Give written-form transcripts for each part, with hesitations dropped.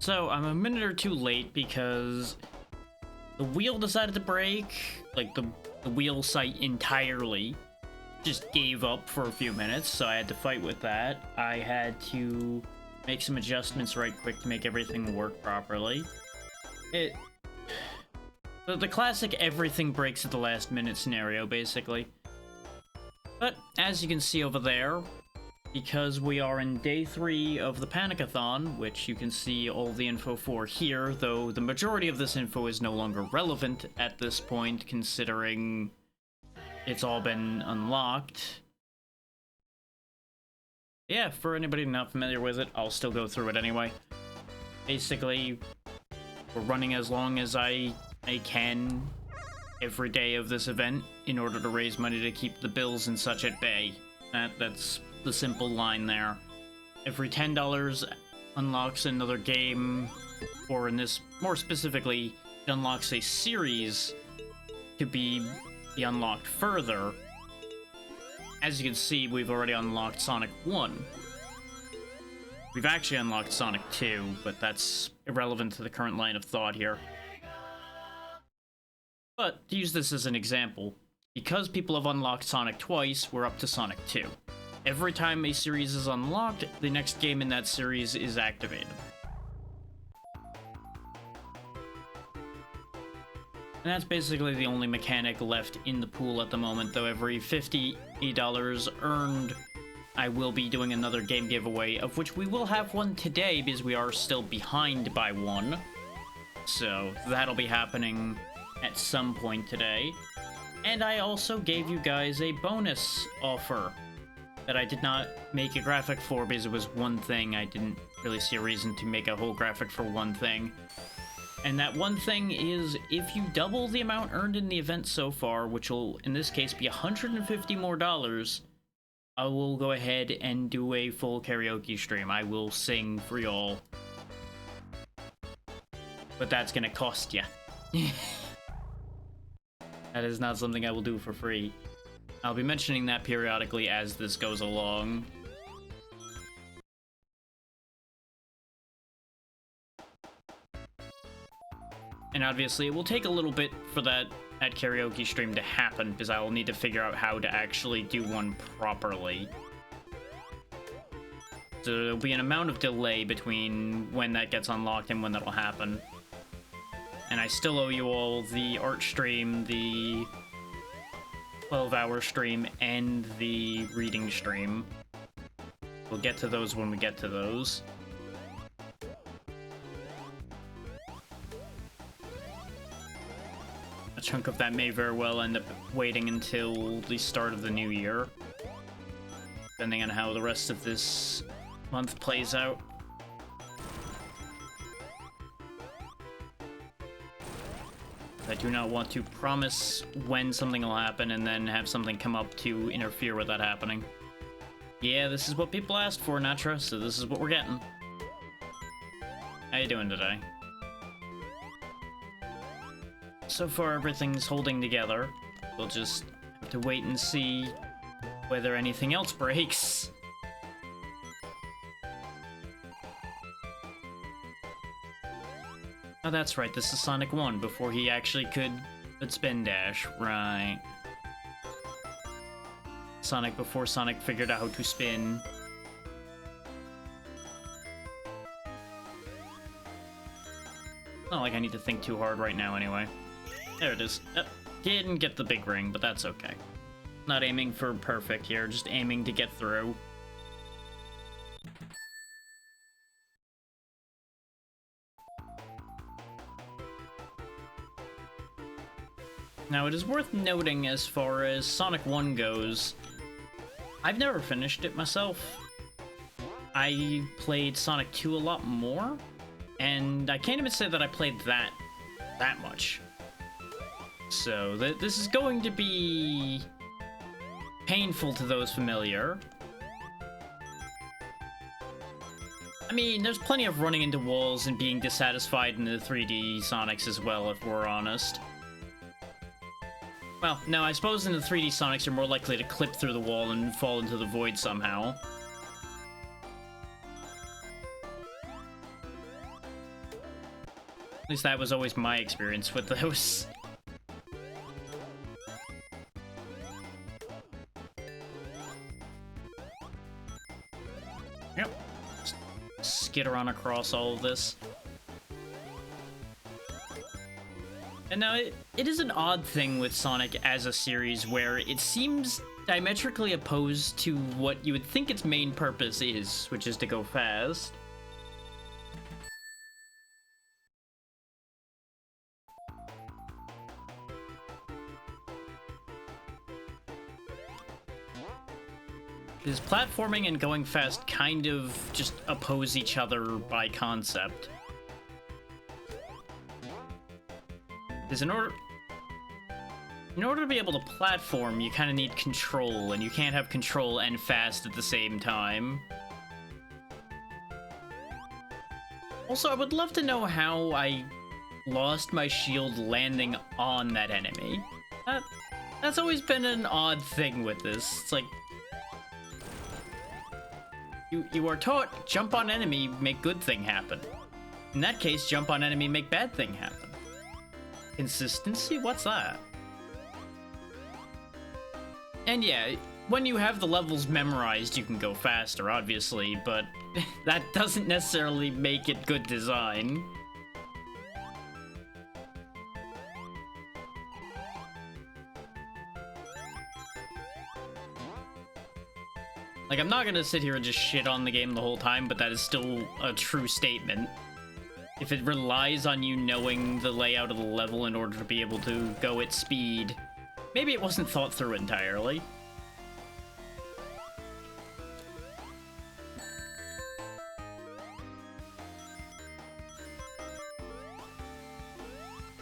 So, I'm a minute or two late because the wheel decided to break. Like, the wheel site entirely just gave up for a few minutes, so I had to fight with that. I had to make some adjustments right quick to make everything work properly. The classic everything breaks at the last minute scenario, basically. But, as you can see over there, because we are in day 3 of the Panic-a-thon, which you can see all the info for here, though the majority of this info is no longer relevant at this point, considering it's all been unlocked. Yeah, for anybody not familiar with it, I'll still go through it anyway. Basically, we're running as long as I can every day of this event in order to raise money to keep the bills and such at bay. That's the simple line there. Every $10 unlocks another game, or in this, more specifically, it unlocks a series to be unlocked further. As you can see, we've already unlocked Sonic 1. We've actually unlocked Sonic 2, but that's irrelevant to the current line of thought here. But, to use this as an example, because people have unlocked Sonic twice, we're up to Sonic 2. Every time a series is unlocked, the next game in that series is activated. And that's basically the only mechanic left in the pool at the moment, though every $50 earned, I will be doing another game giveaway, of which we will have one today because we are still behind by one. So that'll be happening at some point today. And I also gave you guys a bonus offer that I did not make a graphic for because it was one thing. I didn't really see a reason to make a whole graphic for one thing. And that one thing is, if you double the amount earned in the event so far, which will, in this case, be $150 more, I will go ahead and do a full karaoke stream. I will sing for y'all. But that's gonna cost ya. That is not something I will do for free. I'll be mentioning that periodically as this goes along. And obviously, it will take a little bit for that karaoke stream to happen, because I will need to figure out how to actually do one properly. So there'll be an amount of delay between when that gets unlocked and when that'll happen. And I still owe you all the art stream, the 12-hour stream, and the reading stream. We'll get to those when we get to those. A chunk of that may very well end up waiting until the start of the new year, depending on how the rest of this month plays out. I do not want to promise when something will happen and then have something come up to interfere with that happening. Yeah, this is what people asked for, Natra, so this is what we're getting. How you doing today? So far, everything's holding together. We'll just have to wait and see whether anything else breaks. Oh, that's right, this is Sonic 1, before he actually could spin dash, right. Sonic before Sonic figured out how to spin. Not like I need to think too hard right now anyway. There it is. Didn't get the big ring, but that's okay. Not aiming for perfect here, just aiming to get through. Now, it is worth noting as far as Sonic 1 goes, I've never finished it myself. I played Sonic 2 a lot more, and I can't even say that I played that much. So, this is going to be painful to those familiar. I mean, there's plenty of running into walls and being dissatisfied in the 3D Sonics as well, if we're honest. Well, no, I suppose in the 3D Sonics you're more likely to clip through the wall and fall into the void somehow. At least that was always my experience with those. Yep. Just skitter on across all of this. And now, it is an odd thing with Sonic as a series where it seems diametrically opposed to what you would think its main purpose is, which is to go fast. Because platforming and going fast kind of just oppose each other by concept. Because in order to be able to platform, you kind of need control, and you can't have control and fast at the same time. Also, I would love to know how I lost my shield landing on that enemy. That's always been an odd thing with this. It's like, you are taught, jump on enemy, make good thing happen. In that case, jump on enemy, make bad thing happen. Consistency? What's that? And yeah, when you have the levels memorized, you can go faster, obviously, but that doesn't necessarily make it good design. Like, I'm not gonna sit here and just shit on the game the whole time, but that is still a true statement. If it relies on you knowing the layout of the level in order to be able to go at speed, maybe it wasn't thought through entirely.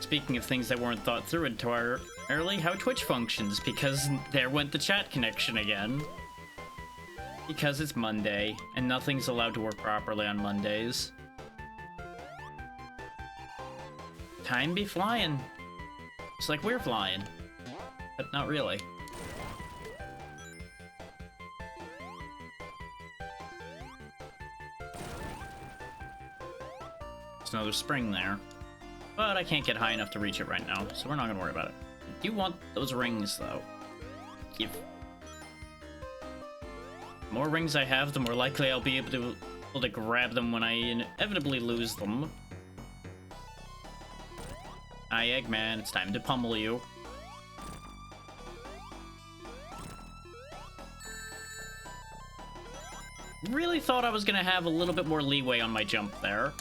Speaking of things that weren't thought through entirely, how Twitch functions, because there went the chat connection again. Because it's Monday, and nothing's allowed to work properly on Mondays. Time be flying. It's like we're flying. But not really. There's another spring there. But I can't get high enough to reach it right now, so we're not gonna worry about it. I do want those rings, though. The more rings I have, the more likely I'll be able to grab them when I inevitably lose them. Hi, Eggman, it's time to pummel you. Really thought I was gonna have a little bit more leeway on my jump there.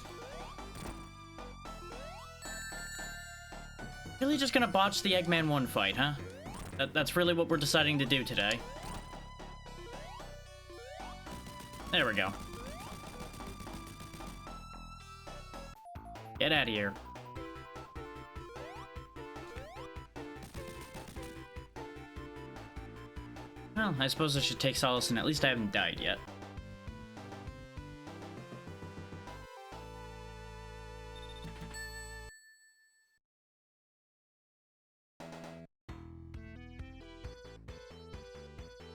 Really just gonna botch the Eggman 1 fight, huh? That's really what we're deciding to do today. There we go. Get out of here. Well, I suppose I should take solace, and at least I haven't died yet.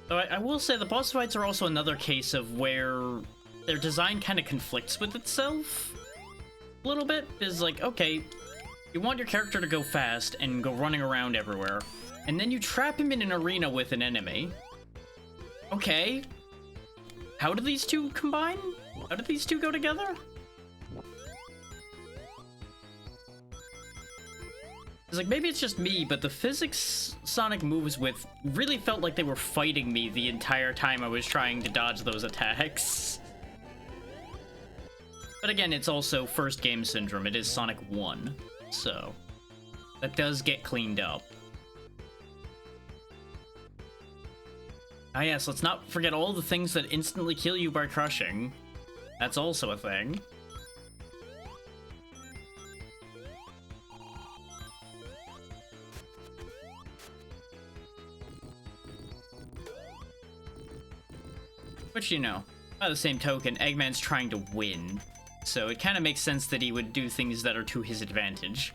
So I will say the boss fights are also another case of where their design kind of conflicts with itself a little bit. Is like, okay, you want your character to go fast and go running around everywhere, and then you trap him in an arena with an enemy. Okay, how do these two combine? How do these two go together? It's like, maybe it's just me, but the physics Sonic moves with really felt like they were fighting me the entire time I was trying to dodge those attacks. But again, it's also first game syndrome. It is Sonic 1, so that does get cleaned up. Ah yes, let's not forget all the things that instantly kill you by crushing. That's also a thing. Which, you know, by the same token, Eggman's trying to win, so it kind of makes sense that he would do things that are to his advantage.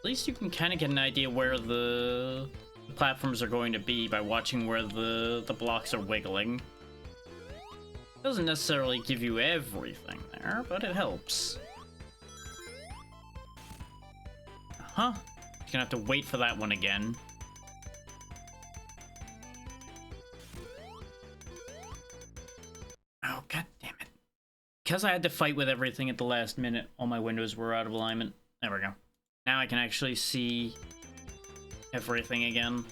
least you can kind of get an idea where the platforms are going to be by watching where the blocks are wiggling. Doesn't necessarily give you everything there, but it helps. Huh? You're gonna have to wait for that one again. Oh, god damn it. Because I had to fight with everything at the last minute, all my windows were out of alignment. There we go. Now I can actually see everything again.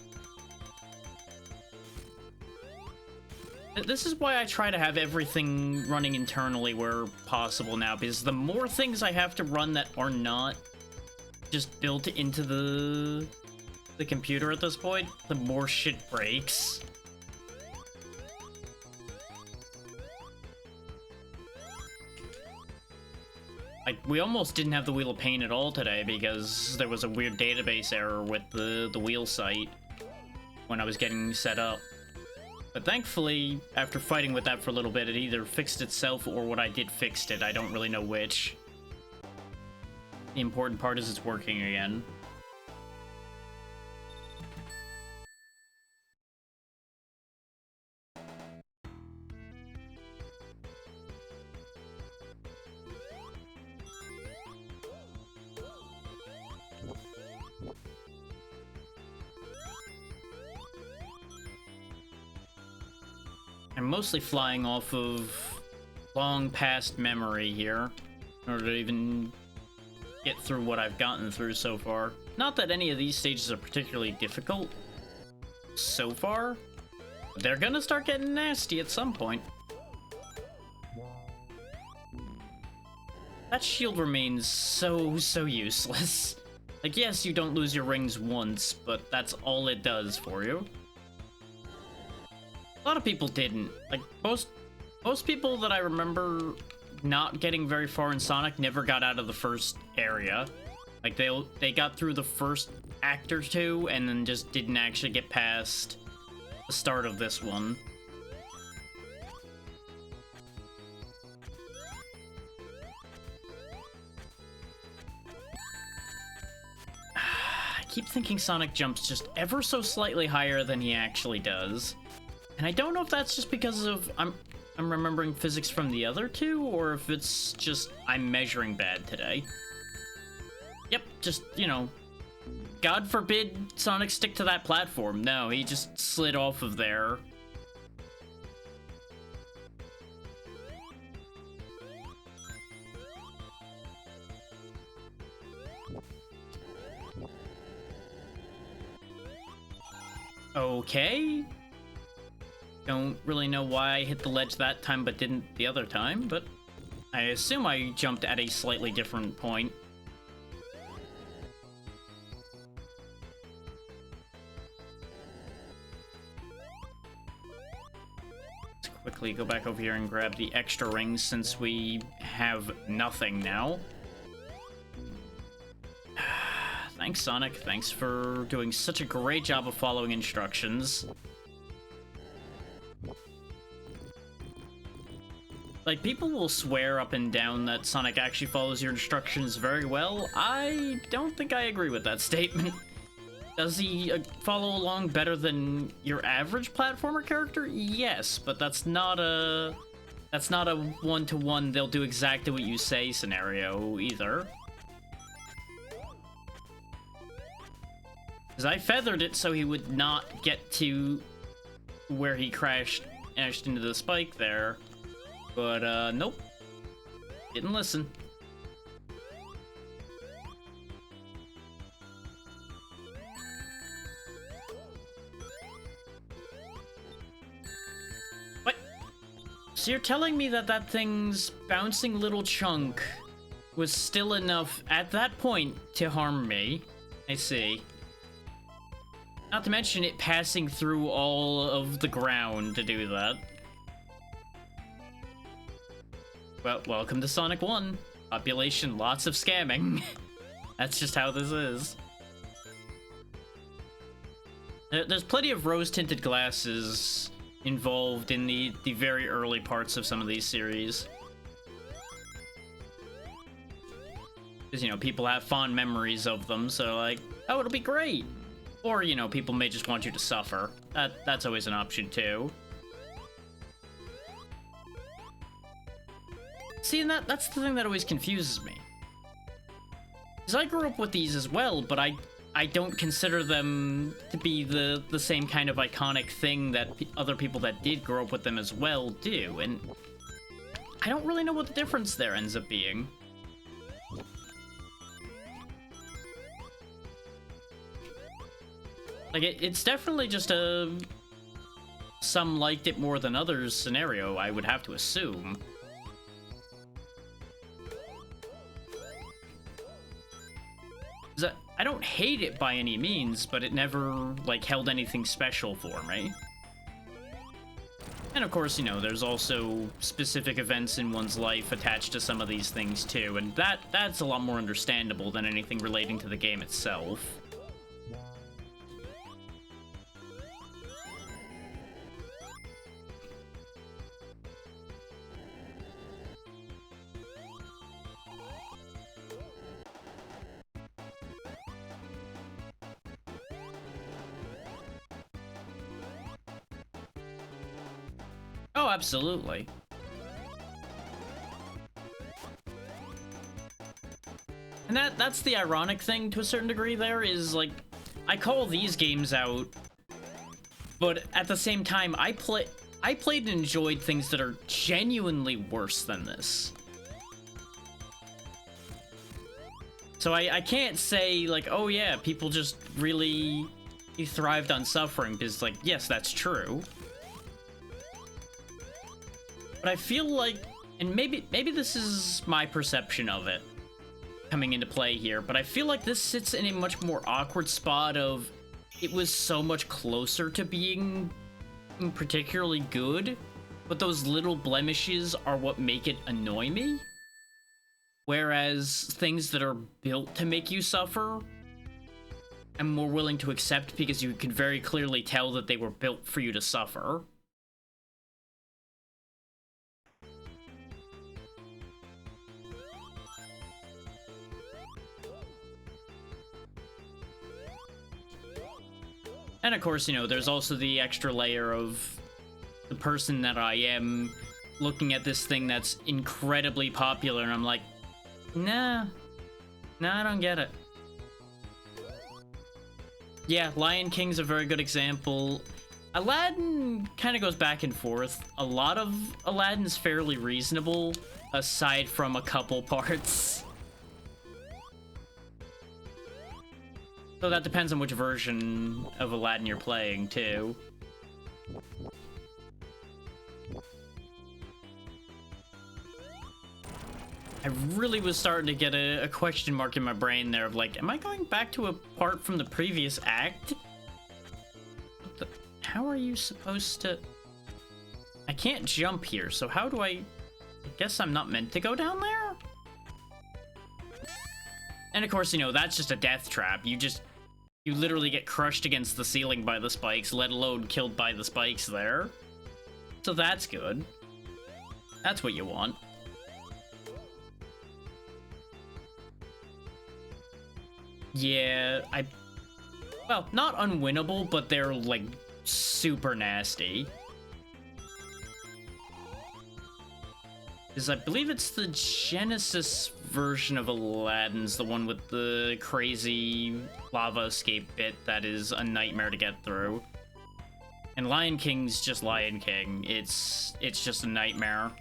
This is why I try to have everything running internally where possible now, because the more things I have to run that are not just built into the computer at this point, the more shit breaks. Like, we almost didn't have the Wheel of Pain at all today because there was a weird database error with the wheel site when I was getting set up. But thankfully, after fighting with that for a little bit, it either fixed itself or what I did fixed it. I don't really know which. The important part is it's working again. I'm mostly flying off of long past memory here in order to even get through what I've gotten through so far. Not that any of these stages are particularly difficult so far, but they're gonna start getting nasty at some point. That shield remains so useless. Like, yes, you don't lose your rings once, but that's all it does for you. A lot of people didn't. Like, most people that I remember not getting very far in Sonic never got out of the first area. Like, they got through the first act or two and then just didn't actually get past the start of this one. I keep thinking Sonic jumps just ever so slightly higher than he actually does. And I don't know if that's just because of I'm remembering physics from the other two, or if it's just I'm measuring bad today. Yep, just, you know, God forbid Sonic stick to that platform. No, he just slid off of there. Okay. Don't really know why I hit the ledge that time but didn't the other time, but I assume I jumped at a slightly different point. Let's quickly go back over here and grab the extra rings since we have nothing now. Thanks, Sonic. Thanks for doing such a great job of following instructions. Like, people will swear up and down that Sonic actually follows your instructions very well. I don't think I agree with that statement. Does he follow along better than your average platformer character? Yes, but that's not a one-to-one, they'll do exactly what you say scenario either. Because I feathered it so he would not get to where he crashed into the spike there. But, nope. Didn't listen. What? So you're telling me that that thing's bouncing little chunk was still enough at that point to harm me? I see. Not to mention it passing through all of the ground to do that. Well, welcome to Sonic 1. Population, lots of scamming. That's just how this is. There's plenty of rose-tinted glasses involved in the very early parts of some of these series. Because, you know, people have fond memories of them, so like, oh, it'll be great. Or, you know, people may just want you to suffer. That's always an option, too. See, and that's the thing that always confuses me. Because I grew up with these as well, but I don't consider them to be the same kind of iconic thing that other people that did grow up with them as well do, and I don't really know what the difference there ends up being. Like, it's definitely just a some liked it more than others scenario, I would have to assume. I don't hate it by any means, but it never, like, held anything special for me. And of course, you know, there's also specific events in one's life attached to some of these things too, and that's a lot more understandable than anything relating to the game itself. Oh, absolutely. And that's the ironic thing to a certain degree there, is like, I call these games out, but at the same time, I played and enjoyed things that are genuinely worse than this. So I can't say, like, oh yeah, people just really thrived on suffering, because, like, yes, that's true. But I feel like, and maybe this is my perception of it coming into play here, but I feel like this sits in a much more awkward spot of, it was so much closer to being particularly good, but those little blemishes are what make it annoy me. Whereas things that are built to make you suffer, I'm more willing to accept because you can very clearly tell that they were built for you to suffer. And of course, you know, there's also the extra layer of the person that I am looking at this thing that's incredibly popular, and I'm like, nah, I don't get it. Yeah, Lion King's a very good example. Aladdin kind of goes back and forth. A lot of Aladdin's fairly reasonable, aside from a couple parts. So that depends on which version of Aladdin you're playing, too. I really was starting to get a question mark in my brain there of like, am I going back to a part from the previous act? How are you supposed to... I can't jump here, so how do I guess I'm not meant to go down there? And of course, you know, that's just a death trap. You literally get crushed against the ceiling by the spikes, let alone killed by the spikes there. So that's good. That's what you want. Yeah, well, not unwinnable, but they're, like, super nasty. Because I believe it's the Genesis version of Aladdin's, the one with the crazy lava escape bit that is a nightmare to get through. And Lion King's just Lion King. It's just a nightmare.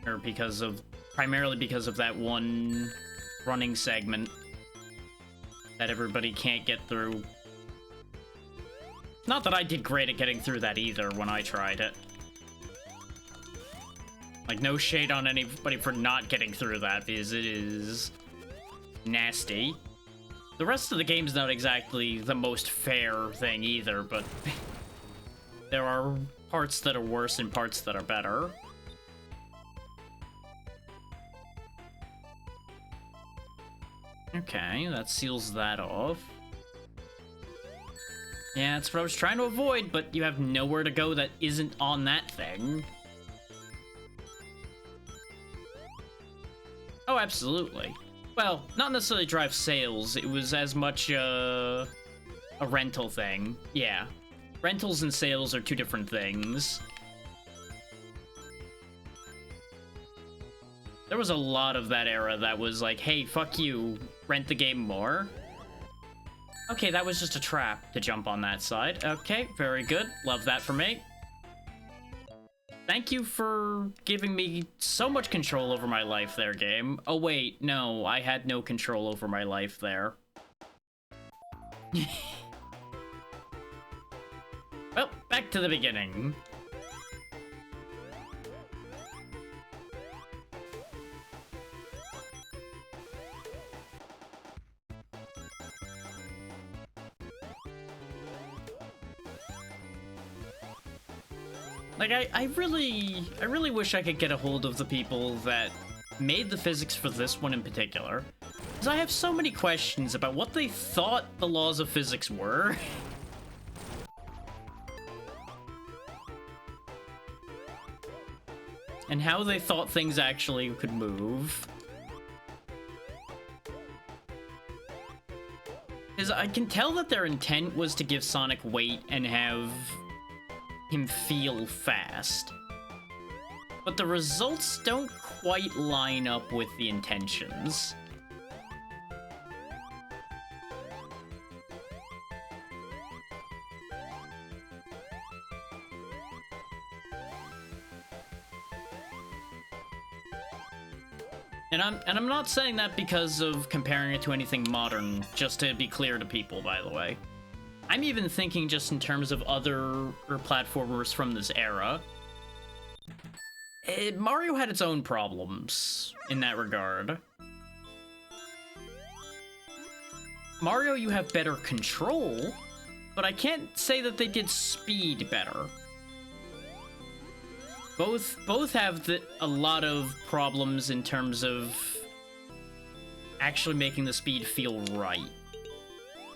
Or primarily because of that one running segment that everybody can't get through. Not that I did great at getting through that either when I tried it. Like, no shade on anybody for not getting through that, because it is nasty. The rest of the game's not exactly the most fair thing either, but there are parts that are worse and parts that are better. Okay, that seals that off. Yeah, that's what I was trying to avoid, but you have nowhere to go that isn't on that thing. Oh, absolutely. Well, not necessarily drive sales. It was as much a rental thing. Yeah. Rentals and sales are two different things. There was a lot of that era that was like, hey, fuck you, rent the game more. Okay, that was just a trap to jump on that side. Okay, very good. Love that for me. Thank you for giving me so much control over my life there, game. Oh wait, no, I had no control over my life there. Well, back to the beginning. Like, I really wish I could get a hold of the people that made the physics for this one in particular. Because I have so many questions about what they thought the laws of physics were. And how they thought things actually could move. Because I can tell that their intent was to give Sonic weight and have him feel fast. But the results don't quite line up with the intentions. And I'm not saying that because of comparing it to anything modern, just to be clear to people, by the way. I'm even thinking just in terms of other platformers from this era. Mario had its own problems in that regard. Mario, you have better control, but I can't say that they did speed better. Both have a lot of problems in terms of actually making the speed feel right.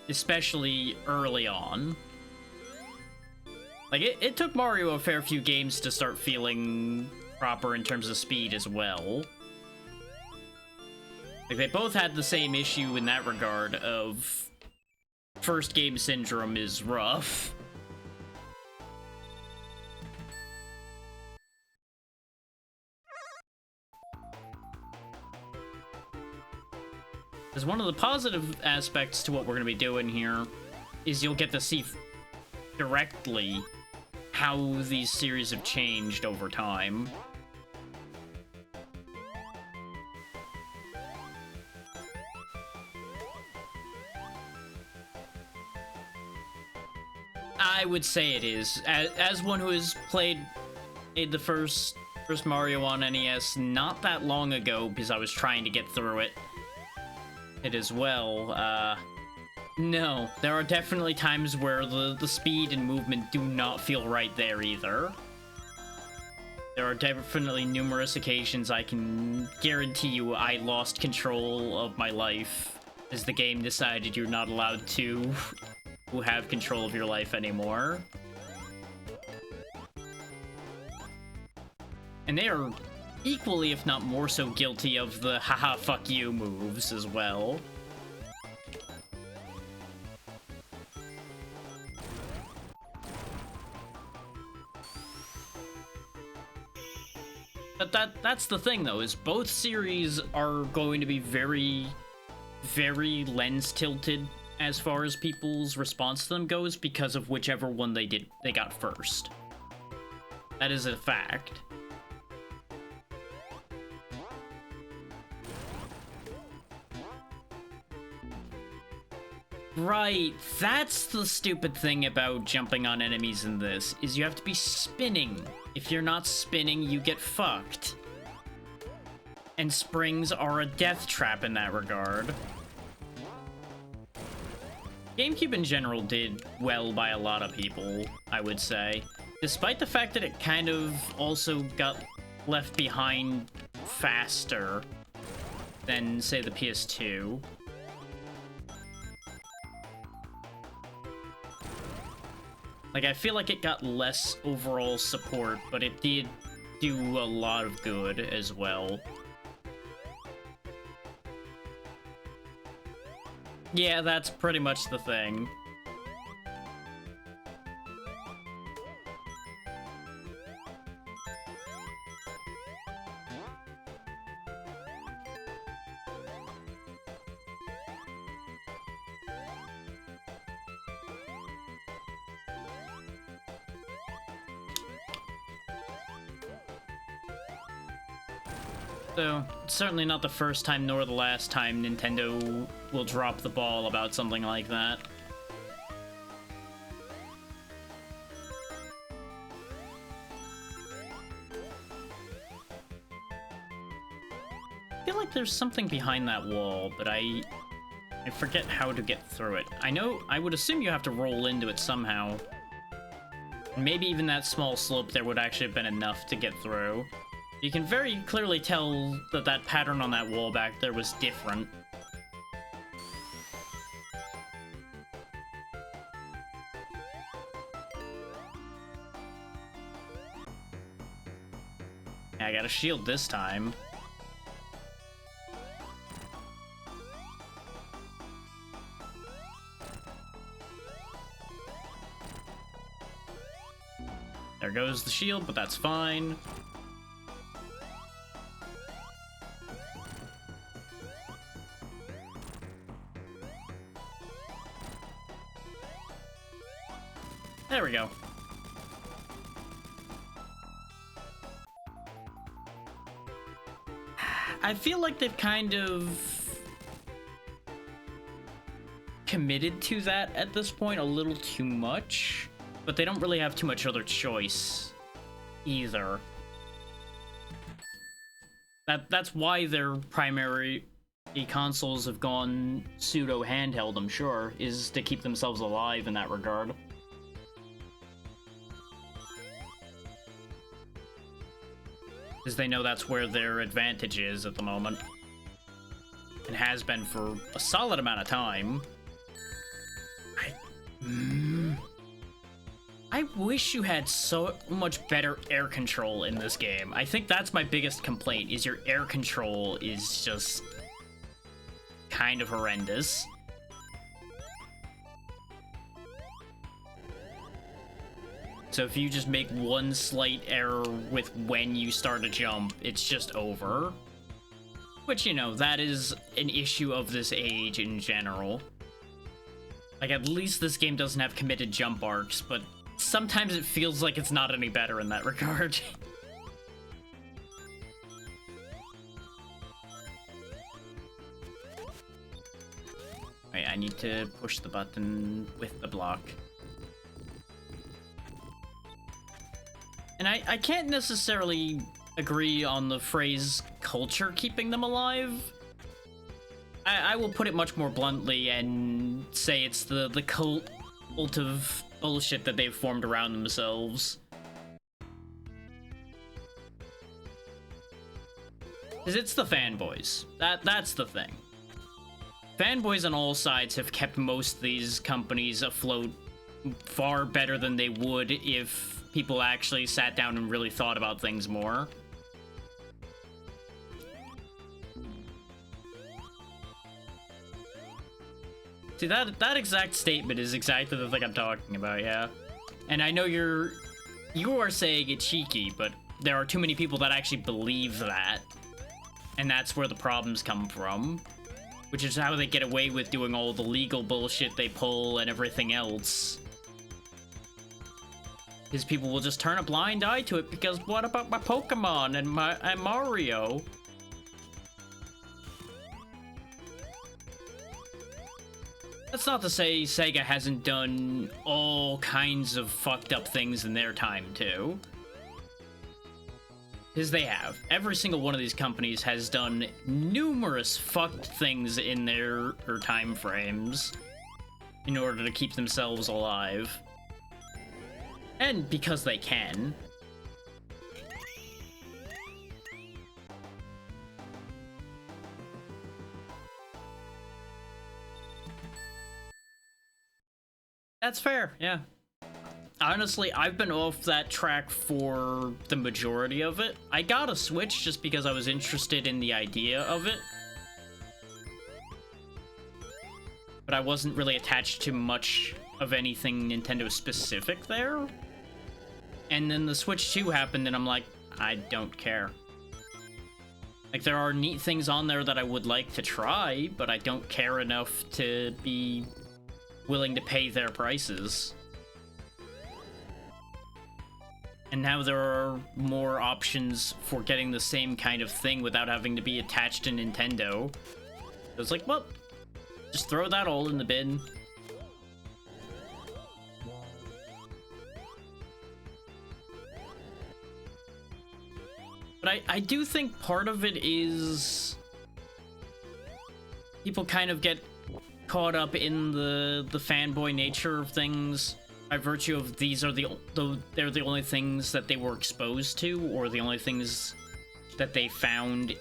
Especially early on. Like, it took Mario a fair few games to start feeling proper in terms of speed as well. Like, they both had the same issue in that regard of first game syndrome is rough. Because one of the positive aspects to what we're going to be doing here is you'll get to see directly how these series have changed over time. I would say it is. As one who has played the first Mario on NES not that long ago, because I was trying to get through it as well, no, there are definitely times where the speed and movement do not feel right there either. There are definitely numerous occasions I can guarantee you I lost control of my life as the game decided you're not allowed to have control of your life anymore. And they are equally, if not more so, guilty of the haha fuck you moves as well. But that's the thing, though, is both series are going to be very, very lens-tilted as far as people's response to them goes because of whichever one they got first. That is a fact. Right, that's the stupid thing about jumping on enemies in this, is you have to be spinning. If you're not spinning, you get fucked. And springs are a death trap in that regard. GameCube in general did well by a lot of people, I would say. Despite the fact that it kind of also got left behind faster than, say, the PS2. Like, I feel like it got less overall support, but it did do a lot of good as well. Yeah, that's pretty much the thing. So, it's certainly not the first time nor the last time Nintendo will drop the ball about something like that. I feel like there's something behind that wall, but I forget how to get through it. I would assume you have to roll into it somehow. Maybe even that small slope there would actually have been enough to get through. You can very clearly tell that that pattern on that wall back there was different. Yeah, I got a shield this time. There goes the shield, but that's fine. There we go. I feel like they've kind of committed to that at this point a little too much, but they don't really have too much other choice either. That's why their primary consoles have gone pseudo handheld, I'm sure, is to keep themselves alive in that regard. Because they know that's where their advantage is at the moment. And has been for a solid amount of time. I wish you had so much better air control in this game. I think that's my biggest complaint, is your air control is just kind of horrendous. So if you just make one slight error with when you start a jump, it's just over. Which, you know, that is an issue of this age in general. Like, at least this game doesn't have committed jump arcs, but sometimes it feels like it's not any better in that regard. Wait, I need to push the button with the block. And I can't necessarily agree on the phrase culture keeping them alive. I will put it much more bluntly and say it's the cult of bullshit that they've formed around themselves. Because it's the fanboys. That's the thing. Fanboys on all sides have kept most of these companies afloat far better than they would if people actually sat down and really thought about things more. See, that exact statement is exactly the thing I'm talking about, yeah. And I know you are saying it cheeky, but there are too many people that actually believe that. And that's where the problems come from. Which is how they get away with doing all the legal bullshit they pull and everything else. Because people will just turn a blind eye to it because what about my Pokemon and my Mario? That's not to say Sega hasn't done all kinds of fucked up things in their time too. Because they have. Every single one of these companies has done numerous fucked things in their time frames in order to keep themselves alive. And because they can. That's fair, yeah. Honestly, I've been off that track for the majority of it. I got a Switch just because I was interested in the idea of it. but I wasn't really attached to much of anything Nintendo specific there. And then the Switch 2 happened, and I'm like, I don't care. Like, there are neat things on there that I would like to try, but I don't care enough to be willing to pay their prices. And now there are more options for getting the same kind of thing without having to be attached to Nintendo. It's like, well, just throw that all in the bin. But I do think part of it is people kind of get caught up in the fanboy nature of things by virtue of these are they're the only things that they were exposed to, or the only things that they found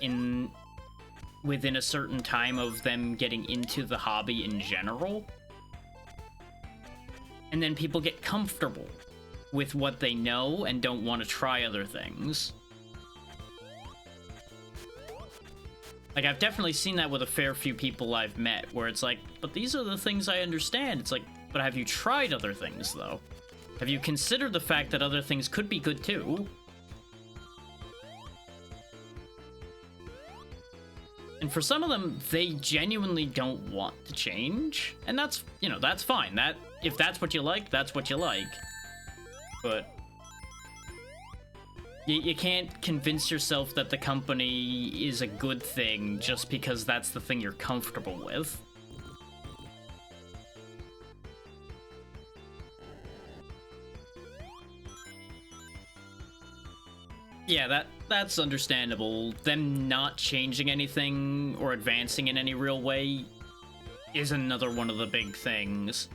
within a certain time of them getting into the hobby in general. And then people get comfortable with what they know and don't want to try other things. Like, I've definitely seen that with a fair few people I've met, where it's like, but these are the things I understand. It's like, but have you tried other things, though? Have you considered the fact that other things could be good, too? And for some of them, they genuinely don't want to change. And that's, you know, that's fine. If that's what you like, that's what you like. But you can't convince yourself that the company is a good thing just because that's the thing you're comfortable with. Yeah, that's understandable. Them not changing anything or advancing in any real way is another one of the big things.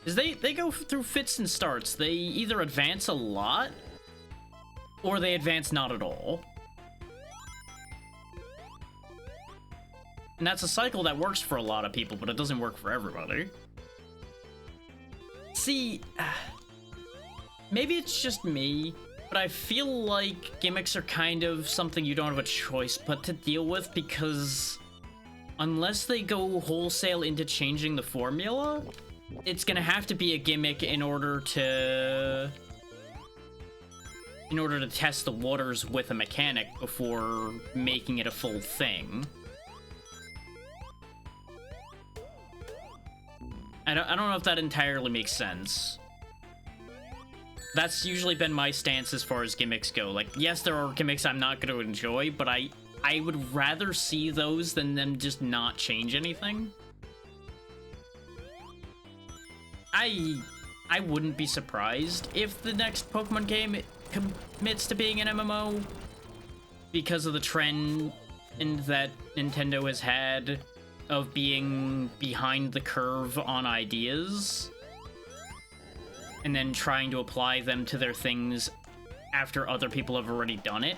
Is they go through fits and starts. They either advance a lot, or they advance not at all. And that's a cycle that works for a lot of people, but it doesn't work for everybody. See, maybe it's just me, but I feel like gimmicks are kind of something you don't have a choice but to deal with, because unless they go wholesale into changing the formula, it's gonna have to be a gimmick in order to test the waters with a mechanic before making it a full thing. I don't know if that entirely makes sense. That's usually been my stance as far as gimmicks go. Like, yes, there are gimmicks I'm not going to enjoy, but I would rather see those than them just not change anything. I wouldn't be surprised if the next Pokemon game commits to being an MMO, because of the trend that Nintendo has had of being behind the curve on ideas and then trying to apply them to their things after other people have already done it.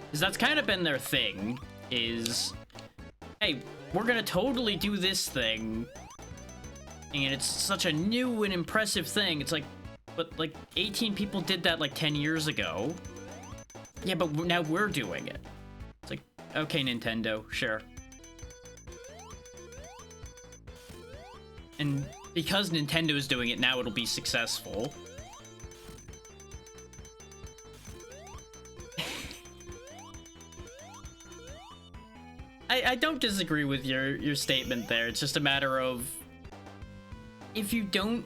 Because that's kind of been their thing, is, hey, we're gonna totally do this thing, and it's such a new and impressive thing. It's like, but like 18 people did that like 10 years ago. Yeah, but now we're doing it. It's like, okay, Nintendo, sure. And because Nintendo's doing it now, it'll be successful. I don't disagree with your statement there. It's just a matter of, if you don't...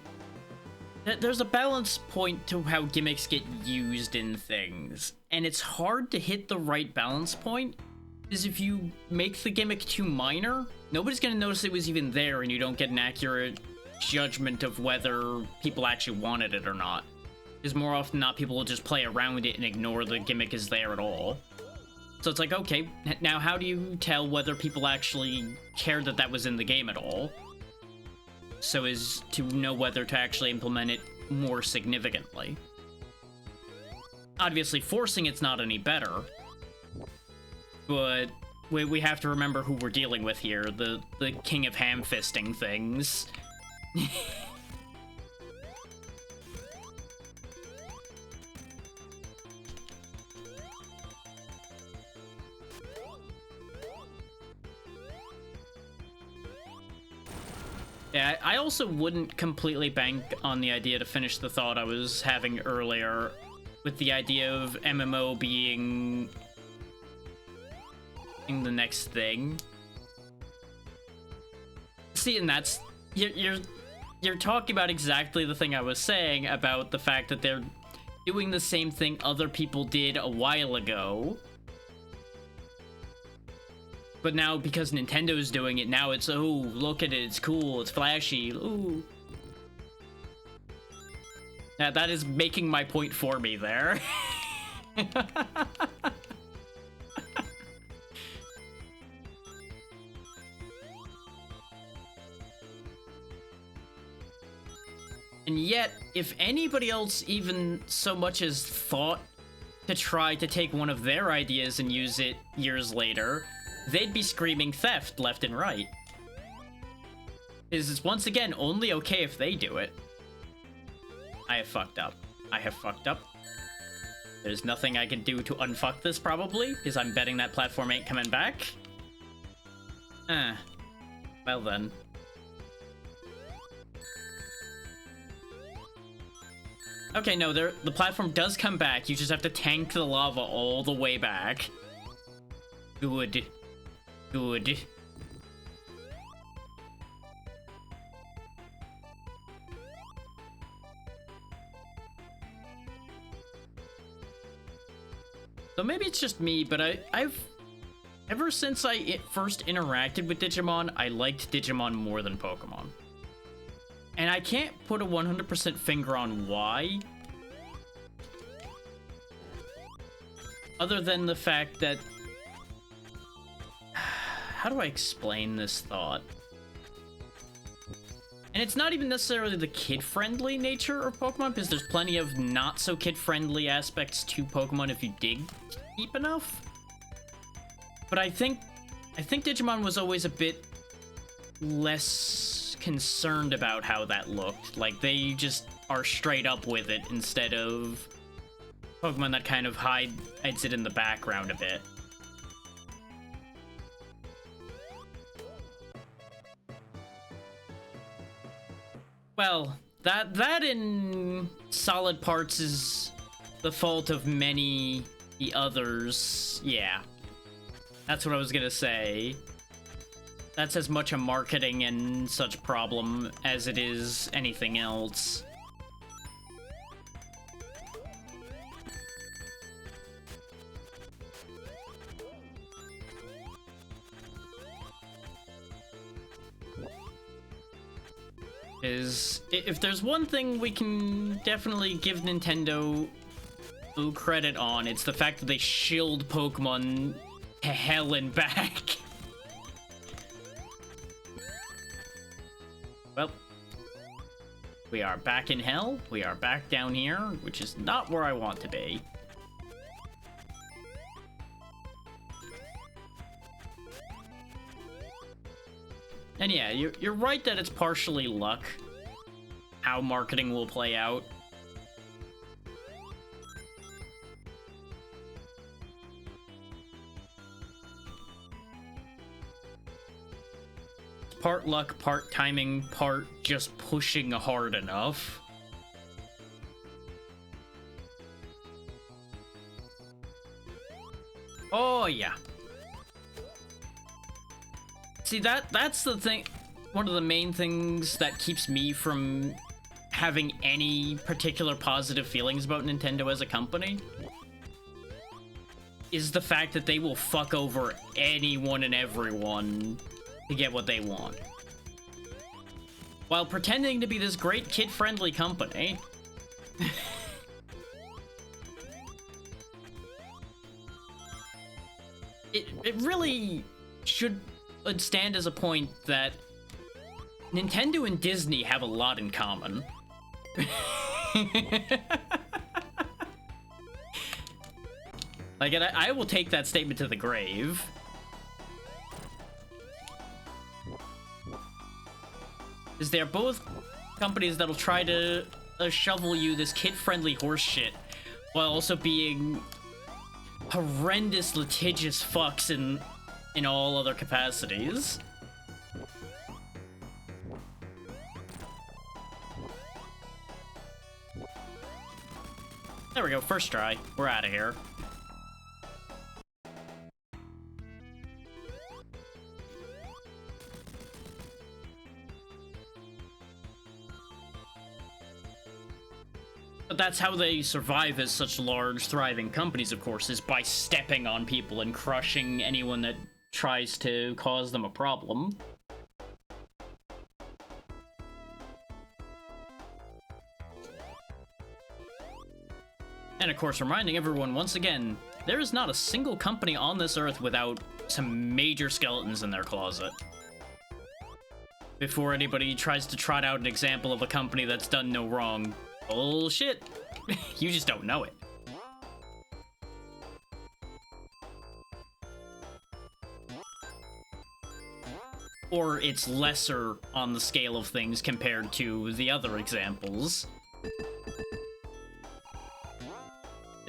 There's a balance point to how gimmicks get used in things, and it's hard to hit the right balance point, because if you make the gimmick too minor, nobody's gonna notice it was even there, and you don't get an accurate judgment of whether people actually wanted it or not. Because more often than not, people will just play around it and ignore the gimmick is there at all. So it's like, okay, now how do you tell whether people actually cared that was in the game at all? So as to know whether to actually implement it more significantly. Obviously, forcing it's not any better, but we have to remember who we're dealing with here, the king of ham-fisting things. Yeah, I also wouldn't completely bank on the idea to finish the thought I was having earlier with the idea of MMO being the next thing. See, and that's you're talking about exactly the thing I was saying about the fact that they're doing the same thing other people did a while ago. But now, because Nintendo's doing it, now it's, oh, look at it, it's cool, it's flashy, ooh. Yeah, that is making my point for me there. And yet, if anybody else even so much as thought to try to take one of their ideas and use it years later, they'd be screaming theft left and right. It's once again only okay if they do it. I have fucked up. I have fucked up. There's nothing I can do to unfuck this, probably, because I'm betting that platform ain't coming back. Well then. Okay, no, the platform does come back. You just have to tank the lava all the way back. Good. Good. So maybe it's just me, but I've ever since I first interacted with Digimon, I liked Digimon more than Pokemon. And I can't put a 100% finger on why. Other than the fact that... How do I explain this thought? And it's not even necessarily the kid-friendly nature of Pokemon, because there's plenty of not-so-kid-friendly aspects to Pokemon if you dig deep enough. But I think Digimon was always a bit less concerned about how that looked. Like, they just are straight up with it instead of Pokemon that kind of hides it in the background a bit. Well, that in solid parts is the fault of many the others. Yeah. That's what I was gonna say. That's as much a marketing and such problem as it is anything else. If there's one thing we can definitely give Nintendo credit on, it's the fact that they shilled Pokemon to hell and back. Well, we are back in hell. We are back down here, which is not where I want to be. And yeah, you're right that it's partially luck how marketing will play out. Part luck, part timing, part just pushing hard enough. Oh, yeah. See, that's the thing. One of the main things that keeps me from having any particular positive feelings about Nintendo as a company is the fact that they will fuck over anyone and everyone to get what they want, while pretending to be this great kid-friendly company. It really should stand as a point that Nintendo and Disney have a lot in common. Like, and I will take that statement to the grave. Is they're both companies that'll try to shovel you this kid-friendly horse shit while also being horrendous litigious fucks in all other capacities. There we go, first try. We're out of here. But that's how they survive as such large, thriving companies, of course, is by stepping on people and crushing anyone that tries to cause them a problem. And of course, reminding everyone once again, there is not a single company on this earth without some major skeletons in their closet. Before anybody tries to trot out an example of a company that's done no wrong, bullshit. You just don't know it. Or it's lesser on the scale of things compared to the other examples.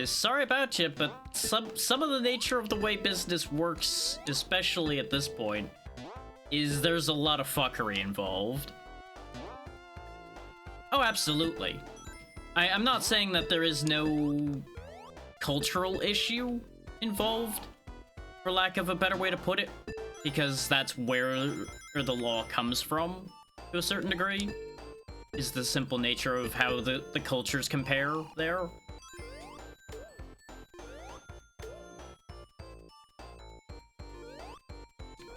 Sorry about you, but some of the nature of the way business works, especially at this point, is there's a lot of fuckery involved. Oh, absolutely. I'm not saying that there is no cultural issue involved, for lack of a better way to put it, because that's where the law comes from, to a certain degree, is the simple nature of how the cultures compare there.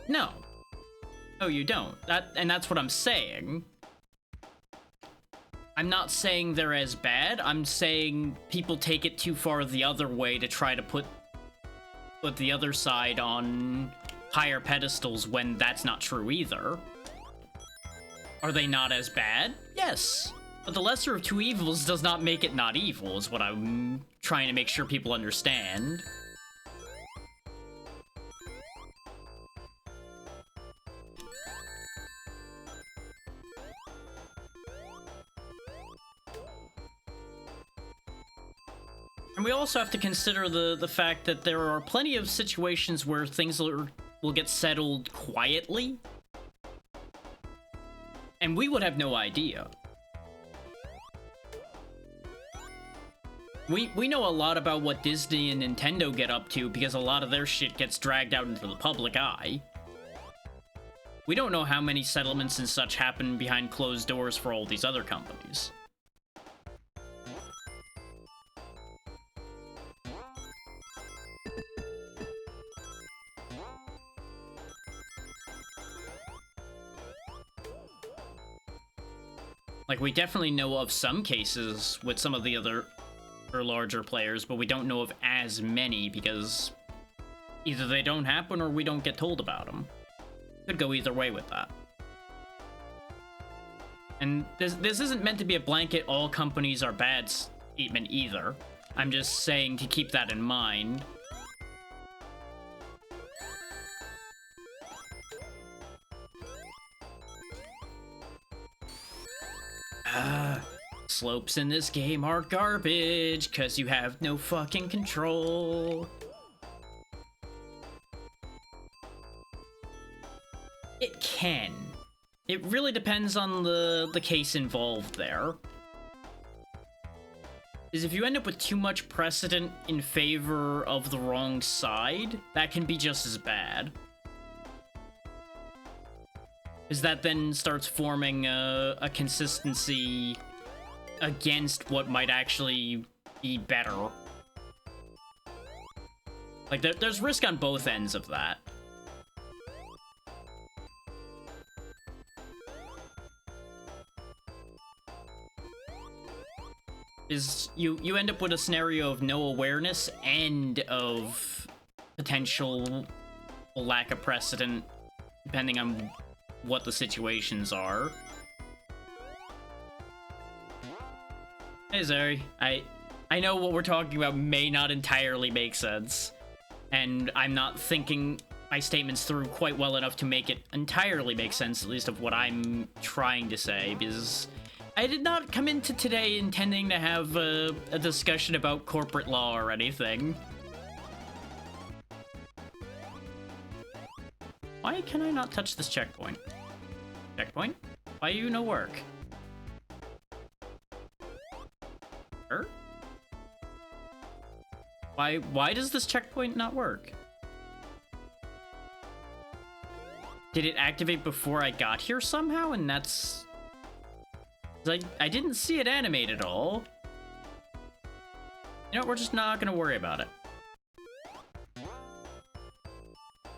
No. No, you don't. And that's what I'm saying. I'm not saying they're as bad. I'm saying people take it too far the other way to try to put the other side on higher pedestals when that's not true either. Are they not as bad? Yes. But the lesser of two evils does not make it not evil, is what I'm trying to make sure people understand. And we also have to consider the fact that there are plenty of situations where things will get settled quietly. And we would have no idea. We know a lot about what Disney and Nintendo get up to because a lot of their shit gets dragged out into the public eye. We don't know how many settlements and such happen behind closed doors for all these other companies. Like, we definitely know of some cases with some of the other or larger players, but we don't know of as many because either they don't happen or we don't get told about them. Could go either way with that. And this isn't meant to be a blanket all companies are bad statement either. I'm just saying to keep that in mind. Slopes in this game are garbage, cause you have no fucking control. It can. It really depends on the case involved there. Is if you end up with too much precedent in favor of the wrong side, that can be just as bad. Because that then starts forming a consistency against what might actually be better. Like, there's risk on both ends of that. Is you end up with a scenario of no awareness and of potential lack of precedent, depending on what the situations are. Hey, Zeri. I know what we're talking about may not entirely make sense, and I'm not thinking my statements through quite well enough to make it entirely make sense, at least of what I'm trying to say, because I did not come into today intending to have a discussion about corporate law or anything. Why can I not touch this checkpoint? Checkpoint? Why you no work? Why does this checkpoint not work? Did it activate before I got here somehow? And that's... I didn't see it animate at all. You know, we're just not gonna worry about it.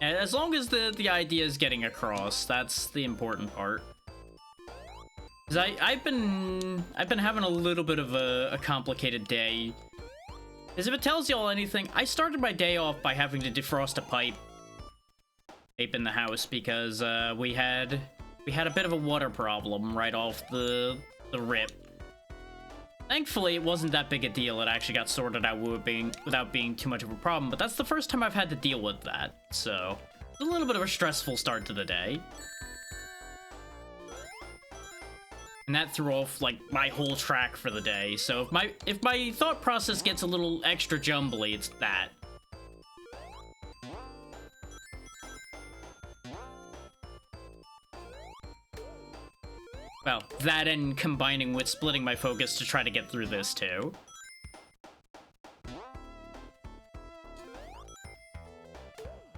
And as long as the idea is getting across, that's the important part. Cause I've been having a little bit of a complicated day. As if it tells y'all anything, I started my day off by having to defrost a pipe in the house because we had a bit of a water problem right off the rip. Thankfully, it wasn't that big a deal. It actually got sorted out without being too much of a problem, but that's the first time I've had to deal with that, so it's a little bit of a stressful start to the day. And that threw off, like, my whole track for the day, so if my thought process gets a little extra jumbly, it's that. Well, that and combining with splitting my focus to try to get through this, too.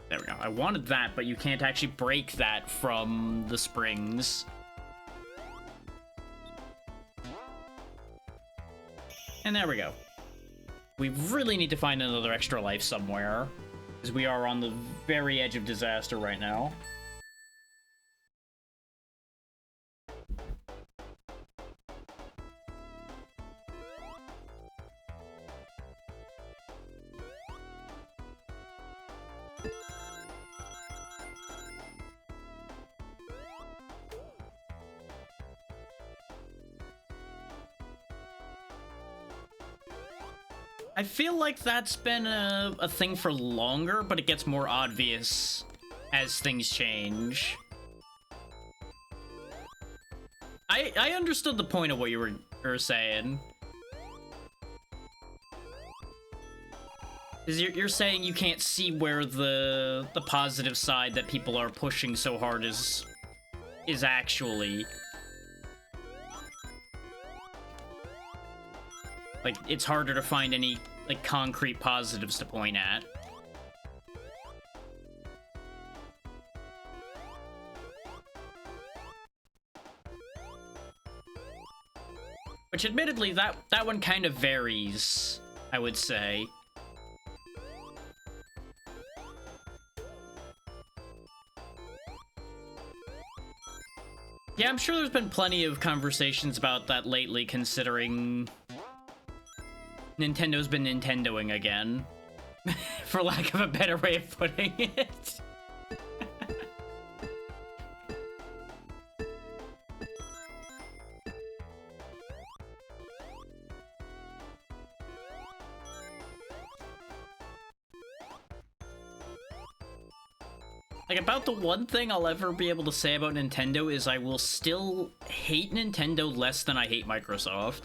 There we go. I wanted that, but you can't actually break that from the springs. And there we go. We really need to find another extra life somewhere, because we are on the very edge of disaster right now. I feel like that's been a thing for longer, but it gets more obvious as things change. I understood the point of what you were saying. Because you're saying you can't see where the positive side that people are pushing so hard is actually... Like, it's harder to find any, like, concrete positives to point at. Which, admittedly, that one kind of varies, I would say. Yeah, I'm sure there's been plenty of conversations about that lately, considering... Nintendo's been Nintendoing again, for lack of a better way of putting it. Like, about the one thing I'll ever be able to say about Nintendo is I will still hate Nintendo less than I hate Microsoft.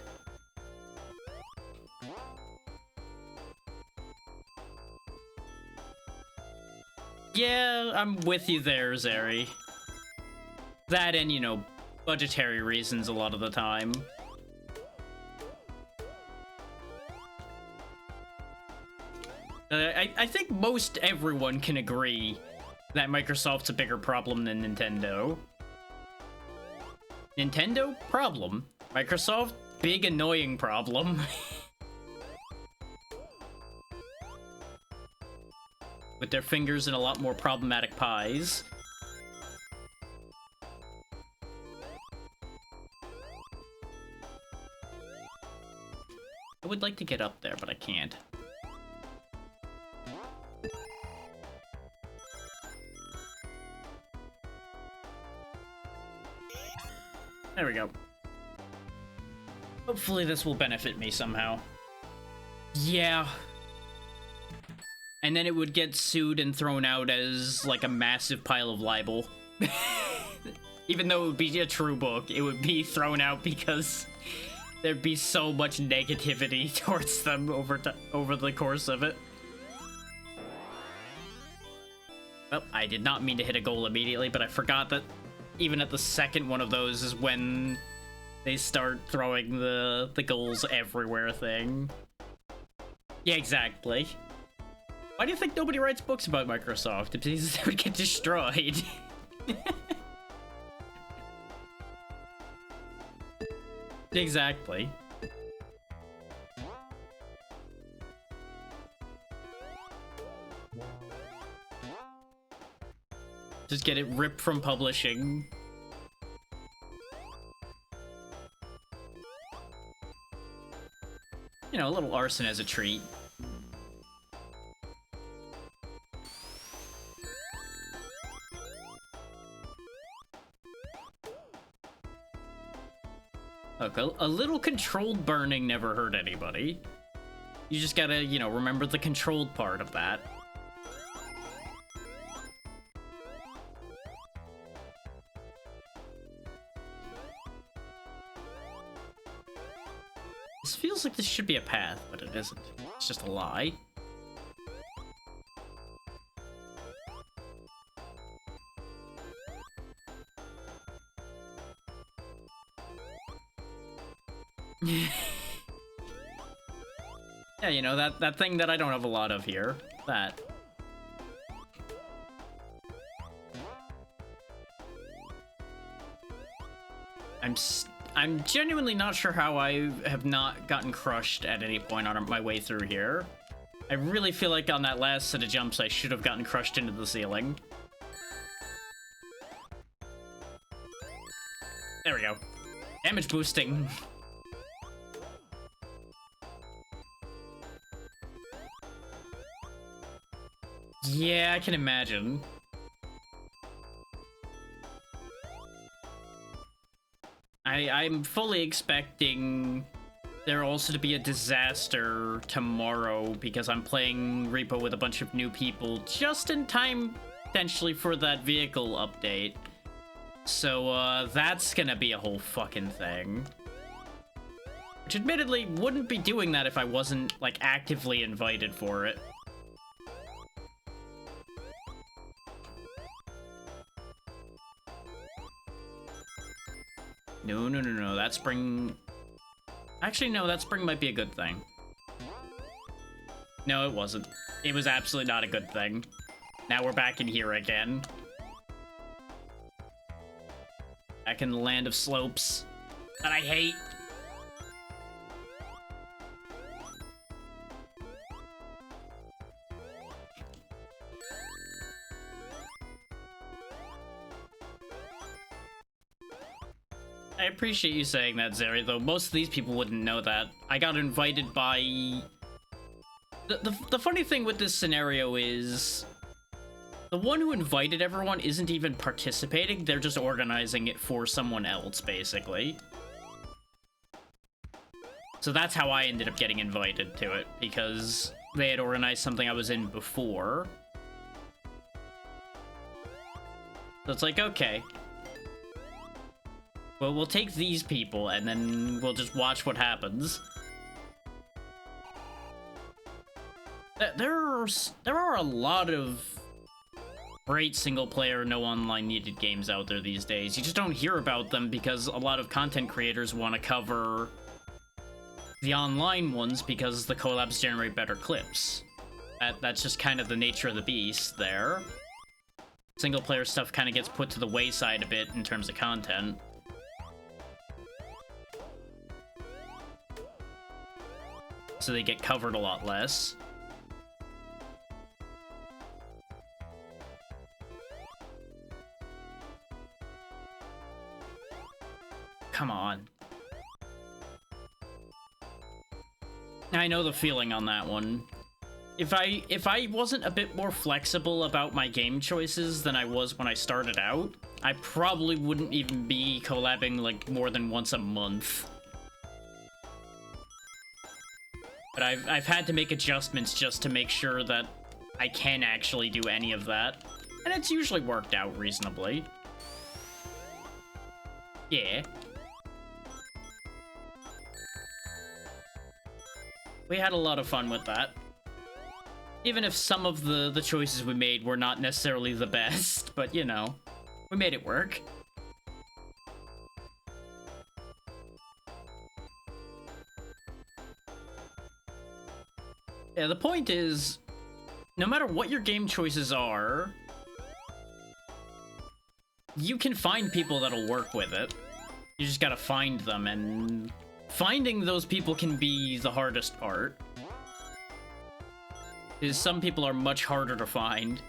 Yeah, I'm with you there, Zeri. That and, you know, budgetary reasons a lot of the time. I think most everyone can agree that Microsoft's a bigger problem than Nintendo. Nintendo? Problem. Microsoft? Big annoying problem. With their fingers in a lot more problematic pies. I would like to get up there, but I can't. There we go. Hopefully this will benefit me somehow. Yeah. And then it would get sued and thrown out as, like, a massive pile of libel. Even though it would be a true book, it would be thrown out because there'd be so much negativity towards them over the course of it. Well, I did not mean to hit a goal immediately, but I forgot that even at the second one of those is when they start throwing the goals everywhere thing. Yeah, exactly. Why do you think nobody writes books about Microsoft? Because they would get destroyed. Exactly. Just get it ripped from publishing. You know, a little arson as a treat. Look, a little controlled burning never hurt anybody. You just gotta, you know, remember the controlled part of that. This feels like this should be a path, but it isn't. It's just a lie. Yeah, you know, that thing that I don't have a lot of here. That. I'm genuinely not sure how I have not gotten crushed at any point on my way through here. I really feel like on that last set of jumps I should have gotten crushed into the ceiling. There we go. Damage boosting. Yeah, I can imagine. I'm fully expecting there also to be a disaster tomorrow because I'm playing Repo with a bunch of new people just in time, potentially, for that vehicle update. So, that's gonna be a whole fucking thing. Which admittedly wouldn't be doing that if I wasn't, like, actively invited for it. No, that spring... Actually, no, that spring might be a good thing. No, it wasn't. It was absolutely not a good thing. Now we're back in here again. Back in the land of slopes that I hate. I appreciate you saying that, Zeri, though most of these people wouldn't know that. I got invited by... The funny thing with this scenario is... The one who invited everyone isn't even participating, they're just organizing it for someone else, basically. So that's how I ended up getting invited to it, because they had organized something I was in before. So it's like, okay. Well, we'll take these people, and then we'll just watch what happens. There are a lot of great single-player, no online needed games out there these days. You just don't hear about them because a lot of content creators want to cover the online ones because the collabs generate better clips. That's just kind of the nature of the beast there. Single-player stuff kind of gets put to the wayside a bit in terms of content. So they get covered a lot less. Come on. I know the feeling on that one. If I wasn't a bit more flexible about my game choices than I was when I started out, I probably wouldn't even be collabing like more than once a month. But I've had to make adjustments just to make sure that I can actually do any of that. And it's usually worked out reasonably. Yeah. We had a lot of fun with that. Even if some of the choices we made were not necessarily the best, but you know, we made it work. Yeah, the point is, no matter what your game choices are, you can find people that'll work with it. You just gotta find them, and finding those people can be the hardest part. Because some people are much harder to find.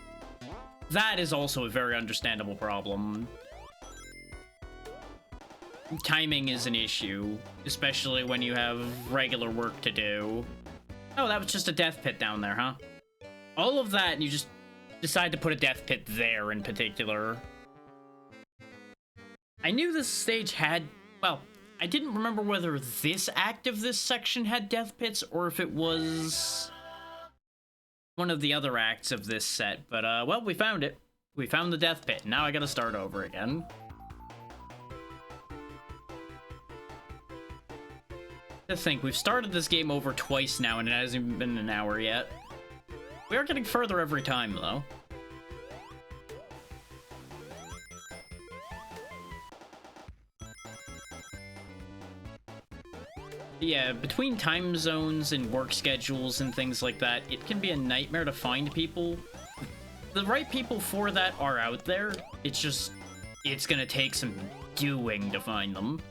That is also a very understandable problem. Timing is an issue, especially when you have regular work to do. Oh, that was just a death pit down there, huh? All of that, and you just decide to put a death pit there in particular. I knew this stage had... Well, I didn't remember whether this act of this section had death pits, or if it was one of the other acts of this set. But, well, we found it. We found the death pit. Now I gotta start over again. To think, we've started this game over twice now, and it hasn't even been an hour yet. We are getting further every time, though. Yeah, between time zones and work schedules and things like that, it can be a nightmare to find people. The right people for that are out there. It's just, it's gonna take some doing to find them.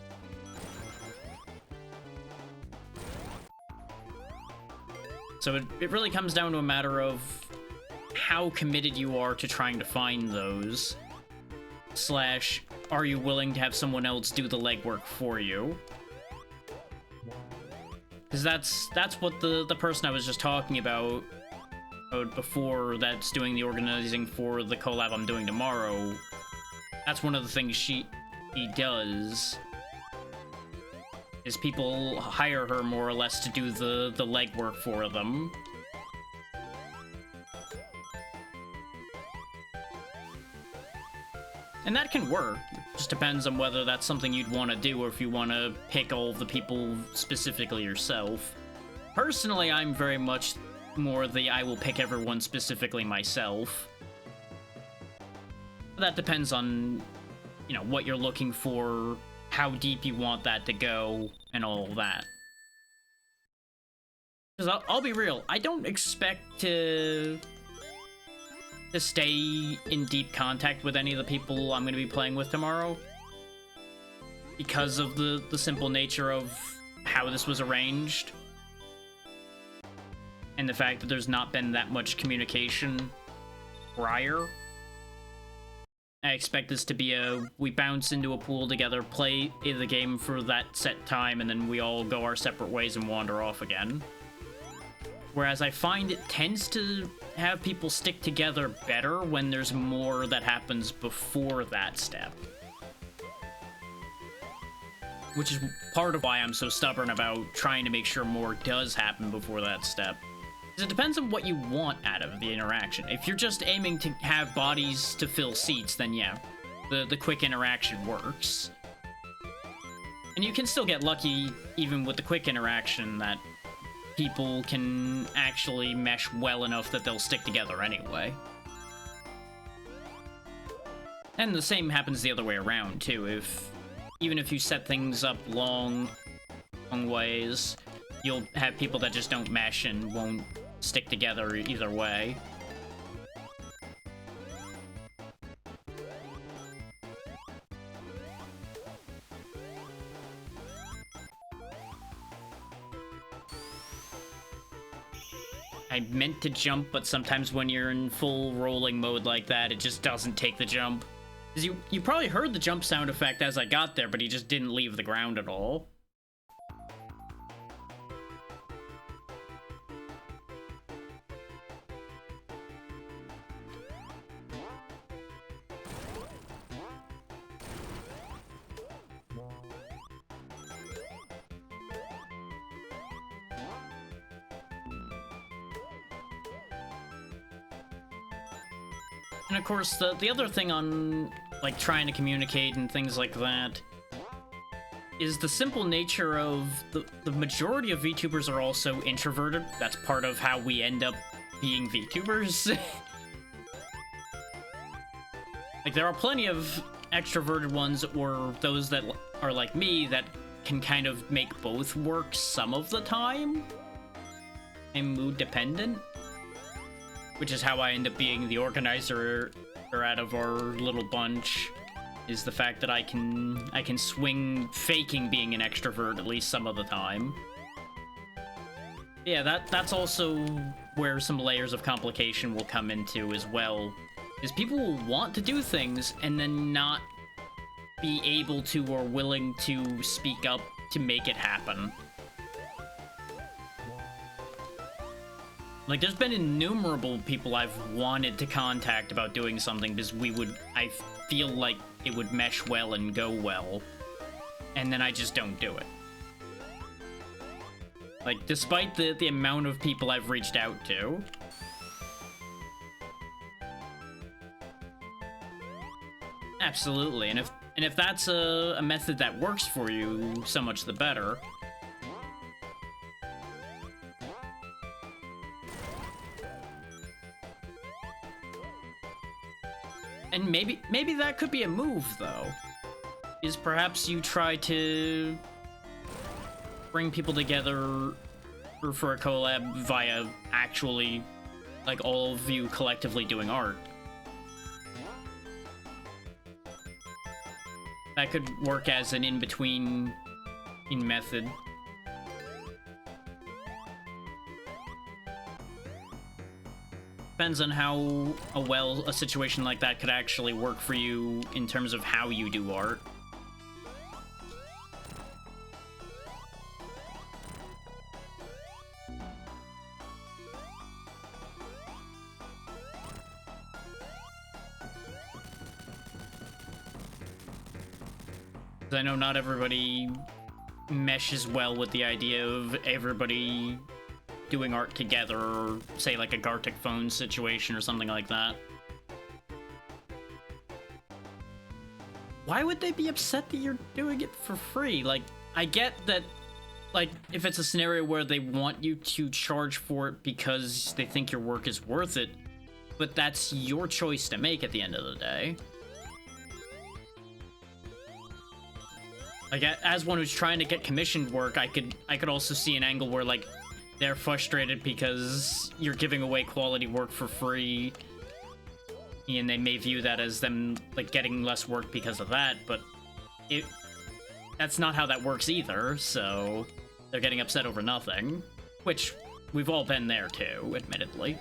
So it really comes down to a matter of how committed you are to trying to find those, slash, are you willing to have someone else do the legwork for you? Because that's what the person I was just talking about before, that's doing the organizing for the collab I'm doing tomorrow, that's one of the things he does, is people hire her more or less to do the legwork for them. And that can work. Just depends on whether that's something you'd want to do, or if you want to pick all of the people specifically yourself. Personally, I'm very much more the I will pick everyone specifically myself. But that depends on, you know, what you're looking for, how deep you want that to go, and all that. Because I'll be real, I don't expect to stay in deep contact with any of the people I'm going to be playing with tomorrow, because of the simple nature of how this was arranged, and the fact that there's not been that much communication prior. I expect this to be we bounce into a pool together, play the game for that set time, and then we all go our separate ways and wander off again. Whereas I find it tends to have people stick together better when there's more that happens before that step. Which is part of why I'm so stubborn about trying to make sure more does happen before that step. It depends on what you want out of the interaction. If you're just aiming to have bodies to fill seats, then yeah, the quick interaction works. And you can still get lucky, even with the quick interaction, that people can actually mesh well enough that they'll stick together anyway. And the same happens the other way around, too. Even if you set things up long ways, you'll have people that just don't mesh and won't stick together either way. I meant to jump, but sometimes when you're in full rolling mode like that, it just doesn't take the jump. 'Cause you probably heard the jump sound effect as I got there, but he just didn't leave the ground at all. And of course, the other thing on, like, trying to communicate and things like that is the simple nature of the majority of VTubers are also introverted. That's part of how we end up being VTubers. Like, there are plenty of extroverted ones, or those that are like me, that can kind of make both work some of the time, and mood dependent. which is how I end up being the organizer out of our little bunch, is the fact that I can swing faking being an extrovert at least some of the time. Yeah, that's also where some layers of complication will come into as well, is people will want to do things and then not be able to or willing to speak up to make it happen. Like, there's been innumerable people I've wanted to contact about doing something because I feel like it would mesh well and go well, and then I just don't do it. Like, despite the amount of people I've reached out to. Absolutely, and if that's a method that works for you, so much the better. And maybe that could be a move, though. Is perhaps you try to bring people together for a collab via actually, like, all of you collectively doing art. That could work as an in-between method. Depends on how well a situation like that could actually work for you in terms of how you do art. I know not everybody meshes well with the idea of everybody doing art together, or say like a Gartic phone situation or something like that. Why would they be upset that you're doing it for free? Like, I get that, like, if it's a scenario where they want you to charge for it because they think your work is worth it, but that's your choice to make at the end of the day. Like, as one who's trying to get commissioned work, I could also see an angle where, like, they're frustrated because you're giving away quality work for free, and they may view that as them, like, getting less work because of that, but that's not how that works either, so they're getting upset over nothing, which we've all been there too, admittedly.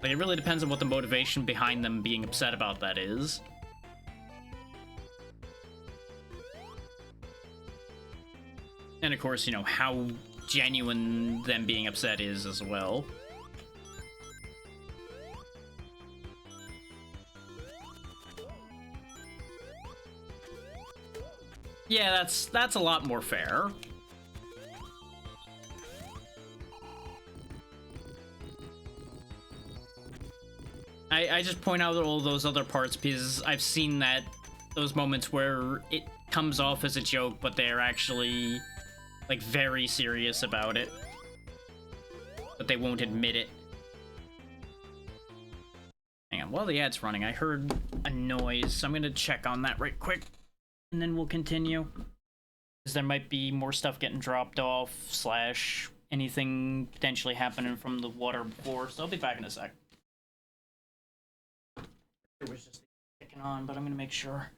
Like, it really depends on what the motivation behind them being upset about that is. And of course, you know, how genuine them being upset is as well. Yeah, that's a lot more fair. I just point out all those other parts because I've seen that those moments where it comes off as a joke, but they're actually, like, very serious about it, but they won't admit it. Hang on, while the ad's running, I heard a noise, so I'm gonna check on that right quick, and then we'll continue. Because there might be more stuff getting dropped off, / anything potentially happening from the water before, so I'll be back in a sec. It was just kicking on, but I'm gonna make sure.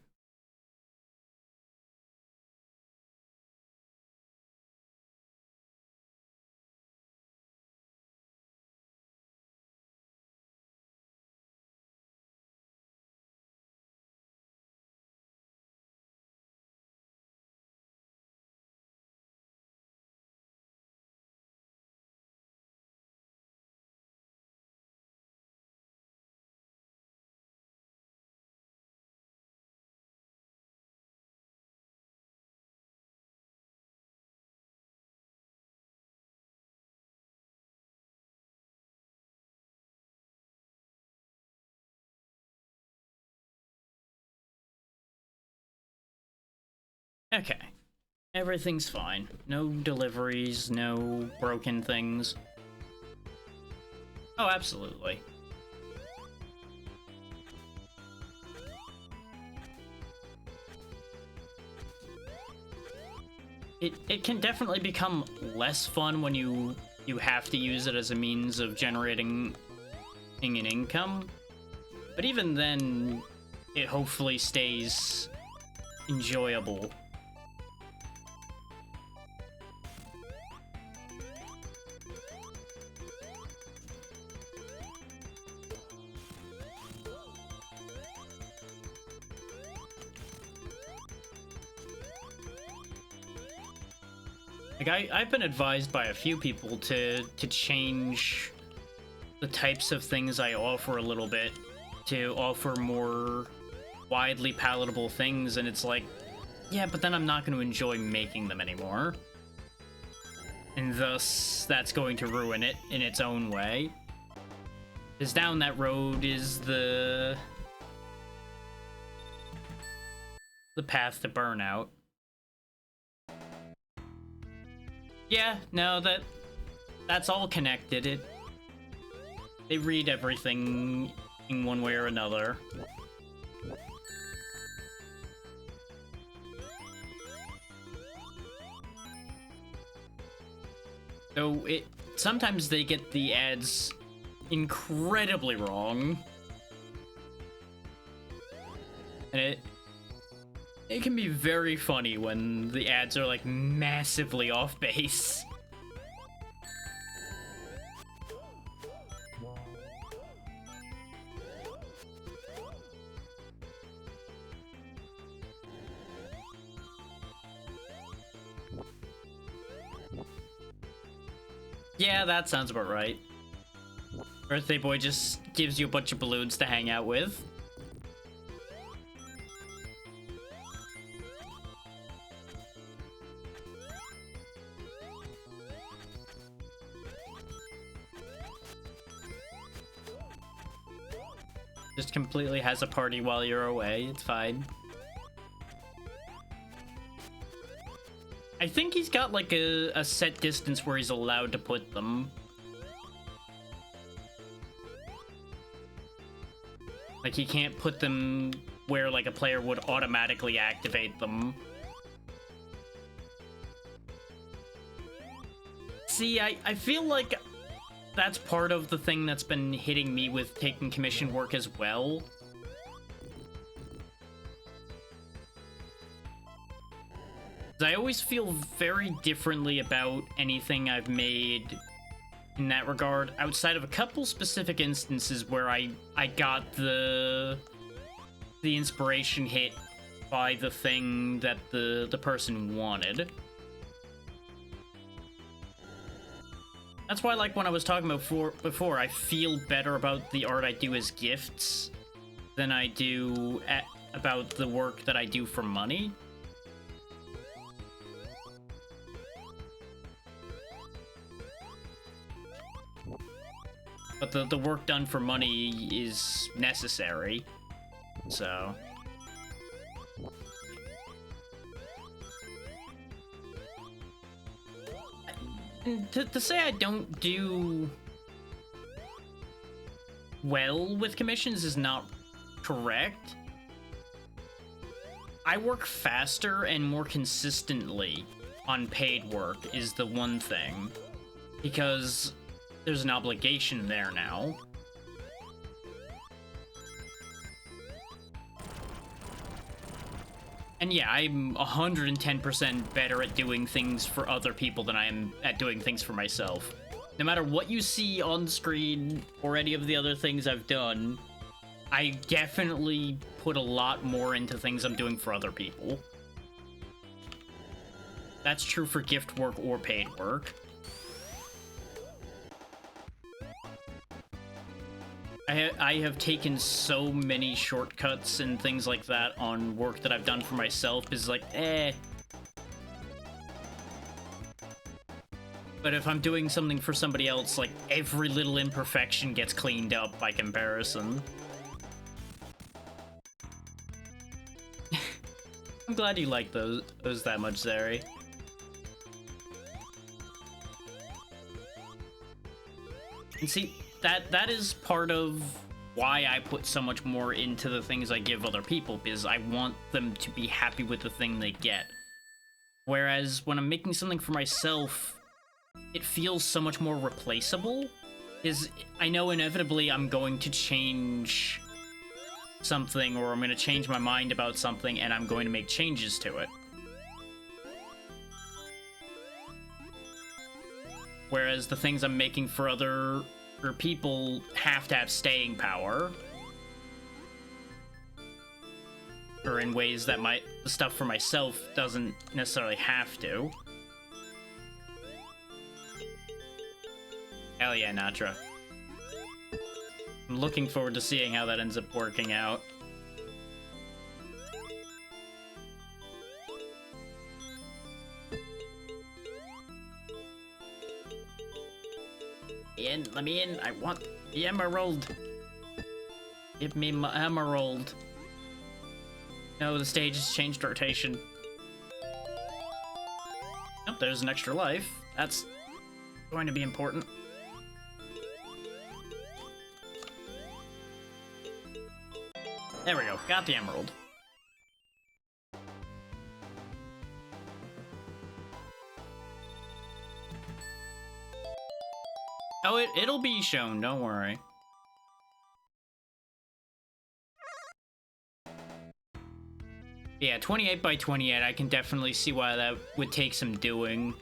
Okay. Everything's fine. No deliveries, no broken things. Oh, absolutely. It can definitely become less fun when you you have to use it as a means of generating an income. But even then, it hopefully stays enjoyable. Like, I've been advised by a few people to change the types of things I offer a little bit, to offer more widely palatable things, and it's like, yeah, but then I'm not going to enjoy making them anymore. And thus, that's going to ruin it in its own way. Because down that road is the path to burnout. Yeah, no, that's all connected. They read everything in one way or another. So sometimes they get the ads incredibly wrong. And it can be very funny when the ads are like massively off base. Yeah, that sounds about right. Birthday Boy just gives you a bunch of balloons to hang out with. Just completely has a party while you're away, it's fine. I think he's got like a set distance where he's allowed to put them. Like, he can't put them where like a player would automatically activate them. See, I feel like that's part of the thing that's been hitting me with taking commission work as well. I always feel very differently about anything I've made in that regard, outside of a couple specific instances where I got the inspiration hit by the thing that the person wanted. That's why, like, when I was talking about before, I feel better about the art I do as gifts than I do about the work that I do for money. But the work done for money is necessary, so... To say I don't do well with commissions is not correct. I work faster and more consistently on paid work is the one thing, because there's an obligation there now. And yeah, I'm 110% better at doing things for other people than I am at doing things for myself. No matter what you see on screen or any of the other things I've done, I definitely put a lot more into things I'm doing for other people. That's true for gift work or paid work. I have taken so many shortcuts and things like that on work that I've done for myself, is like, eh. But if I'm doing something for somebody else, like, every little imperfection gets cleaned up by comparison. I'm glad you like those that much, Zeri. And see, that is part of why I put so much more into the things I give other people, because I want them to be happy with the thing they get. Whereas when I'm making something for myself, it feels so much more replaceable. Is I know inevitably I'm going to change something, or I'm going to change my mind about something, and I'm going to make changes to it. Whereas the things I'm making for other people have to have staying power. Or in ways that the stuff for myself doesn't necessarily have to. Hell yeah, Natra. I'm looking forward to seeing how that ends up working out. Let me in. I want the emerald. Give me my emerald. No, the stage has changed rotation. Oh, there's an extra life. That's going to be important. There we go. Got the emerald. Oh, it'll be shown. Don't worry. Yeah, 28 by 28, I can definitely see why that would take some doing.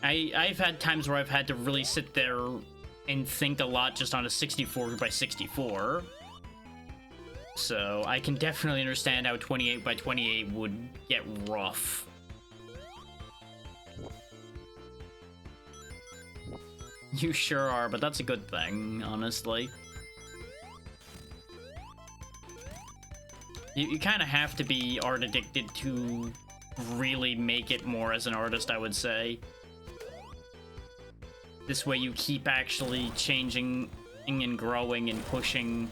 I've had times where I've had to really sit there and think a lot just on a 64 by 64. So I can definitely understand how 28 by 28 would get rough. You sure are, but that's a good thing, honestly. You kind of have to be art addicted to really make it more as an artist, I would say. This way you keep actually changing and growing and pushing,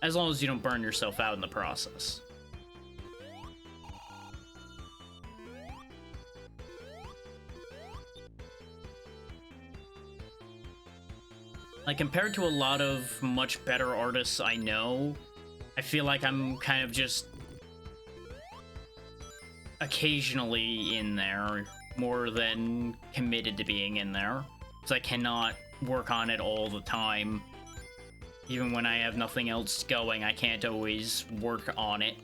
as long as you don't burn yourself out in the process. Like, compared to a lot of much better artists I know, I feel like I'm kind of just occasionally in there more than committed to being in there, because I cannot work on it all the time. Even when I have nothing else going, I can't always work on it.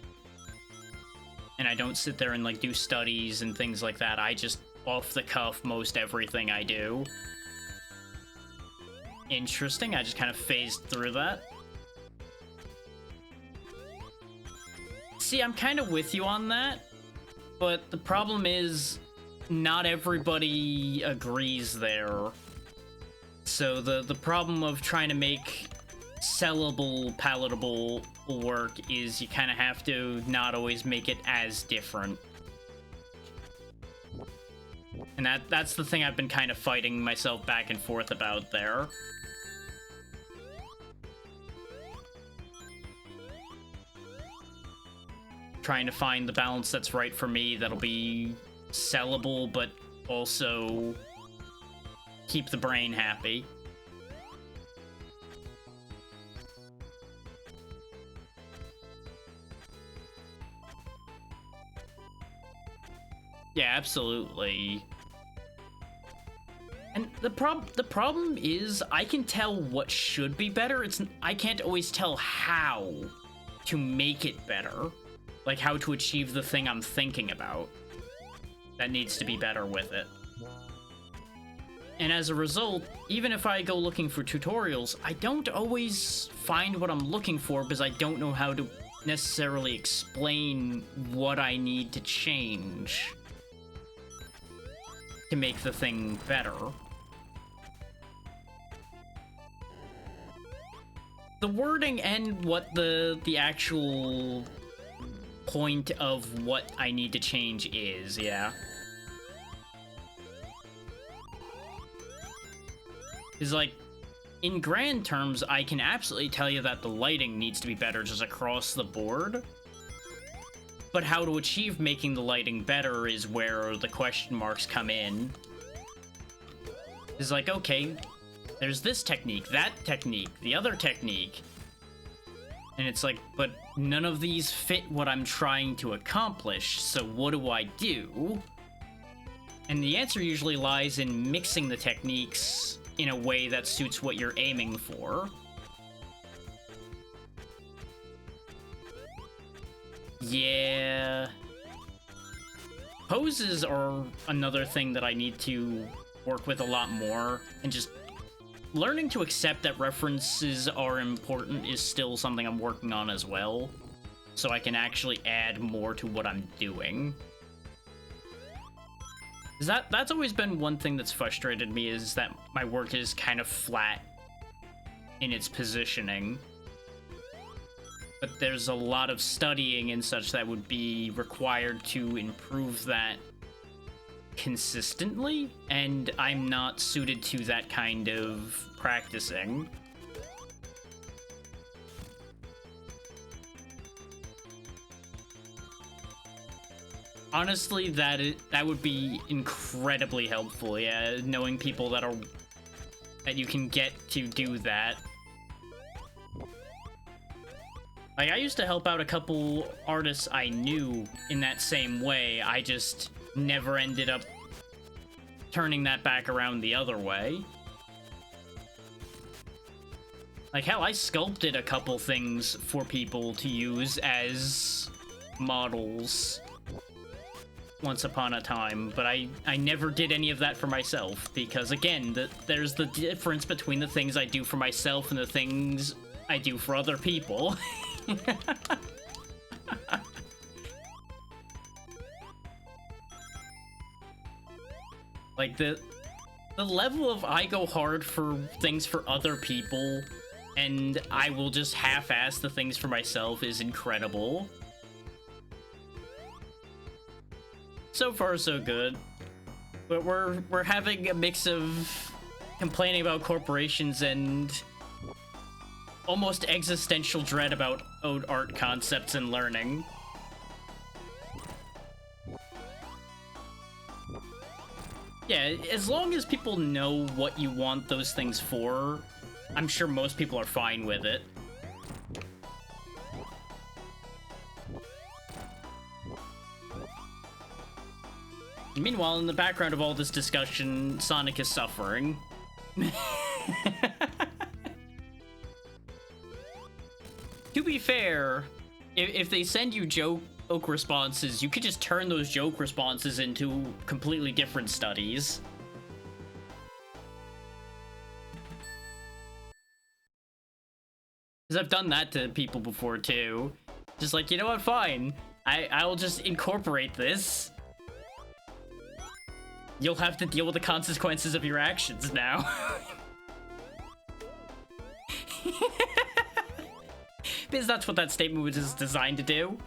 And I don't sit there and like do studies and things like that. I just off the cuff most everything I do. Interesting, I just kind of phased through that. See, I'm kind of with you on that, but the problem is not everybody agrees there. So the problem of trying to make sellable, palatable work is you kind of have to not always make it as different. And that's the thing I've been kind of fighting myself back and forth about there. Trying to find the balance that's right for me, that'll be sellable, but also keep the brain happy. Yeah, absolutely. And the problem is I can tell what should be better. I can't always tell how to make it better. Like how to achieve the thing I'm thinking about that needs to be better with it. And as a result, even if I go looking for tutorials, I don't always find what I'm looking for because I don't know how to necessarily explain what I need to change to make the thing better. The wording and what the actual point of what I need to change is, yeah. Is like, in grand terms, I can absolutely tell you that the lighting needs to be better just across the board. But how to achieve making the lighting better is where the question marks come in. It's like, okay, there's this technique, that technique, the other technique. And it's like, but none of these fit what I'm trying to accomplish, so what do I do? And the answer usually lies in mixing the techniques in a way that suits what you're aiming for. Yeah. Poses are another thing that I need to work with a lot more, and just learning to accept that references are important is still something I'm working on as well, so I can actually add more to what I'm doing. That's always been one thing that's frustrated me, is that my work is kind of flat in its positioning. But there's a lot of studying and such that would be required to improve that consistently, and I'm not suited to that kind of practicing. Honestly, that would be incredibly helpful, yeah, knowing people that you can get to do that. Like, I used to help out a couple artists I knew in that same way. I just never ended up turning that back around the other way. Like, hell, I sculpted a couple things for people to use as models once upon a time, but I never did any of that for myself, because, again, there's the difference between the things I do for myself and the things I do for other people. Like, the level of I go hard for things for other people, and I will just half-ass the things for myself is incredible. So far, so good. But we're having a mix of complaining about corporations and almost existential dread about art concepts and learning. Yeah, as long as people know what you want those things for, I'm sure most people are fine with it. Meanwhile, in the background of all this discussion, Sonic is suffering. To be fair, if they send you joke responses, you could just turn those joke responses into completely different studies. Because I've done that to people before, too. Just like, you know what, fine. I'll just incorporate this. You'll have to deal with the consequences of your actions now. Because that's what that statement was designed to do.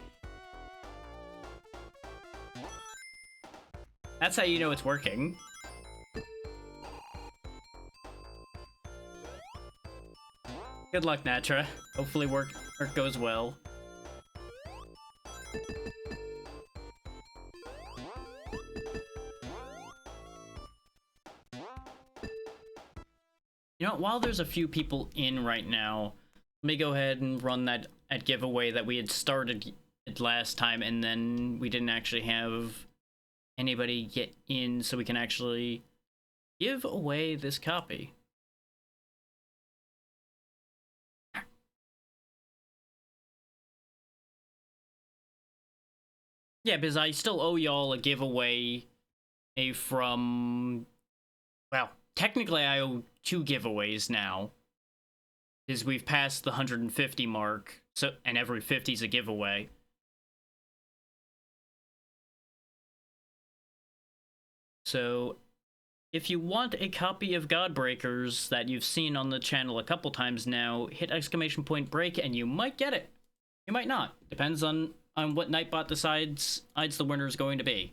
That's how you know it's working. Good luck, Natra. Hopefully work goes well. You know, while there's a few people in right now, let me go ahead and run that giveaway that we had started last time, and then we didn't actually have anybody get in, so we can actually give away this copy. Yeah, because I still owe y'all a giveaway from... Well, technically I owe 2 giveaways now, because we've passed the 150 mark, so and every 50 is a giveaway. So, if you want a copy of Godbreakers that you've seen on the channel a couple times now, hit !break and you might get it. You might not. Depends on what Nightbot decides the winner is going to be.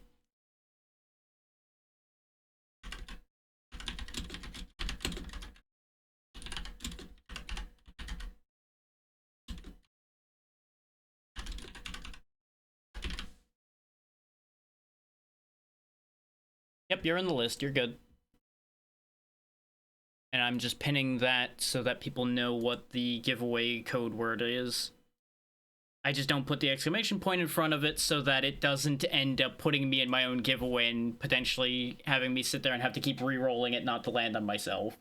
Yep, you're in the list. You're good. And I'm just pinning that so that people know what the giveaway code word is. I just don't put the exclamation point in front of it so that it doesn't end up putting me in my own giveaway and potentially having me sit there and have to keep re-rolling it not to land on myself.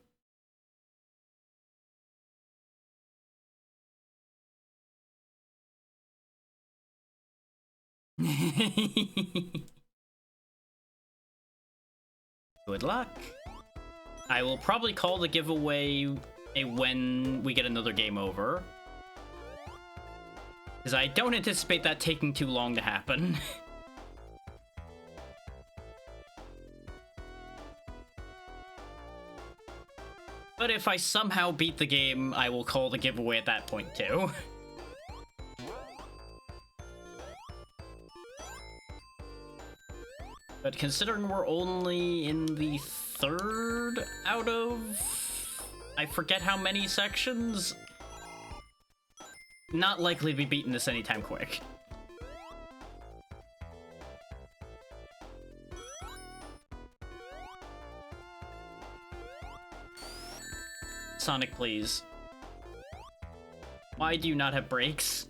Good luck. I will probably call the giveaway when we get another game over. Because I don't anticipate that taking too long to happen. But if I somehow beat the game, I will call the giveaway at that point too. But considering we're only in the third out of... I forget how many sections? Not likely to be beating this anytime quick. Sonic, please. Why do you not have brakes?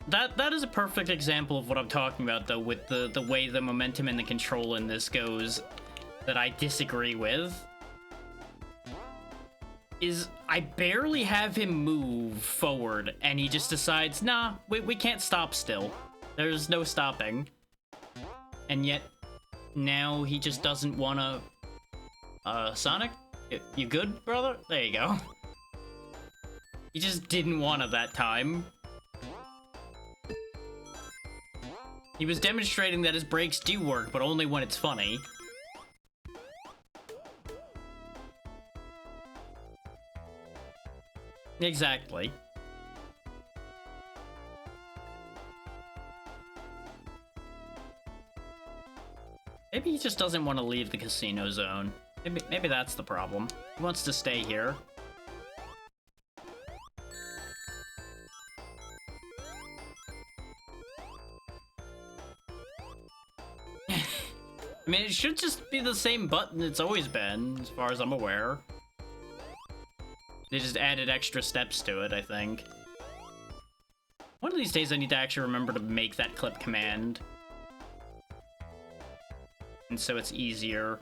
That is a perfect example of what I'm talking about, though, with the way the momentum and the control in this goes that I disagree with. Is I barely have him move forward, and he just decides, nah, we can't stop still. There's no stopping. And yet, now he just doesn't wanna... Sonic? You good, brother? There you go. He just didn't wanna that time. He was demonstrating that his brakes do work, but only when it's funny. Exactly. Maybe he just doesn't want to leave the casino zone. Maybe that's the problem. He wants to stay here. I mean, it should just be the same button it's always been, as far as I'm aware. They just added extra steps to it, I think. One of these days I need to actually remember to make that clip command. And so it's easier.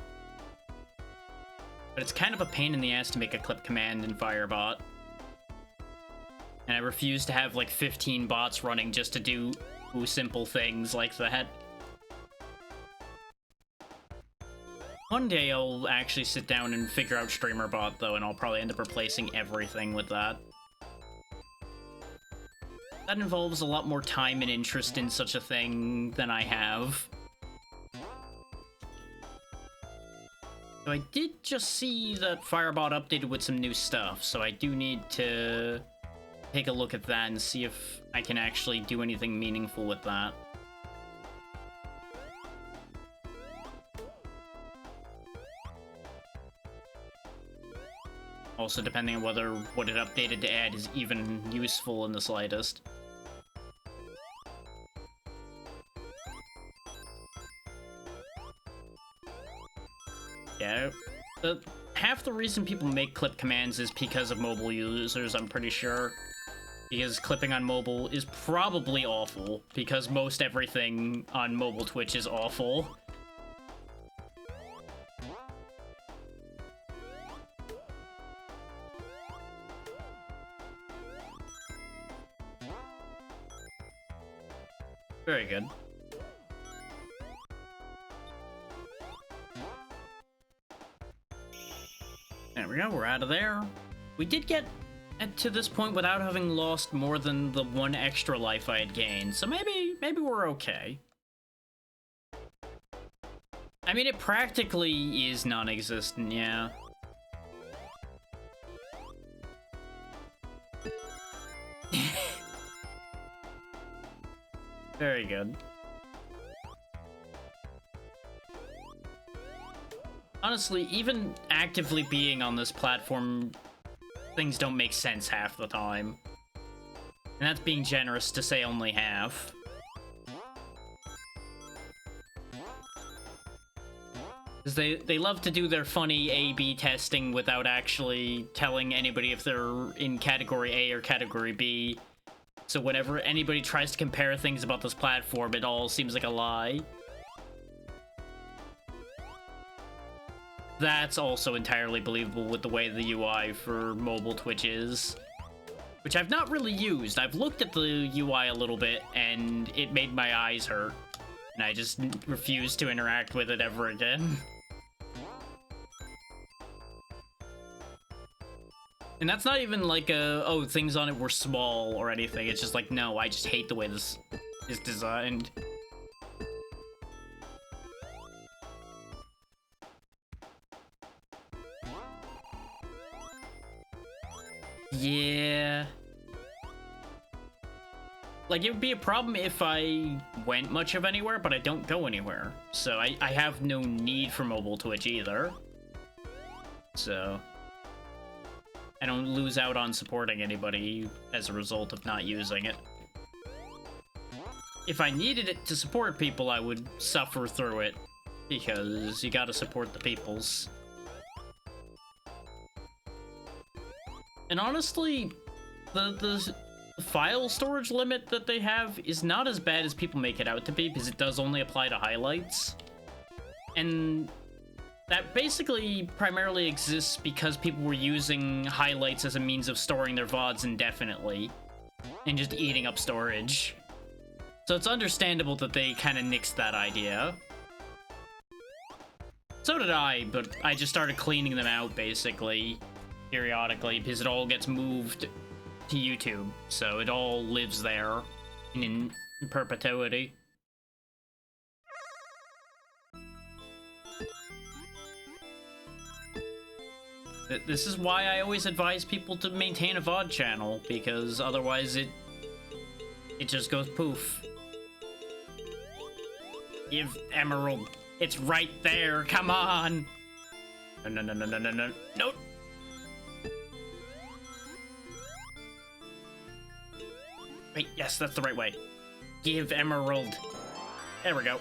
But it's kind of a pain in the ass to make a clip command in Firebot. And I refuse to have like 15 bots running just to do simple things like that. One day I'll actually sit down and figure out StreamerBot, though, and I'll probably end up replacing everything with that. That involves a lot more time and interest in such a thing than I have. So I did just see that Firebot updated with some new stuff, so I do need to take a look at that and see if I can actually do anything meaningful with that. Also, depending on whether what it updated to add is even useful in the slightest. Yeah, half the reason people make clip commands is because of mobile users, I'm pretty sure. Because clipping on mobile is probably awful, because most everything on mobile Twitch is awful. Very good. There we go, we're out of there. We did get to this point without having lost more than the one extra life I had gained, so maybe we're okay. I mean, it practically is non-existent, yeah. Very good. Honestly, even actively being on this platform, things don't make sense half the time. And that's being generous to say only half. Because they love to do their funny A/B testing without actually telling anybody if they're in category A or category B. So whenever anybody tries to compare things about this platform, it all seems like a lie. That's also entirely believable with the way the UI for mobile Twitch is. Which I've not really used. I've looked at the UI a little bit, and it made my eyes hurt. And I just refuse to interact with it ever again. And that's not even like oh, things on it were small or anything. It's just like, no, I just hate the way this is designed. Yeah. Like, it would be a problem if I went much of anywhere, but I don't go anywhere. So I have no need for mobile Twitch either. So I don't lose out on supporting anybody as a result of not using it. If I needed it to support people, I would suffer through it, because you gotta support the peoples. And honestly, the file storage limit that they have is not as bad as people make it out to be, because it does only apply to highlights. And that basically primarily exists because people were using highlights as a means of storing their VODs indefinitely, and just eating up storage. So it's understandable that they kind of nixed that idea. So did I, but I just started cleaning them out, basically, periodically, because it all gets moved to YouTube, so it all lives there in perpetuity. This is why I always advise people to maintain a VOD channel, because otherwise it just goes poof. Give Emerald. It's right there. Come on. No, no, no, no, no, no, no. No. Wait, yes, that's the right way. Give Emerald. There we go.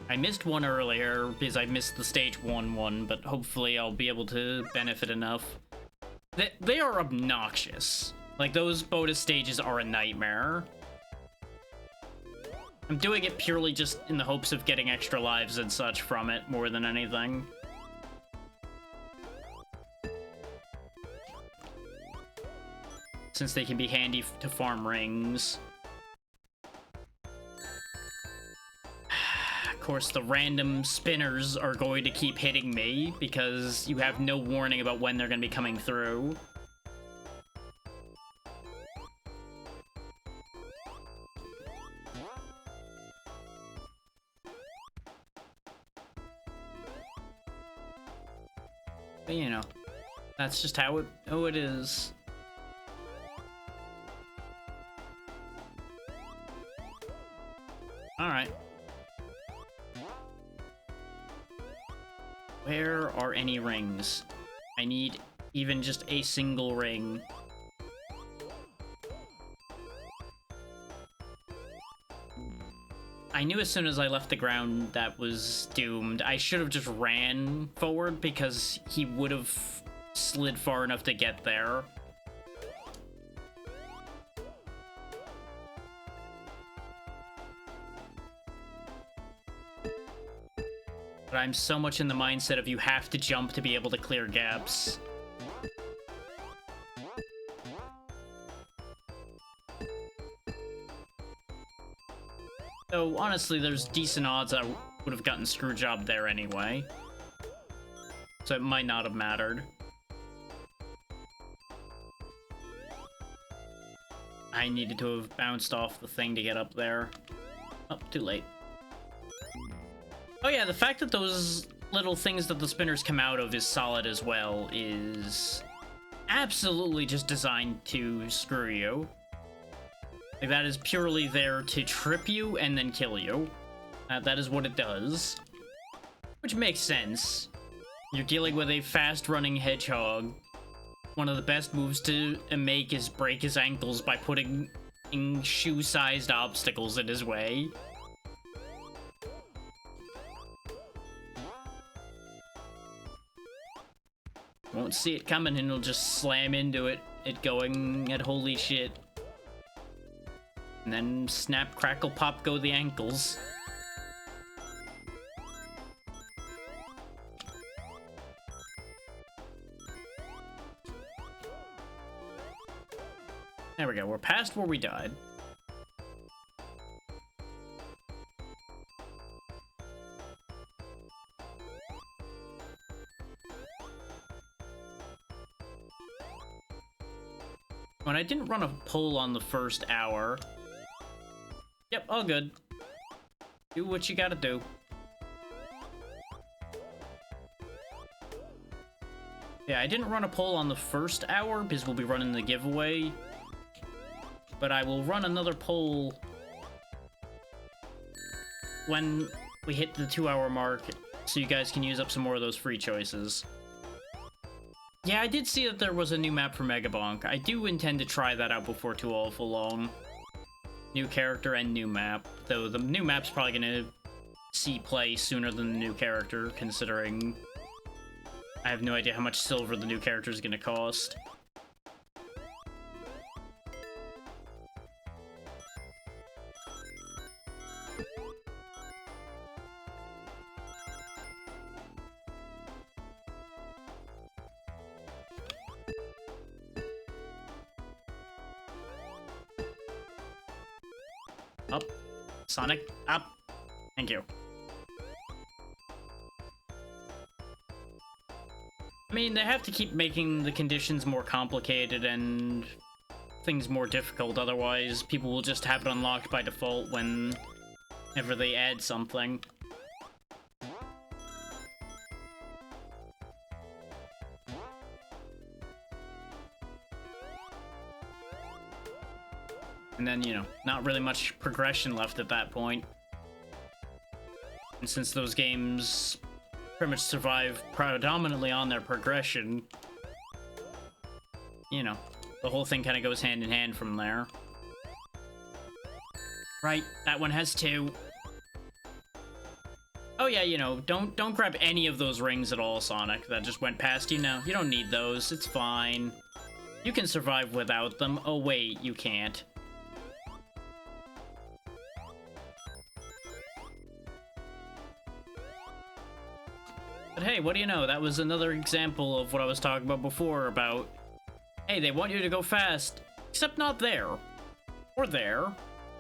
I missed one earlier because I missed the stage 1 one, but hopefully I'll be able to benefit enough. They are obnoxious. Like, those bonus stages are a nightmare. I'm doing it purely just in the hopes of getting extra lives and such from it, more than anything. Since they can be handy to farm rings. Of course, the random spinners are going to keep hitting me, because you have no warning about when they're going to be coming through. But, you know, that's just how it is. Alright. Where are any rings? I need even just a single ring. I knew as soon as I left the ground that was doomed. I should have just ran forward, because he would have slid far enough to get there. But I'm so much in the mindset of you have to jump to be able to clear gaps. So, honestly, there's decent odds I would have gotten Screwjob there anyway. So it might not have mattered. I needed to have bounced off the thing to get up there. Oh, too late. Oh yeah, the fact that those little things that the spinners come out of is solid as well is absolutely just designed to screw you. Like, that is purely there to trip you and then kill you. That is what it does. Which makes sense. You're dealing with a fast-running hedgehog. One of the best moves to make is break his ankles by putting shoe-sized obstacles in his way. Won't see it coming and it'll just slam into it, going at holy shit. And then snap, crackle, pop go the ankles. There we go, we're past where we died. When I didn't run a poll on the first hour. Yep, all good. Do what you gotta do. Yeah, I didn't run a poll on the first hour because we'll be running the giveaway. But I will run another poll when we hit the 2-hour mark so you guys can use up some more of those free choices. Yeah, I did see that there was a new map for Megabonk. I do intend to try that out before too awful long. New character and new map. Though the new map's probably gonna see play sooner than the new character, considering I have no idea how much silver the new character is gonna cost. Up. Sonic, up. Thank you. I mean, they have to keep making the conditions more complicated and things more difficult, otherwise people will just have it unlocked by default whenever they add something. And then, you know, not really much progression left at that point. And since those games pretty much survive predominantly on their progression, you know, the whole thing kind of goes hand in hand from there. Right, that one has 2. Oh yeah, you know, don't grab any of those rings at all, Sonic. That just went past you. No, you don't need those. It's fine. You can survive without them. Oh wait, you can't. But hey, what do you know? That was another example of what I was talking about before about, hey, they want you to go fast, except not there. Or there.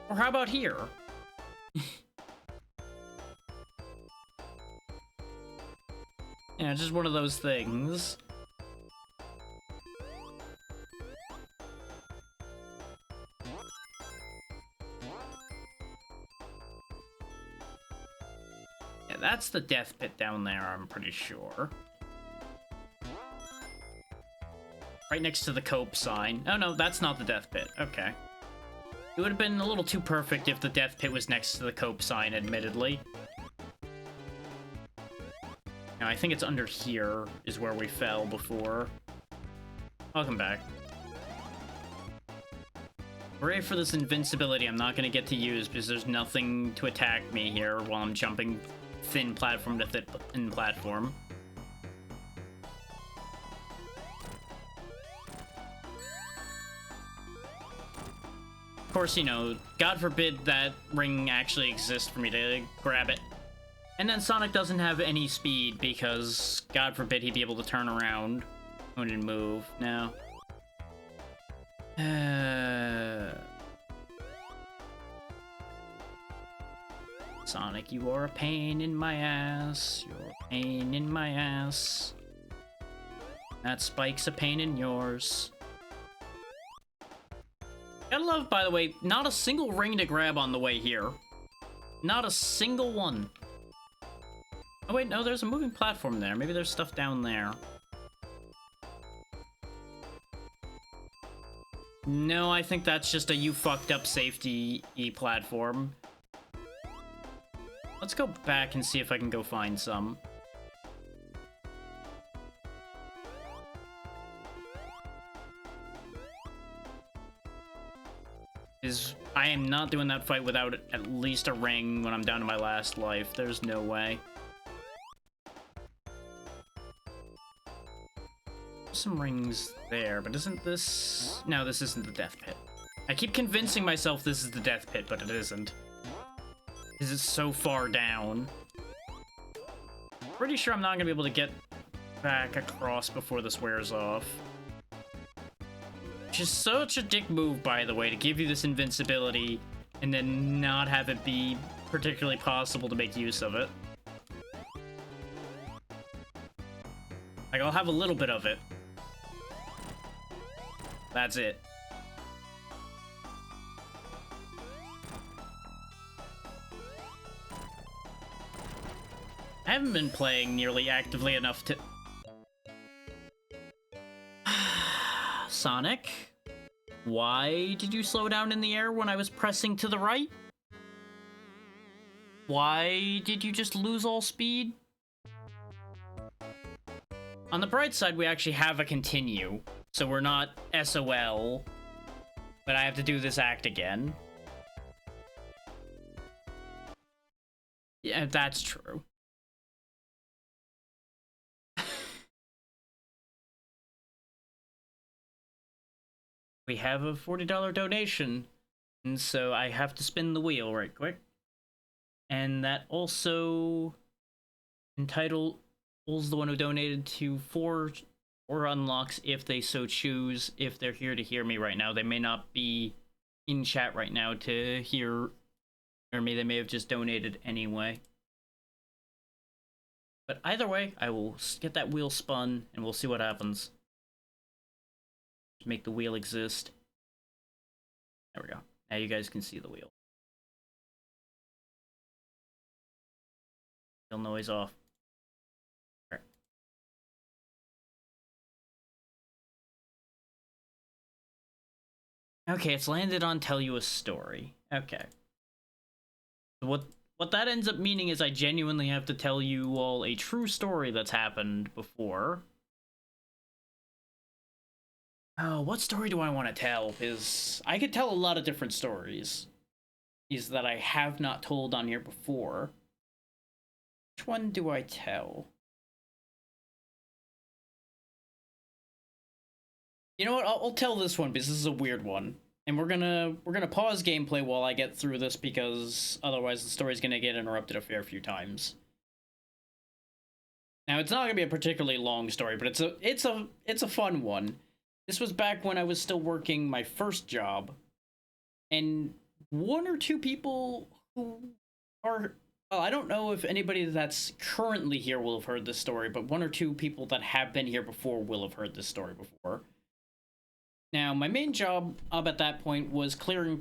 Or how about here? Yeah, just one of those things. That's the death pit down there, I'm pretty sure. Right next to the cope sign. Oh no, that's not the death pit. Okay. It would have been a little too perfect if the death pit was next to the cope sign, admittedly. Now, I think it's under here is where we fell before. Welcome back. Hooray for this invincibility I'm not going to get to use because there's nothing to attack me here while I'm jumping thin platform to thin platform. Of course, you know, God forbid that ring actually exists for me to grab it. And then Sonic doesn't have any speed because, God forbid, he'd be able to turn around when he'd move. No. Sonic, you are a pain in my ass. You're a pain in my ass. That spike's a pain in yours. Gotta love, by the way, not a single ring to grab on the way here. Not a single one. Oh wait, no, there's a moving platform there. Maybe there's stuff down there. No, I think that's just a you fucked up safety platform. Let's go back and see if I can go find some. I am not doing that fight without at least a ring when I'm down to my last life. There's no way. some rings there, but isn't this... No, this isn't the death pit. I keep convincing myself this is the death pit, but it isn't. Because it's so far down. Pretty sure I'm not gonna be able to get back across before this wears off. Which is such a dick move, by the way, to give you this invincibility and then not have it be particularly possible to make use of it. Like, I'll have a little bit of it. That's it. I haven't been playing nearly actively enough to... Sonic? Why did you slow down in the air when I was pressing to the right? Why did you just lose all speed? On the bright side, we actually have a continue, so we're not SOL, but I have to do this act again. Yeah, that's true. We have a $40 donation, and so I have to spin the wheel right quick. And that also entitles the one who donated to 4 or unlocks if they so choose, if they're here to hear me right now. They may not be in chat right now to hear me. They may have just donated anyway. But either way, I will get that wheel spun, and we'll see what happens. Make the wheel exist. There we go. Now you guys can see the wheel. Wheel noise off. Right. Okay, it's landed on tell you a story. Okay. What that ends up meaning is I genuinely have to tell you all a true story that's happened before. Oh, what story do I want to tell? Because I could tell a lot of different stories. These that I have not told on here before. Which one do I tell? You know what? I'll tell this one because this is a weird one. And we're gonna pause gameplay while I get through this because otherwise the story's gonna get interrupted a fair few times. Now it's not gonna be a particularly long story, but it's a fun one. This was back when I was still working my first job, and 1 or 2 people who are, well, I don't know if anybody that's currently here will have heard this story, but 1 or 2 people that have been here before will have heard this story before. Now, my main job up at that point was clearing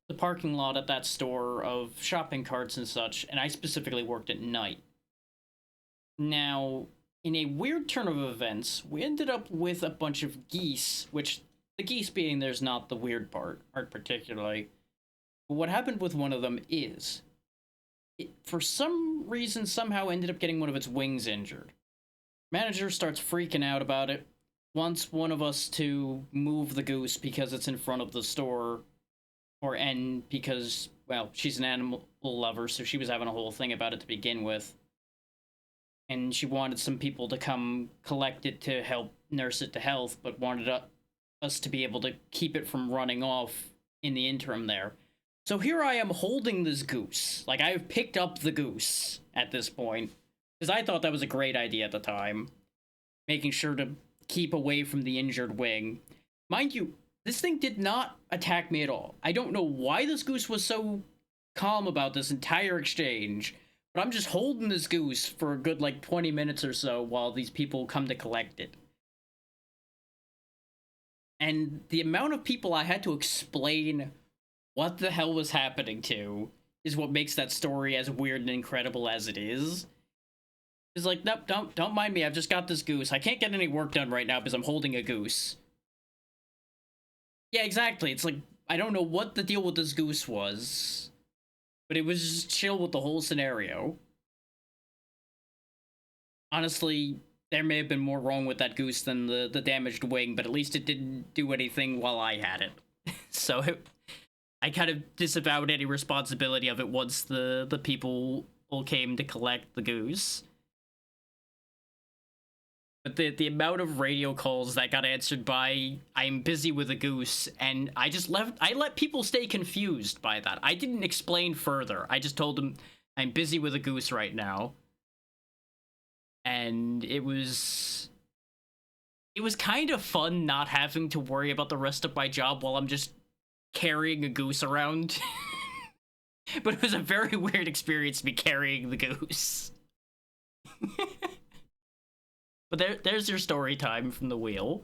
the parking lot at that store of shopping carts and such, and I specifically worked at night. Now, in a weird turn of events, we ended up with a bunch of geese, which, the geese being there's not the weird part, aren't particularly. But what happened with one of them is, it, for some reason, somehow ended up getting one of its wings injured. Manager starts freaking out about it, wants one of us to move the goose because it's in front of the store, and because, well, she's an animal lover, so she was having a whole thing about it to begin with. And she wanted some people to come collect it to help nurse it to health, but wanted us to be able to keep it from running off in the interim there. So here I am holding this goose. Like, I've picked up the goose at this point, because I thought that was a great idea at the time. Making sure to keep away from the injured wing. Mind you, this thing did not attack me at all. I don't know why this goose was so calm about this entire exchange, but I'm just holding this goose for a good, like, 20 minutes or so while these people come to collect it. And the amount of people I had to explain what the hell was happening to is what makes that story as weird and incredible as it is. It's like, nope, don't mind me, I've just got this goose. I can't get any work done right now because I'm holding a goose. Yeah, exactly. It's like, I don't know what the deal with this goose was, but it was just chill with the whole scenario. Honestly, there may have been more wrong with that goose than the damaged wing, but at least it didn't do anything while I had it. So I kind of disavowed any responsibility of it once the people all came to collect the goose. But the amount of radio calls that got answered by "I'm busy with a goose," and I let people stay confused by that. I didn't explain further. I just told them I'm busy with a goose right now. And it was kind of fun not having to worry about the rest of my job while I'm just carrying a goose around. But it was a very weird experience, me carrying the goose. But there's your story time from the wheel.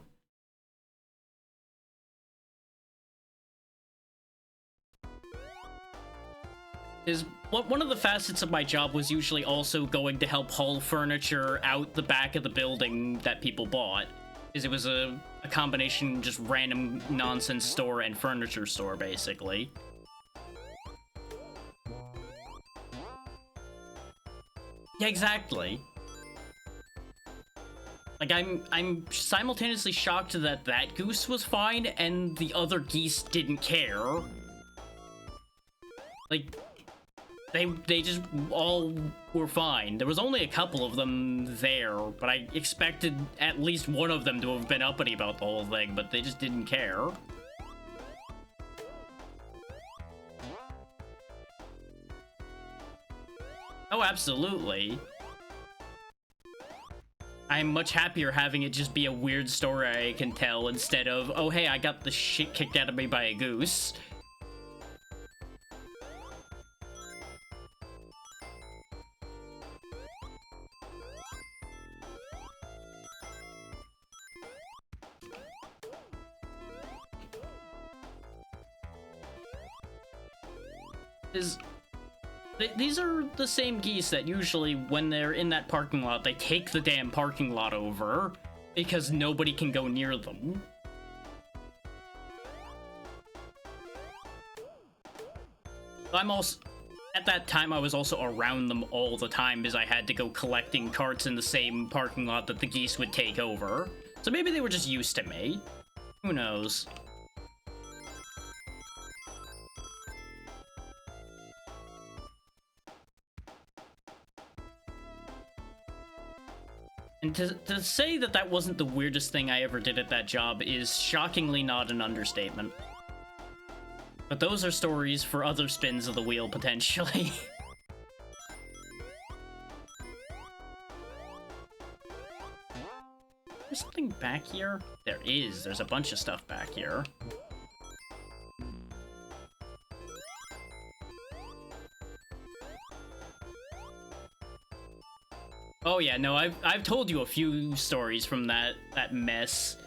Is one of the facets of my job was usually also going to help haul furniture out the back of the building that people bought. Is it was a combination just random nonsense store and furniture store, basically. Yeah, exactly. Like, I'm simultaneously shocked that that goose was fine and the other geese didn't care. Like, they just all were fine. There was only a couple of them there, but I expected at least one of them to have been uppity about the whole thing, but they just didn't care. Oh, absolutely. I'm much happier having it just be a weird story I can tell instead of, oh hey, I got the shit kicked out of me by a goose. These are the same geese that usually, when they're in that parking lot, they take the damn parking lot over because nobody can go near them. I'm also... At that time, I was also around them all the time because I had to go collecting carts in the same parking lot that the geese would take over. So maybe they were just used to me. Who knows? And to say that that wasn't the weirdest thing I ever did at that job is shockingly not an understatement. But those are stories for other spins of the wheel, potentially. There's something back here? There is. There's a bunch of stuff back here. Oh yeah, no, I've told you a few stories from that mess.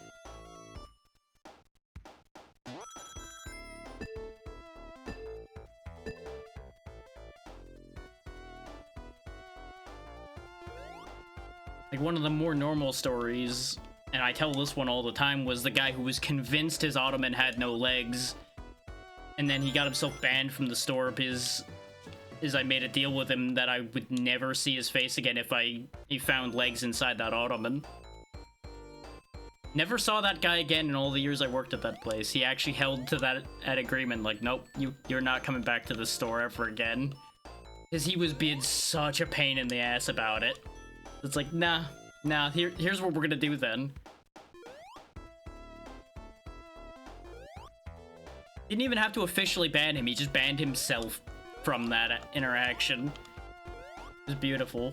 Like, one of the more normal stories, and I tell this one all the time, was the guy who was convinced his ottoman had no legs, and then he got himself banned from the store because I made a deal with him that I would never see his face again if he found legs inside that ottoman. Never saw that guy again in all the years I worked at that place. He actually held to that agreement, like, nope, you're not coming back to the store ever again. Because he was being such a pain in the ass about it. It's like, nah, here's what we're gonna do then. Didn't even have to officially ban him, he just banned himself from that interaction. It was beautiful.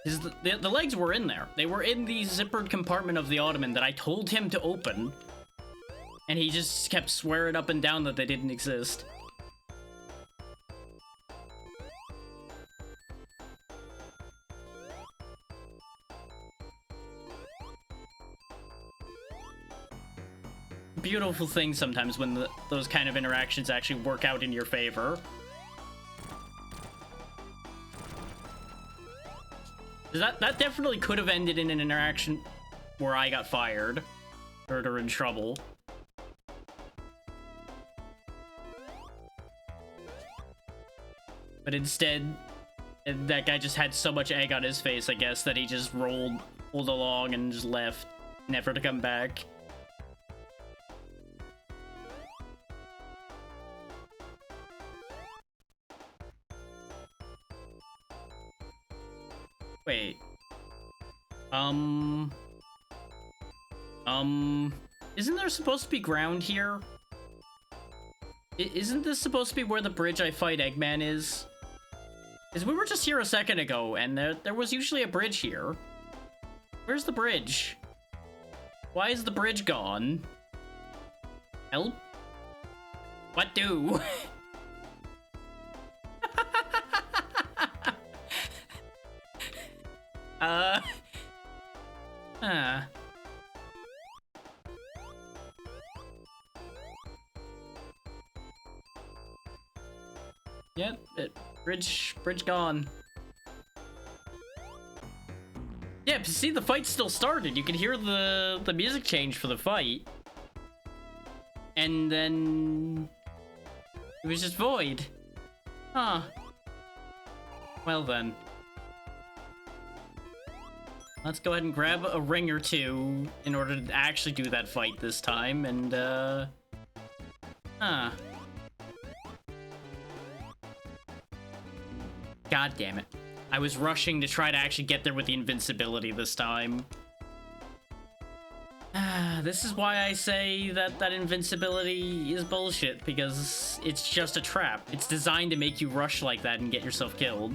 The legs were in there. They were in the zippered compartment of the ottoman that I told him to open. And he just kept swearing up and down that they didn't exist. Beautiful thing sometimes when those kind of interactions actually work out in your favor. That definitely could have ended in an interaction where I got fired or in trouble. But instead, that guy just had so much egg on his face, I guess, that he just rolled along and just left, never to come back. Wait. Isn't there supposed to be ground here? Isn't this supposed to be where the bridge I fight Eggman is? Because we were just here a second ago, and there was usually a bridge here. Where's the bridge? Why is the bridge gone? Help? What do? Yep, bridge gone. Yeah, but see, the fight still started. You can hear the music change for the fight. And then it was just void. Huh. Well then. Let's go ahead and grab a ring or two in order to actually do that fight this time, and, huh. God damn it. I was rushing to try to actually get there with the invincibility this time. This is why I say that invincibility is bullshit, because it's just a trap. It's designed to make you rush like that and get yourself killed.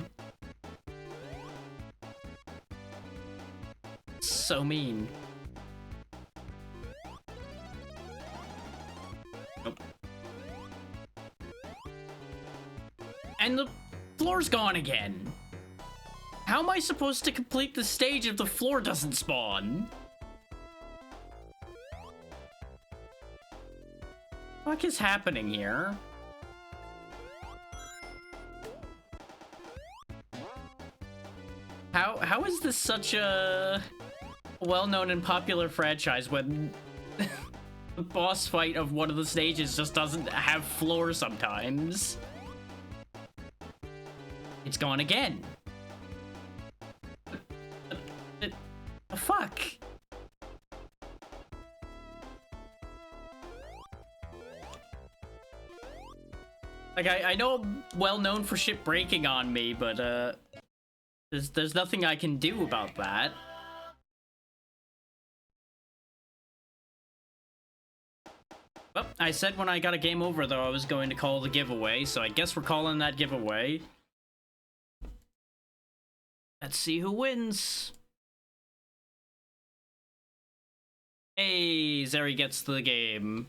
So mean. Nope. And the floor's gone again. How am I supposed to complete the stage if the floor doesn't spawn? What is happening here? How is this such a well-known and popular franchise when the boss fight of one of the stages just doesn't have floor sometimes? It's gone again. The fuck? Like, I know I'm well known for shit breaking on me, but, there's nothing I can do about that. Well, I said when I got a game over, though, I was going to call the giveaway, so I guess we're calling that giveaway. Let's see who wins. Hey, Zeri gets the game.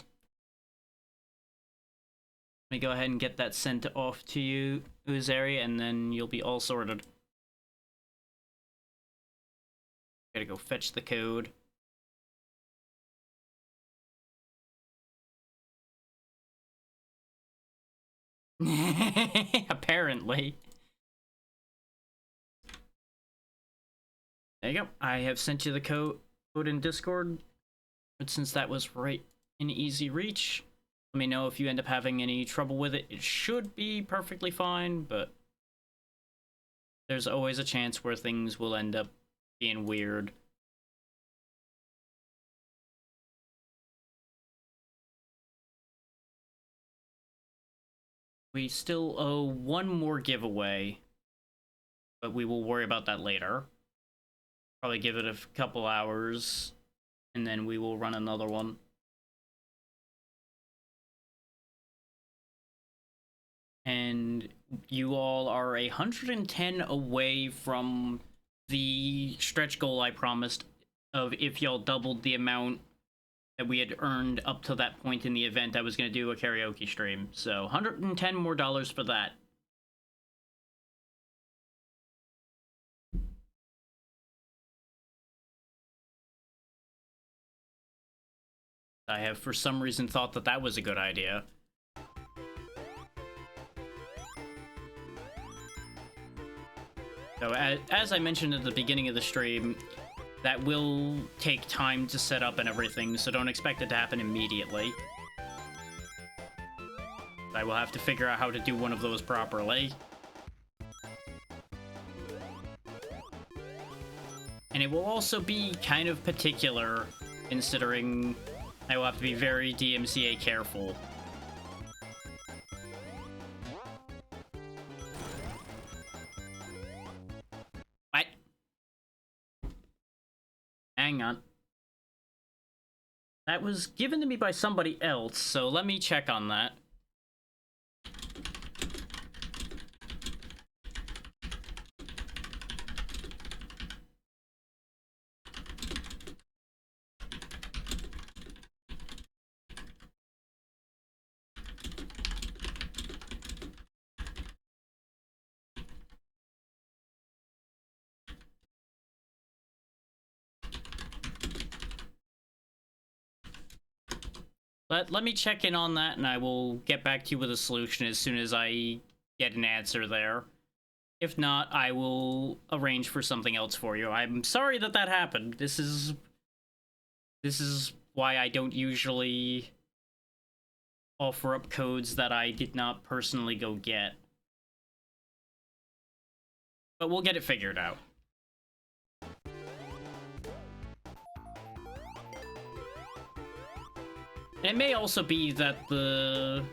Let me go ahead and get that sent off to you, Uzeri, and then you'll be all sorted. Gotta go fetch the code. Apparently. There you go. I have sent you the code in Discord, but since that was right in easy reach, let me know if you end up having any trouble with it. It should be perfectly fine, but there's always a chance where things will end up being weird. We still owe one more giveaway, but we will worry about that later. Probably give it a couple hours, and then we will run another one. And you all are 110 away from the stretch goal I promised of if y'all doubled the amount that we had earned up to that point in the event, I was going to do a karaoke stream. So $110 more for that. I have for some reason thought that that was a good idea. So as I mentioned at the beginning of the stream, that will take time to set up and everything, so don't expect it to happen immediately. I will have to figure out how to do one of those properly. And it will also be kind of particular, considering I will have to be very DMCA careful. What? hang on. That was given to me by somebody else, so let me check on that. Let me check in on that, and I will get back to you with a solution as soon as I get an answer there. If not, I will arrange for something else for you. I'm sorry that that happened. This is why I don't usually offer up codes that I did not personally go get. But we'll get it figured out. And it may also be that the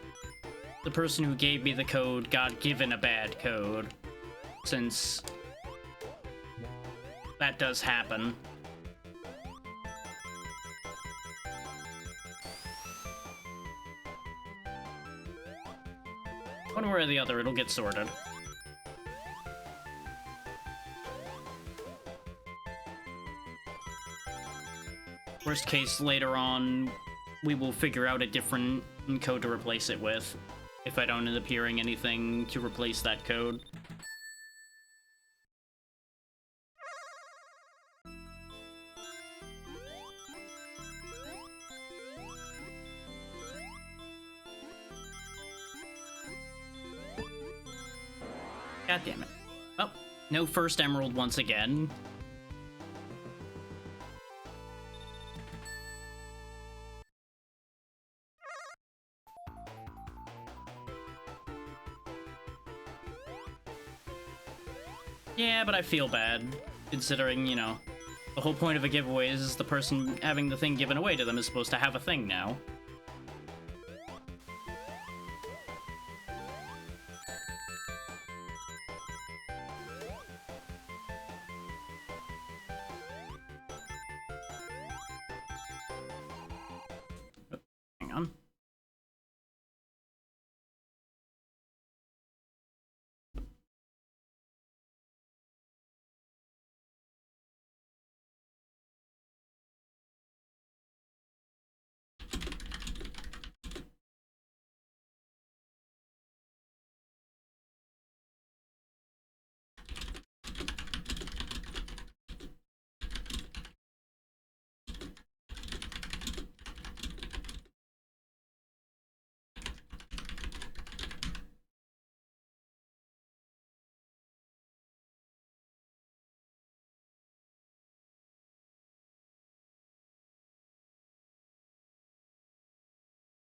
person who gave me the code got given a bad code, since that does happen. One way or the other, it'll get sorted. Worst case, later on, we will figure out a different code to replace it with, if I don't end up hearing anything to replace that code. God damn it. Oh, no first emerald once again. Yeah, but I feel bad, considering, you know, the whole point of a giveaway is the person having the thing given away to them is supposed to have a thing now. Oh, hang on.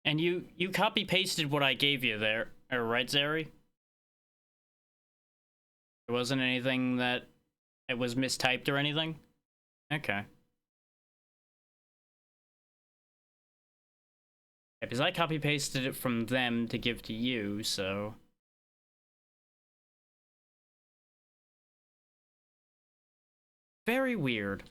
And you copy-pasted what I gave you there, right, Zeri? There wasn't anything that it was mistyped or anything? Okay. Yeah, because I copy-pasted it from them to give to you, so... Very weird.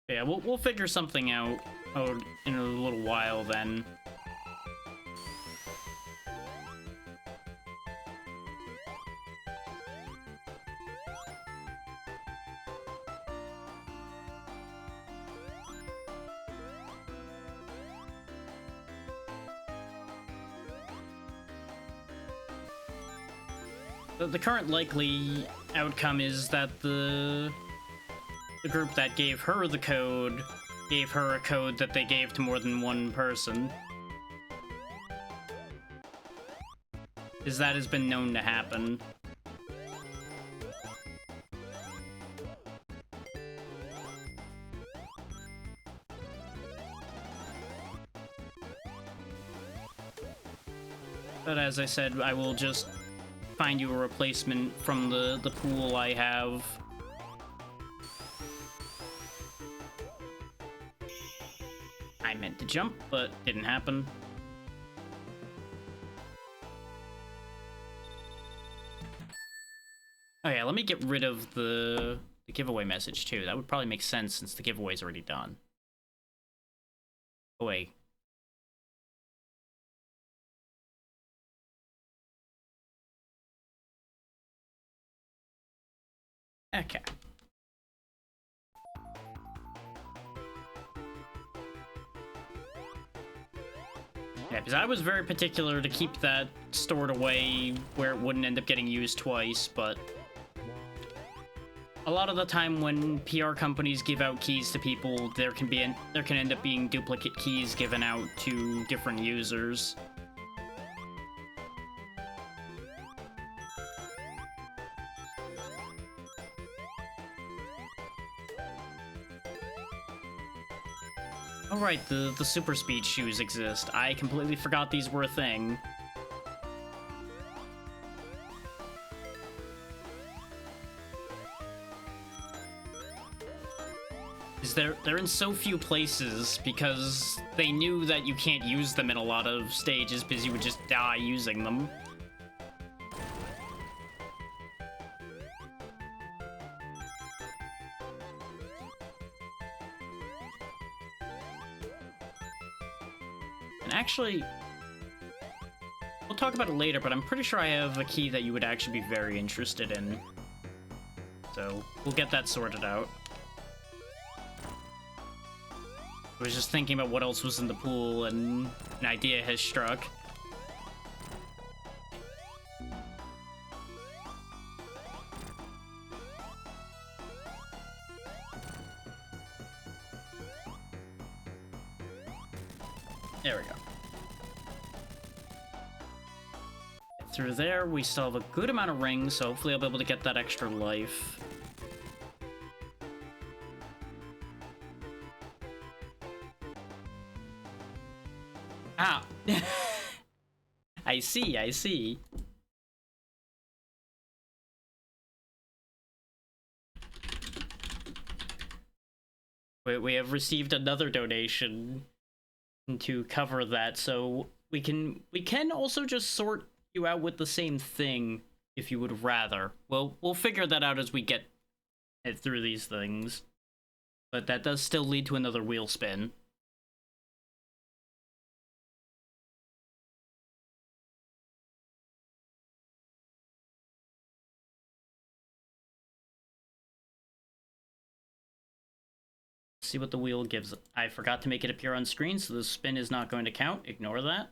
Yeah, we'll figure something out in a little while then. The current likely outcome is that the group that gave her the code gave her a code that they gave to more than one person. Because that has been known to happen. But as I said, I will just find you a replacement from the pool I have meant to jump, but didn't happen. Oh yeah, let me get rid of the giveaway message too. That would probably make sense since the giveaway's already done. Oh wait. Okay. Yeah, because I was very particular to keep that stored away where it wouldn't end up getting used twice, but a lot of the time when PR companies give out keys to people, there can end up being duplicate keys given out to different users. Oh right, the super speed shoes exist. I completely forgot these were a thing. They're in so few places because they knew that you can't use them in a lot of stages because you would just die using them. And actually, we'll talk about it later, but I'm pretty sure I have a key that you would actually be very interested in. So, we'll get that sorted out. I was just thinking about what else was in the pool, and an idea has struck. There we go. Through there, we still have a good amount of rings, so hopefully I'll be able to get that extra life. Ah! I see, I see. We have received another donation to cover that, so we can also just sort you out with the same thing if you would rather. Well, we'll figure that out as we get through these things. But that does still lead to another wheel spin. See what the wheel gives. I forgot to make it appear on screen, so the spin is not going to count. Ignore that.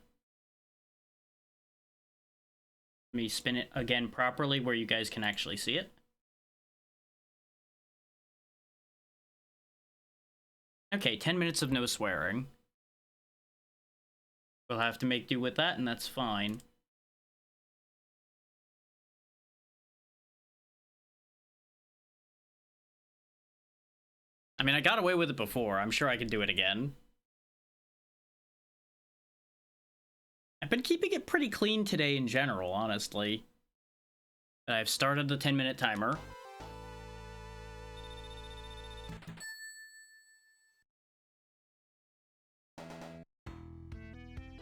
Let me spin it again properly where you guys can actually see it. Okay, 10 minutes of no swearing. We'll have to make do with that, and that's fine. I mean, I got away with it before. I'm sure I can do it again. I've been keeping it pretty clean today in general, honestly. I've started the 10-minute timer.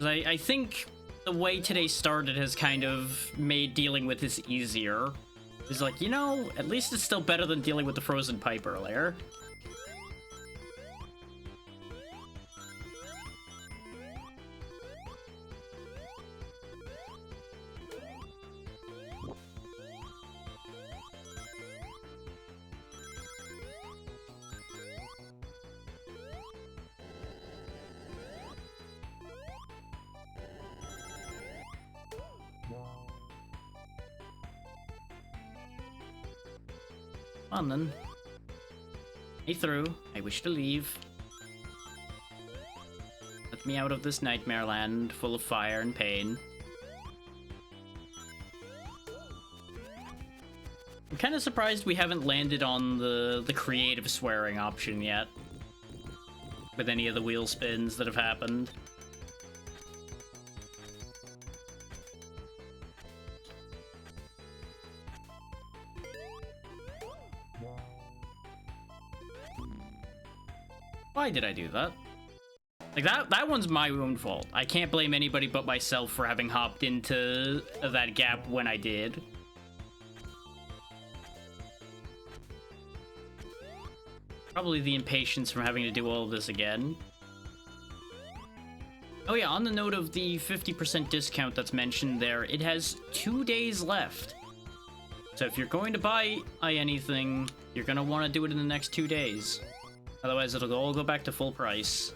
I think the way today started has kind of made dealing with this easier. It's like, you know, at least it's still better than dealing with the frozen pipe earlier. On then. Hey through. I wish to leave. Let me out of this nightmare land full of fire and pain. I'm kind of surprised we haven't landed on the creative swearing option yet. With any of the wheel spins that have happened. Why did I do that? Like, that one's my own fault. I can't blame anybody but myself for having hopped into that gap when I did. Probably the impatience from having to do all of this again. Oh yeah, on the note of the 50% discount that's mentioned there, it has 2 days left. So if you're going to buy anything, you're going to want to do it in the next 2 days. Otherwise, it'll all go back to full price.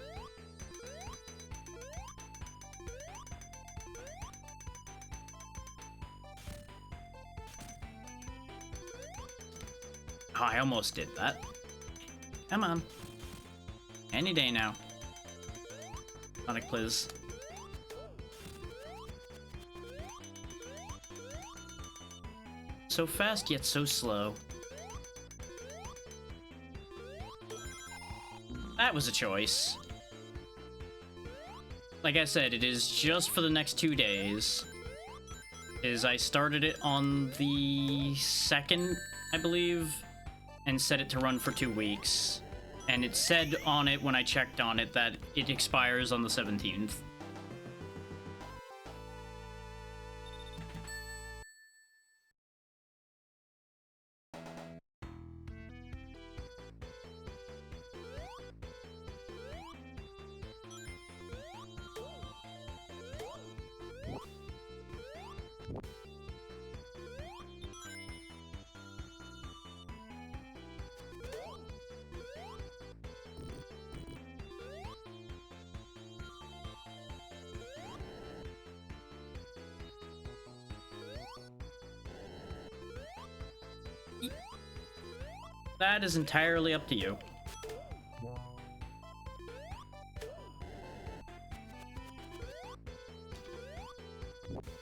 Oh, I almost did that. Come on. Any day now. Sonic, please. So fast, yet so slow. That was a choice. Like I said, it is just for the next 2 days. I started it on the 2nd, I believe, and set it to run for 2 weeks. And it said on it when I checked on it that it expires on the 17th. That is entirely up to you.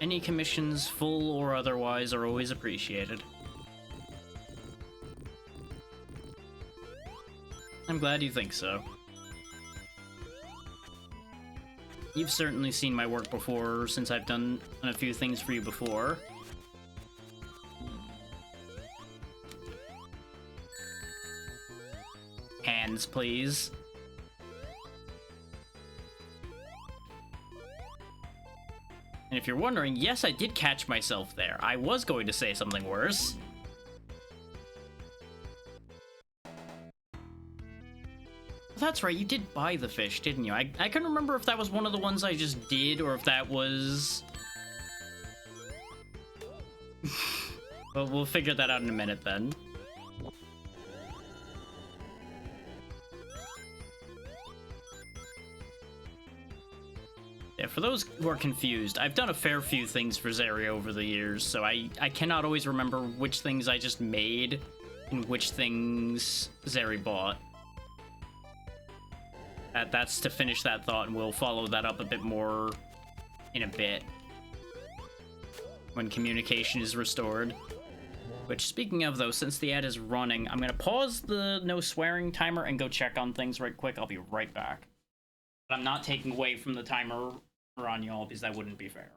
Any commissions, full or otherwise, are always appreciated. I'm glad you think so. You've certainly seen my work before, since I've done a few things for you before. Hands, please. And if you're wondering, yes, I did catch myself there. I was going to say something worse. That's right, you did buy the fish, didn't you? I couldn't remember if that was one of the ones I just did, or if that was... Well, we'll figure that out in a minute, then. Yeah, for those who are confused, I've done a fair few things for Zeri over the years, so I cannot always remember which things I just made and which things Zeri bought. That's to finish that thought, and we'll follow that up a bit more in a bit when communication is restored. Which, speaking of, though, since the ad is running, I'm going to pause the no swearing timer and go check on things right quick. I'll be right back. But I'm not taking away from the timer on y'all, because that wouldn't be fair.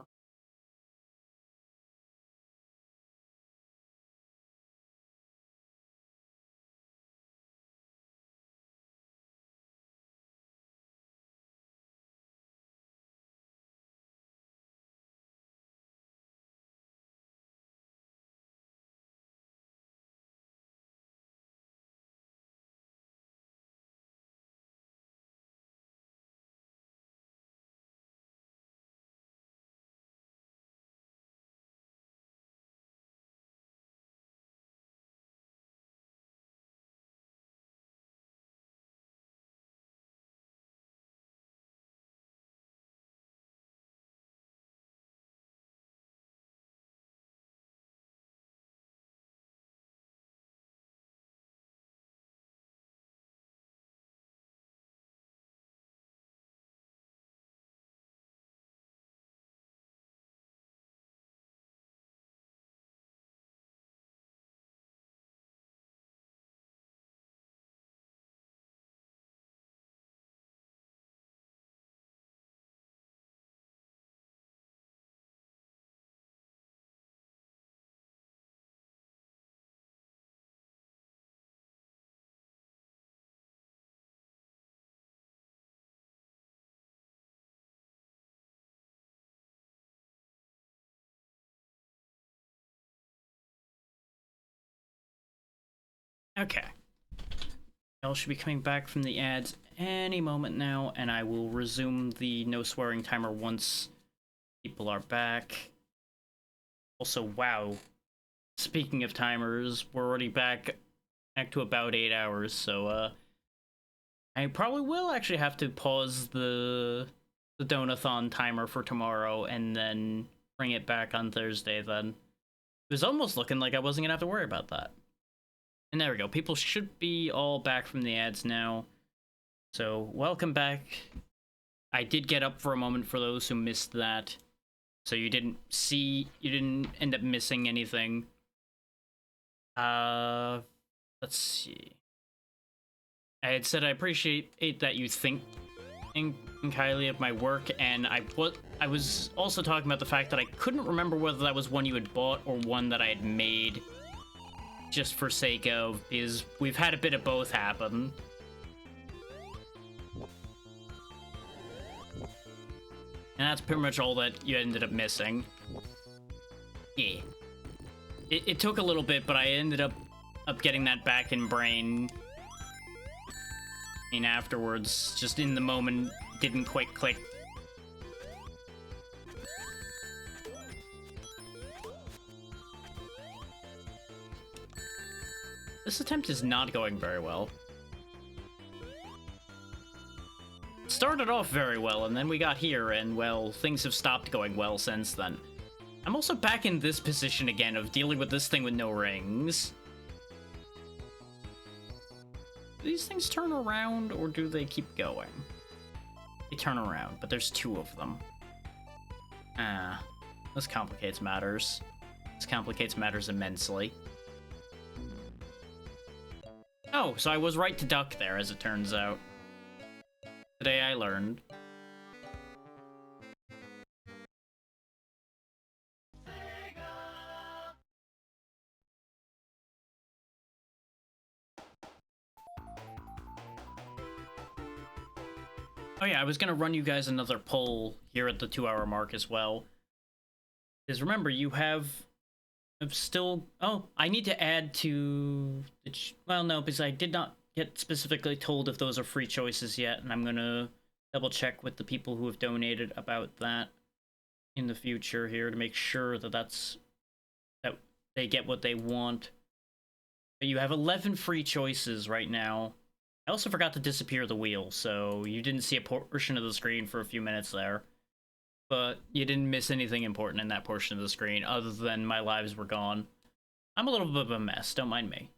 Okay. Y'all should be coming back from the ads any moment now, and I will resume the no swearing timer once people are back. Also, wow. Speaking of timers, we're already back to about 8 hours, so I probably will actually have to pause the Donathon timer for tomorrow and then bring it back on Thursday then. It was almost looking like I wasn't gonna have to worry about that. And there we go. People should be all back from the ads now. So, welcome back. I did get up for a moment for those who missed that. So you didn't end up missing anything. Let's see. I had said I appreciate that you think highly of my work, and I was also talking about the fact that I couldn't remember whether that was one you had bought or one that I had made just for sake of, because we've had a bit of both happen. And that's pretty much all that you ended up missing. Yeah. It took a little bit, but I ended up getting that back in brain. And afterwards, just in the moment, didn't quite click. This attempt is not going very well. It started off very well, and then we got here, and, well, things have stopped going well since then. I'm also back in this position again of dealing with this thing with no rings. Do these things turn around, or do they keep going? They turn around, but there's two of them. This complicates matters. This complicates matters immensely. Oh, so I was right to duck there, as it turns out. Today I learned. Oh yeah, I was gonna run you guys another poll here at the 2-hour mark as well. Because remember, you have still... Oh, I need to add to... Well, no, because I did not get specifically told if those are free choices yet, and I'm gonna double check with the people who have donated about that in the future here to make sure that that they get what they want. But you have 11 free choices right now. I also forgot to disappear the wheel, so you didn't see a portion of the screen for a few minutes there. But you didn't miss anything important in that portion of the screen, other than my lives were gone. I'm a little bit of a mess, don't mind me.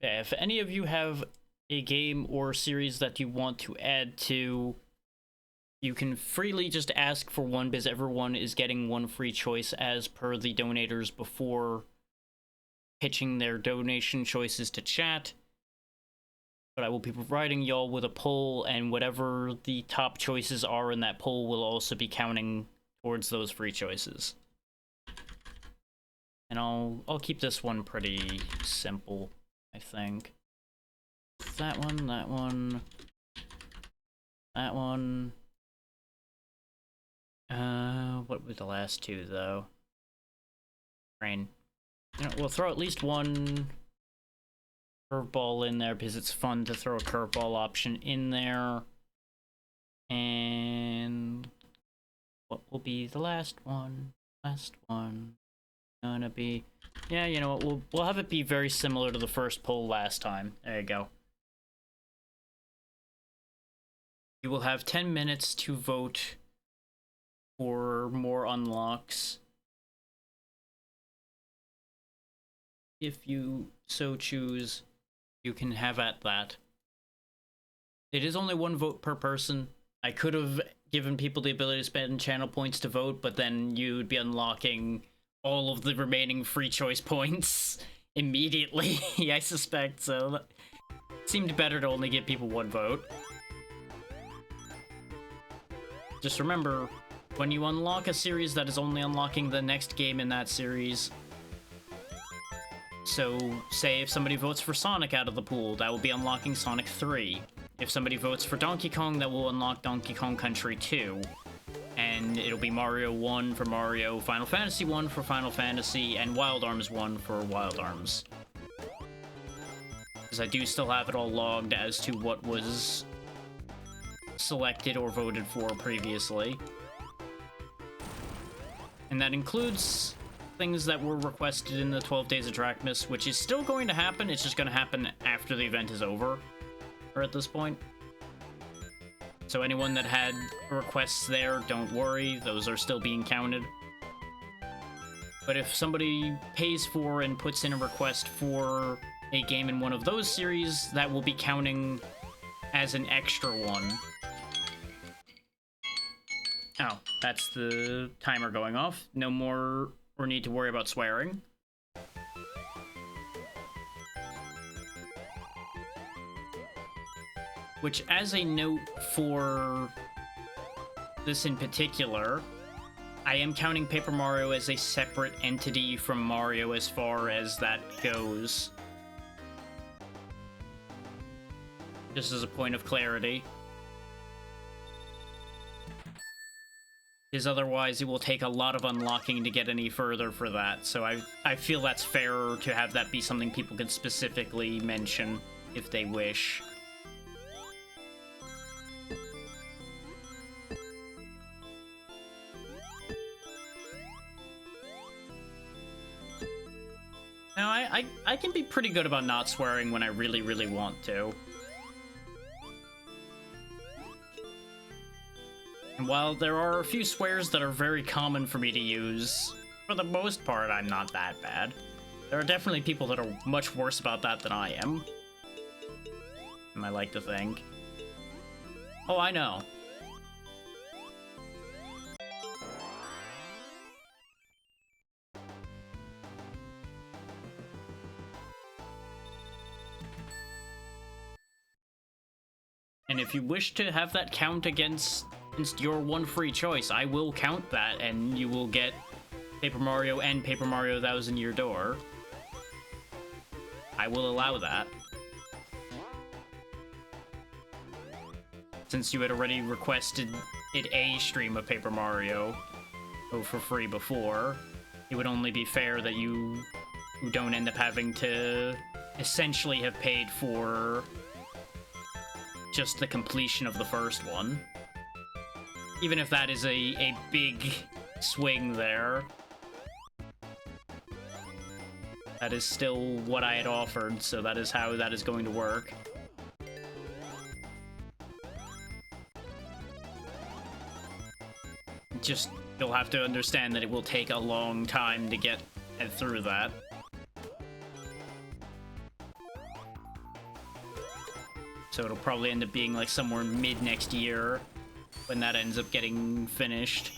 Yeah, if any of you have a game or series that you want to add to, you can freely just ask for one, because everyone is getting one free choice as per the donators before pitching their donation choices to chat. But I will be providing y'all with a poll, and whatever the top choices are in that poll will also be counting towards those free choices. And I'll keep this one pretty simple, I think. That one, that one, that one. What were the last two, though? Rain. You know, we'll throw at least one curveball in there, because it's fun to throw a curveball option in there. And what will be the last one? Last one. Gonna be... Yeah, you know what, we'll have it be very similar to the first poll last time. There you go. You will have 10 minutes to vote for more unlocks, if you so choose. You can have at that. It is only one vote per person. I could have given people the ability to spend channel points to vote, but then you'd be unlocking all of the remaining free choice points immediately, I suspect, so it seemed better to only give people one vote. Just remember, when you unlock a series that is only unlocking the next game in that series, So, say if somebody votes for Sonic out of the pool, that will be unlocking Sonic 3. If somebody votes for Donkey Kong, that will unlock Donkey Kong Country 2. And it'll be Mario 1 for Mario, Final Fantasy 1 for Final Fantasy, and Wild Arms 1 for Wild Arms. Because I do still have it all logged as to what was selected or voted for previously. And that includes things that were requested in the 12 Days of Drachmas, which is still going to happen. It's just going to happen after the event is over, or at this point. So anyone that had requests there, don't worry, those are still being counted. But if somebody pays for and puts in a request for a game in one of those series, that will be counting as an extra one. Oh, that's the timer going off. No more or need to worry about swearing. Which, as a note for this in particular, I am counting Paper Mario as a separate entity from Mario as far as that goes. Just as a point of clarity. Because otherwise it will take a lot of unlocking to get any further for that, so I feel that's fair to have that be something people can specifically mention if they wish. Now, I can be pretty good about not swearing when I really, really want to. And while there are a few swears that are very common for me to use, for the most part, I'm not that bad. There are definitely people that are much worse about that than I am. I like to think. Oh, I know. And if you wish to have that count against your one free choice, I will count that, and you will get Paper Mario and Paper Mario Thousand Year Door. I will allow that. Since you had already requested it a stream of Paper Mario for free before, it would only be fair that you don't end up having to essentially have paid for just the completion of the first one. Even if that is a big swing there. That is still what I had offered, so that is how that is going to work. Just, you'll have to understand that it will take a long time to get through that. So it'll probably end up being like somewhere mid next year when that ends up getting finished.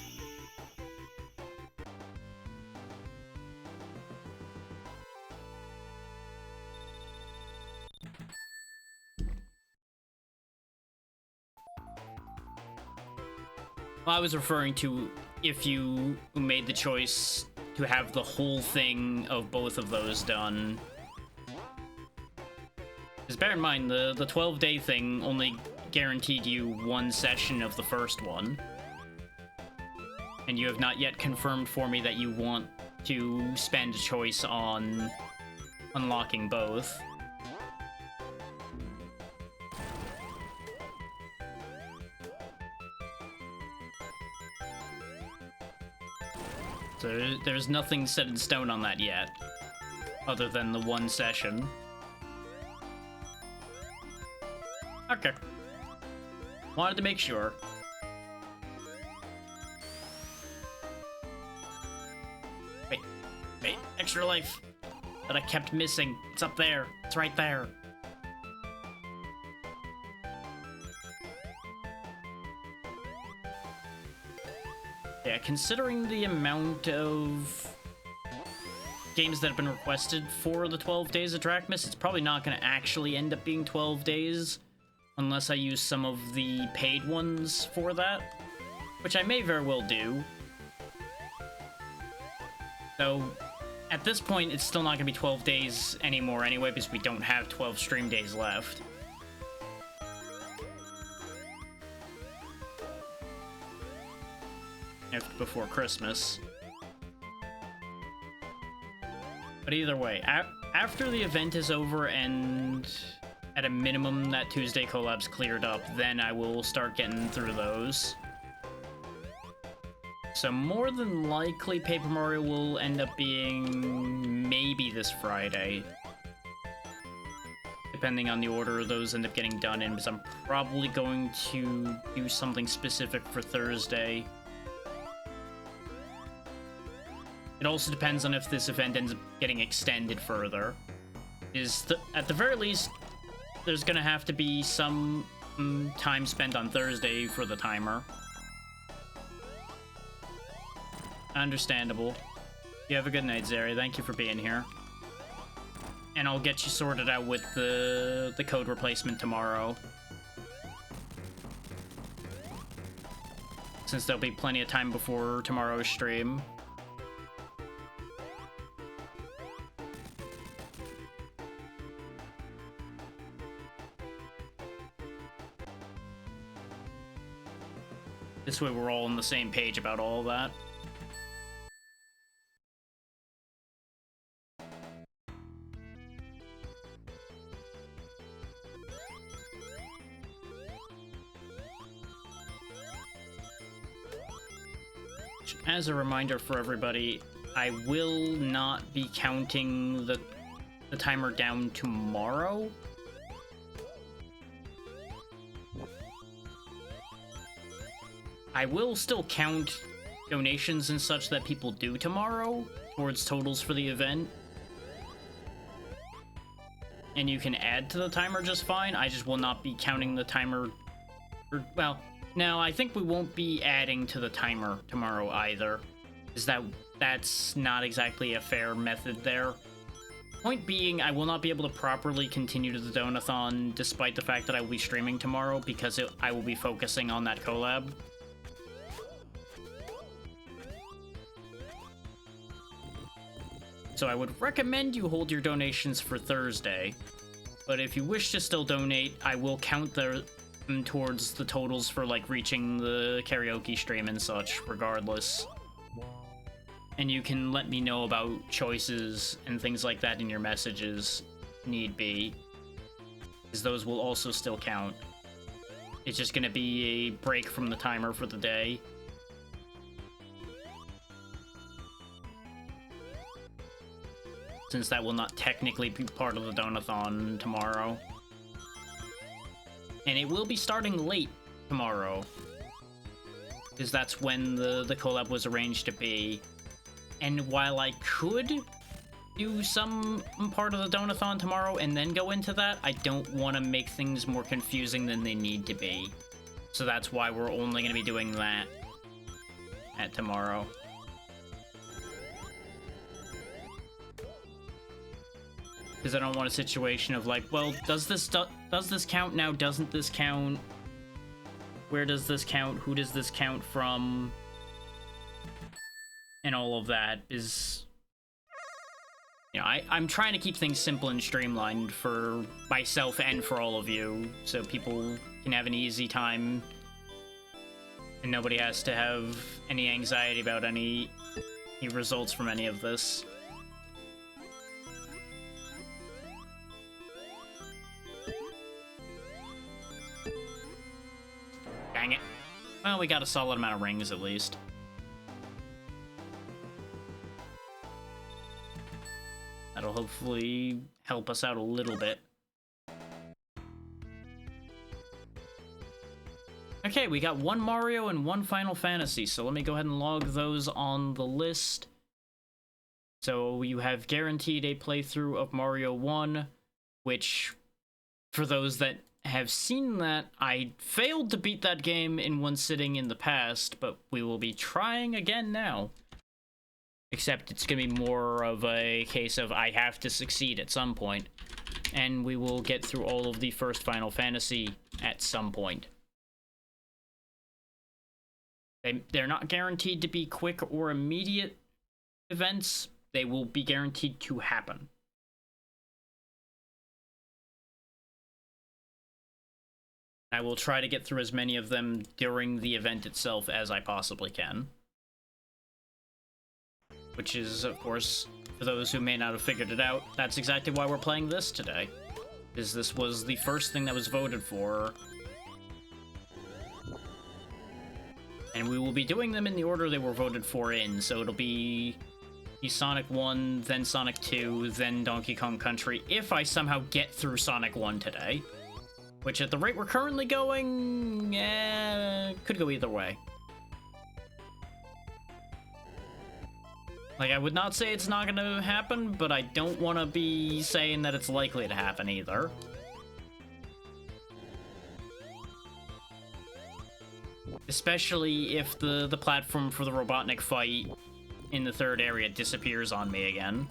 Well, I was referring to if you made the choice to have the whole thing of both of those done. Because bear in mind, the 12-day thing only guaranteed you one session of the first one. And you have not yet confirmed for me that you want to spend a choice on unlocking both. So there's nothing set in stone on that yet, other than the one session. Okay. Wanted to make sure. Wait, extra life that I kept missing. It's up there. It's right there. Yeah, considering the amount of games that have been requested for the 12 Days of Drachmas, it's probably not going to actually end up being 12 days unless I use some of the paid ones for that, which I may very well do. So, at this point, it's still not going to be 12 days anymore anyway, because we don't have 12 stream days left. Before Christmas. But either way, after the event is over and at a minimum that Tuesday collab's cleared up, then I will start getting through those. So more than likely, Paper Mario will end up being maybe this Friday. Depending on the order those end up getting done in, because I'm probably going to do something specific for Thursday. It also depends on if this event ends up getting extended further. At the very least, there's gonna have to be some time spent on Thursday for the timer. Understandable. You have a good night, Zeri. Thank you for being here. And I'll get you sorted out with the code replacement tomorrow. Since there'll be plenty of time before tomorrow's stream. This way we're all on the same page about all of that. As a reminder for everybody, I will not be counting the timer down tomorrow. I will still count donations and such that people do tomorrow towards totals for the event. And you can add to the timer just fine. I just will not be counting the timer. Well, no, I think we won't be adding to the timer tomorrow either. That's not exactly a fair method there. Point being, I will not be able to properly continue to the Donathon despite the fact that I will be streaming tomorrow because I will be focusing on that collab. So I would recommend you hold your donations for Thursday, but if you wish to still donate, I will count them towards the totals for, like, reaching the karaoke stream and such, regardless. And you can let me know about choices and things like that in your messages, need be, because those will also still count. It's just gonna be a break from the timer for the day. Since that will not technically be part of the Donathon tomorrow. And it will be starting late tomorrow. Because that's when the collab was arranged to be. And while I could do some part of the Donathon tomorrow and then go into that, I don't want to make things more confusing than they need to be. So that's why we're only going to be doing that at tomorrow. Because I don't want a situation of like, well, does this count now? Doesn't this count? Where does this count? Who does this count from? And all of that is, you know, I'm trying to keep things simple and streamlined for myself and for all of you, so people can have an easy time and nobody has to have any anxiety about any results from any of this. Dang it. Well, we got a solid amount of rings at least. That'll hopefully help us out a little bit. Okay, we got one Mario and one Final Fantasy, so let me go ahead and log those on the list. So you have guaranteed a playthrough of Mario 1, which, for those that have seen that, I failed to beat that game in one sitting in the past, but we will be trying again now. Except it's going to be more of a case of I have to succeed at some point. And we will get through all of the first Final Fantasy at some point. They're not guaranteed to be quick or immediate events. they will be guaranteed to happen. I will try to get through as many of them during the event itself as I possibly can. Which is, of course, for those who may not have figured it out, that's exactly why we're playing this today. Is this was the first thing that was voted for. And we will be doing them in the order they were voted for in, so it'll be Sonic 1, then Sonic 2, then Donkey Kong Country, if I somehow get through Sonic 1 today. Which, at the rate we're currently going, could go either way. Like, I would not say it's not gonna happen, but I don't want to be saying that it's likely to happen either. Especially if the platform for the Robotnik fight in the third area disappears on me again.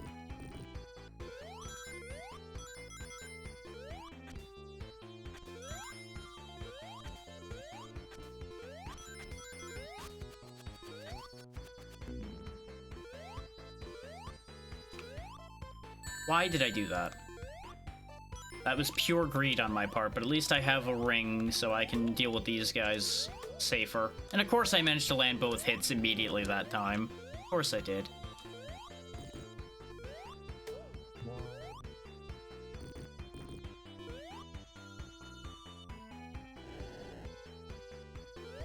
Why did I do that? That was pure greed on my part, but at least I have a ring, so I can deal with these guys safer. And of course I managed to land both hits immediately that time. Of course I did.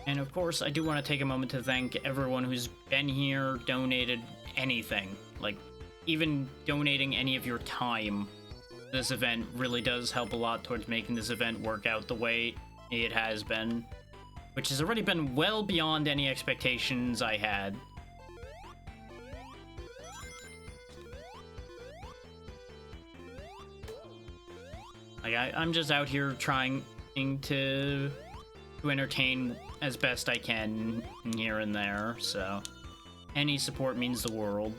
And of course, I do want to take a moment to thank everyone who's been here, donated anything. Like, even donating any of your time. This event really does help a lot towards making this event work out the way it has been. Which has already been well beyond any expectations I had. Like, I'm just out here trying to entertain as best I can here and there, so any support means the world.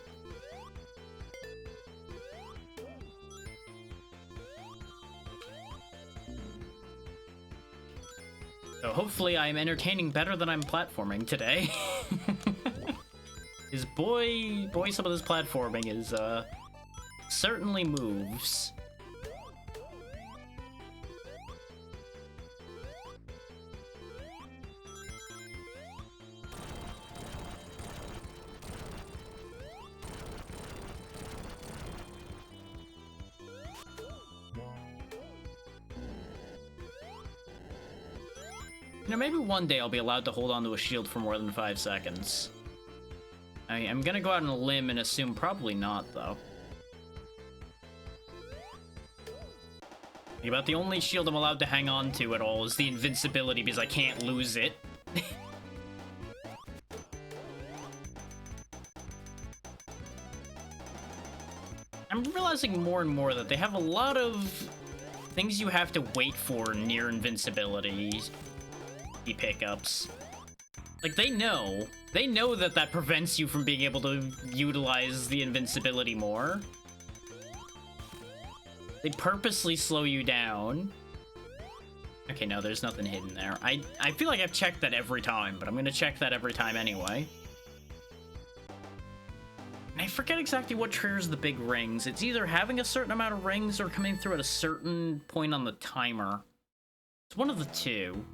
So hopefully I'm entertaining better than I'm platforming today. Because boy, some of this platforming is, certainly moves. You know, maybe one day I'll be allowed to hold onto a shield for more than 5 seconds. I'm gonna go out on a limb and assume probably not, though. About the only shield I'm allowed to hang on to at all is the invincibility, because I can't lose it. I'm realizing more and more that they have a lot of things you have to wait for near invincibility pickups. Like, they know that that prevents you from being able to utilize the invincibility more. They purposely slow you down. Okay, no, there's nothing hidden there. I feel like I've checked that every time, but I'm gonna check that every time anyway. I forget exactly what triggers the big rings. It's either having a certain amount of rings or coming through at a certain point on the timer. It's one of the two.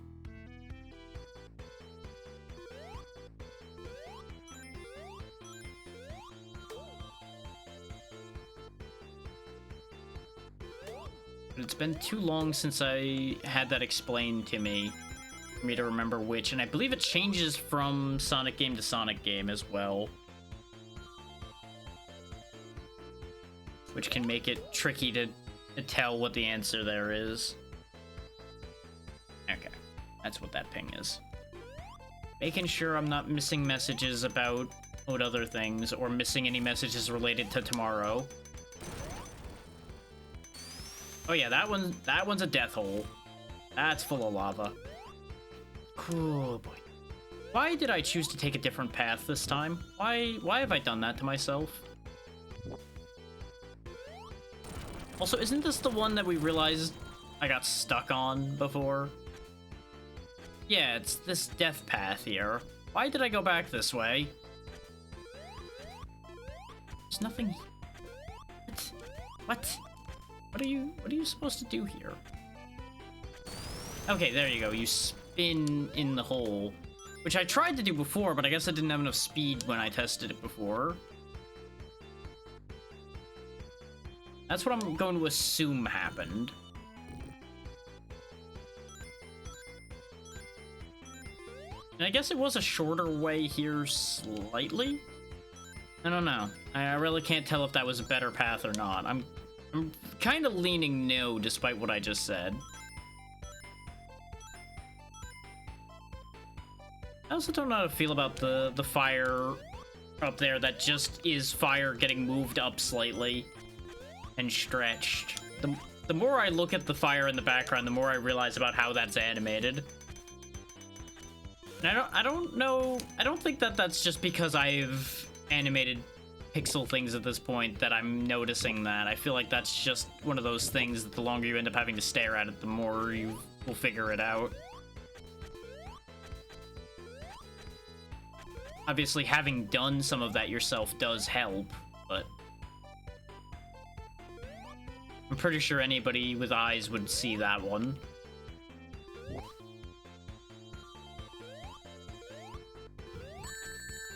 It's been too long since I had that explained to me for me to remember which, and I believe it changes from Sonic game to Sonic game as well. Which can make it tricky to tell what the answer there is. Okay, that's what that ping is. Making sure I'm not missing messages about other things, or missing any messages related to tomorrow. Oh yeah, that one's a death hole. That's full of lava. Oh boy. Why did I choose to take a different path this time? Why have I done that to myself? Also, isn't this the one that we realized I got stuck on before? Yeah, it's this death path here. Why did I go back this way? There's nothing... What? What are you supposed to do here? Okay, there you go. You spin in the hole. Which I tried to do before, but I guess I didn't have enough speed when I tested it before. That's what I'm going to assume happened. And I guess it was a shorter way here slightly? I don't know. I really can't tell if that was a better path or not. I'm kind of leaning no, despite what I just said. I also don't know how to feel about the fire up there that just is fire getting moved up slightly and stretched. The more I look at the fire in the background, the more I realize about how that's animated. And I don't know, I don't think that that's just because I've animated pixel things at this point that I'm noticing that. I feel like that's just one of those things that the longer you end up having to stare at it, the more you will figure it out. Obviously, having done some of that yourself does help, but I'm pretty sure anybody with eyes would see that one.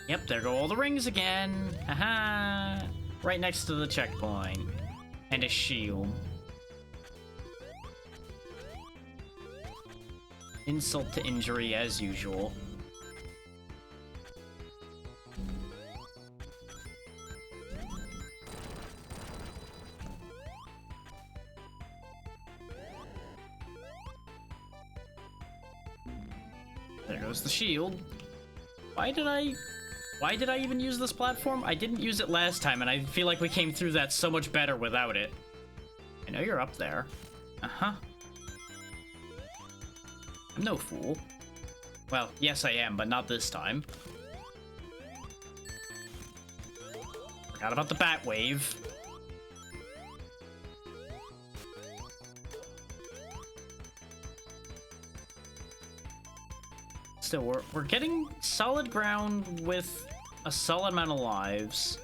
Yep, there go all the rings again. Haha! Right next to the checkpoint. And a shield. Insult to injury as usual. There goes the shield. Why did I even use this platform? I didn't use it last time, and I feel like we came through that so much better without it. I know you're up there. Uh-huh. I'm no fool. Well, yes I am, but not this time. Forgot about the bat wave. Still, we're getting solid ground with a solid amount of lives.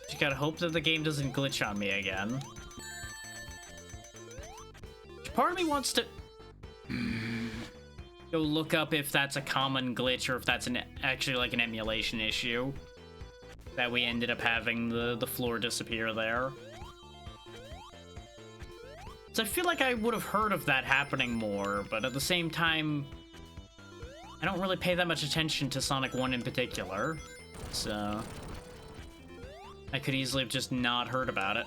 Just gotta hope that the game doesn't glitch on me again. Part of me wants to go look up if that's a common glitch or if that's actually like an emulation issue that we ended up having the floor disappear there. So I feel like I would have heard of that happening more, but at the same time, I don't really pay that much attention to Sonic 1 in particular, so I could easily have just not heard about it.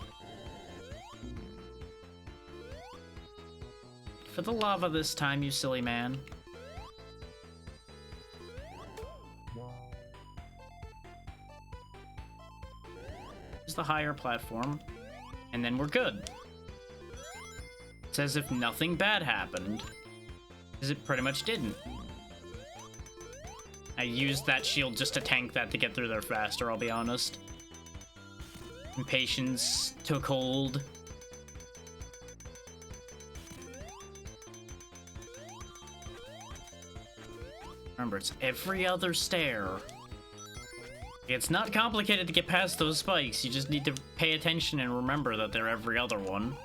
For the lava this time, you silly man. Here's the higher platform, and then we're good. It's as if nothing bad happened, because it pretty much didn't. I used that shield just to tank that to get through there faster, I'll be honest. Impatience took hold. Remember, it's every other stair. It's not complicated to get past those spikes, you just need to pay attention and remember that they're every other one.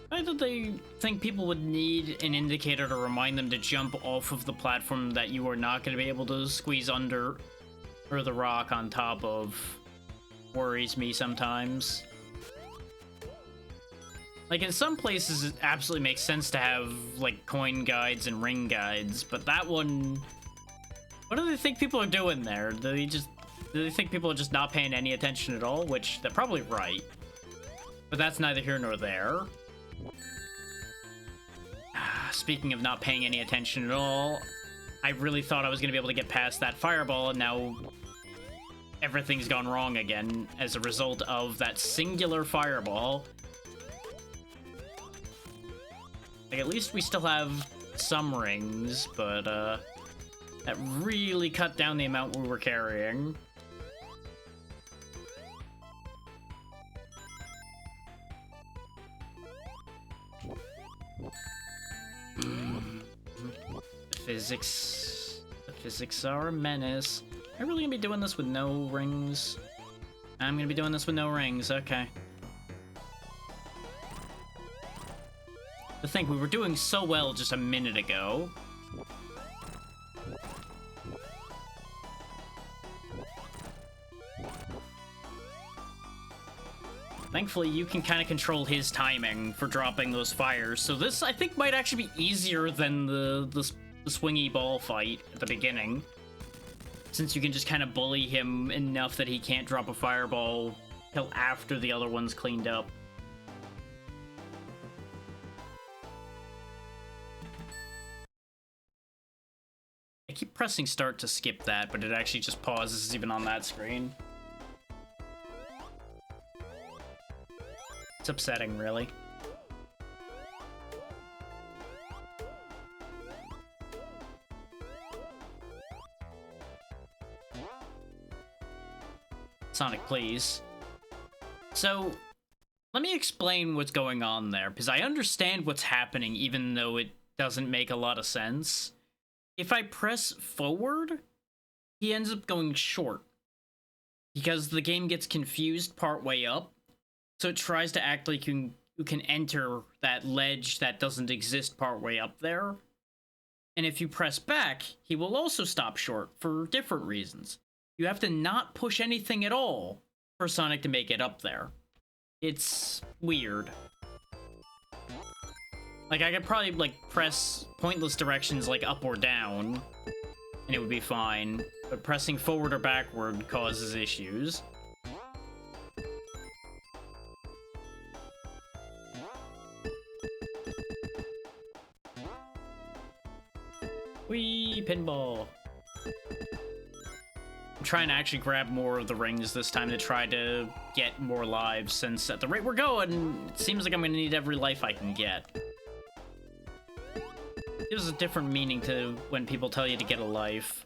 Why did they think people would need an indicator to remind them to jump off of the platform that you are not going to be able to squeeze under, or the rock on top of? Worries me sometimes. Like, in some places it absolutely makes sense to have, like, coin guides and ring guides, but that one... What do they think people are doing there? Do they think people are just not paying any attention at all? Which, they're probably right. But that's neither here nor there. Speaking of not paying any attention at all, I really thought I was going to be able to get past that fireball, and now everything's gone wrong again as a result of that singular fireball. Like, at least we still have some rings, but that really cut down the amount we were carrying. The physics are a menace. Am I really gonna be doing this with no rings? I'm gonna be doing this with no rings, okay. To think we were doing so well just a minute ago. Thankfully, you can kind of control his timing for dropping those fires, so this, I think, might actually be easier than the swingy ball fight at the beginning. Since you can just kind of bully him enough that he can't drop a fireball till after the other one's cleaned up. I keep pressing start to skip that, but it actually just pauses even on that screen. It's upsetting, really. Sonic, please. So, let me explain what's going on there, because I understand what's happening even though it doesn't make a lot of sense. If I press forward, he ends up going short. Because the game gets confused partway up, so it tries to act like you can enter that ledge that doesn't exist partway up there. And if you press back, he will also stop short for different reasons. You have to not push anything at all for Sonic to make it up there. It's weird. Like, I could probably, like, press pointless directions like up or down, and it would be fine. But pressing forward or backward causes issues. Whee! Pinball! I'm trying to actually grab more of the rings this time to try to get more lives, since at the rate we're going, it seems like I'm gonna need every life I can get. Gives a different meaning to when people tell you to get a life.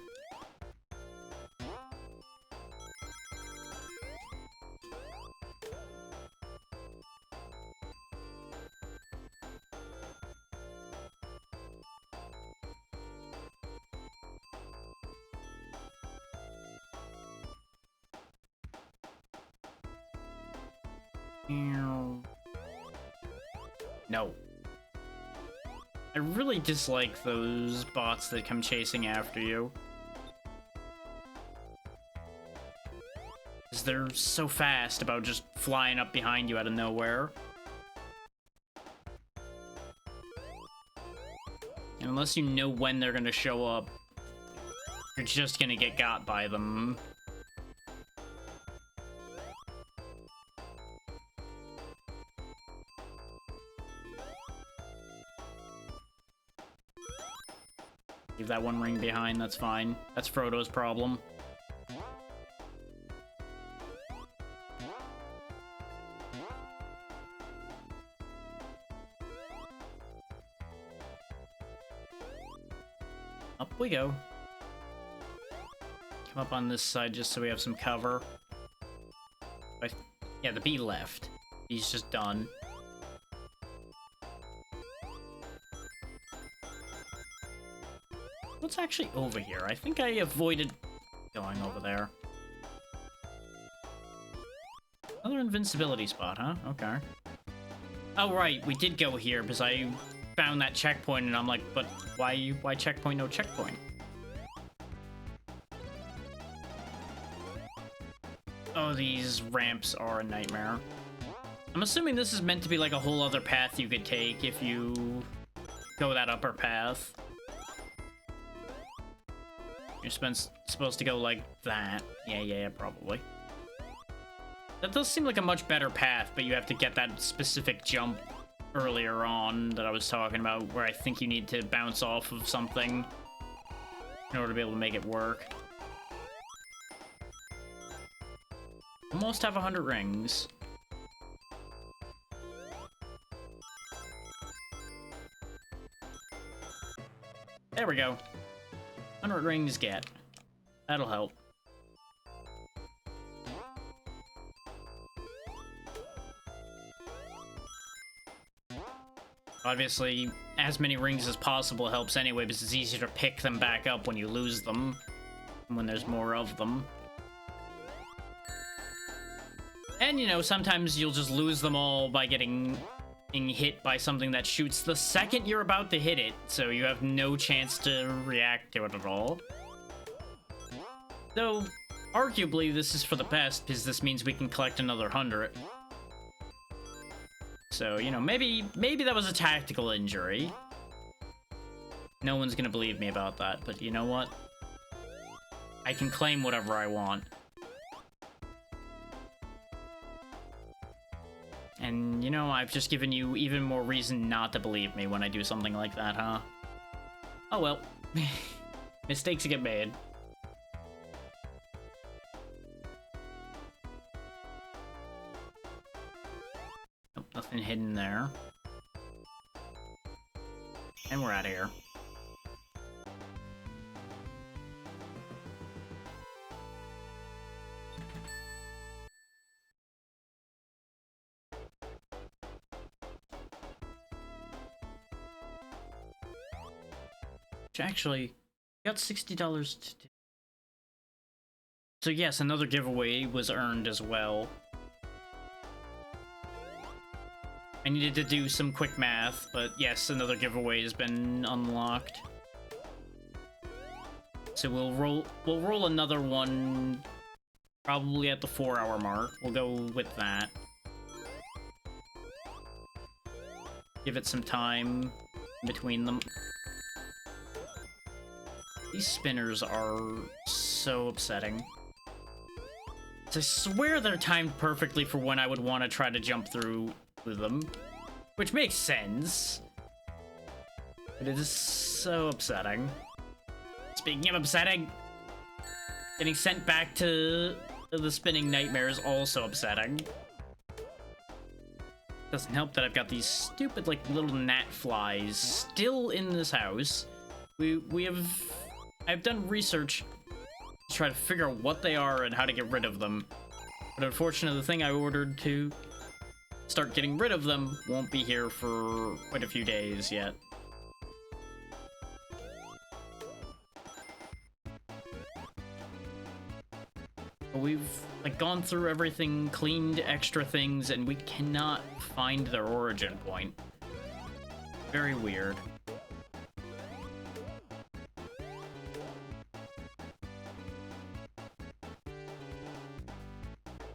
No. I really dislike those bots that come chasing after you. Because they're so fast about just flying up behind you out of nowhere. And unless you know when they're gonna show up, you're just gonna get got by them. Leave that one ring behind, that's fine. That's Frodo's problem. Up we go. Come up on this side just so we have some cover. Yeah, the bee left. He's just done. What's actually over here? I think I avoided going over there. Another invincibility spot, huh? Okay. Oh, right, we did go here because I found that checkpoint and I'm like, but why checkpoint, no checkpoint? Oh, these ramps are a nightmare. I'm assuming this is meant to be like a whole other path you could take if you go that upper path. You're supposed to go like that. Yeah, probably. That does seem like a much better path, but you have to get that specific jump earlier on that I was talking about, where I think you need to bounce off of something in order to be able to make it work. Almost have 100 rings. There we go. 100 rings get. That'll help. Obviously, as many rings as possible helps anyway, because it's easier to pick them back up when you lose them, when there's more of them. And, you know, sometimes you'll just lose them all by getting hit by something that shoots the second you're about to hit it, so you have no chance to react to it at all. Though, arguably, this is for the best, because this means we can collect another 100. So, you know, maybe that was a tactical injury. No one's gonna believe me about that, but you know what? I can claim whatever I want. And, you know, I've just given you even more reason not to believe me when I do something like that, huh? Oh well. Mistakes get made. Nope, nothing hidden there. And we're out of here. Actually, got $60 to do. So yes, another giveaway was earned as well. I needed to do some quick math, but yes, another giveaway has been unlocked. So we'll roll another one probably at the 4-hour mark. We'll go with that. Give it some time between them. These spinners are so upsetting. I swear they're timed perfectly for when I would want to try to jump through them. Which makes sense. But it is so upsetting. Speaking of upsetting, getting sent back to the spinning nightmare is also upsetting. Doesn't help that I've got these stupid, like, little gnat flies still in this house. I've done research to try to figure out what they are and how to get rid of them. But unfortunately, the thing I ordered to start getting rid of them won't be here for quite a few days yet. We've, like, gone through everything, cleaned extra things, and we cannot find their origin point. Very weird.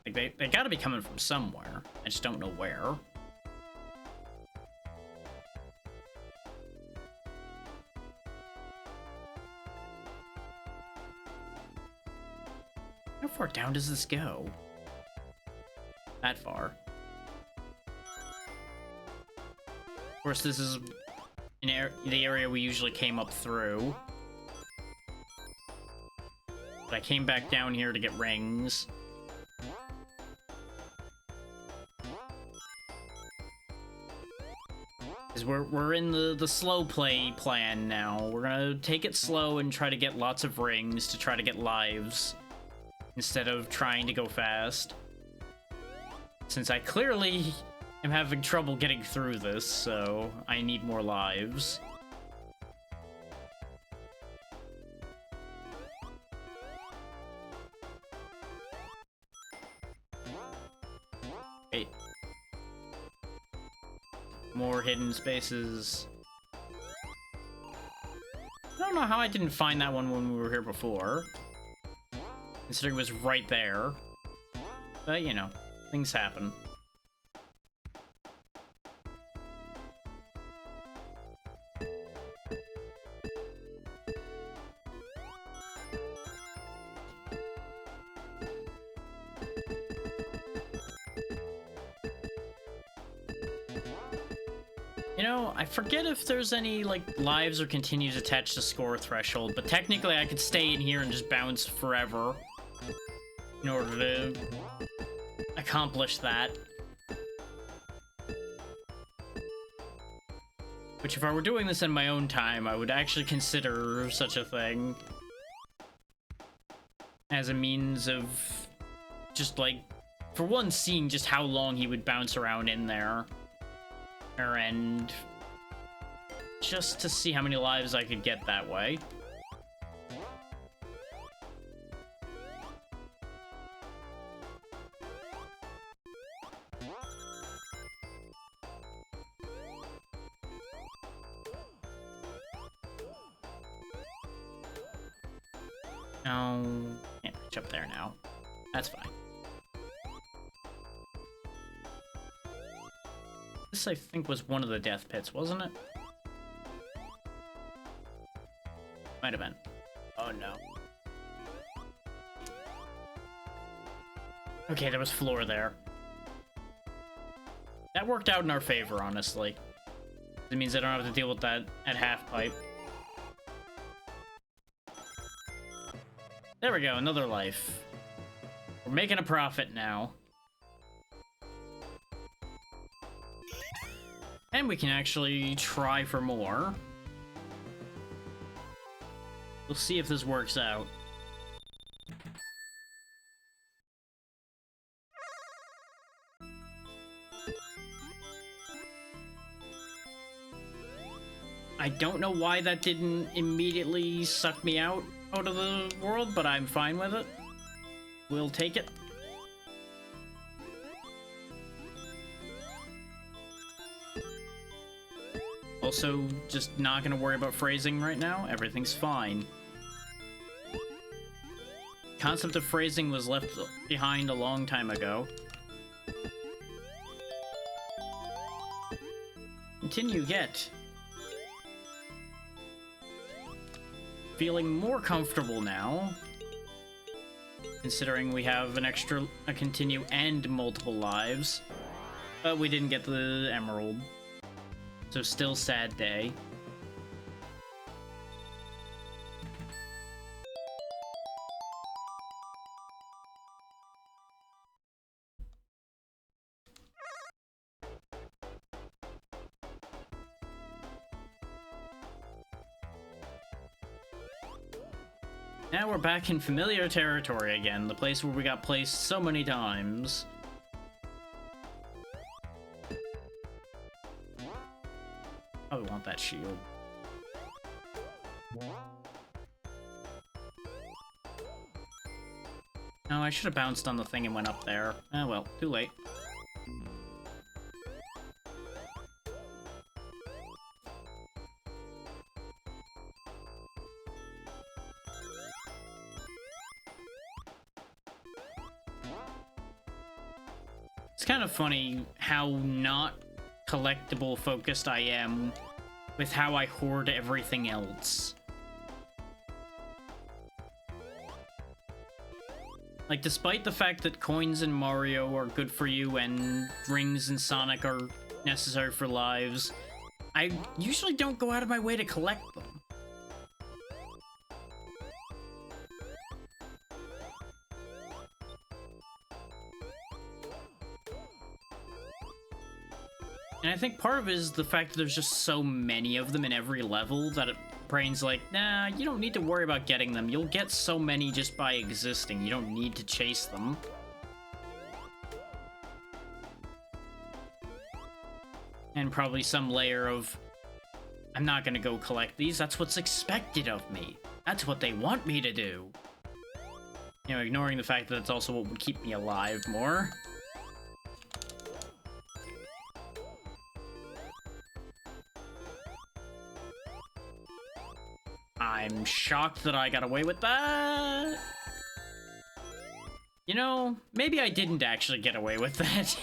Like, they gotta be coming from somewhere. I just don't know where. How far down does this go? That far. Of course, this is the area we usually came up through. But I came back down here to get rings. Because we're in the slow play plan now. We're gonna take it slow and try to get lots of rings to try to get lives, instead of trying to go fast. Since I clearly am having trouble getting through this, so I need more lives. Wait. More hidden spaces. I don't know how I didn't find that one when we were here before, considering it was right there. But, you know, things happen. You know, I forget if there's any, like, lives or continues attached to score threshold, but technically I could stay in here and just bounce forever in order to accomplish that. Which, if I were doing this in my own time, I would actually consider such a thing as a means of just, like, for one, seeing just how long he would bounce around in there. And just to see how many lives I could get that way. No, can't reach up there now. That's fine. This, I think, was one of the death pits, wasn't it? Might have been. Oh, no. Okay, there was floor there. That worked out in our favor, honestly. It means I don't have to deal with that at half pipe. There we go, another life. We're making a profit now. And we can actually try for more. We'll see if this works out. I don't know why that didn't immediately suck me out of the world, but I'm fine with it. We'll take it. Also, just not gonna worry about phrasing right now. Everything's fine. Concept of phrasing was left behind a long time ago. Continue, get. Feeling more comfortable now, considering we have a continue and multiple lives, but we didn't get the emerald, so still sad day. Now we're back in familiar territory again, the place where we got placed so many times. Oh, we want that shield. No, I should have bounced on the thing and went up there. Ah, well, too late. It's kind of funny how not collectible focused I am with how I hoard everything else. Like, despite the fact that coins in Mario are good for you and rings in Sonic are necessary for lives, I usually don't go out of my way to collect them. And I think part of it is the fact that there's just so many of them in every level that brain's like, nah, you don't need to worry about getting them. You'll get so many just by existing. You don't need to chase them. And probably some layer of, I'm not gonna go collect these. That's what's expected of me. That's what they want me to do. You know, ignoring the fact that it's also what would keep me alive more. I'm shocked that I got away with that. You know, maybe I didn't actually get away with that.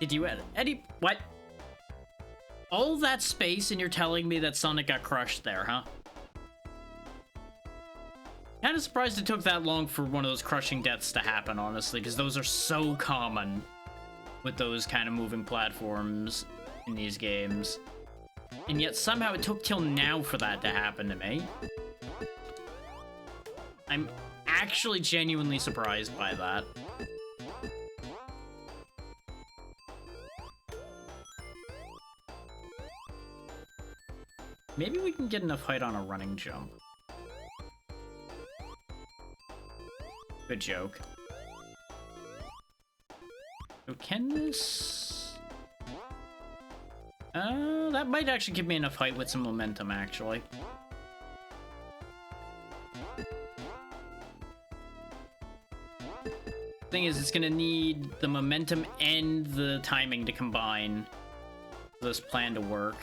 Did you, Eddie? What? All that space and you're telling me that Sonic got crushed there, huh? Kinda surprised it took that long for one of those crushing deaths to happen, honestly, because those are so common with those kind of moving platforms in these games. And yet somehow it took till now for that to happen to me. I'm actually genuinely surprised by that. Maybe we can get enough height on a running jump. Good joke. So can this... That might actually give me enough height with some momentum, actually. Thing is, it's gonna need the momentum and the timing to combine for this plan to work.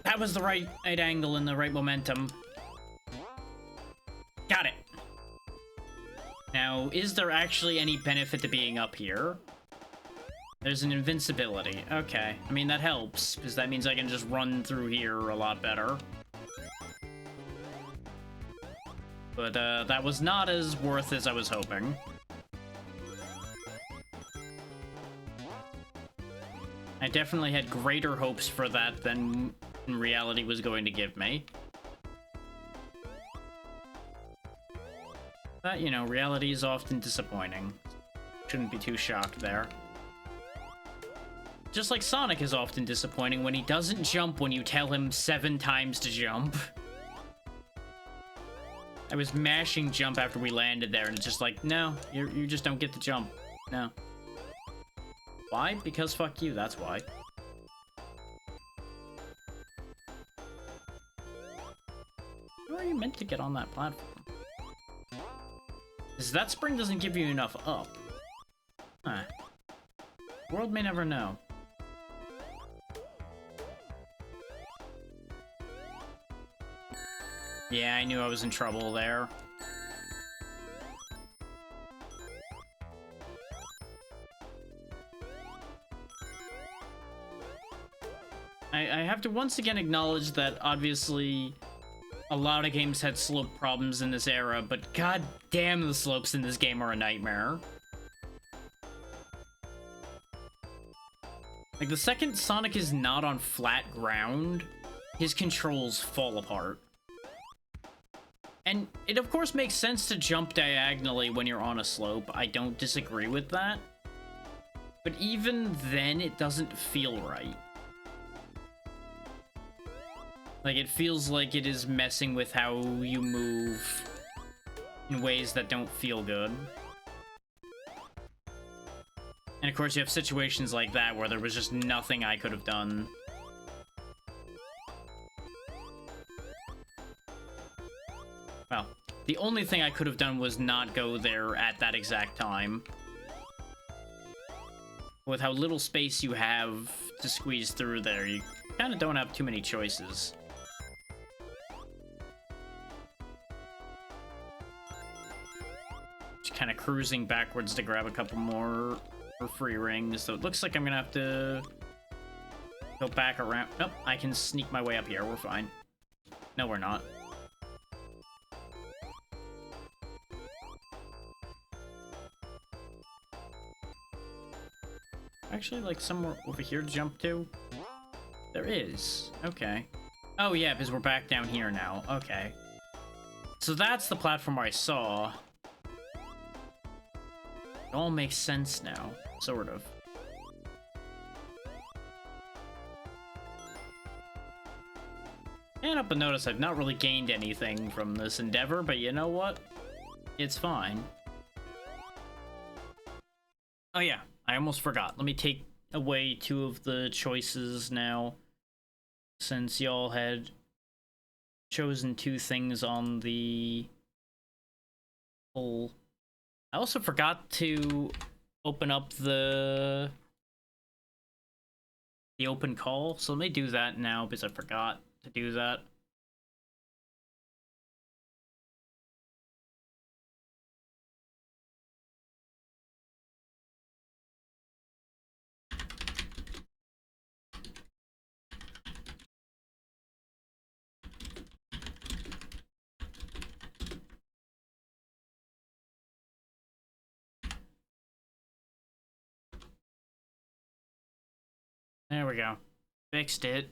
That was the right angle and the right momentum. Got it. Now, is there actually any benefit to being up here? There's an invincibility. Okay. I mean, that helps, because that means I can just run through here a lot better. But, that was not as worth as I was hoping. I definitely had greater hopes for that than reality was going to give me. But, you know, reality is often disappointing. Shouldn't be too shocked there. Just like Sonic is often disappointing when he doesn't jump when you tell him 7 times to jump. I was mashing jump after we landed there, and it's just like, no, you just don't get to jump. No. Why? Because fuck you, that's why. How are you meant to get on that platform? Because that spring doesn't give you enough up. Huh. World may never know. Yeah, I knew I was in trouble there. I have to once again acknowledge that obviously a lot of games had slope problems in this era, but god damn, the slopes in this game are a nightmare. Like, the second Sonic is not on flat ground, his controls fall apart. And it of course makes sense to jump diagonally when you're on a slope. I don't disagree with that. But even then, it doesn't feel right. Like, it feels like it is messing with how you move in ways that don't feel good. And of course, you have situations like that where there was just nothing I could have done. Well, the only thing I could have done was not go there at that exact time. With how little space you have to squeeze through there, you kind of don't have too many choices. Just kind of cruising backwards to grab a couple more for free rings, so it looks like I'm gonna have to go back around. Nope, I can sneak my way up here, we're fine. No, we're not. Actually, like, somewhere over here to jump to? There is. Okay. Oh, yeah, because we're back down here now. Okay. So that's the platform I saw. It all makes sense now. Sort of. And up and notice I've not really gained anything from this endeavor, but you know what? It's fine. Oh yeah, I almost forgot. Let me take away 2 of the choices now, since y'all had chosen 2 things on the poll. I also forgot to open up the open call, so let me do that now because I forgot to do that. There we go. Fixed it.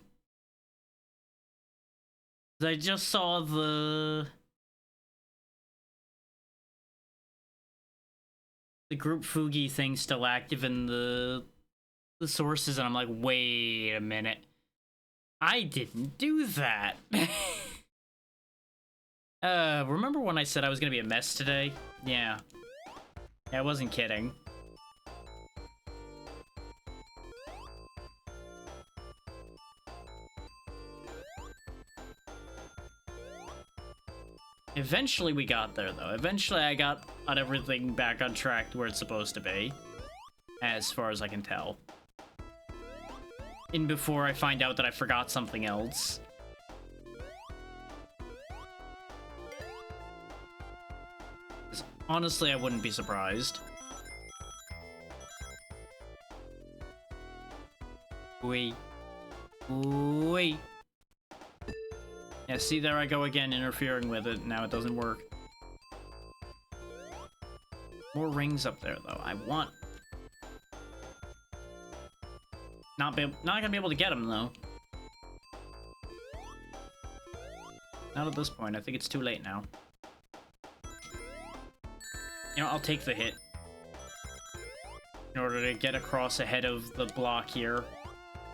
I just saw the group Fugi thing still active in the sources, and I'm like, wait a minute. I didn't do that. Remember when I said I was gonna be a mess today? Yeah. Yeah, I wasn't kidding. Eventually we got there, though. Eventually I got everything back on track to where it's supposed to be. As far as I can tell. And before I find out that I forgot something else. Honestly, I wouldn't be surprised. Wait. Wait. Yeah, see, there I go again, interfering with it. Now it doesn't work. More rings up there, though. I want... Not gonna be able to get them, though. Not at this point. I think it's too late now. You know, I'll take the hit. In order to get across ahead of the block here.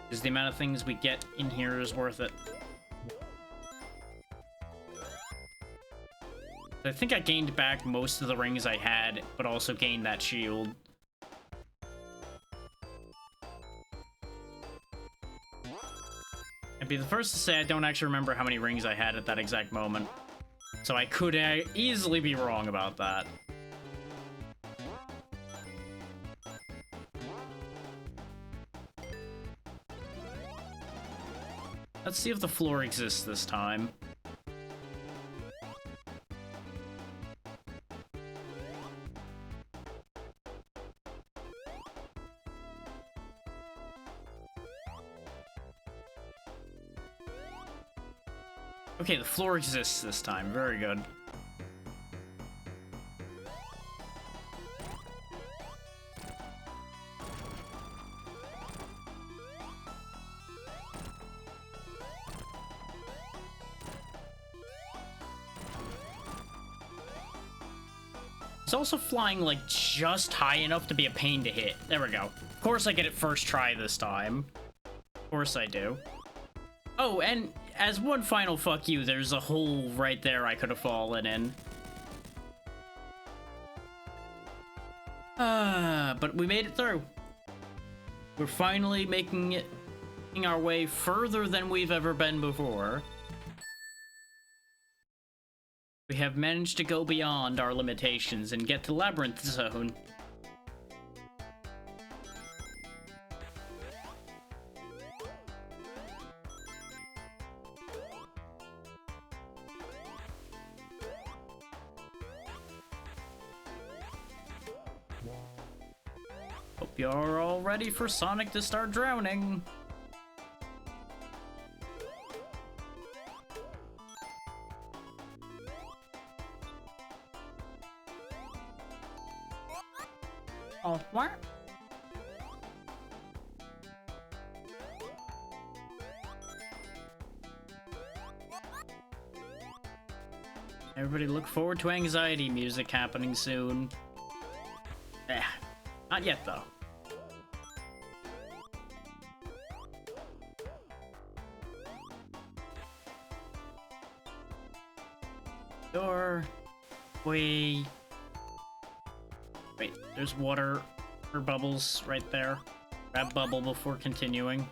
Because the amount of things we get in here is worth it. I think I gained back most of the rings I had, but also gained that shield. I'd be the first to say I don't actually remember how many rings I had at that exact moment. So I could easily be wrong about that. Let's see if the floor exists this time. Okay, the floor exists this time. Very good. It's also flying, like, just high enough to be a pain to hit. There we go. Of course I get it first try this time. Of course I do. Oh, and as one final fuck you, there's a hole right there I could have fallen in. But we made it through. We're finally making our way further than we've ever been before. We have managed to go beyond our limitations and get to Labyrinth Zone. Hope you're all ready for Sonic to start drowning. Oh, what? Everybody look forward to anxiety music happening soon. Not yet, though. Door. Wait, there's water or bubbles right there. Grab bubble before continuing.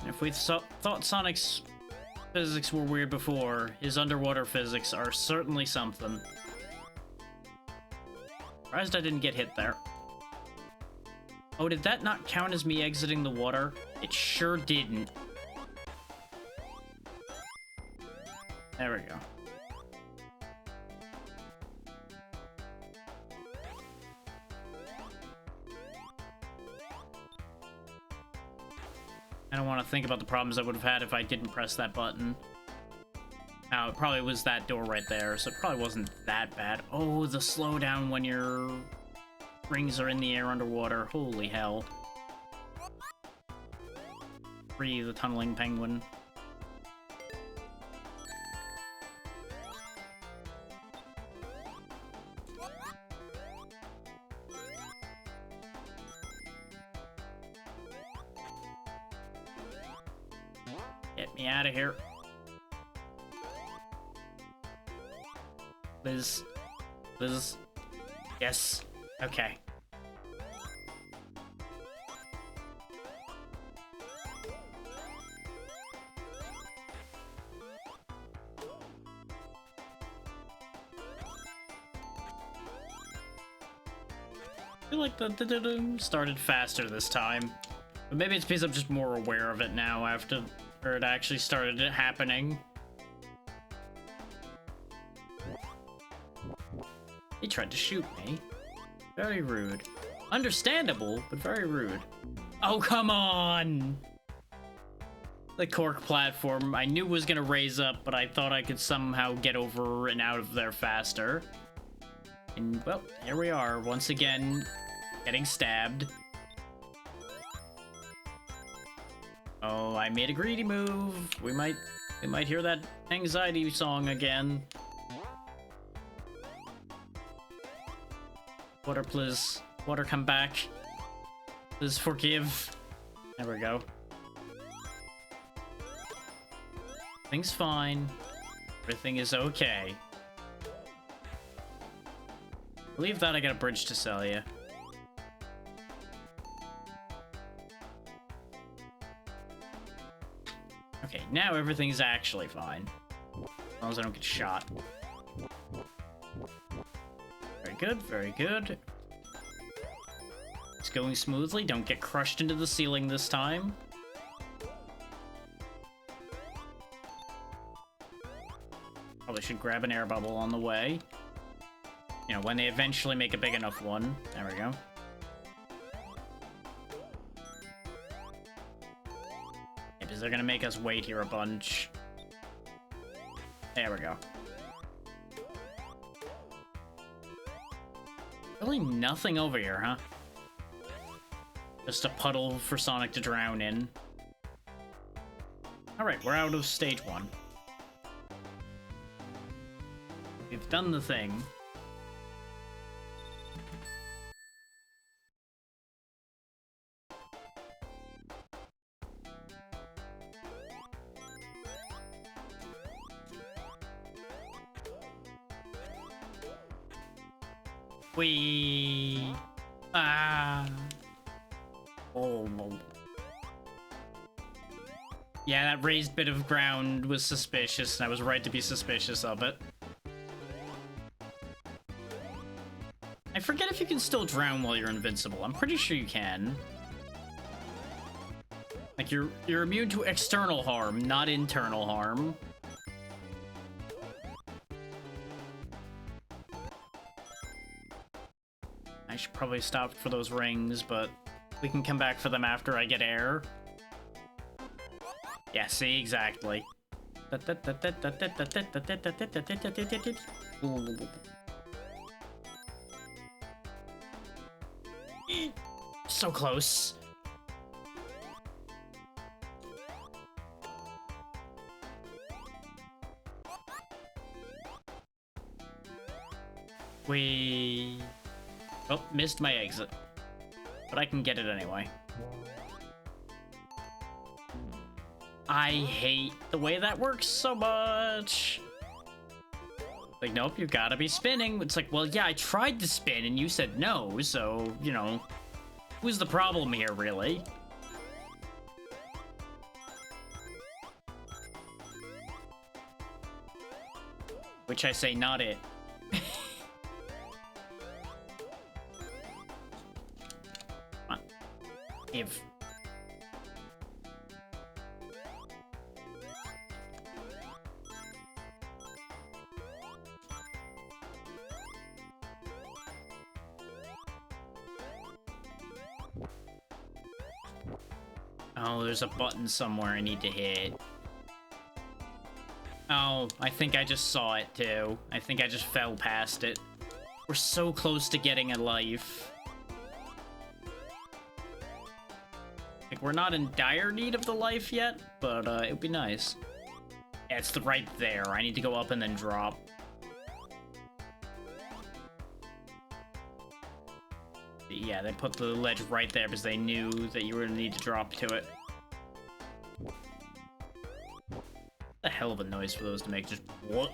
If we thought Sonic's physics were weird before, his underwater physics are certainly something. Surprised I didn't get hit there. Oh, did that not count as me exiting the water? It sure didn't. There we go. I don't want to think about the problems I would have had if I didn't press that button. Now, it probably was that door right there, so it probably wasn't that bad. Oh, the slowdown when your rings are in the air underwater. Holy hell. Free the tunneling penguin. Get me out of here. Liz. Liz. Yes. Okay. I feel like the started faster this time. But maybe it's because I'm just more aware of it now after it actually started happening. He tried to shoot me. Very rude. Understandable, but very rude. Oh, come on! The cork platform I knew was gonna raise up, but I thought I could somehow get over and out of there faster. And, well, here we are, once again, getting stabbed. Oh, I made a greedy move. We might hear that anxiety song again. Water, please. Water, come back. Please forgive. There we go. Everything's fine. Everything is okay. Believe that I got a bridge to sell you. Okay, now everything's actually fine. As long as I don't get shot. Very good, very good. It's going smoothly. Don't get crushed into the ceiling this time. Probably should grab an air bubble on the way. You know, when they eventually make a big enough one. There we go. Yeah, because they're gonna make us wait here a bunch. There we go. Really nothing over here, huh? Just a puddle for Sonic to drown in. Alright, we're out of stage 1. We've done the thing. Whee! Ah! Oh. Yeah, that raised bit of ground was suspicious, and I was right to be suspicious of it. I forget if you can still drown while you're invincible. I'm pretty sure you can. Like, you're immune to external harm, not internal harm. I should probably stop for those rings, but we can come back for them after I get air. Yeah, see, exactly. So close. Oh, missed my exit. But I can get it anyway. I hate the way that works so much. Like, nope, you gotta be spinning. It's like, well, yeah, I tried to spin and you said no, so, you know, who's the problem here, really? Which I say, not it. Come on. If... Oh, there's a button somewhere I need to hit. Oh, I think I just saw it too. I think I just fell past it. We're so close to getting a life. Like, we're not in dire need of the life yet, but it would be nice. Yeah, it's right there. I need to go up and then drop. Yeah, they put the ledge right there because they knew that you were gonna need to drop to it. hell of a noise for those to make. Just what?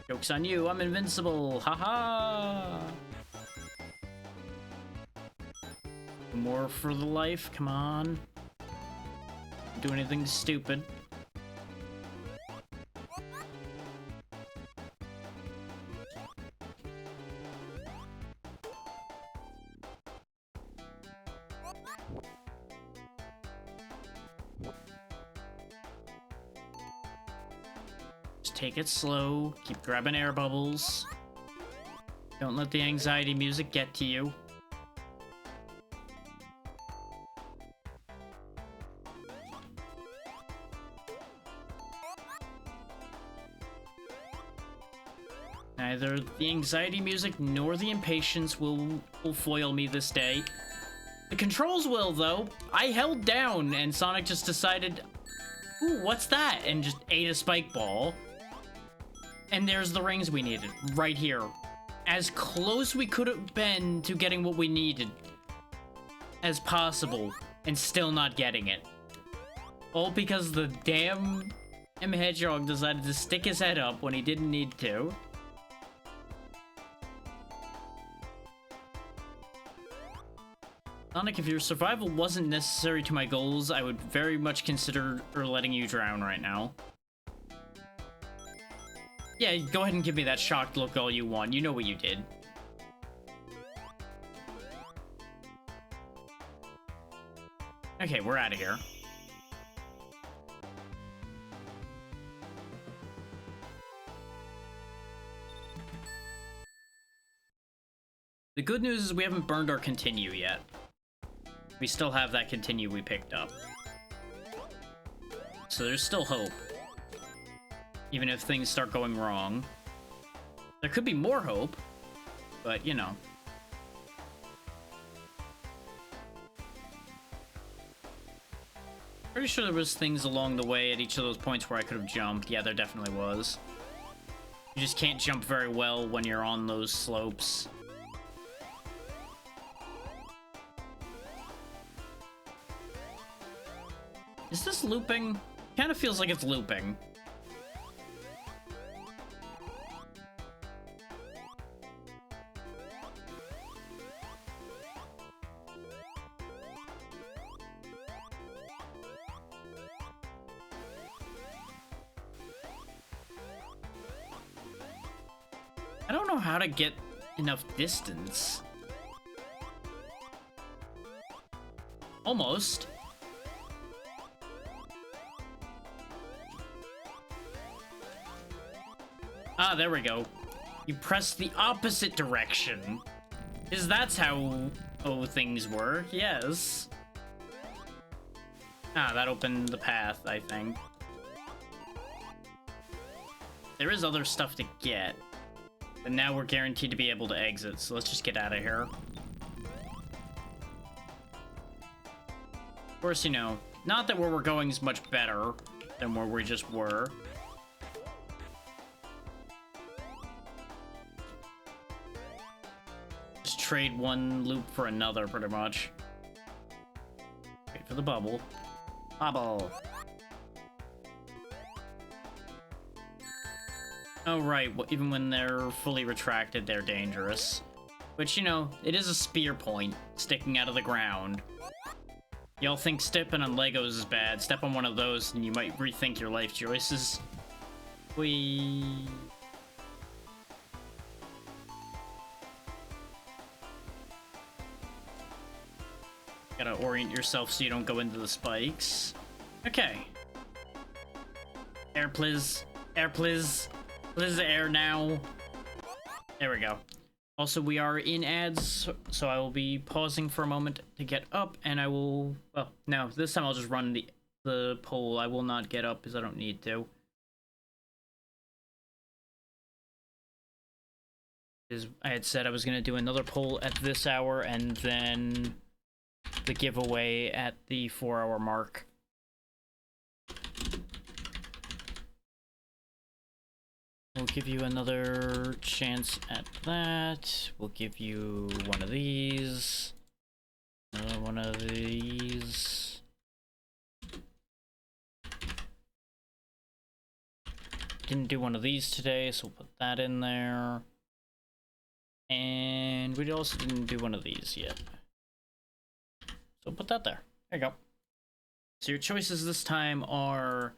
Joke's on you, I'm invincible! Haha! More for the life, come on. Don't do anything stupid. Just take it slow, keep grabbing air bubbles. Don't let the anxiety music get to you. Neither the anxiety music nor the impatience will foil me this day. The controls will, though. I held down, and Sonic just decided, ooh, what's that? And just ate a spike ball. And there's the rings we needed, right here. As close we could have been to getting what we needed as possible, and still not getting it. All because the damn Hedgehog decided to stick his head up when he didn't need to. Sonic, if your survival wasn't necessary to my goals, I would very much consider letting you drown right now. Yeah, go ahead and give me that shocked look all you want. You know what you did. Okay, we're out of here. The good news is we haven't burned our continue yet. We still have that continue we picked up. So there's still hope. Even if things start going wrong. There could be more hope, but you know. Pretty sure there was things along the way at each of those points where I could have jumped. Yeah, there definitely was. You just can't jump very well when you're on those slopes. Is this looping? Kind of feels like it's looping. I don't know how to get enough distance. Almost. Ah, there we go. You press the opposite direction. Because that's how things work, yes. Ah, that opened the path, I think. There is other stuff to get. But now we're guaranteed to be able to exit, so let's just get out of here. Of course, you know, not that where we're going is much better than where we just were. Just trade one loop for another, pretty much. Wait for the bubble. Bubble. Oh, right. Well, even when they're fully retracted, they're dangerous. Which, you know, it is a spear point sticking out of the ground. Y'all think stepping on Legos is bad. Step on one of those and you might rethink your life choices. Whee. Gotta orient yourself so you don't go into the spikes. Okay. Air, please. Air, please. Please, air now. There we go. Also, we are in ads, so I will be pausing for a moment to get up, and I will... Well, no, this time I'll just run the poll. I will not get up because I don't need to. Because I had said I was going to do another poll at this hour, and then the giveaway at the 4-hour mark. We'll give you another chance at that. We'll give you one of these. Another one of these. didn't do one of these today, so we'll put that in there. And we also didn't do one of these yet. So put that there. There you go. So your choices this time are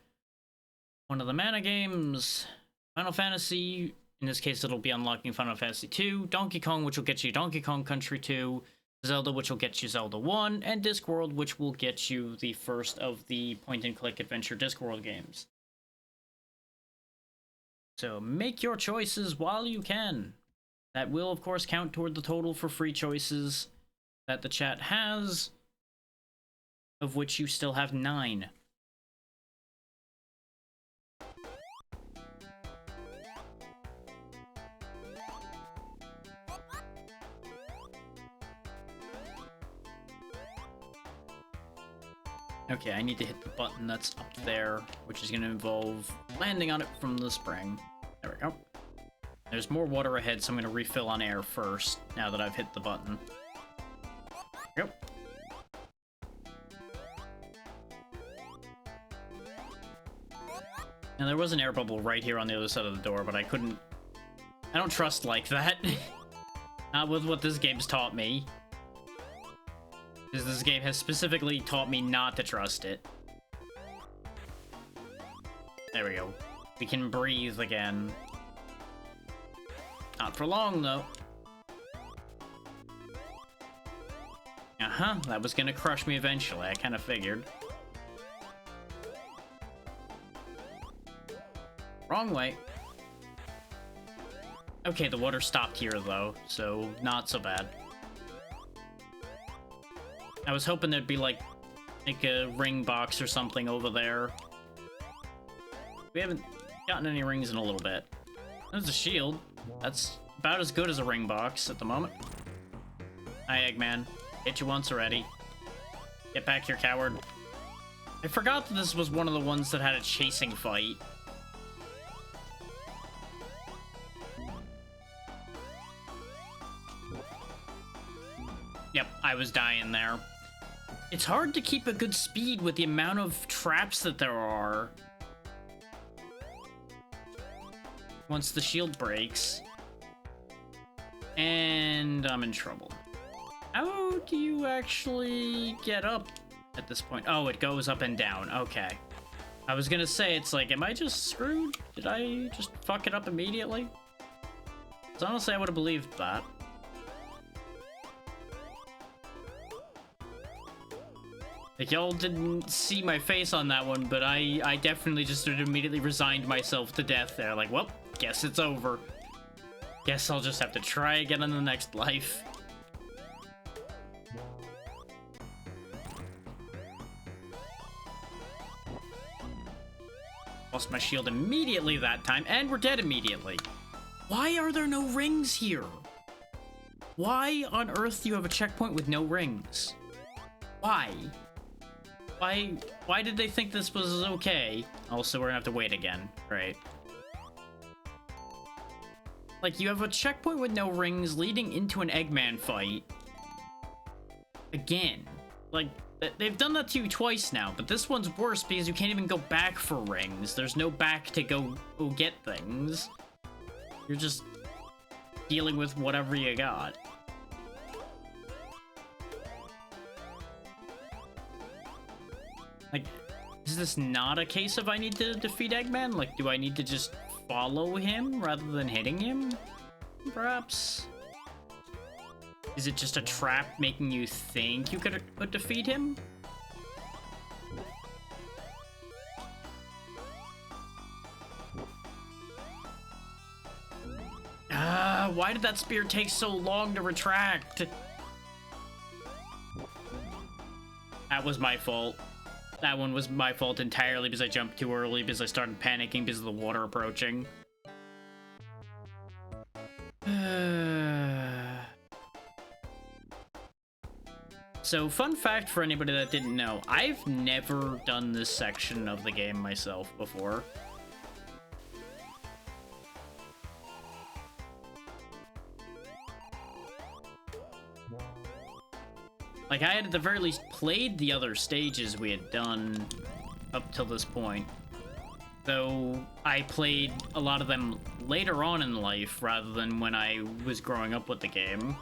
one of the mana games, Final Fantasy, in this case it'll be unlocking Final Fantasy 2, Donkey Kong, which will get you Donkey Kong Country 2, Zelda, which will get you Zelda 1, and Discworld, which will get you the first of the point-and-click adventure Discworld games. So make your choices while you can. That will, of course, count toward the total for free choices that the chat has, of which you still have 9. Okay, I need to hit the button that's up there, which is going to involve landing on it from the spring. There we go. There's more water ahead, so I'm going to refill on air first, now that I've hit the button. Yep. Now, there was an air bubble right here on the other side of the door, but I don't trust like that. Not with what this game's taught me. Because this game has specifically taught me not to trust it. There we go. We can breathe again. Not for long, though. Uh-huh, that was gonna crush me eventually, I kind of figured. Wrong way. Okay, the water stopped here, though, so not so bad. I was hoping there'd be, like a ring box or something over there. We haven't gotten any rings in a little bit. There's a shield. That's about as good as a ring box at the moment. Hi, Eggman. Hit you once already. Get back here, coward. I forgot that this was one of the ones that had a chasing fight. Yep, I was dying there. It's hard to keep a good speed with the amount of traps that there are. Once the shield breaks. And I'm in trouble. How do you actually get up at this point? Oh, it goes up and down. Okay. I was gonna say, it's like, am I just screwed? Did I just fuck it up immediately? So honestly, I would have believed that. Like, y'all didn't see my face on that one, but I definitely just immediately resigned myself to death there. Like, well, guess it's over. Guess I'll just have to try again in the next life. Lost my shield immediately that time, and we're dead immediately. Why are there no rings here? Why on earth do you have a checkpoint with no rings? Why? Why did they think this was okay? Also, we're gonna have to wait again, right? Like, you have a checkpoint with no rings leading into an Eggman fight. Again. Like, they've done that to you twice now, but this one's worse because you can't even go back for rings. There's no back to go get things. You're just dealing with whatever you got. Like, is this not a case of I need to defeat Eggman? Like, do I need to just follow him rather than hitting him? Perhaps? Is it just a trap making you think you could defeat him? Why did that spear take so long to retract? That was my fault. That one was my fault entirely because I jumped too early, because I started panicking because of the water approaching. So, fun fact for anybody that didn't know, I've never done this section of the game myself before. Like, I had at the very least played the other stages we had done up till this point. Though I played a lot of them later on in life rather than when I was growing up with the game.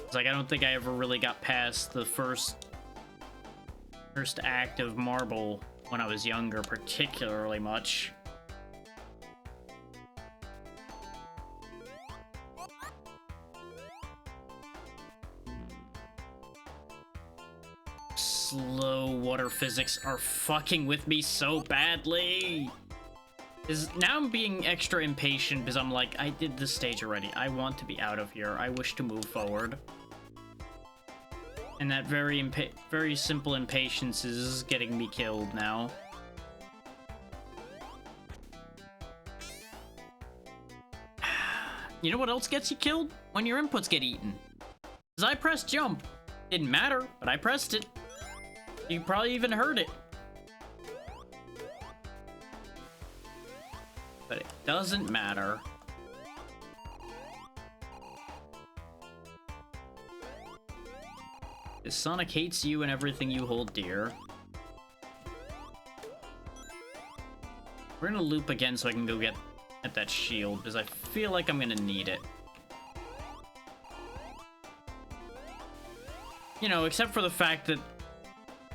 It's like I don't think I ever really got past the first act of Marble when I was younger, particularly much. Slow water physics are fucking with me so badly. Now I'm being extra impatient because I'm like, I did this stage already. I want to be out of here. I wish to move forward. And that very simple impatience is getting me killed now. You know what else gets you killed? When your inputs get eaten. Because I pressed jump. Didn't matter, but I pressed it. You probably even heard it. But it doesn't matter. Because Sonic hates you and everything you hold dear. We're gonna loop again so I can go get at that shield, because I feel like I'm gonna need it. You know, except for the fact that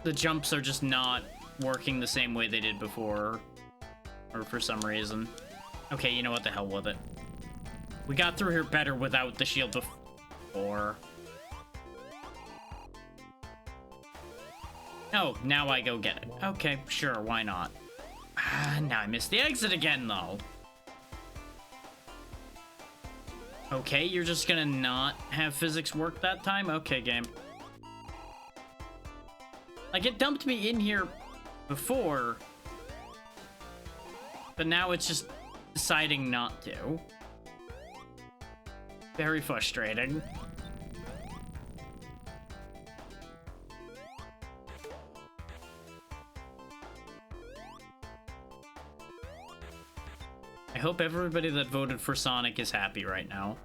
the jumps are just not working the same way they did before. Or for some reason. Okay, you know what, the hell with it. We got through here better without the shield before. Oh, now I go get it. Okay, sure, why not? Now I missed the exit again, though. Okay, you're just gonna not have physics work that time? Okay, game. Like, it dumped me in here before, but now it's just deciding not to. Very frustrating. I hope everybody that voted for Sonic is happy right now.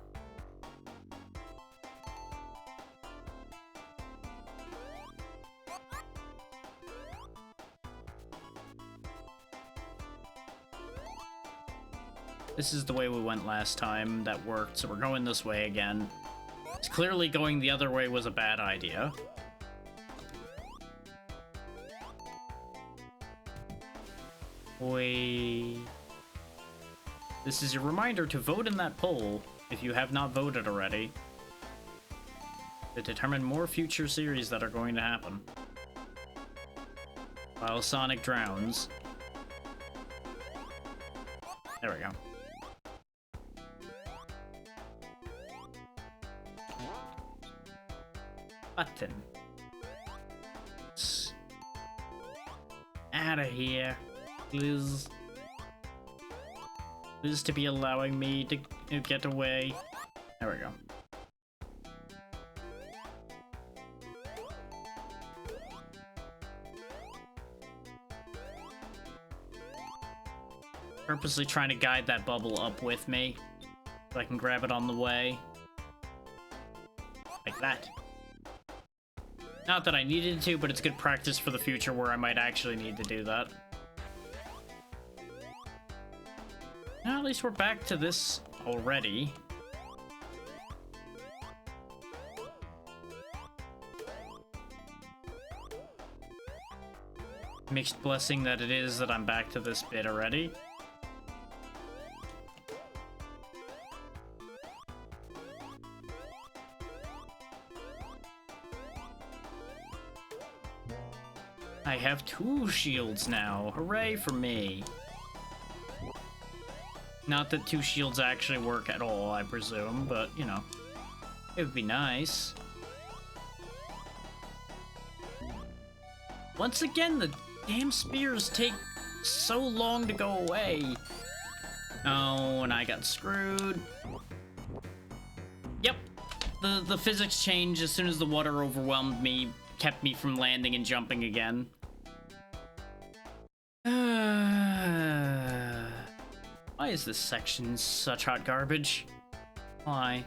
This is the way we went last time. That worked, so we're going this way again. It's clearly going the other way was a bad idea. Wait. This is a reminder to vote in that poll, if you have not voted already, to determine more future series that are going to happen. While Sonic drowns. There we go. Button. Out of here, please. Please to be allowing me to get away. There we go. Purposely trying to guide that bubble up with me so I can grab it on the way. Like that. Not that I needed to, but it's good practice for the future where I might actually need to do that. Now, at least we're back to this already. Mixed blessing that it is that I'm back to this bit already. I have 2 shields now. Hooray for me. Not that 2 shields actually work at all, I presume, but, you know, it would be nice. Once again, the damn spears take so long to go away. Oh, and I got screwed. Yep. The physics changed as soon as the water overwhelmed me, kept me from landing and jumping again. Why is this section such hot garbage? Why?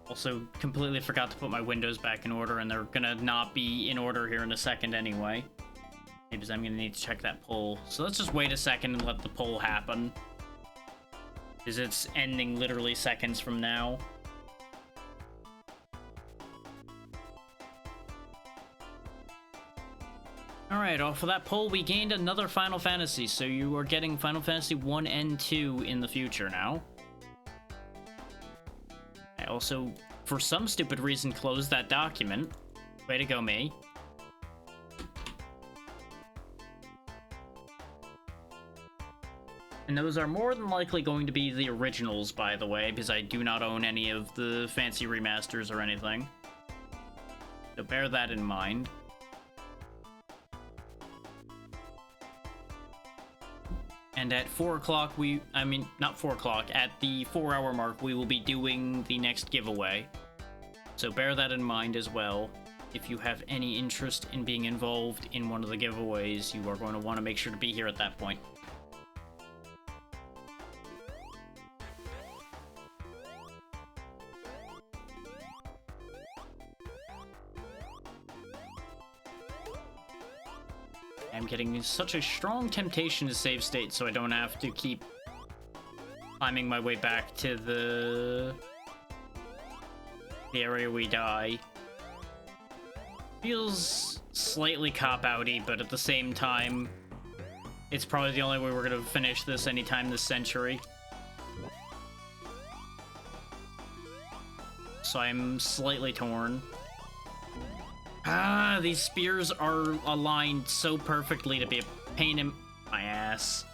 Also, completely forgot to put my windows back in order, and they're gonna not be in order here in a second anyway. Because I'm gonna need to check that poll. So let's just wait a second and let the poll happen. Because it's ending literally seconds from now. Alright, off of that poll, we gained another Final Fantasy, so you are getting Final Fantasy 1 and 2 in the future now. I also, for some stupid reason, closed that document. Way to go, me. And those are more than likely going to be the originals, by the way, because I do not own any of the fancy remasters or anything. So bear that in mind. And at 4 o'clock, not 4 o'clock, at the 4-hour mark, we will be doing the next giveaway. So bear that in mind as well. If you have any interest in being involved in one of the giveaways, you are going to want to make sure to be here at that point. I'm getting such a strong temptation to save state so I don't have to keep climbing my way back to the area we die. Feels slightly cop-outy, but at the same time, it's probably the only way we're gonna finish this anytime this century. So I'm slightly torn. Ah, these spears are aligned so perfectly to be a pain in my ass.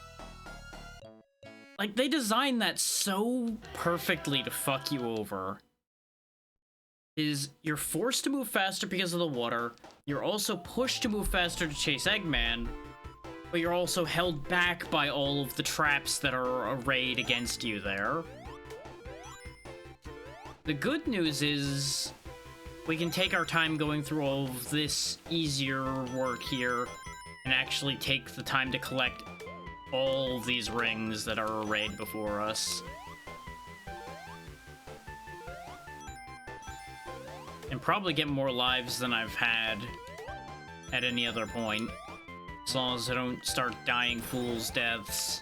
Like, they designed that so perfectly to fuck you over. You're forced to move faster because of the water, you're also pushed to move faster to chase Eggman, but you're also held back by all of the traps that are arrayed against you there. The good news is we can take our time going through all of this easier work here and actually take the time to collect all of these rings that are arrayed before us. And probably get more lives than I've had at any other point. As long as I don't start dying fools' deaths.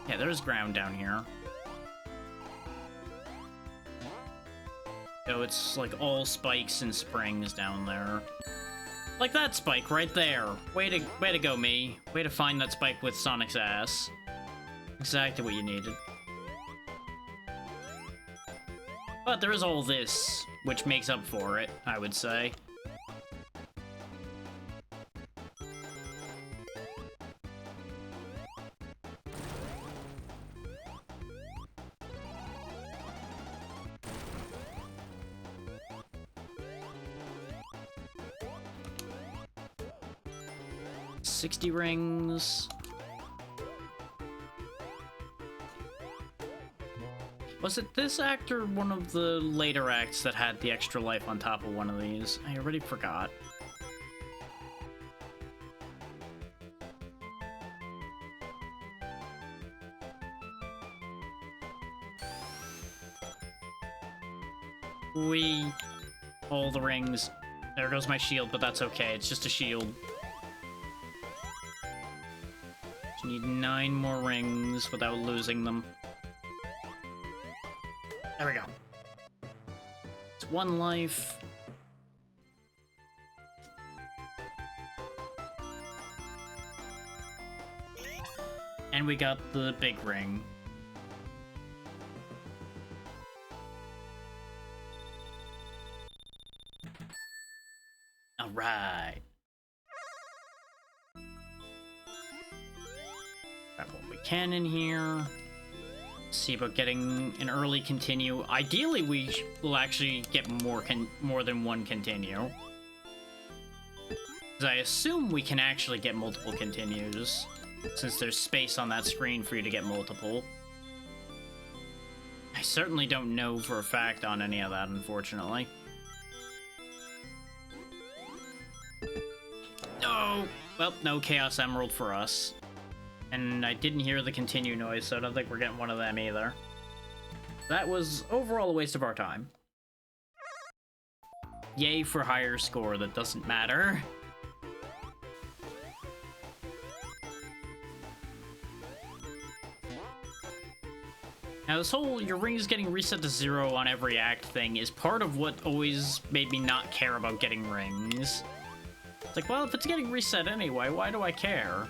Yeah, there's ground down here. So it's like all spikes and springs down there. Like that spike right there. Way to go, me. Way to find that spike with Sonic's ass. Exactly what you needed. But there is all this, which makes up for it, I would say. $60 rings. Was it this act or one of the later acts that had the extra life on top of one of these? I already forgot. All the rings. There goes my shield, but that's okay. It's just a shield. Just need 9 more rings without losing them. There we go. It's 1 life. And we got the big ring. All right. Got what we can in here. See about getting an early continue. Ideally, we will actually get more than one continue. Because I assume we can actually get multiple continues, since there's space on that screen for you to get multiple. I certainly don't know for a fact on any of that, unfortunately. No! Well, no Chaos Emerald for us. And I didn't hear the continue noise, so I don't think we're getting one of them either. That was overall a waste of our time. Yay for higher score, that doesn't matter. Now this whole your rings getting reset to 0 on every act thing is part of what always made me not care about getting rings. It's like, well, if it's getting reset anyway, why do I care?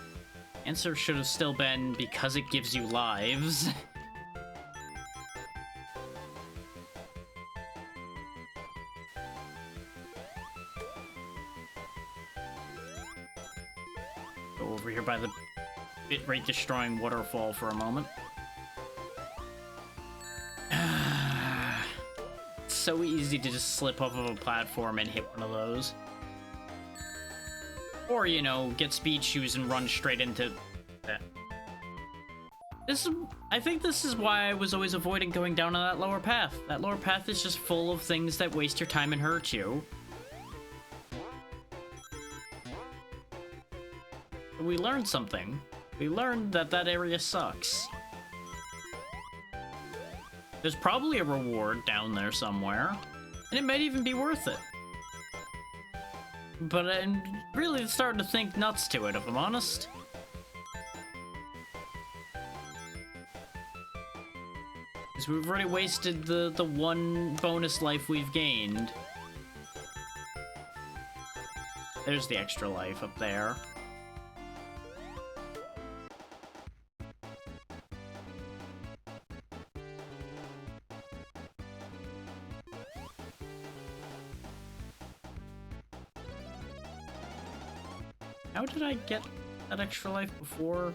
Answer should have still been because it gives you lives. Go over here by the bitrate destroying waterfall for a moment. It's so easy to just slip off of a platform and hit one of those. Or, you know, get speed shoes and run straight into that. I think this is why I was always avoiding going down on that lower path. That lower path is just full of things that waste your time and hurt you. We learned something. We learned that that area sucks. There's probably a reward down there somewhere, and it might even be worth it. But I'm really starting to think nuts to it, if I'm honest. Because we've already wasted the one bonus life we've gained. There's the extra life up there. How did I get that extra life before?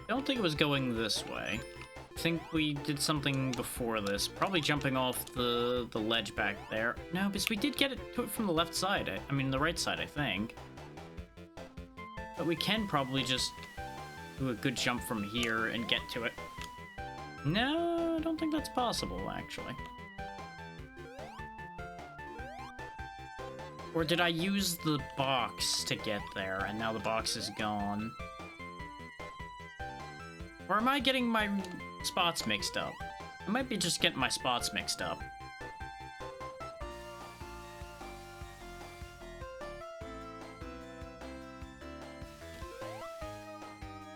I don't think it was going this way. I think we did something before this. Probably jumping off the ledge back there. No, because we did get it to it from the left side. I mean, the right side, I think. But we can probably just do a good jump from here and get to it. No, I don't think that's possible, actually. Or did I use the box to get there, and now the box is gone? Or am I getting my spots mixed up? I might be just getting my spots mixed up.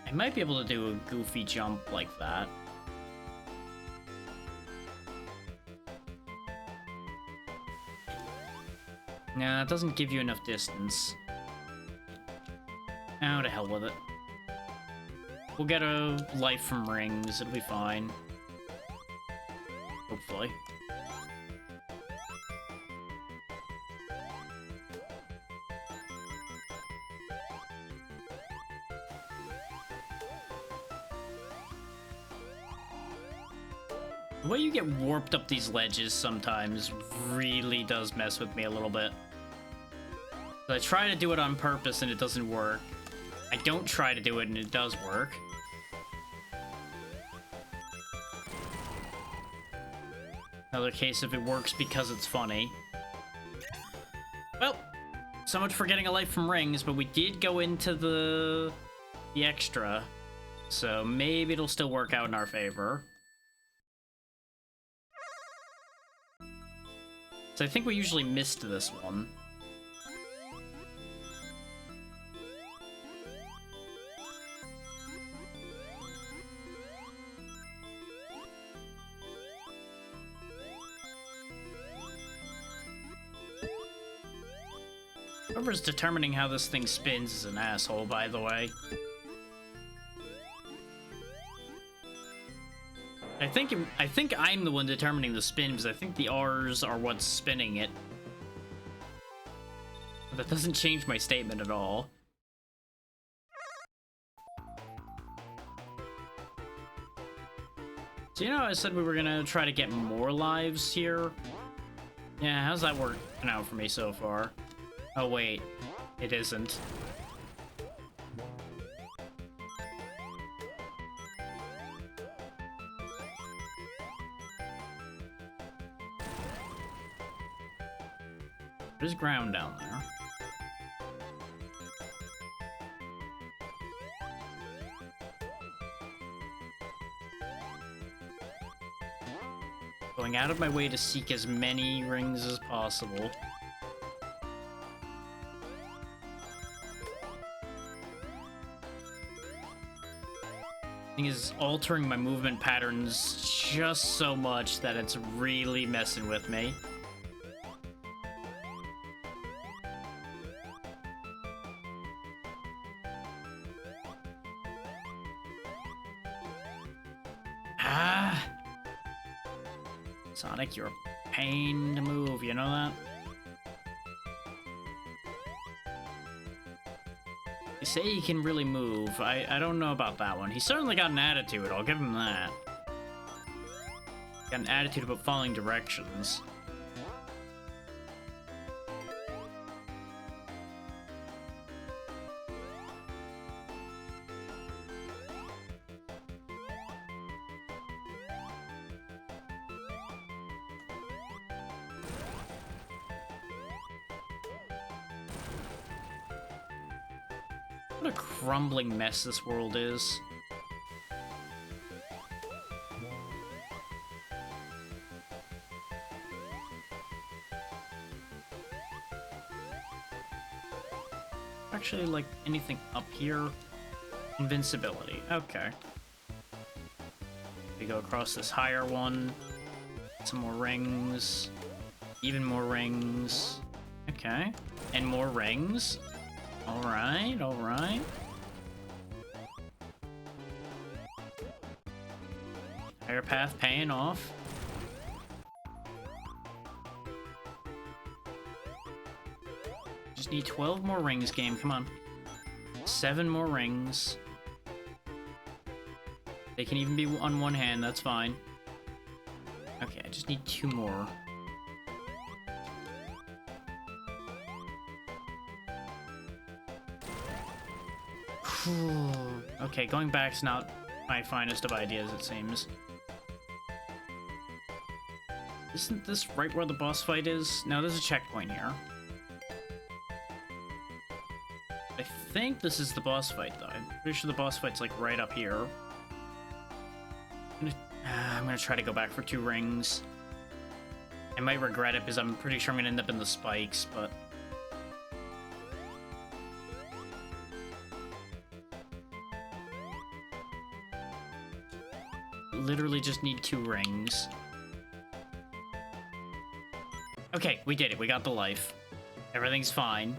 I might be able to do a goofy jump like that. Nah, it doesn't give you enough distance. Oh, to hell with it. We'll get a life from rings, it'll be fine. Hopefully. The way you get warped up these ledges sometimes really does mess with me a little bit. I try to do it on purpose and it doesn't work. I don't try to do it and it does work. Another case of it works because it's funny. Well, so much for getting a life from rings, but we did go into the extra, so maybe it'll still work out in our favor. So I think we usually missed this one. Whoever's determining how this thing spins is an asshole, by the way. I think I'm the one determining the spin, because I think the R's are what's spinning it. But that doesn't change my statement at all. So you know I said we were gonna try to get more lives here? Yeah, how's that working out for me so far? Oh wait, it isn't. There's ground down there. going out of my way to seek as many rings as possible. Thing is altering my movement patterns just so much that it's really messing with me. Ah! Sonic, you're a pain to move, you know that? They say he can really move. I don't know about that one. He's certainly got an attitude, I'll give him that. Got an attitude about following directions. What a crumbling mess this world is. Actually, like, anything up here? Invincibility. Okay. We go across this higher one. Some more rings. Even more rings. Okay. And more rings. Alright, alright. Higher path paying off. Just need 12 more rings, game, come on. 7 more rings. They can even be on one hand, that's fine. Okay, I just need 2 more. Okay, going back's not my finest of ideas, it seems. Isn't this right where the boss fight is? No, there's a checkpoint here. I think this is the boss fight, though. I'm pretty sure the boss fight's, like, right up here. I'm gonna try to go back for 2 rings. I might regret it, because I'm pretty sure I'm gonna end up in the spikes, but... Literally just need 2 rings. Okay, we did it. We got the life. Everything's fine.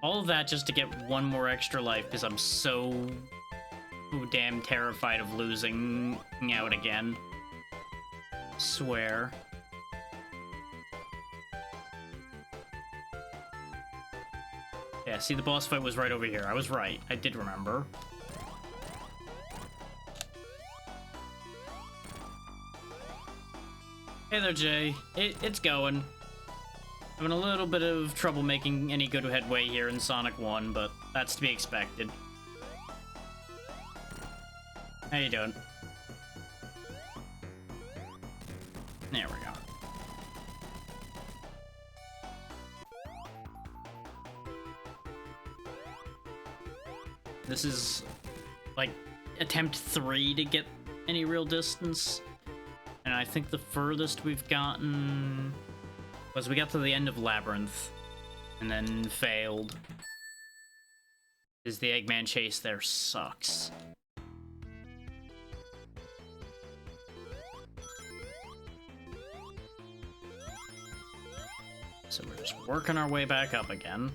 All of that just to get 1 more extra life because I'm so damn terrified of losing out again. Swear. Yeah, see, the boss fight was right over here. I was right. I did remember. Hey there, Jay. It's going. Having a little bit of trouble making any good headway here in Sonic 1, but that's to be expected. How you doing? There we go. This is, like, attempt 3 to get any real distance. And I think the furthest we've gotten was we got to the end of Labyrinth and then failed. Because the Eggman chase there sucks. So we're just working our way back up again.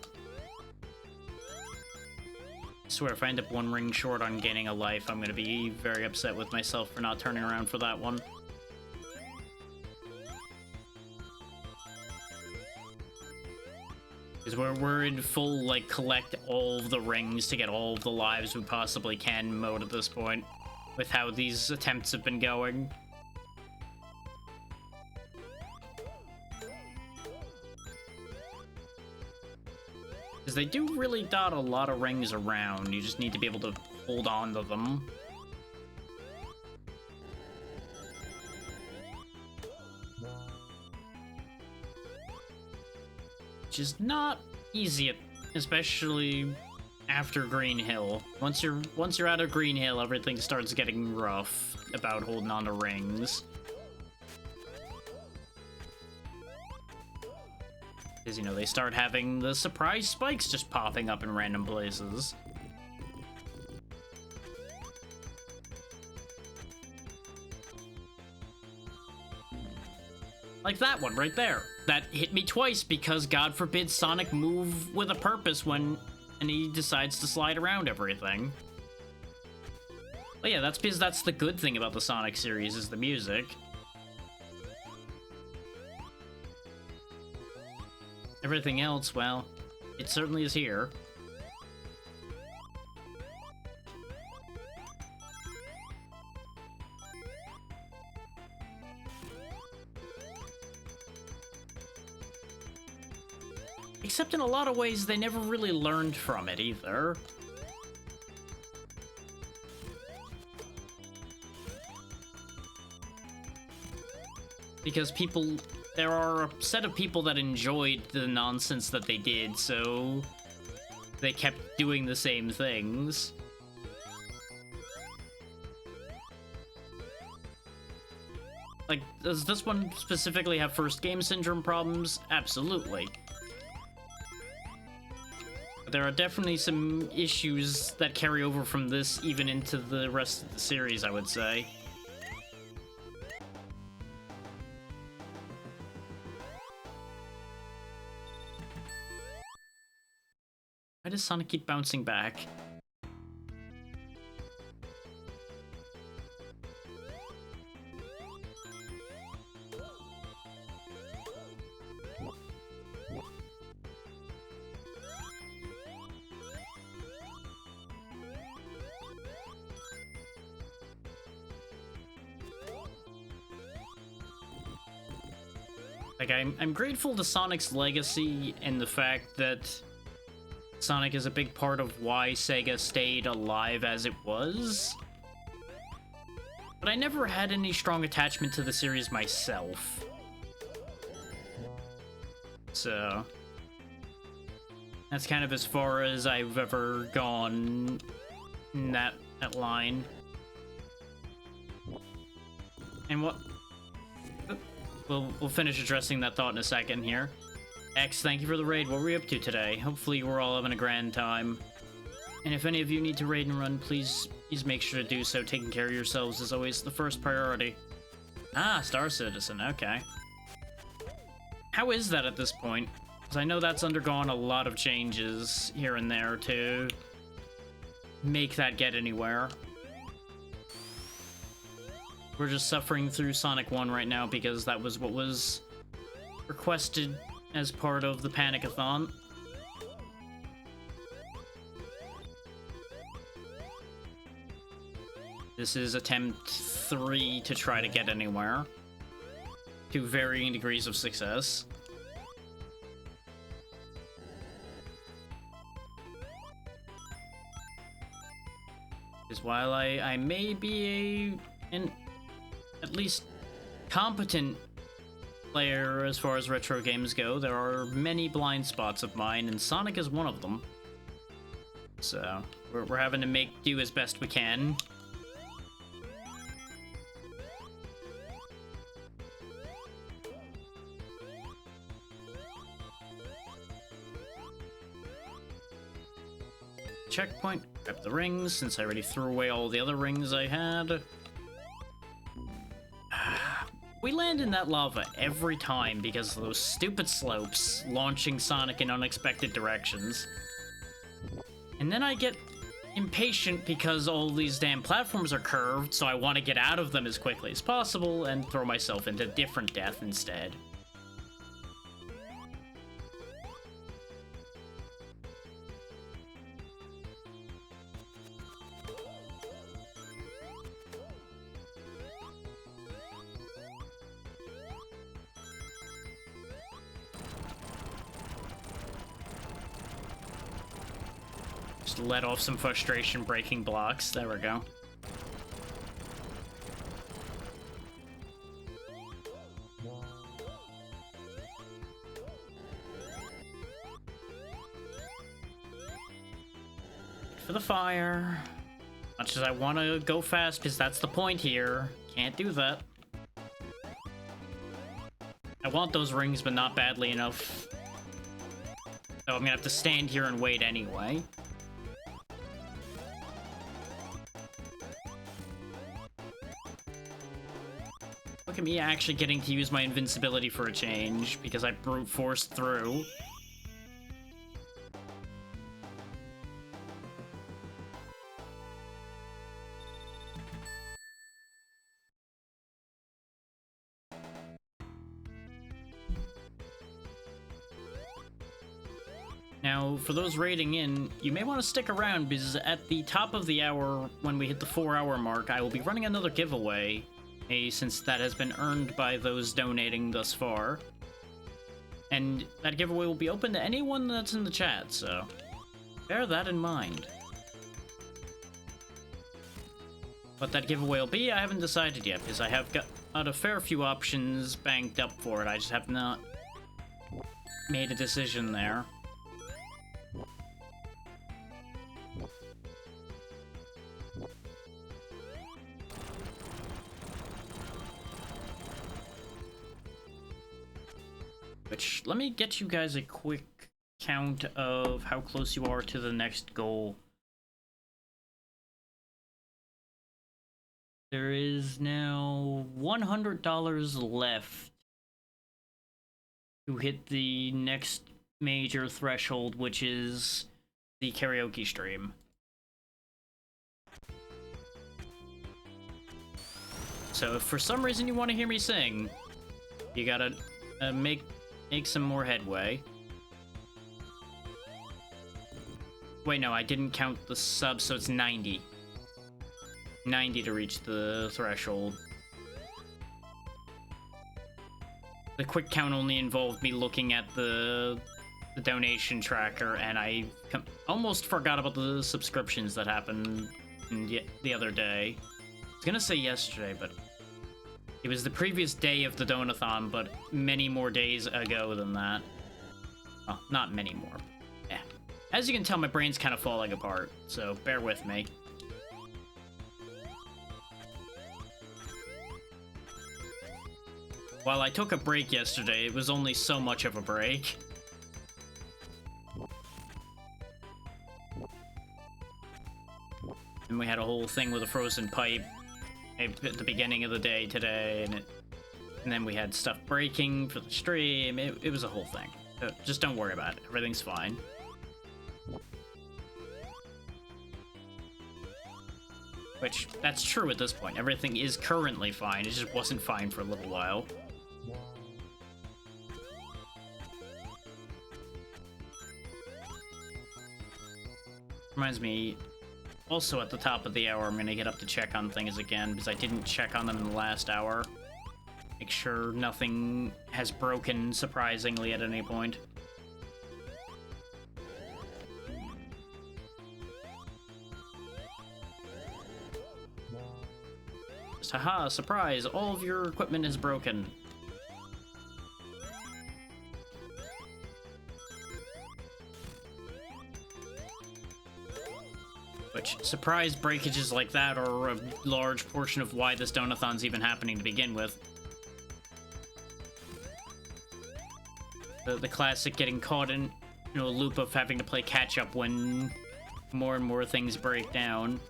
I swear if I end up 1 ring short on gaining a life, I'm going to be very upset with myself for not turning around for that one. Because we're in full, like, collect all of the rings to get all of the lives we possibly can mode at this point, with how these attempts have been going. Because they do really dot a lot of rings around, you just need to be able to hold on to them. Which is not easy, especially after Green Hill. Once you're out of Green Hill, everything starts getting rough about holding on to rings. Because, you know, they start having the surprise spikes just popping up in random places. Like that one right there. That hit me twice because, God forbid, Sonic move with a purpose and he decides to slide around everything. But yeah, that's because that's the good thing about the Sonic series, is the music. Everything else, well, it certainly is here. Except in a lot of ways, they never really learned from it either. Because there are a set of people that enjoyed the nonsense that they did, so they kept doing the same things. Like, does this one specifically have first game syndrome problems? Absolutely. But there are definitely some issues that carry over from this even into the rest of the series, I would say. Why does Sonic keep bouncing back? Like, I'm grateful to Sonic's legacy and the fact that Sonic is a big part of why Sega stayed alive as it was. But I never had any strong attachment to the series myself. So that's kind of as far as I've ever gone in that line. And what... We'll finish addressing that thought in a second here. X, thank you for the raid. What were we up to today? Hopefully we're all having a grand time. And if any of you need to raid and run, please make sure to do so. Taking care of yourselves is always the first priority. Ah, Star Citizen, okay. How is that at this point? Because I know that's undergone a lot of changes here and there to make that get anywhere. We're just suffering through Sonic 1 right now because that was what was requested as part of the Panic-a-thon. This is attempt 3 to try to get anywhere, to varying degrees of success. Because while I may be an at least competent player as far as retro games go, there are many blind spots of mine, and Sonic is one of them. So, we're having to make do as best we can. Checkpoint, grab the rings, since I already threw away all the other rings I had. We land in that lava every time because of those stupid slopes launching Sonic in unexpected directions. And then I get impatient because all these damn platforms are curved, so I want to get out of them as quickly as possible and throw myself into different death instead. Just let off some frustration breaking blocks. There we go. For the fire. Much as I want to go fast, because that's the point here. Can't do that. I want those rings, but not badly enough So I'm gonna have to stand here and wait anyway. Look at me actually getting to use my invincibility for a change because I brute forced through. Now, for those raiding in, you may want to stick around because at the top of the hour, when we hit the 4-hour mark, I will be running another giveaway, since that has been earned by those donating thus far. And that giveaway will be open to anyone that's in the chat, so bear that in mind. What that giveaway will be, I haven't decided yet, because I have got a fair few options banked up for it. I just have not made a decision there. Which, let me get you guys a quick count of how close you are to the next goal. There is now $100 left to hit the next major threshold, which is the karaoke stream. So if for some reason you want to hear me sing, you gotta make some more headway. Wait, no, I didn't count the subs, so it's 90. 90 to reach the threshold. The quick count only involved me looking at the donation tracker, and I almost forgot about the subscriptions that happened the other day. I was gonna say yesterday, but it was the previous day of the Donathon, but many more days ago than that. Well, not many more. Yeah. As you can tell, my brain's kind of falling apart, so bear with me. While I took a break yesterday, it was only so much of a break. And we had a whole thing with a frozen pipe at the beginning of the day today, and then we had stuff breaking for the stream. It was a whole thing. So just don't worry about it. Everything's fine. Which, that's true at this point. Everything is currently fine. It just wasn't fine for a little while. Reminds me, also at the top of the hour, I'm gonna get up to check on things again, because I didn't check on them in the last hour. Make sure nothing has broken, surprisingly, at any point. Just, haha, surprise, all of your equipment is broken. Which, surprise breakages like that are a large portion of why this Donathon's even happening to begin with. The classic getting caught in, a loop of having to play catch-up when more and more things break down.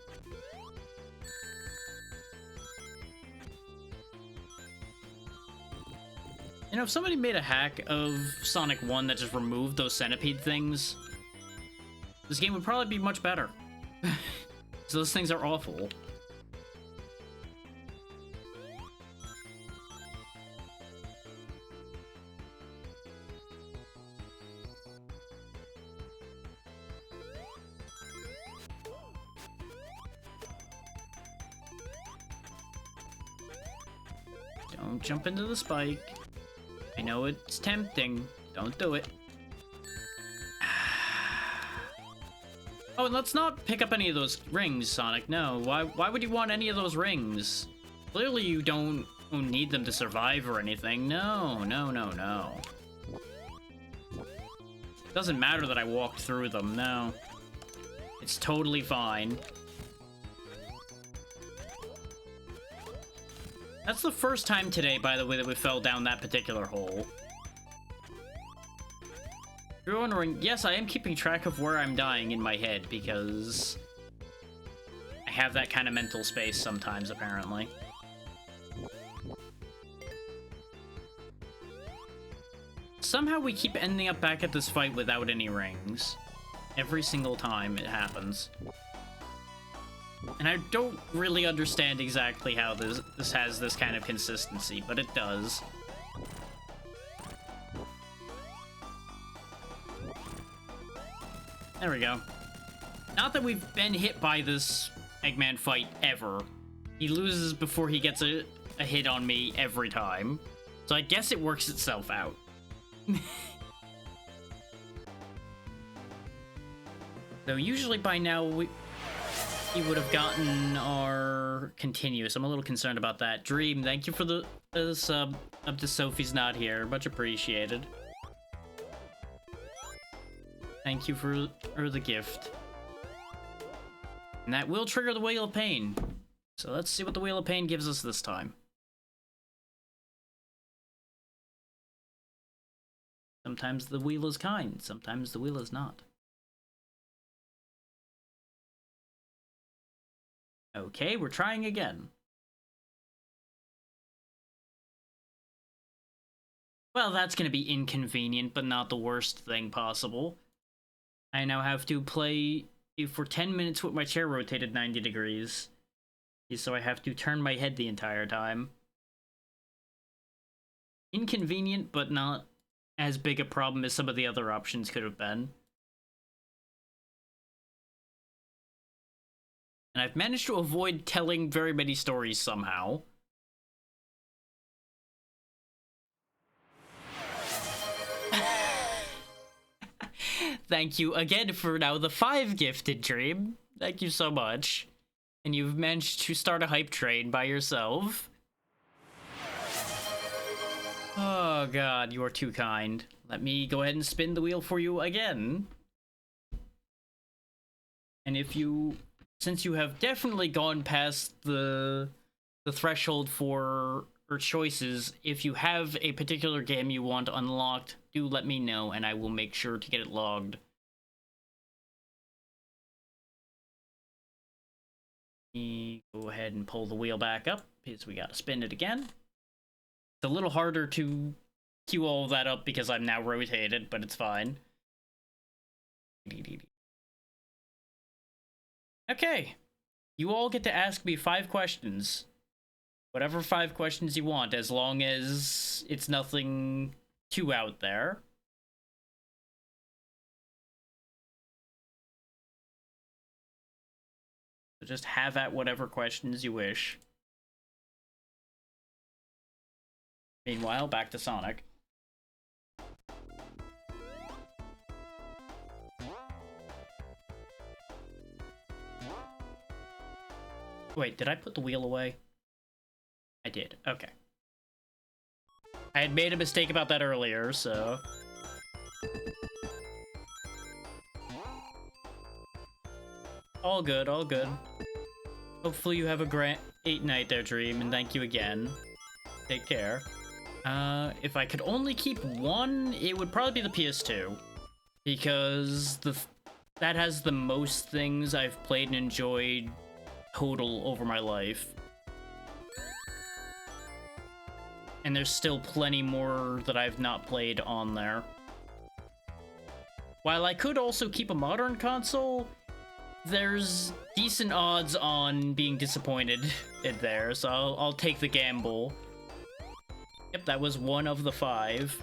If somebody made a hack of Sonic 1 that just removed those centipede things, this game would probably be much better. So those things are awful. Don't jump into the spike. I know it's tempting. Don't do it. Oh, and let's not pick up any of those rings, Sonic. No, why would you want any of those rings? Clearly you don't need them to survive or anything. No, no, no, no. Doesn't matter that I walked through them, no. It's totally fine. That's the first time today, by the way, that we fell down that particular hole. If you're wondering, yes, I am keeping track of where I'm dying in my head because I have that kind of mental space sometimes, apparently. Somehow we keep ending up back at this fight without any rings. Every single time it happens. And I don't really understand exactly how this has this kind of consistency, but it does. There we go. Not that we've been hit by this Eggman fight ever. He loses before he gets a hit on me every time. So I guess it works itself out. Though usually by now we would have gotten our continuous. I'm a little concerned about that. Dream, thank you for the sub up to Sophie's Not Here. Much appreciated. Thank you for the gift. And that will trigger the Wheel of Pain. So let's see what the Wheel of Pain gives us this time. Sometimes the wheel is kind, sometimes the wheel is not. Okay, we're trying again. Well, that's gonna be inconvenient, but not the worst thing possible. I now have to play for 10 minutes with my chair rotated 90 degrees. So I have to turn my head the entire time. Inconvenient, but not as big a problem as some of the other options could have been. And I've managed to avoid telling very many stories somehow. Thank you again for now the 5 gifted, Dream. Thank you so much. And you've managed to start a hype train by yourself. Oh god, you are too kind. Let me go ahead and spin the wheel for you again. And since you have definitely gone past the threshold for choices, if you have a particular game you want unlocked, do let me know and I will make sure to get it logged. Go ahead and pull the wheel back up because we gotta spin it again. It's a little harder to cue all of that up because I'm now rotated, but it's fine. Okay, you all get to ask me 5 questions. Whatever 5 questions you want, as long as it's nothing too out there. So just have at whatever questions you wish. Meanwhile, back to Sonic. Wait, did I put the wheel away? I did. Okay. I had made a mistake about that earlier, so... All good, all good. Hopefully you have a great night there, Dream, and thank you again. Take care. If I could only keep one, it would probably be the PS2. Because that has the most things I've played and enjoyed total over my life. And there's still plenty more that I've not played on there. While I could also keep a modern console, there's decent odds on being disappointed in there, so I'll take the gamble. Yep, that was one of the 5.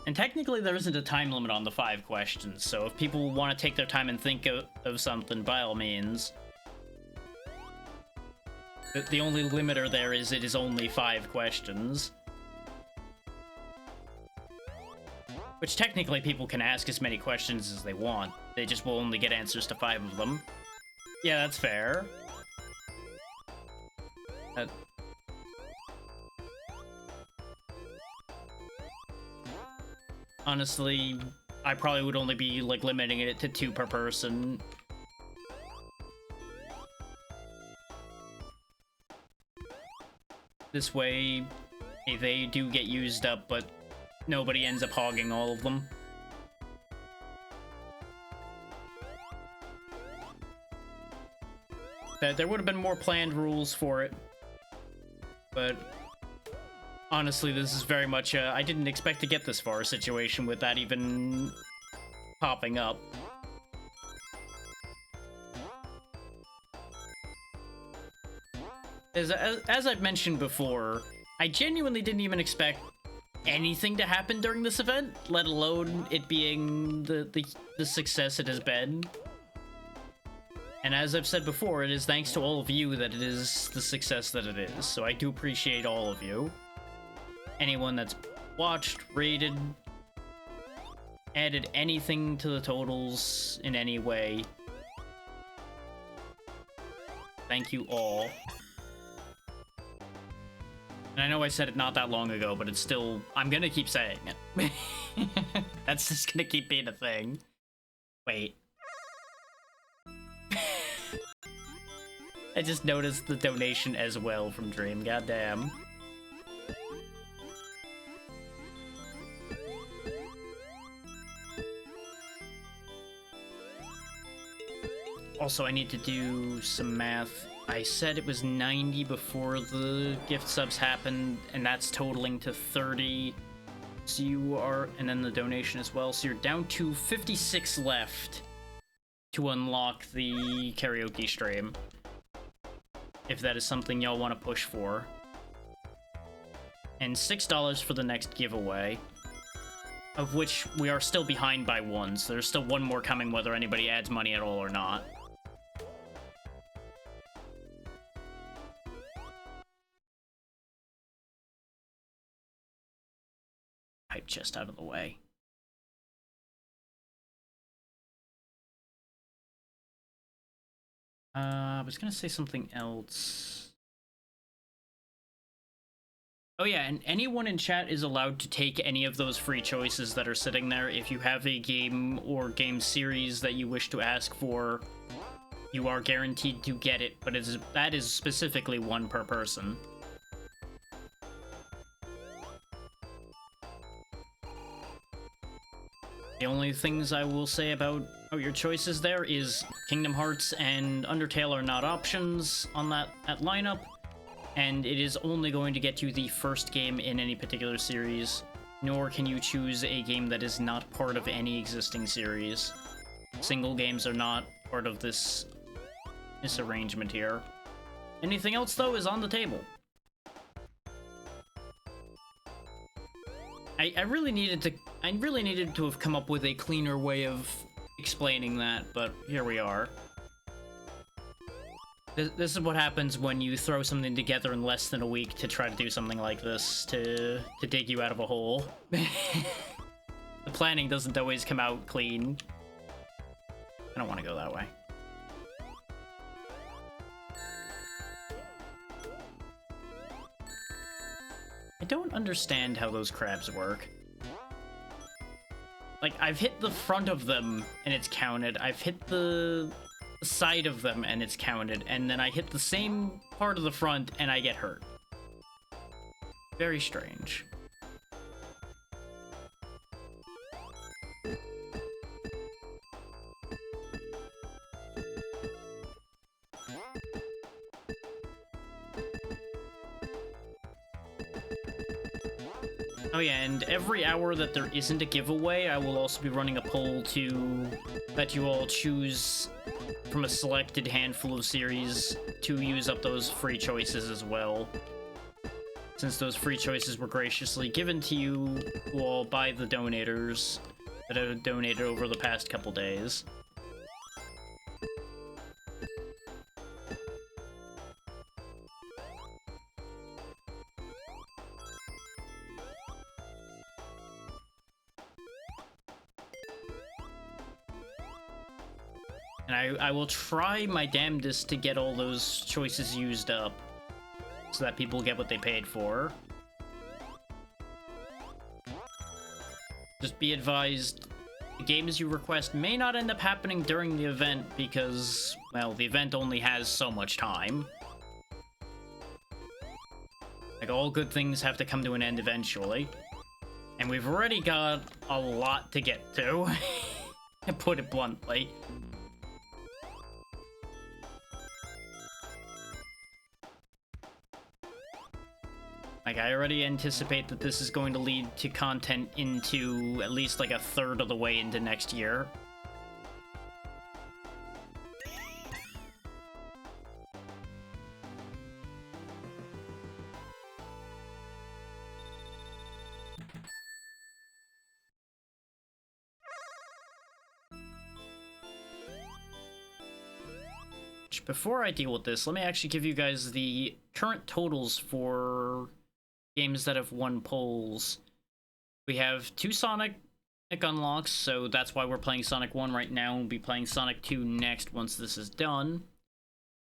And technically there isn't a time limit on the 5 questions, so if people want to take their time and think of something, by all means. The only limiter there is it is only 5 questions. Which technically people can ask as many questions as they want. They just will only get answers to 5 of them. Yeah, that's fair. Honestly, I probably would only be, like, limiting it to 2 per person. This way, they do get used up, but nobody ends up hogging all of them. There would have been more planned rules for it, but honestly, this is very much a I didn't expect to get this far situation with that even popping up. As I've mentioned before, I genuinely didn't even expect anything to happen during this event, let alone it being the success it has been. And as I've said before, it is thanks to all of you that it is the success that it is, so I do appreciate all of you. Anyone that's watched, rated, added anything to the totals in any way, thank you all. And I know I said it not that long ago, but it's still... I'm gonna keep saying it. That's just gonna keep being a thing. Wait. I just noticed the donation as well from Dream. Goddamn. Also, I need to do some math. I said it was 90 before the gift subs happened, and that's totaling to 30. So you are, and then the donation as well. So you're down to 56 left to unlock the karaoke stream, if that is something y'all want to push for. And $6 for the next giveaway, of which we are still behind by one, so there's still one more coming whether anybody adds money at all or not. Pipe chest out of the way. I was gonna say something else. Oh yeah, and anyone in chat is allowed to take any of those free choices that are sitting there. If you have a game or game series that you wish to ask for, you are guaranteed to get it, but that is specifically one per person. The only things I will say about your choices there is Kingdom Hearts and Undertale are not options on that lineup, and it is only going to get you the first game in any particular series, nor can you choose a game that is not part of any existing series. Single games are not part of this arrangement here. Anything else, though, is on the table. I really needed to have come up with a cleaner way of explaining that, but here we are. This is what happens when you throw something together in less than a week to try to do something like this, to dig you out of a hole. The planning doesn't always come out clean. I don't want to go that way. I don't understand how those crabs work. Like, I've hit the front of them, and it's counted. I've hit the side of them, and it's counted. And then I hit the same part of the front, and I get hurt. Very strange. Oh yeah, and every hour that there isn't a giveaway, I will also be running a poll to let you all choose from a selected handful of series to use up those free choices as well. Since those free choices were graciously given to you all by the donators that have donated over the past couple days. And I will try my damnedest to get all those choices used up so that people get what they paid for. Just be advised, the games you request may not end up happening during the event because, well, the event only has so much time. Like, Like, all good things have to come to an end eventually. And we've already got a lot to get to, to put it bluntly. Like, I already anticipate that this is going to lead to content into at least like a third of the way into next year. Before I deal with this, let me actually give you guys the current totals for games that have won polls. We have 2 Sonic unlocks, so that's why we're playing Sonic 1 right now. We'll be playing Sonic 2 next once this is done.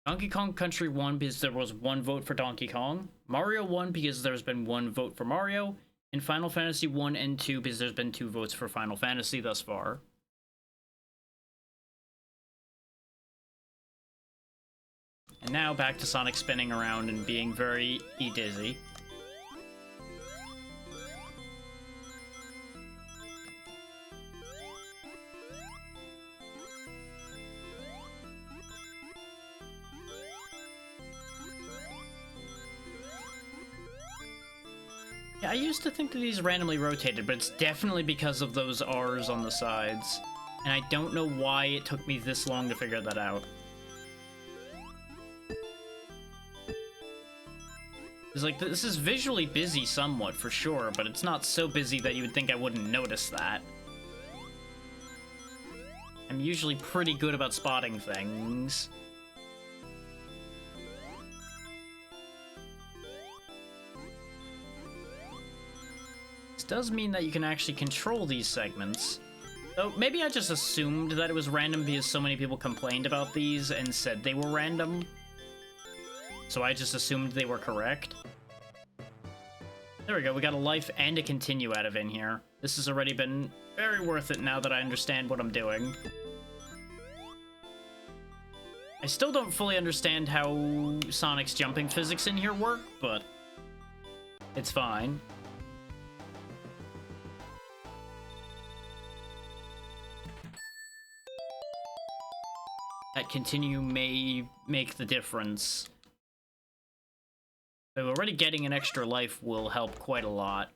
Donkey Kong Country 1 because there was 1 vote for Donkey Kong. Mario 1 because there's been 1 vote for Mario. And Final Fantasy 1 and 2 because there's been 2 votes for Final Fantasy thus far. And now back to Sonic spinning around and being very dizzy. Yeah, I used to think that these randomly rotated, but it's definitely because of those R's on the sides. And I don't know why it took me this long to figure that out. It's like, this is visually busy somewhat, for sure, but it's not so busy that you would think I wouldn't notice that. I'm usually pretty good about spotting things. This does mean that you can actually control these segments. Though, maybe I just assumed that it was random because so many people complained about these and said they were random. So I just assumed they were correct. There we go, we got a life and a continue out of in here. This has already been very worth it now that I understand what I'm doing. I still don't fully understand how Sonic's jumping physics in here work, but it's fine. That continue may make the difference. So already getting an extra life will help quite a lot.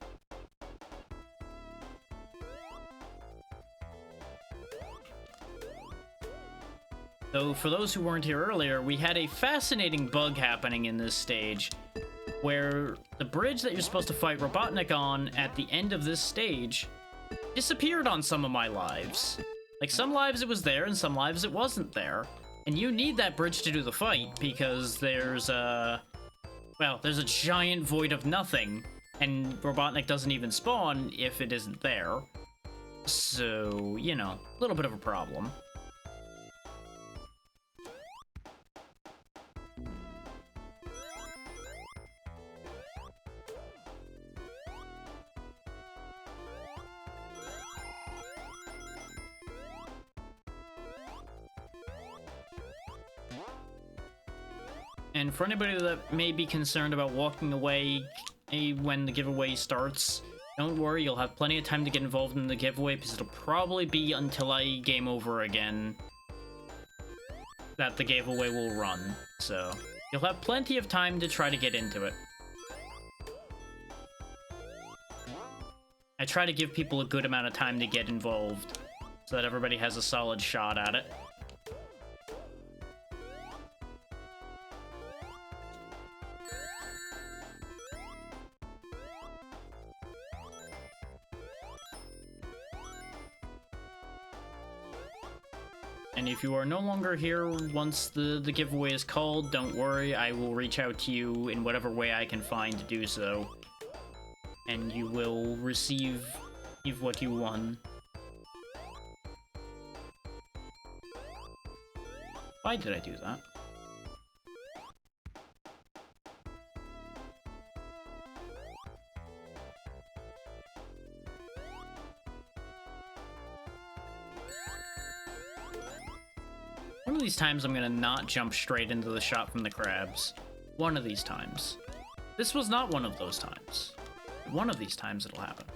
So for those who weren't here earlier, we had a fascinating bug happening in this stage, where the bridge that you're supposed to fight Robotnik on at the end of this stage disappeared on some of my lives. Like, some lives it was there, and some lives it wasn't there. And you need that bridge to do the fight, because there's well, there's a giant void of nothing, and Robotnik doesn't even spawn if it isn't there. So, you know, a little bit of a problem. And for anybody that may be concerned about walking away when the giveaway starts, don't worry, you'll have plenty of time to get involved in the giveaway, because it'll probably be until I game over again that the giveaway will run. So, you'll have plenty of time to try to get into it. I try to give people a good amount of time to get involved, so that everybody has a solid shot at it. And if you are no longer here once the giveaway is called, don't worry, I will reach out to you in whatever way I can find to do so. And you will receive what you won. Why did I do that? One of these times I'm gonna not jump straight into the shot from the crabs. One of these times. This was not one of those times. One of these times it'll happen.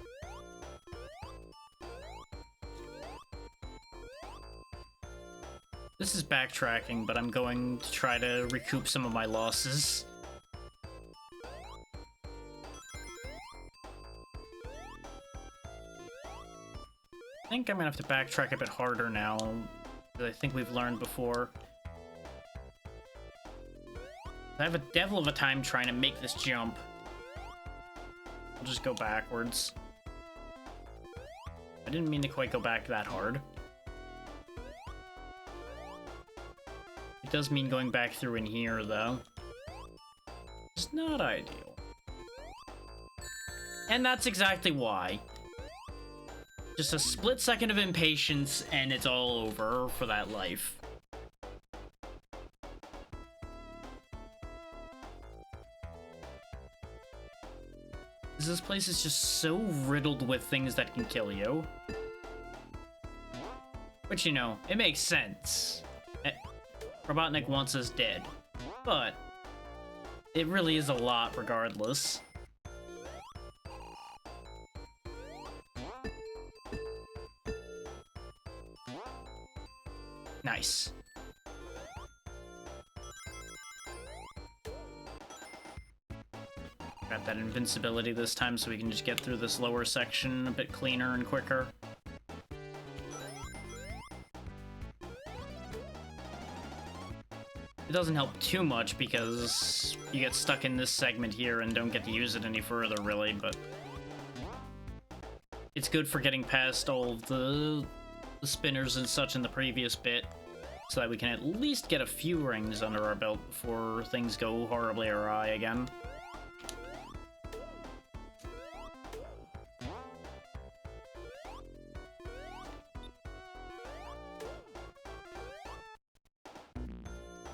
This is backtracking, but I'm going to try to recoup some of my losses. I think I'm gonna have to backtrack a bit harder now, than I think we've learned before. I have a devil of a time trying to make this jump. I'll just go backwards. I didn't mean to quite go back that hard. It does mean going back through in here, though. It's not ideal. And that's exactly why. Just a split second of impatience, and it's all over for that life. This place is just so riddled with things that can kill you. Which, you know, it makes sense. Robotnik wants us dead. But it really is a lot regardless. Nice. Got that invincibility this time so we can just get through this lower section a bit cleaner and quicker. It doesn't help too much because you get stuck in this segment here and don't get to use it any further, really, but it's good for getting past all of the spinners and such in the previous bit, so that we can at least get a few rings under our belt before things go horribly awry again.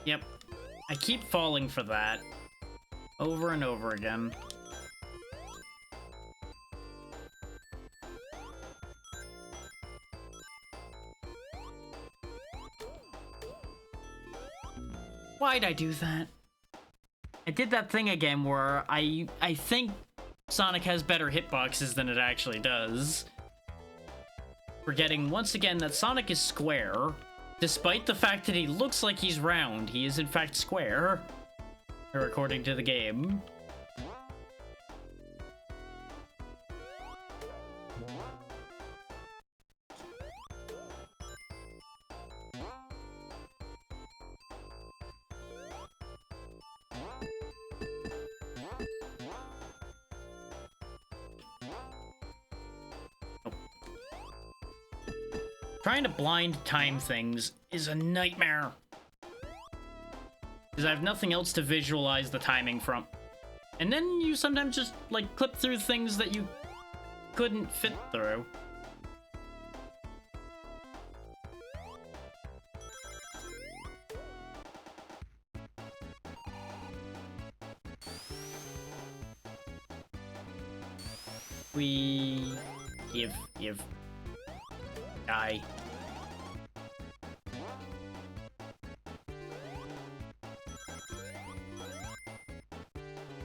Yep, I keep falling for that over and over again. Why'd I do that? I did that thing again where I think Sonic has better hitboxes than it actually does. Forgetting once again that Sonic is square. Despite the fact that he looks like he's round, he is in fact square. Or according to the game. Trying to blind time things is a nightmare. Because I have nothing else to visualize the timing from. And then you sometimes just, like, clip through things that you couldn't fit through. We... give... Die.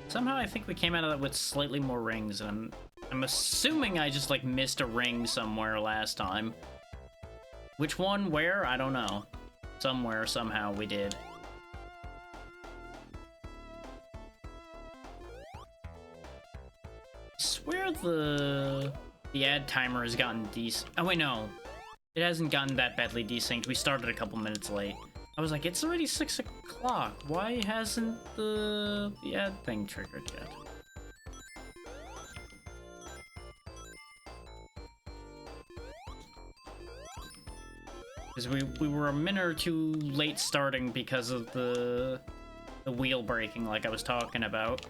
Somehow I think we came out of that with slightly more rings, and I'm assuming I just, like, missed a ring somewhere last time. Which one, where? I don't know. Somewhere, somehow, we did. I swear the ad timer has gotten decent. Oh, wait, no. It hasn't gotten that badly desynced. We started a couple minutes late. I was like, it's already 6 o'clock. Why hasn't the ad thing triggered yet? Because we were a minute or two late starting because of the wheel breaking, like I was talking about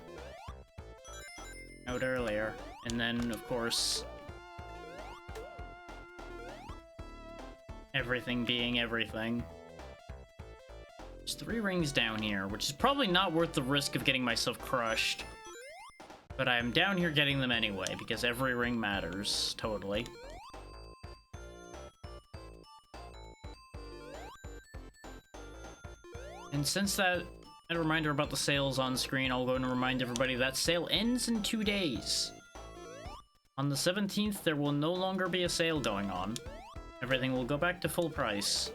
out earlier. And then, of course, everything being everything. There's 3 rings down here, which is probably not worth the risk of getting myself crushed. But I'm down here getting them anyway, because every ring matters, totally. And since that A reminder about the sales on screen. I'll go and remind everybody that sale ends in 2 days. On the 17th, there will no longer be a sale going on. Everything will go back to full price.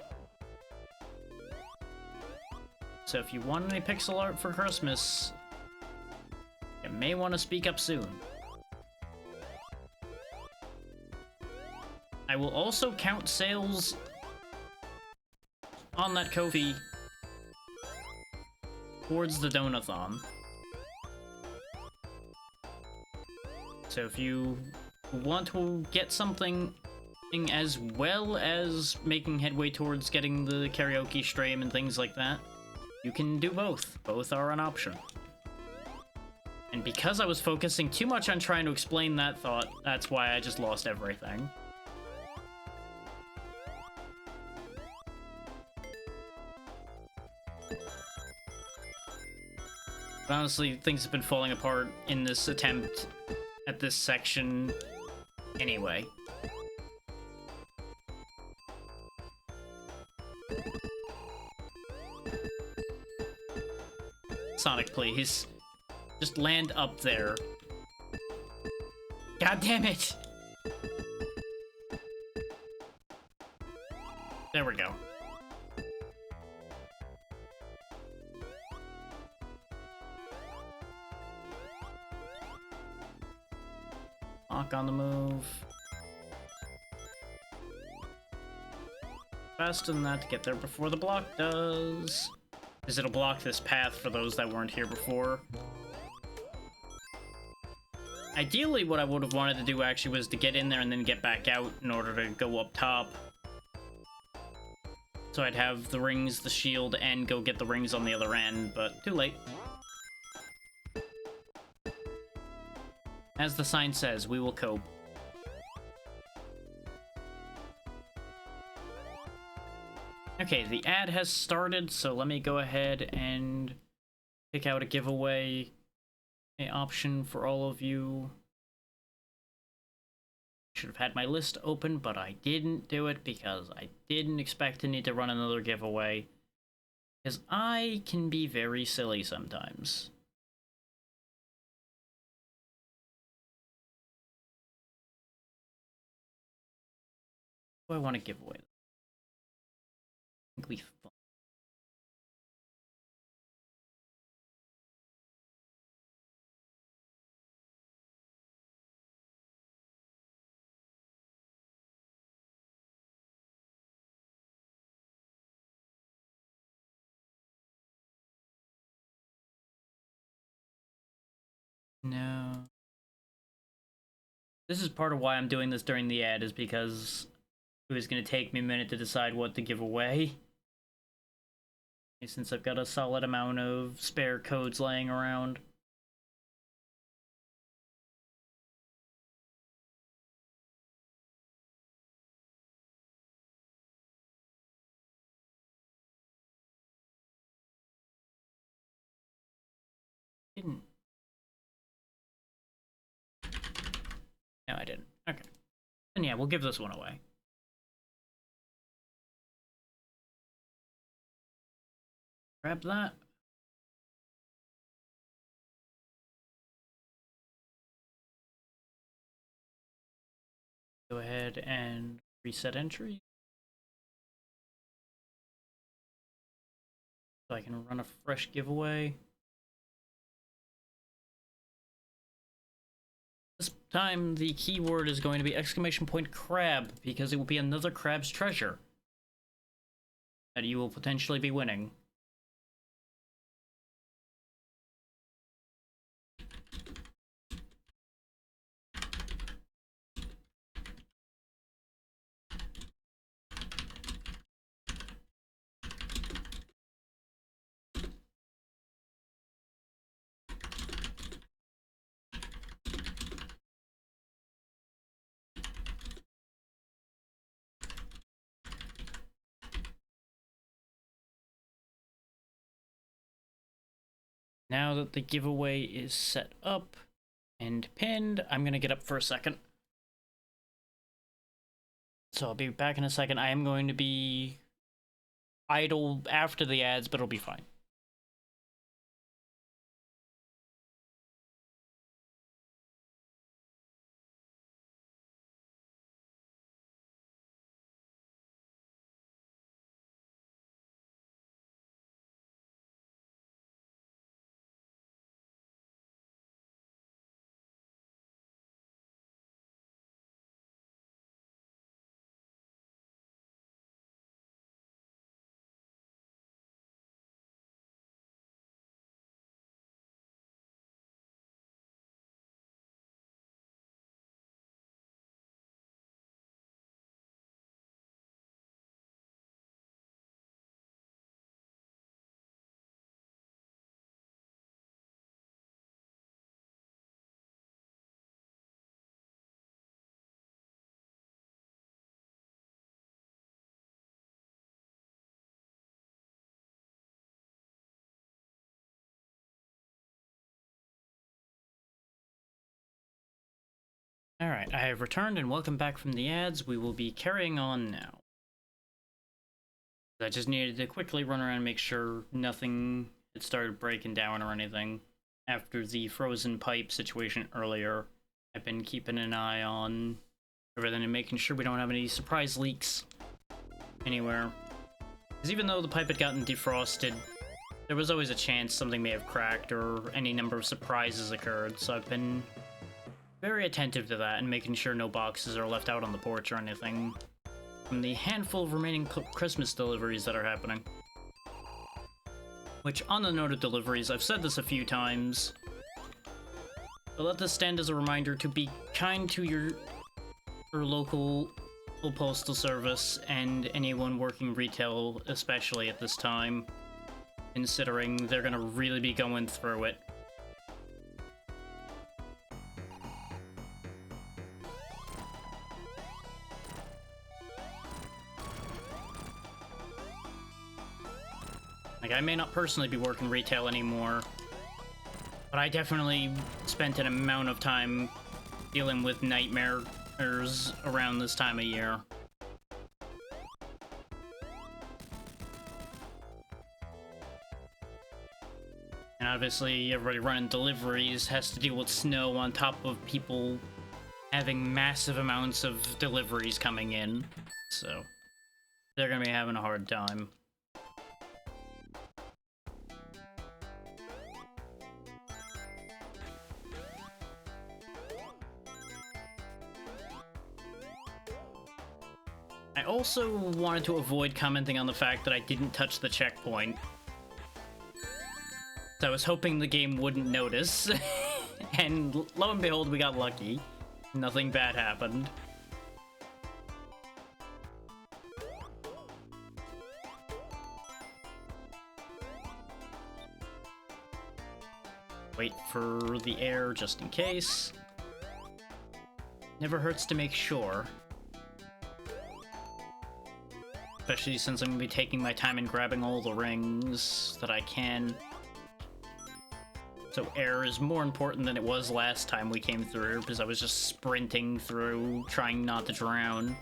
So if you want any pixel art for Christmas, you may want to speak up soon. I will also count sales on that Ko-fi towards the Donathon. So if you want to get something as well as making headway towards getting the karaoke stream and things like that, you can do both. Both are an option. And because I was focusing too much on trying to explain that thought, that's why I just lost everything. But honestly, things have been falling apart in this attempt at this section anyway. Sonic, please. Just land up there. God damn it! There we go. Lock on the move. Faster than that to get there before the block does. Because it'll block this path for those that weren't here before. Ideally, what I would have wanted to do actually was to get in there and then get back out in order to go up top. So I'd have the rings, the shield, and go get the rings on the other end, but too late. As the sign says, we will cope. Okay, the ad has started, so let me go ahead and pick out a giveaway option for all of you. Should have had my list open, but I didn't do it because I didn't expect to need to run another giveaway. Because I can be very silly sometimes. What do I want to give away? I think we fun. No. This is part of why I'm doing this during the ad, is because it was going to take me a minute to decide what to give away. Since I've got a solid amount of spare codes laying around. Didn't. No, I didn't. Okay. And yeah, we'll give this one away. Grab that. Go ahead and reset entry. So I can run a fresh giveaway. This time the keyword is going to be !crab, because it will be another crab's treasure that you will potentially be winning. Now that the giveaway is set up and pinned, I'm gonna get up for a second. So I'll be back in a second. I am going to be idle after the ads, but it'll be fine. Alright, I have returned and welcome back from the ads. We will be carrying on now. I just needed to quickly run around and make sure nothing had started breaking down or anything. After the frozen pipe situation earlier, I've been keeping an eye on everything and making sure we don't have any surprise leaks anywhere. Because even though the pipe had gotten defrosted, there was always a chance something may have cracked or any number of surprises occurred, so I've been very attentive to that and making sure no boxes are left out on the porch or anything from the handful of remaining Christmas deliveries that are happening. Which, on the note of deliveries, I've said this a few times, but let this stand as a reminder to be kind to your local postal service and anyone working retail, especially at this time, considering they're gonna really be going through it. Like, I may not personally be working retail anymore, but I definitely spent an amount of time dealing with nightmares around this time of year. And obviously, everybody running deliveries has to deal with snow on top of people having massive amounts of deliveries coming in, so they're gonna be having a hard time. I also wanted to avoid commenting on the fact that I didn't touch the checkpoint. So I was hoping the game wouldn't notice, and lo and behold, we got lucky. Nothing bad happened. Wait for the air just in case. Never hurts to make sure. Especially since I'm going to be taking my time and grabbing all the rings that I can. So air is more important than it was last time we came through, because I was just sprinting through, trying not to drown.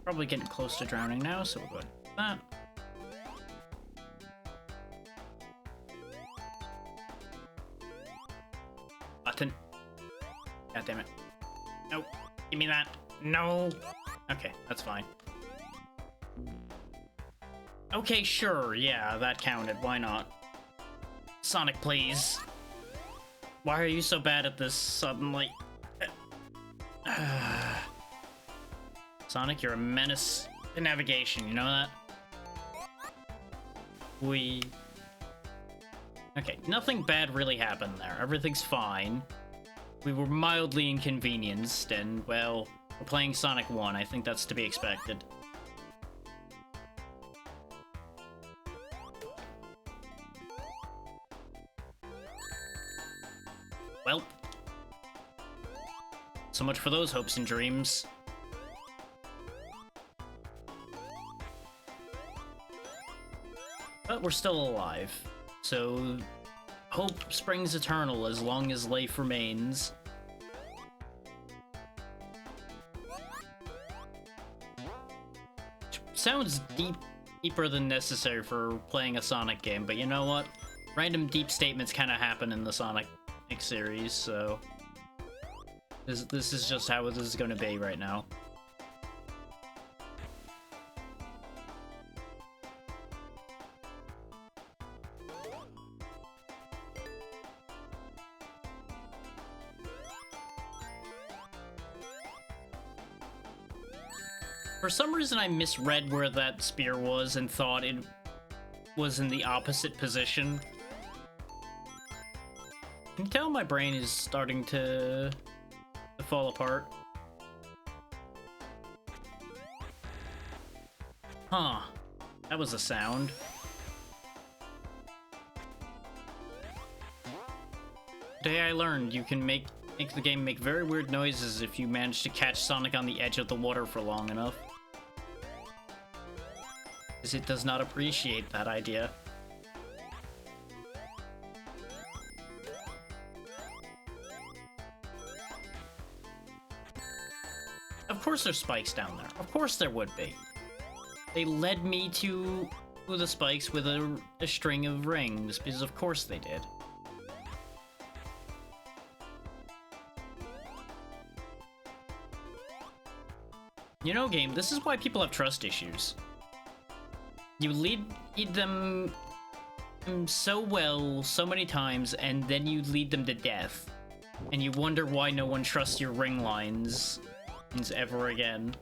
Probably getting close to drowning now, so we'll go ahead with that. Button. God damn it. Nope. Give me that. No. Okay, that's fine. Okay, sure. Yeah, that counted. Why not? Sonic, please. Why are you so bad at this suddenly? Sonic, you're a menace to navigation, you know that? Okay, nothing bad really happened there. Everything's fine. We were mildly inconvenienced, and, well, we're playing Sonic 1. I think that's to be expected. Well. So much for those hopes and dreams. But we're still alive, so hope springs eternal as long as life remains. Sounds deeper than necessary for playing a Sonic game, but you know what? Random deep statements kind of happen in the Sonic series, so this is just how this is going to be right now. For some reason, I misread where that spear was and thought it was in the opposite position. You can tell my brain is starting to fall apart. Huh. That was a sound. Today I learned you can make Make the game make very weird noises if you manage to catch Sonic on the edge of the water for long enough. Because it does not appreciate that idea. Of course there's spikes down there. Of course there would be. They led me to the spikes with a string of rings, because of course they did. You know, game, this is why people have trust issues. You lead them so well so many times, and then you lead them to death. And you wonder why no one trusts your ring lines ever again.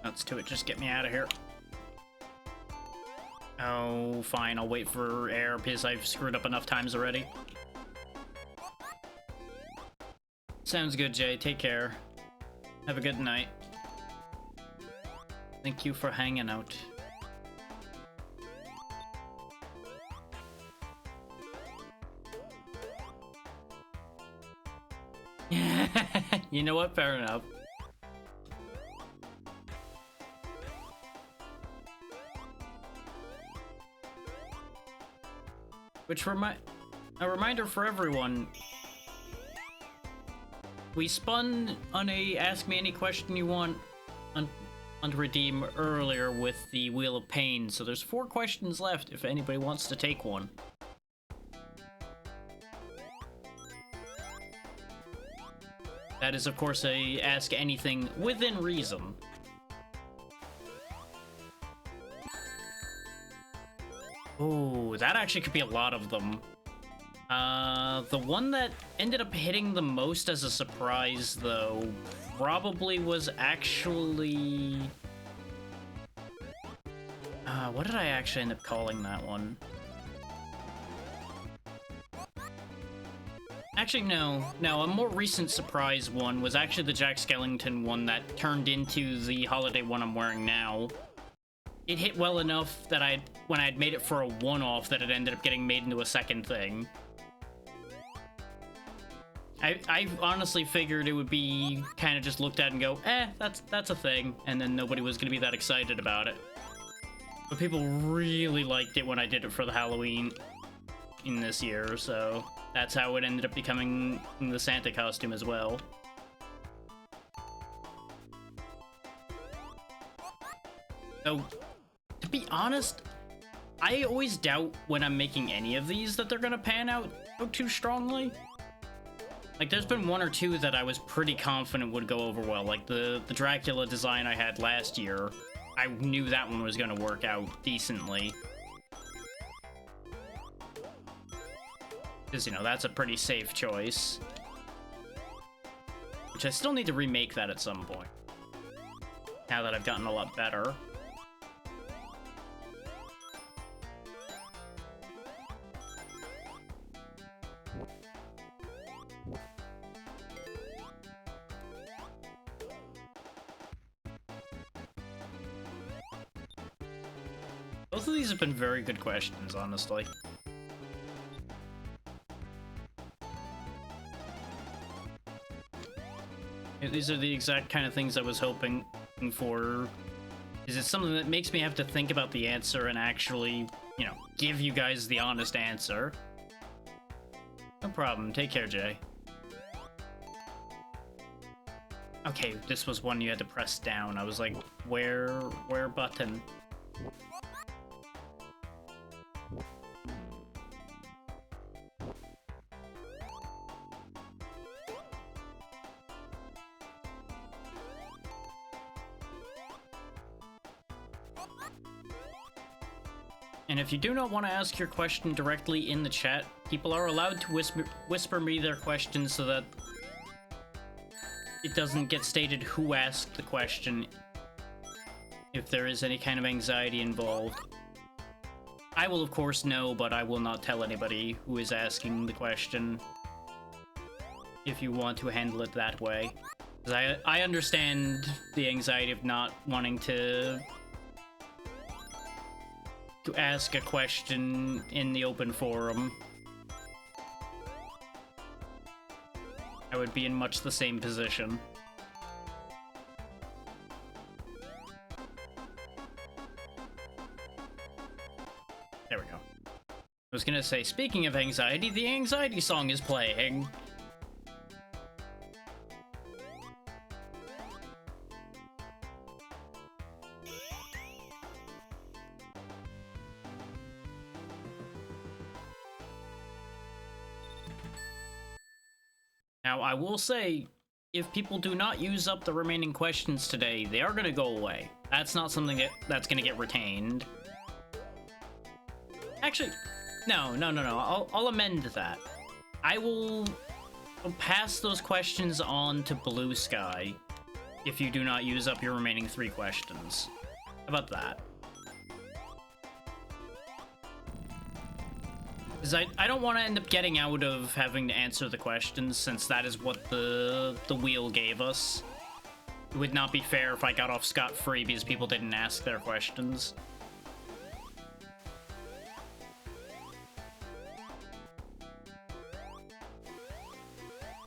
Let's do it, just get me out of here. Oh, fine, I'll wait for air because I've screwed up enough times already. Sounds good, Jay. Take care. Have a good night. Thank you for hanging out. You know what? Fair enough. Which a reminder for everyone. We spun on a Ask Me Any Question You Want on Redeem earlier with the Wheel of Pain, so there's 4 questions left if anybody wants to take one. That is, of course, a Ask Anything within reason. Ooh, that actually could be a lot of them. The one that ended up hitting the most as a surprise, though, probably was actually... what did I actually end up calling that one? Actually, no. No, a more recent surprise one was actually the Jack Skellington one that turned into the holiday one I'm wearing now. It hit well enough that when I had made it for a one-off, that it ended up getting made into a second thing. I honestly figured it would be kind of just looked at and go, that's a thing, and then nobody was going to be that excited about it. But people really liked it when I did it for the Halloween in this year, so that's how it ended up becoming the Santa costume as well. So, to be honest, I always doubt when I'm making any of these that they're gonna pan out too strongly. Like, there's been 1 or 2 that I was pretty confident would go over well, like the Dracula design I had last year. I knew that one was gonna work out decently. Because, you know, that's a pretty safe choice. Which I still need to remake that at some point. Now that I've gotten a lot better. Both of these have been very good questions, honestly. These are the exact kind of things I was hoping for. Is it something that makes me have to think about the answer and actually, you know, give you guys the honest answer? No problem. Take care, Jay. Okay, this was one you had to press down. I was like, where button? And if you do not want to ask your question directly in the chat, people are allowed to whisper me their questions so that it doesn't get stated who asked the question if there is any kind of anxiety involved. I will, of course, know, but I will not tell anybody who is asking the question. if you want to handle it that way. 'Cause I understand the anxiety of not wanting to ask a question in the open forum. I would be in much the same position. There we go. I was gonna say, speaking of anxiety, the anxiety song is playing. Now, I will say, if people do not use up the remaining questions today, they are gonna go away. That's not something that's gonna get retained. Actually, no. I'll amend that. I will pass those questions on to Blue Sky if you do not use up your remaining 3 questions. How about that? Because I don't want to end up getting out of having to answer the questions, since that is what the wheel gave us. It would not be fair if I got off scot-free because people didn't ask their questions.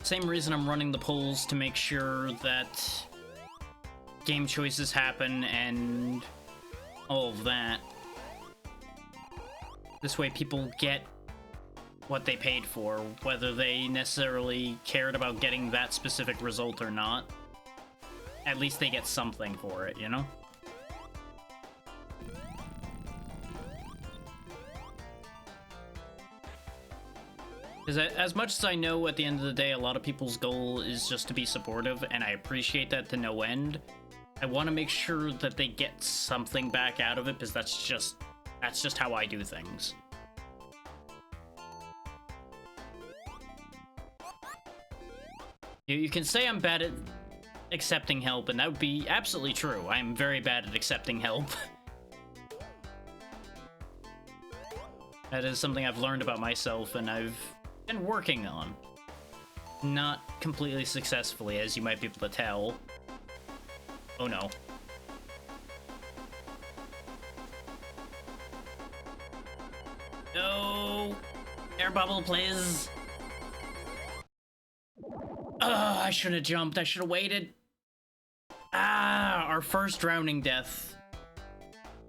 Same reason I'm running the polls, to make sure that game choices happen and all of that. This way people get what they paid for, whether they necessarily cared about getting that specific result or not. At least they get something for it, you know? Because as much as I know, at the end of the day, a lot of people's goal is just to be supportive, and I appreciate that to no end, I want to make sure that they get something back out of it, because that's just how I do things. You can say I'm bad at accepting help, and that would be absolutely true. I'm very bad at accepting help. That is something I've learned about myself, and I've been working on. Not completely successfully, as you might be able to tell. Oh no. No! Air bubble, please! I should have jumped. I should have waited. Ah, our first drowning death.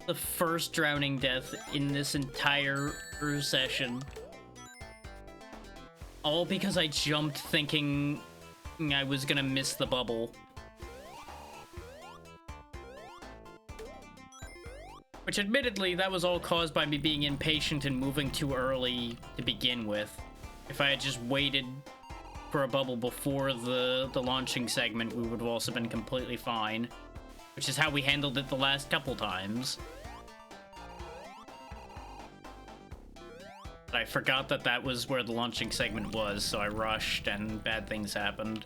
The first drowning death in this entire session. All because I jumped thinking I was gonna miss the bubble. Which, admittedly, that was all caused by me being impatient and moving too early to begin with. If I had just waited for a bubble before the launching segment, we would have also been completely fine. Which is how we handled it the last couple times. But I forgot that that was where the launching segment was, so I rushed and bad things happened.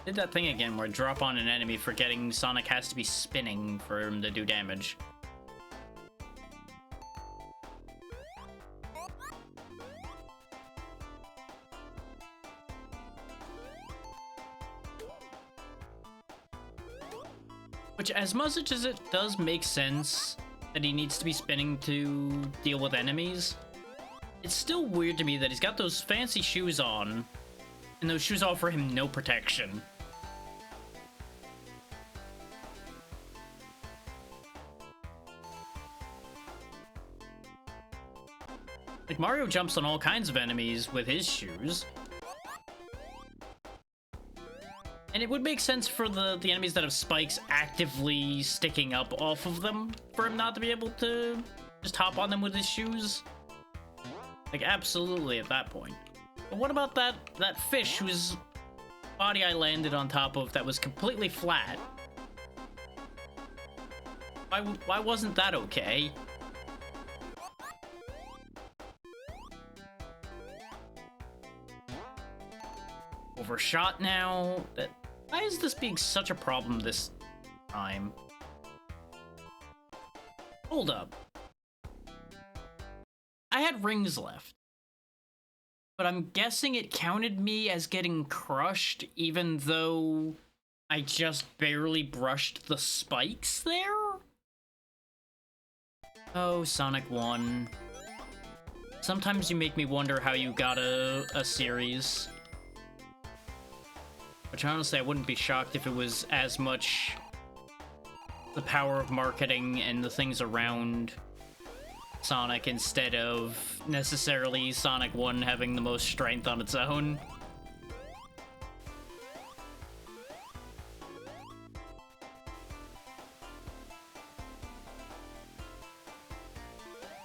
Did that thing again where I drop on an enemy forgetting Sonic has to be spinning for him to do damage. Which, as much as it does make sense that he needs to be spinning to deal with enemies, it's still weird to me that he's got those fancy shoes on, and those shoes offer him no protection. Like, Mario jumps on all kinds of enemies with his shoes. And it would make sense for the enemies that have spikes actively sticking up off of them, for him not to be able to just hop on them with his shoes. Like, absolutely at that point. But what about that fish whose body I landed on top of that was completely flat? Why wasn't that okay? Overshot now? Why is this being such a problem this time? Hold up. I had rings left. But I'm guessing it counted me as getting crushed, even though I just barely brushed the spikes there? Oh, Sonic 1. Sometimes you make me wonder how you got a series. Which honestly, I wouldn't be shocked if it was as much the power of marketing and the things around Sonic instead of necessarily Sonic 1 having the most strength on its own.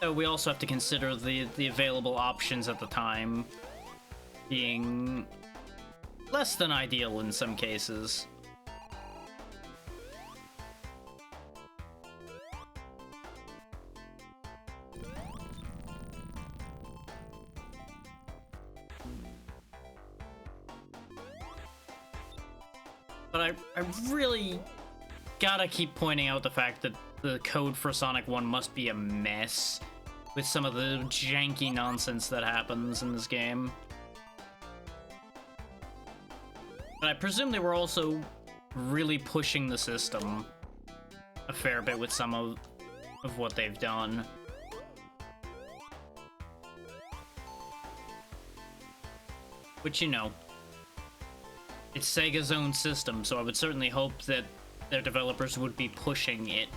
So we also have to consider the available options at the time being less than ideal in some cases. But I really gotta keep pointing out the fact that the code for Sonic 1 must be a mess with some of the janky nonsense that happens in this game. But I presume they were also really pushing the system a fair bit with some of what they've done. Which, you know, it's Sega's own system, so I would certainly hope that their developers would be pushing it.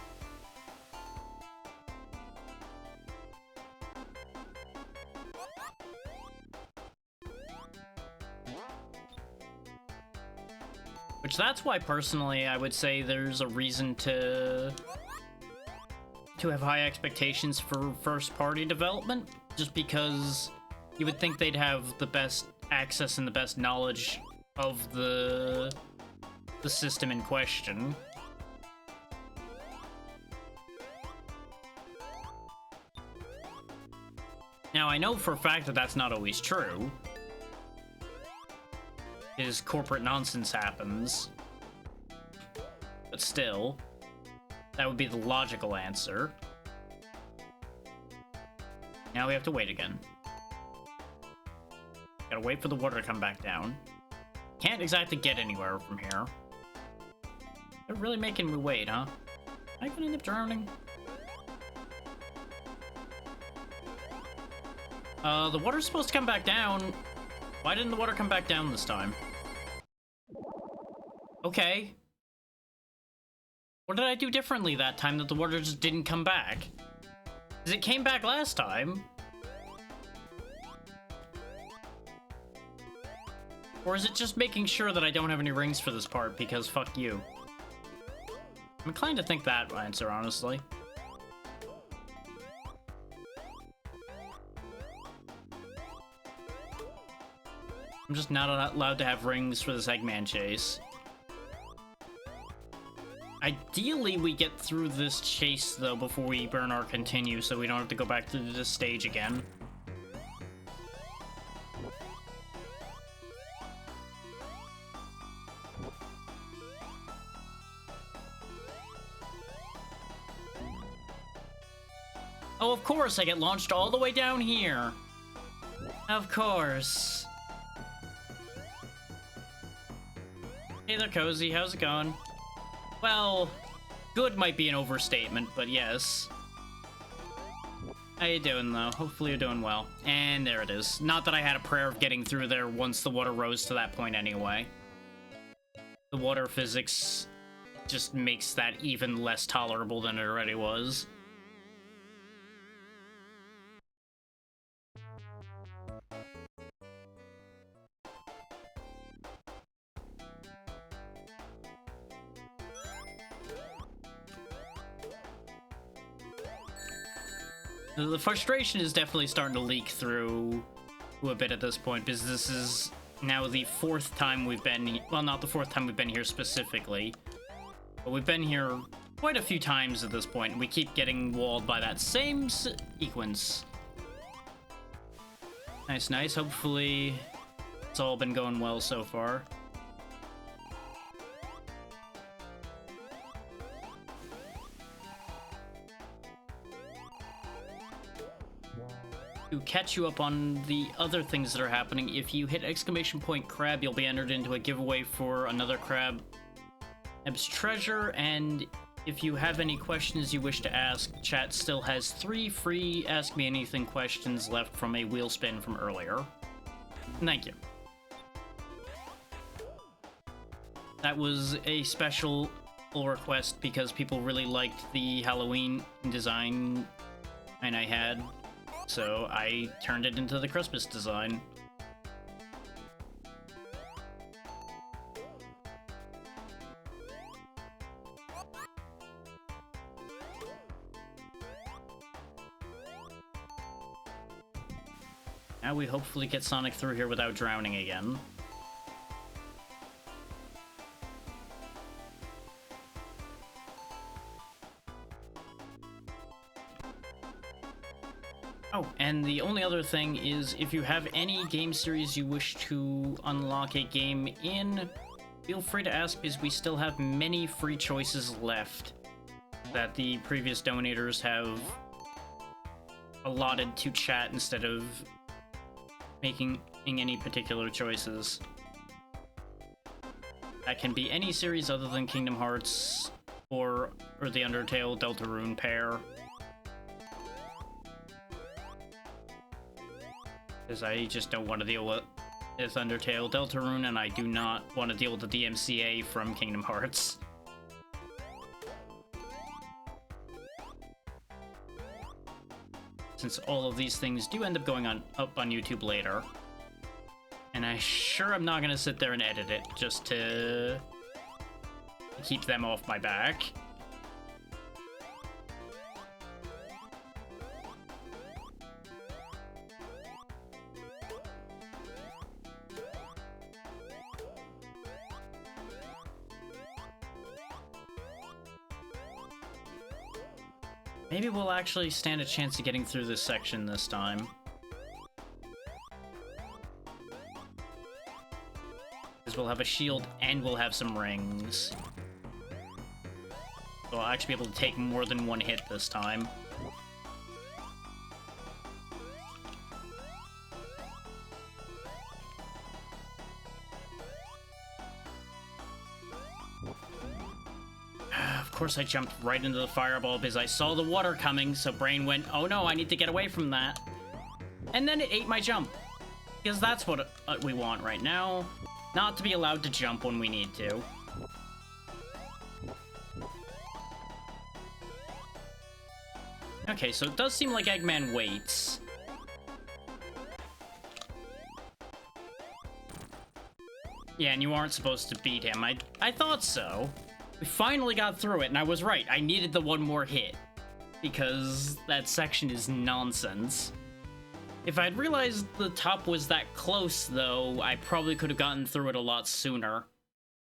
Which that's why, personally, I would say there's a reason to have high expectations for first-party development, just because you would think they'd have the best access and the best knowledge of the system in question. Now, I know for a fact that that's not always true, because corporate nonsense happens, but still, that would be the logical answer. Now we have to wait again. Gotta wait for the water to come back down. Can't exactly get anywhere from here. They're really making me wait, huh? Am I gonna end up drowning? The water's supposed to come back down. Why didn't the water come back down this time? Okay. What did I do differently that time that the water just didn't come back? Because it came back last time. Or is it just making sure that I don't have any rings for this part because fuck you? I'm inclined to think that answer, honestly. I'm just not allowed to have rings for this Eggman chase. Ideally, we get through this chase, though, before we burn our continue, so we don't have to go back through this stage again. Oh, of course, I get launched all the way down here. Of course. Hey there, Cozy. How's it going? Well, good might be an overstatement, but yes. How you doing, though? Hopefully you're doing well. And there it is. Not that I had a prayer of getting through there once the water rose to that point anyway. The water physics just makes that even less tolerable than it already was. The frustration is definitely starting to leak through a bit at this point, because this is now the fourth time we've been... Well, not the fourth time we've been here specifically, but we've been here quite a few times at this point, and we keep getting walled by that same sequence. Nice, nice. Hopefully it's all been going well so far. to catch you up on the other things that are happening, if you hit exclamation point crab, you'll be entered into a giveaway for another crab's treasure, and if you have any questions you wish to ask, chat still has 3 free Ask Me Anything questions left from a wheel spin from earlier. Thank you. That was a special request because people really liked the Halloween design and I had, so I turned it into the Christmas design. Now we hopefully get Sonic through here without drowning again. Oh, and the only other thing is, if you have any game series you wish to unlock a game in, feel free to ask, because we still have many free choices left that the previous donators have allotted to chat instead of making any particular choices. That can be any series other than Kingdom Hearts or the Undertale Deltarune pair. Because I just don't want to deal with Undertale Deltarune, and I do not want to deal with the DMCA from Kingdom Hearts. Since all of these things do end up going up on YouTube later. And I sure am not going to sit there and edit it just to keep them off my back. Maybe we'll actually stand a chance of getting through this section this time. Because we'll have a shield and we'll have some rings. So I'll actually be able to take more than one hit this time. Of course I jumped right into the fireball because I saw the water coming, so brain went, oh no, I need to get away from that. And then it ate my jump. Because that's what we want right now. Not to be allowed to jump when we need to. Okay, so it does seem like Eggman waits. Yeah, and you aren't supposed to beat him. I thought so. We finally got through it, and I was right. I needed the one more hit. Because that section is nonsense. If I'd realized the top was that close, though, I probably could have gotten through it a lot sooner.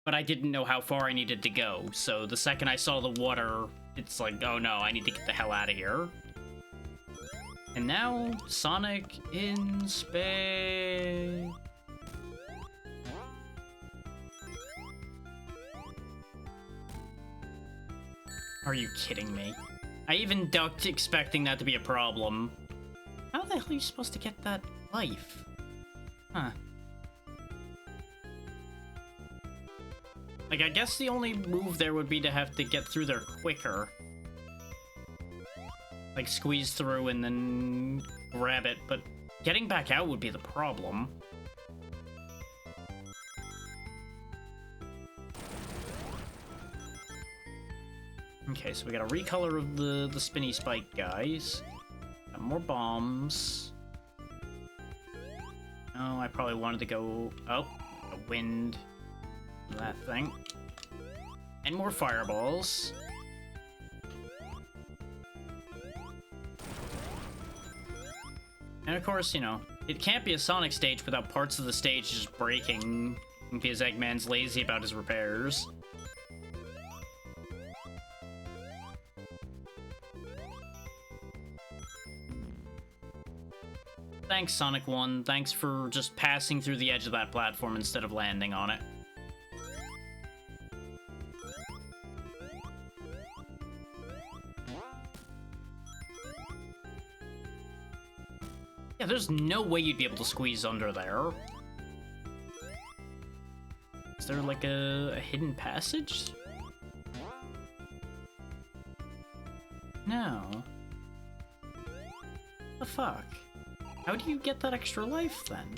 But I didn't know how far I needed to go, so the second I saw the water, it's like, oh no, I need to get the hell out of here. And now, Sonic in space. Are you kidding me? I even ducked expecting that to be a problem. How the hell are you supposed to get that life? Huh. Like, I guess the only move there would be to have to get through there quicker. Like, squeeze through and then grab it, but getting back out would be the problem. Okay, so we got a recolor of the spinny spike guys. Got more bombs. Oh, I probably wanted to go... Oh, a wind. That thing. And more fireballs. And of course, you know, it can't be a Sonic stage without parts of the stage just breaking because Eggman's lazy about his repairs. Thanks, Sonic 1. Thanks for just passing through the edge of that platform instead of landing on it. Yeah, there's no way you'd be able to squeeze under there. Is there like a hidden passage? No. The fuck? How do you get that extra life then?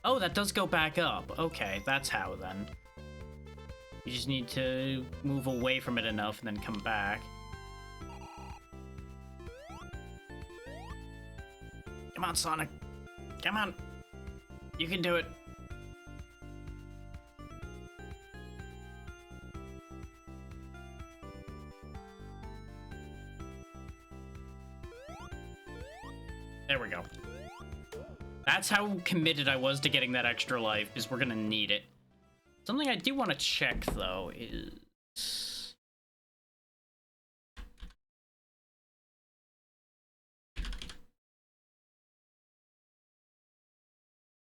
Oh, that does go back up. Okay, that's how then. You just need to move away from it enough and then come back. Come on, Sonic. Come on. You can do it. There we go. That's how committed I was to getting that extra life, because we're gonna need it. Something I do want to check, though, is...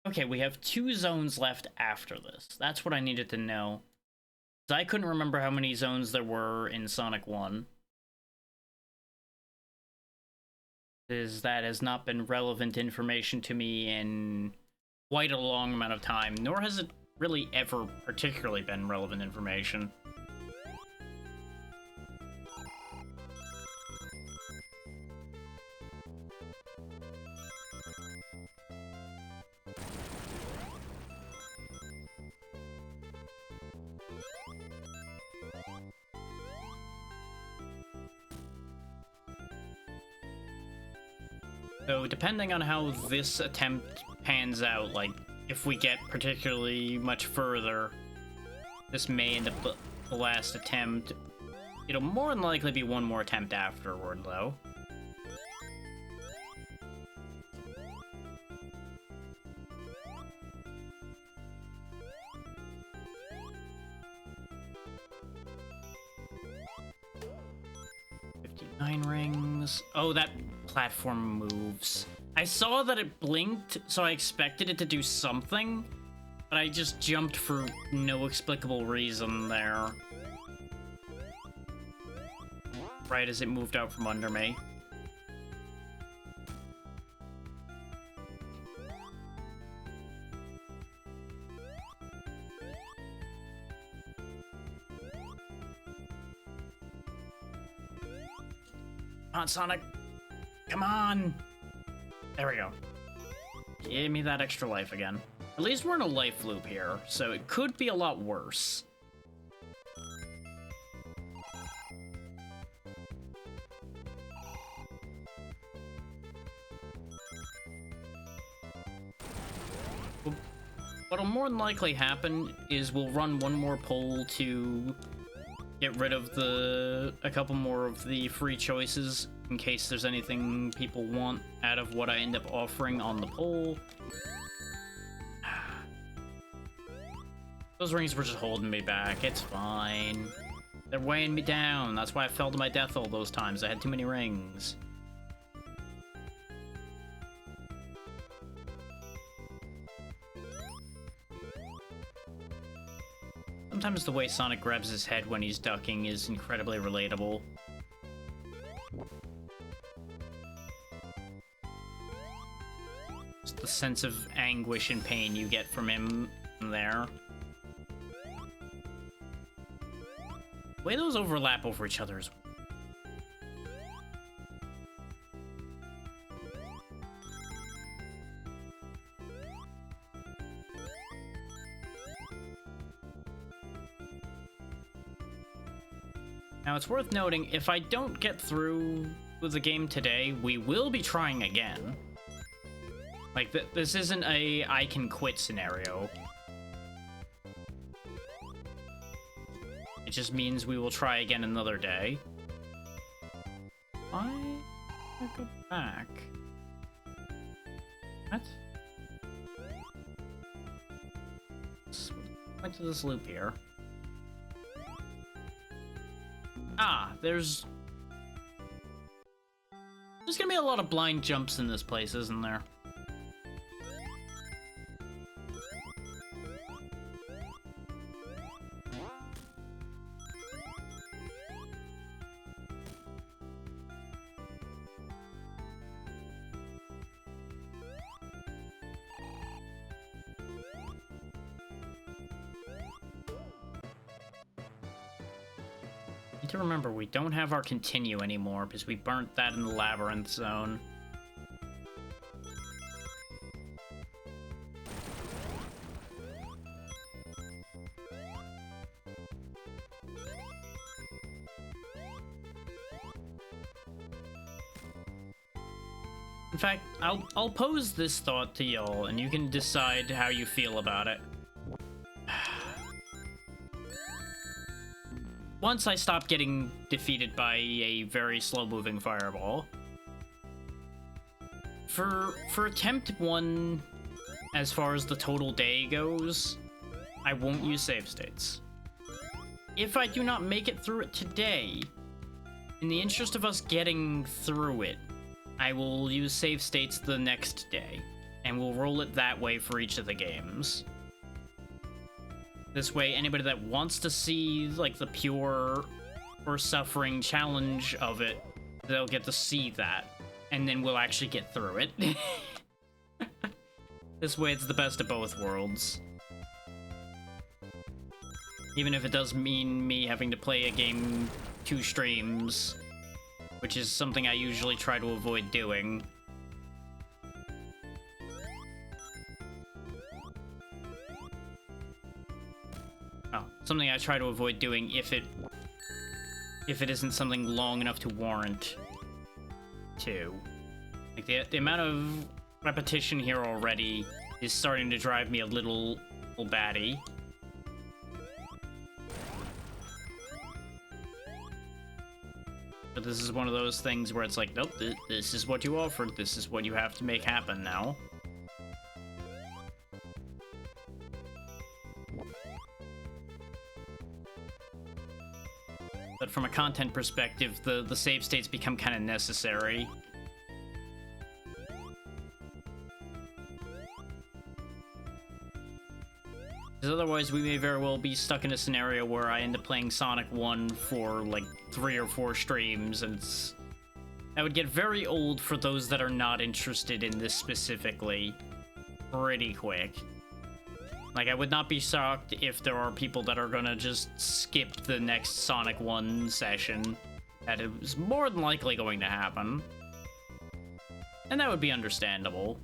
Okay, we have 2 zones left after this. That's what I needed to know. I couldn't remember how many zones there were in Sonic 1. That has not been relevant information to me in quite a long amount of time, nor has it really ever particularly been relevant information. So, depending on how this attempt pans out, like, if we get particularly much further, this may end up the last attempt. It'll more than likely be one more attempt afterward, though. Rings. Oh, that platform moves. I saw that it blinked, so I expected it to do something, but I just jumped for no explicable reason there. Right as it moved out from under me. Come on, Sonic. Come on. There we go. Give me that extra life again. At least we're in a life loop here, so it could be a lot worse. What'll more than likely happen is we'll run one more poll to get rid of a couple more of the free choices in case there's anything people want out of what I end up offering on the poll. Those rings were just holding me back. It's fine. They're weighing me down. That's why I fell to my death all those times. I had too many rings. Sometimes the way Sonic grabs his head when he's ducking is incredibly relatable. Just the sense of anguish and pain you get from him there. The way those overlap over each other is... Now, it's worth noting, if I don't get through with the game today, we will be trying again. Like, this isn't a I can quit scenario. It just means we will try again another day. Why I go back? What? Went to this loop here. Ah, there's gonna be a lot of blind jumps in this place, isn't there? need to remember we don't have our continue anymore because we burnt that in the labyrinth zone. In fact, I'll pose this thought to y'all, and you can decide how you feel about it. Once I stop getting defeated by a very slow-moving fireball, for attempt 1, as far as the total day goes, I won't use save states. If I do not make it through it today, in the interest of us getting through it, I will use save states the next day, and we'll roll it that way for each of the games. This way, anybody that wants to see, like, the pure or suffering challenge of it, they'll get to see that, and then we'll actually get through it. This way, it's the best of both worlds. Even if it does mean me having to play a game 2 streams, which is something I usually try to avoid doing. Oh, something I try to avoid doing if it isn't something long enough to warrant 2. Like, the amount of repetition here already is starting to drive me a little batty. But this is one of those things where it's like, nope, this is what you offered, this is what you have to make happen now. But from a content perspective, the save states become kind of necessary. Because otherwise we may very well be stuck in a scenario where I end up playing Sonic 1 for like 3 or 4 streams, and that would get very old for those that are not interested in this specifically pretty quick. Like, I would not be shocked if there are people that are gonna just skip the next Sonic 1 session. That is more than likely going to happen. And that would be understandable.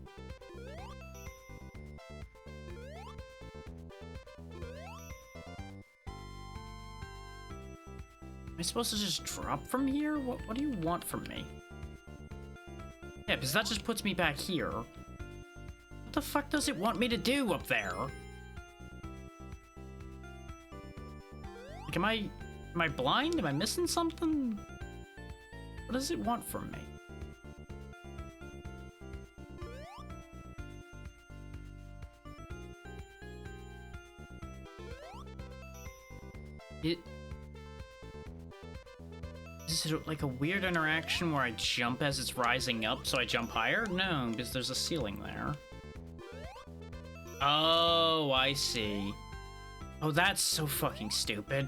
Am I supposed to just drop from here? What do you want from me? Yeah, because that just puts me back here. What the fuck does it want me to do up there? Like, am I blind? Am I missing something? What does it want from me? Is it like a weird interaction where I jump as it's rising up, so I jump higher? No, because there's a ceiling there. Oh, I see. Oh, that's so fucking stupid.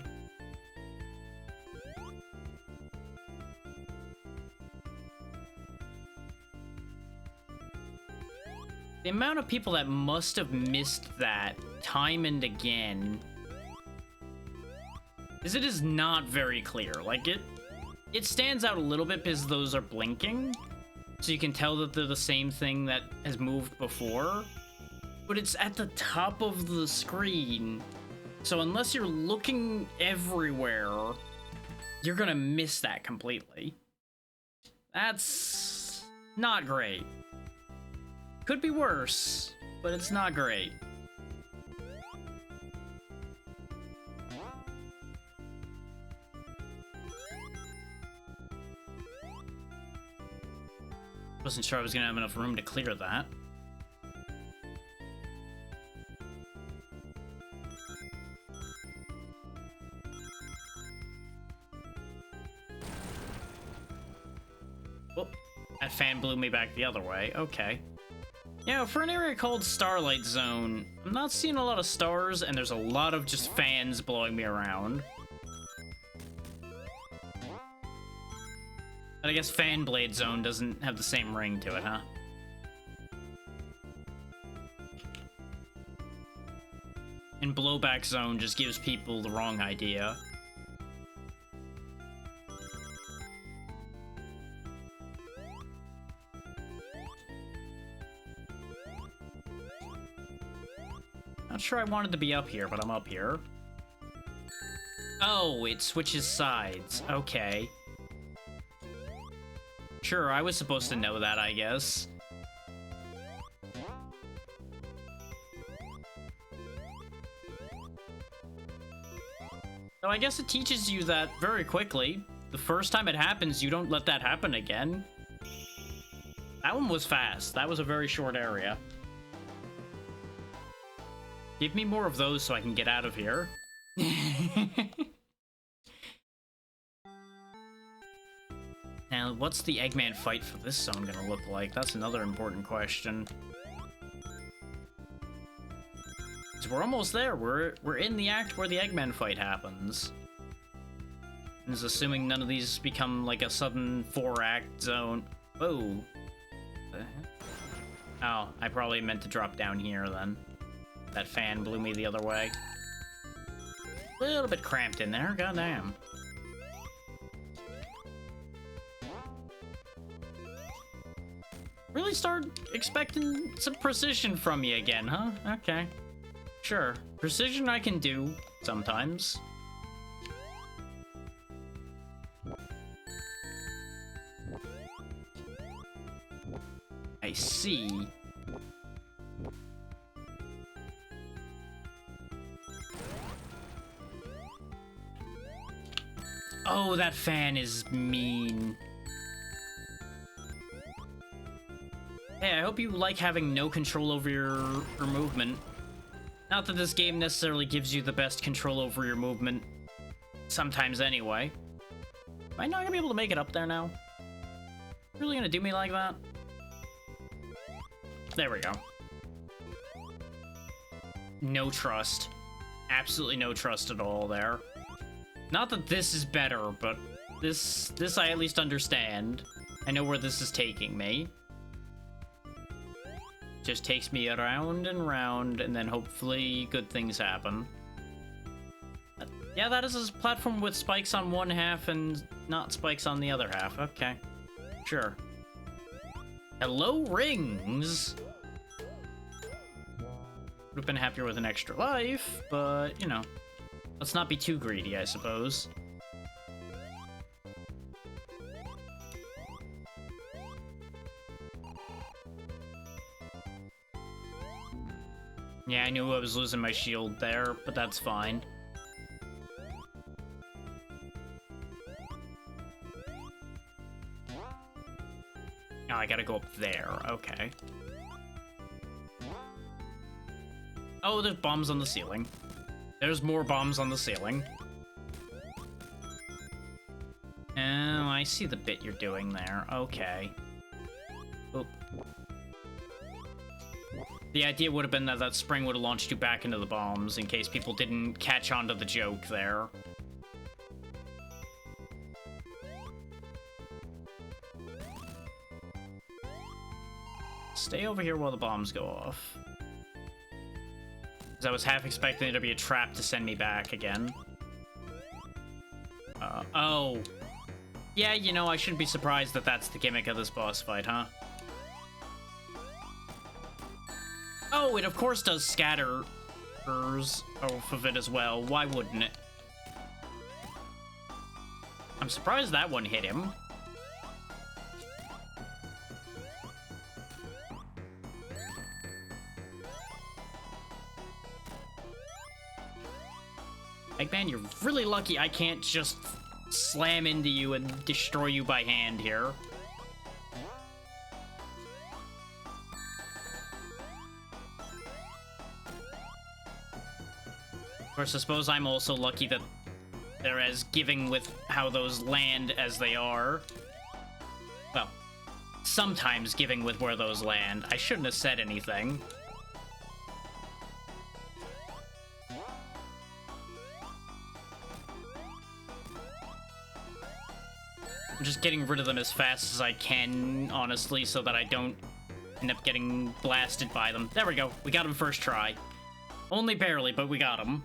The amount of people that must have missed that time and again is, it is not very clear. Like, it stands out a little bit because those are blinking, so you can tell that they're the same thing that has moved before, but it's at the top of the screen, so unless you're looking everywhere, you're gonna miss that completely. That's not great. Could be worse, but it's not great. Wasn't sure I was gonna have enough room to clear that. Whoop. That fan blew me back the other way. Okay. Yeah, for an area called Starlight Zone, I'm not seeing a lot of stars, and there's a lot of just fans blowing me around. But I guess Fan Blade Zone doesn't have the same ring to it, huh? And Blowback Zone just gives people the wrong idea. Not sure I wanted to be up here, but I'm up here. Oh, it switches sides. Okay. Sure, I was supposed to know that, I guess. So I guess it teaches you that very quickly. The first time it happens, you don't let that happen again. That one was fast. That was a very short area. Give me more of those so I can get out of here. Now, what's the Eggman fight for this zone gonna look like? That's another important question. 'Cause we're almost there. We're in the act where the Eggman fight happens. And is assuming none of these become like a sudden 4-act zone. Whoa. Oh, I probably meant to drop down here then. That fan blew me the other way. A little bit cramped in there, goddamn. Really start expecting some precision from you again, huh? Okay. Sure. Precision I can do sometimes. I see. Oh, that fan is mean. Hey, I hope you like having no control over your movement. Not that this game necessarily gives you the best control over your movement. Sometimes anyway. Am I not gonna be able to make it up there now? Really gonna do me like that? There we go. No trust. Absolutely no trust at all there. Not that this is better, but this I at least understand. I know where this is taking me. Just takes me around and round, and then hopefully good things happen. Yeah, that is a platform with spikes on one half and not spikes on the other half. Okay. Sure. Hello, rings! Would have been happier with an extra life, but, you know. Let's not be too greedy, I suppose. Yeah, I knew I was losing my shield there, but that's fine. Oh, I gotta go up there. Okay. Oh, there's bombs on the ceiling. There's more bombs on the ceiling. Oh, I see the bit you're doing there. Okay. Oop. The idea would have been that that spring would have launched you back into the bombs in case people didn't catch on to the joke there. Stay over here while the bombs go off. Because I was half expecting it to be a trap to send me back again. Oh. Yeah, you know, I shouldn't be surprised that that's the gimmick of this boss fight, huh? Oh, it of course does scatter off of it as well. Why wouldn't it? I'm surprised that one hit him. Eggman, you're really lucky I can't just slam into you and destroy you by hand here. Of course, I suppose I'm also lucky that they're as giving with how those land as they are. Well, sometimes giving with where those land. I shouldn't have said anything. I'm just getting rid of them as fast as I can, honestly, so that I don't end up getting blasted by them. There we go. We got him first try. Only barely, but we got him.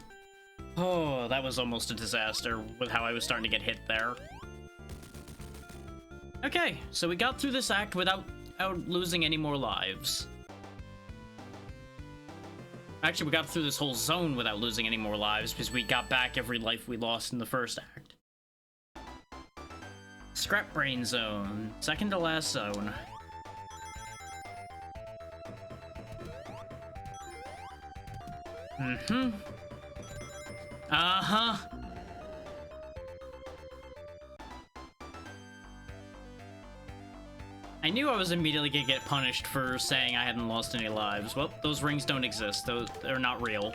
Oh, that was almost a disaster with how I was starting to get hit there. Okay, so we got through this act without losing any more lives. Actually, we got through this whole zone without losing any more lives because we got back every life we lost in the first act. Scrap Brain Zone. Second to last zone. Mm-hmm. Uh-huh. I knew I was immediately gonna get punished for saying I hadn't lost any lives. Well, those rings don't exist. They're not real.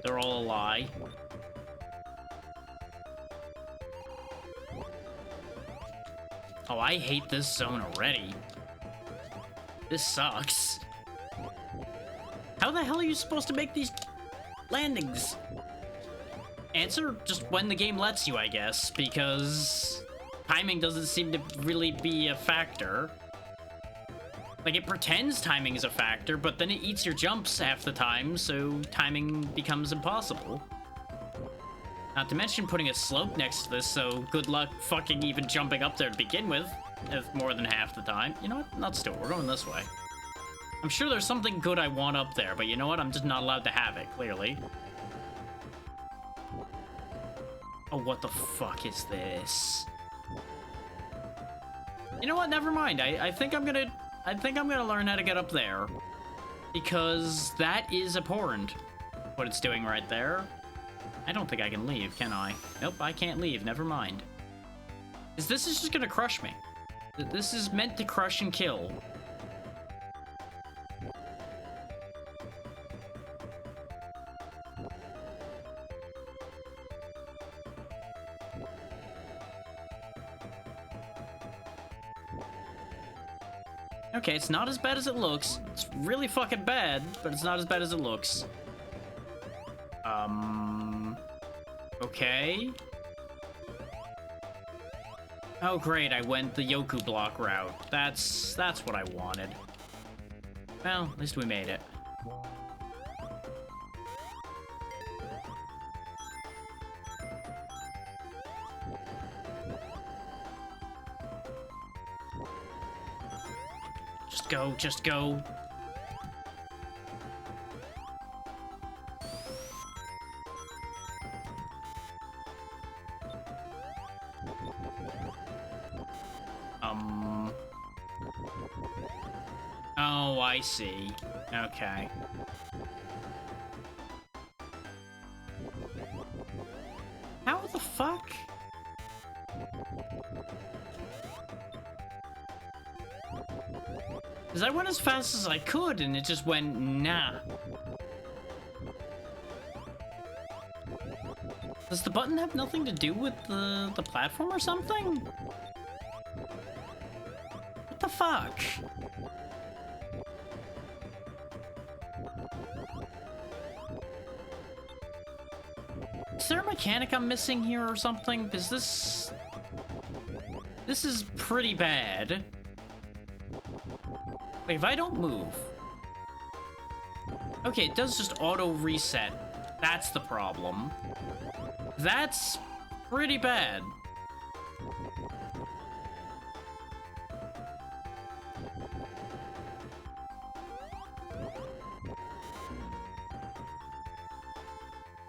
They're all a lie. Oh, I hate this zone already. This sucks. How the hell are you supposed to make these landings? Answer just when the game lets you, I guess, because timing doesn't seem to really be a factor. Like, it pretends timing is a factor, but then it eats your jumps half the time, so timing becomes impossible. Not to mention putting a slope next to this, so good luck fucking even jumping up there to begin with, if more than half the time. You know what? Let's do it. We're going this way. I'm sure there's something good I want up there, but you know what? I'm just not allowed to have it, clearly. Oh, what the fuck is this? You know what? Never mind. I think I'm gonna learn how to get up there. Because that is abhorrent, what it's doing right there. I don't think I can leave, can I? Nope, I can't leave. Never mind. This is just gonna crush me. This is meant to crush and kill. Okay, it's not as bad as it looks. It's really fucking bad, but it's not as bad as it looks. Okay. Oh great, I went the Yoku block route. That's what I wanted. Well, at least we made it. Just go, just go. Oh, I see. Okay. How the fuck? Because I went as fast as I could, and it just went, nah. Does the button have nothing to do with the platform or something? What the fuck? Is there a mechanic I'm missing here or something? Because this is pretty bad. Wait, if I don't move... Okay, it does just auto-reset. That's the problem. That's pretty bad.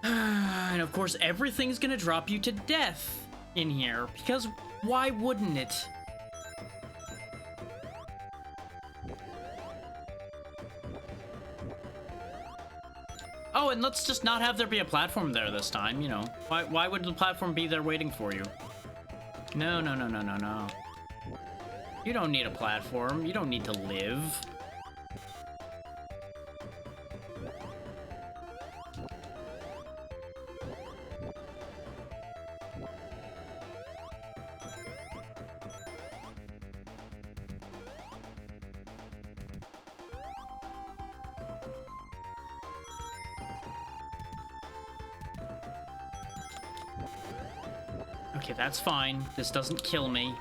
And of course, everything's gonna drop you to death in here, because why wouldn't it? Oh, and let's just not have there be a platform there this time, you know. Why would the platform be there waiting for you? No, no, no, no, no, no. You don't need a platform. You don't need to live. Okay, that's fine. This doesn't kill me.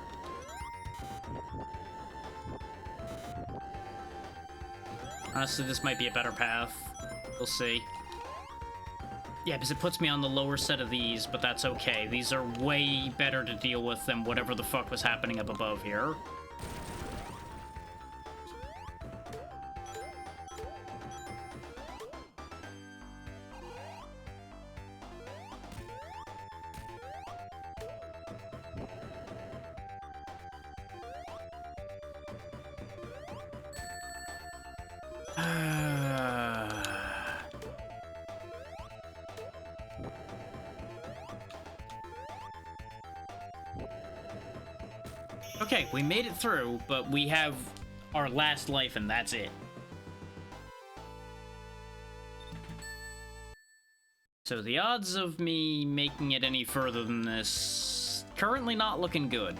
Honestly, this might be a better path. We'll see. Yeah, because it puts me on the lower set of these, but that's okay. These are way better to deal with than whatever the fuck was happening up above here. Okay, we made it through, but we have our last life and that's it. So the odds of me making it any further than this, currently not looking good.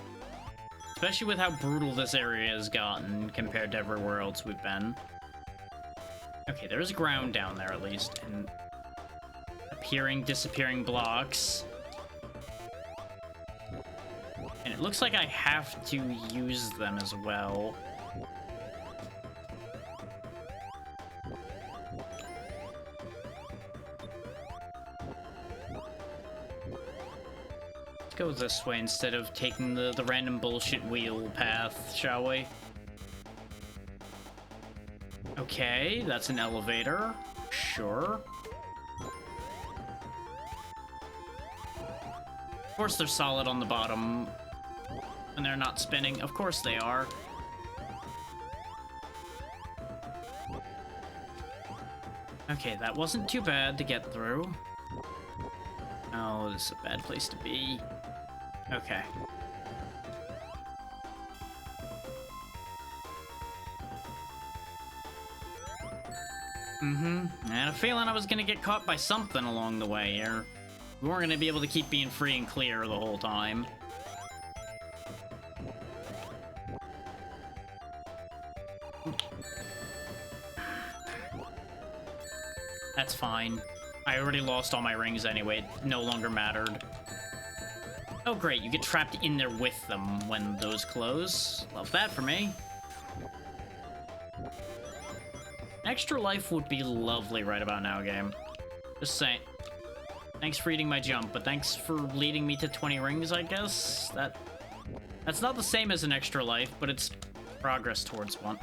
Especially with how brutal this area has gotten compared to everywhere else we've been. Okay, there's ground down there at least, and appearing, disappearing blocks. And it looks like I have to use them as well. Let's go this way instead of taking the random bullshit wheel path, shall we? Okay, that's an elevator. Sure. Of course they're solid on the bottom. And they're not spinning. Of course they are. Okay, that wasn't too bad to get through. Oh, this is a bad place to be. Okay. I had a feeling I was gonna get caught by something along the way here. We weren't gonna be able to keep being free and clear the whole time. That's fine. I already lost all my rings anyway. It no longer mattered. Oh great, you get trapped in there with them when those close. Love that for me. Extra life would be lovely right about now, game. Just saying. Thanks for eating my jump, but thanks for leading me to 20 rings, I guess? That's not the same as an extra life, but it's progress towards one.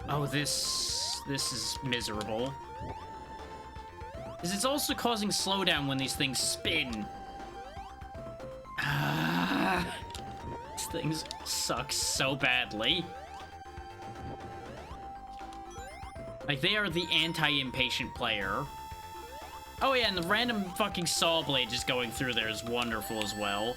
Oh, this is miserable. Because it's also causing slowdown when these things spin. These things suck so badly. Like, they are the anti-impatient player. Oh yeah, and the random fucking saw blade just going through there is wonderful as well.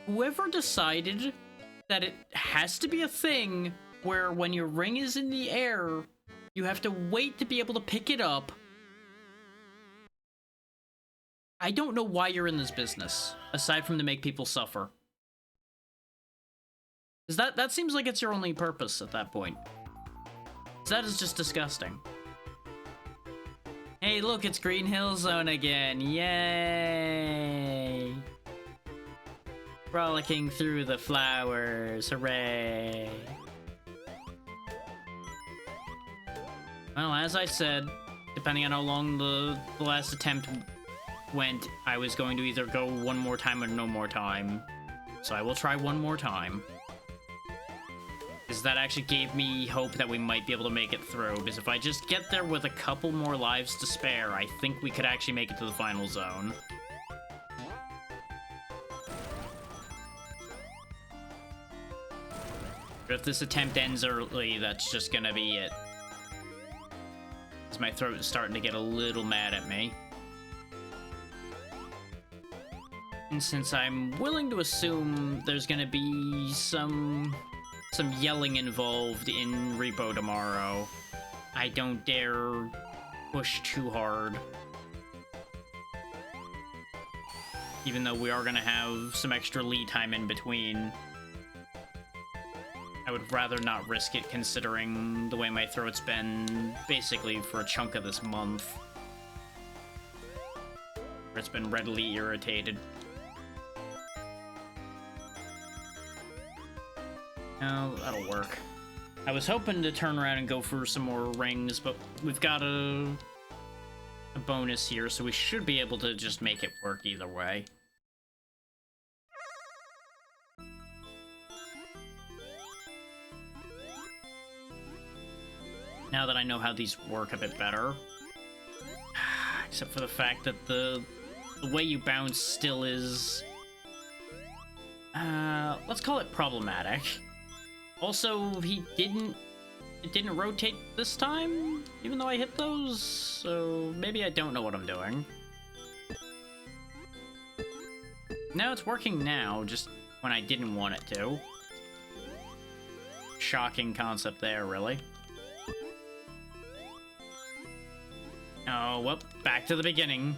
Whoever decided that it has to be a thing where when your ring is in the air, you have to wait to be able to pick it up. I don't know why you're in this business, aside from to make people suffer. That seems like it's your only purpose at that point. That is just disgusting. Hey, look, it's Green Hill Zone again. Yay! Frolicking through the flowers. Hooray! Well, as I said, depending on how long the last attempt went, I was going to either go one more time or no more time. So I will try one more time. Because that actually gave me hope that we might be able to make it through. Because if I just get there with a couple more lives to spare, I think we could actually make it to the final zone. But if this attempt ends early, that's just gonna be it. Because my throat is starting to get a little mad at me. And since I'm willing to assume there's gonna be some yelling involved in Repo tomorrow, I don't dare push too hard. Even though we are gonna have some extra lead time in between. I would rather not risk it considering the way my throat's been basically for a chunk of this month. Where it's been readily irritated. Oh, that'll work. I was hoping to turn around and go for some more rings, but we've got a bonus here, so we should be able to just make it work either way. Now that I know how these work a bit better. Except for the fact that the way you bounce still is Let's call it problematic. Also, it didn't rotate this time, even though I hit those, so maybe I don't know what I'm doing. No, it's working now, just when I didn't want it to. Shocking concept there, really. Oh, well, back to the beginning.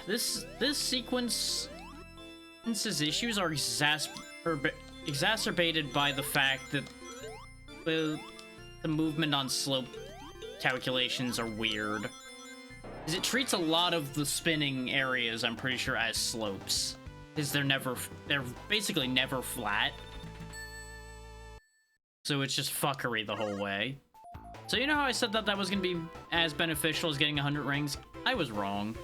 This sequence's issues are exacerbated by the fact that the movement on slope calculations are weird. Because it treats a lot of the spinning areas, I'm pretty sure, as slopes. Because they're basically never flat. So it's just fuckery the whole way. So you know how I said that was going to be as beneficial as getting 100 rings? I was wrong.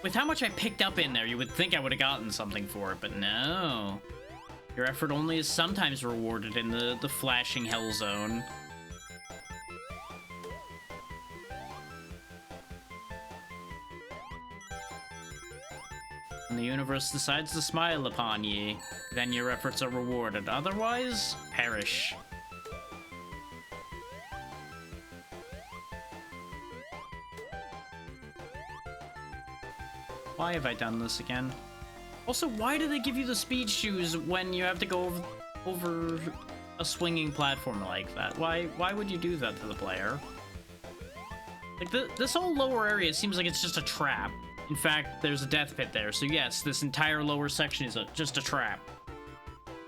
With how much I picked up in there, you would think I would have gotten something for it, but no. Your effort only is sometimes rewarded in the flashing hell zone. When the universe decides to smile upon ye, then your efforts are rewarded. Otherwise, perish. Why have I done this again? Also, why do they give you the speed shoes when you have to go over a swinging platform like that? Why would you do that to the player? Like, this whole lower area seems like it's just a trap. In fact, there's a death pit there, so yes, this entire lower section is just a trap.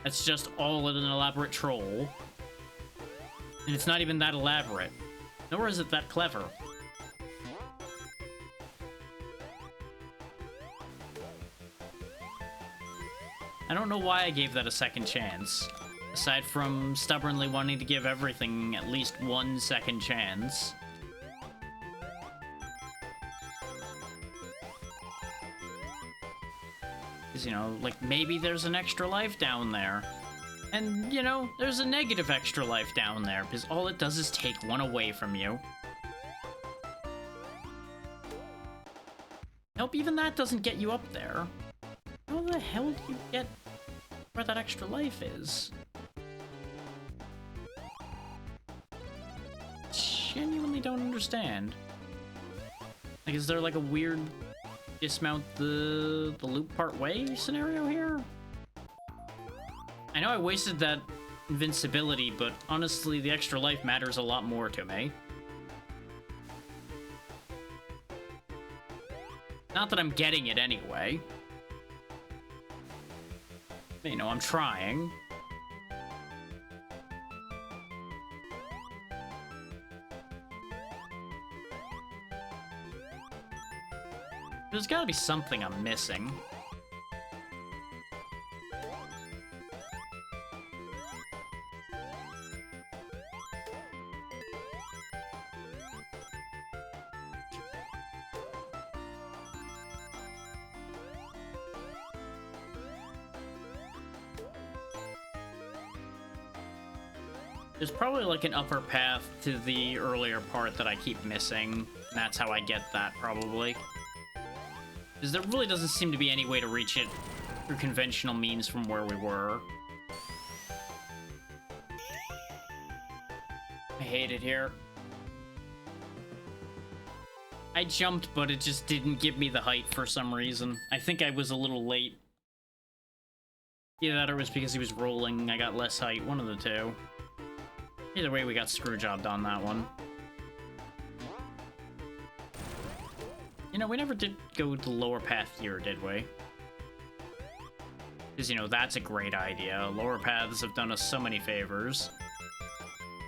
That's just all an elaborate troll. And it's not even that elaborate. Nor is it that clever. I don't know why I gave that a second chance. Aside from stubbornly wanting to give everything at least 1 second chance. Because, you know, like, maybe there's an extra life down there. And, you know, there's a negative extra life down there, because all it does is take one away from you. Nope, even that doesn't get you up there. How the hell do you get where that extra life is? Genuinely don't understand. Like, is there like a weird dismount the loop part way scenario here? I know I wasted that invincibility, but honestly, the extra life matters a lot more to me. Not that I'm getting it anyway. You know, I'm trying. There's gotta be something I'm missing. There's probably like an upper path to the earlier part that I keep missing. And that's how I get that, probably. Because there really doesn't seem to be any way to reach it through conventional means from where we were. I hate it here. I jumped, but it just didn't give me the height for some reason. I think I was a little late. Either that or it was because he was rolling, I got less height, one of the two. Either way, we got screwjobbed on that one. You know, we never did go the lower path here, did we? Because, you know, that's a great idea. Lower paths have done us so many favors.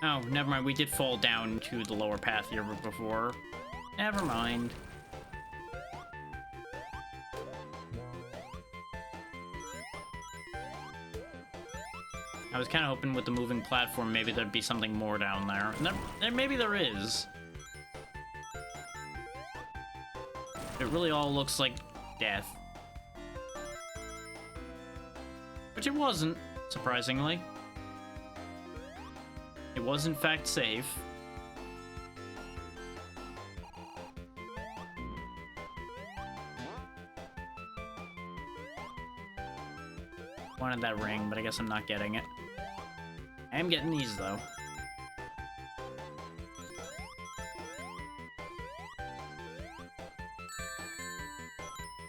Oh, never mind. We did fall down to the lower path here before. Never mind. I was kind of hoping with the moving platform, maybe there'd be something more down there. And maybe there is. It really all looks like death. Which it wasn't, surprisingly. It was in fact safe. Wanted that ring, but I guess I'm not getting it. I am getting these, though.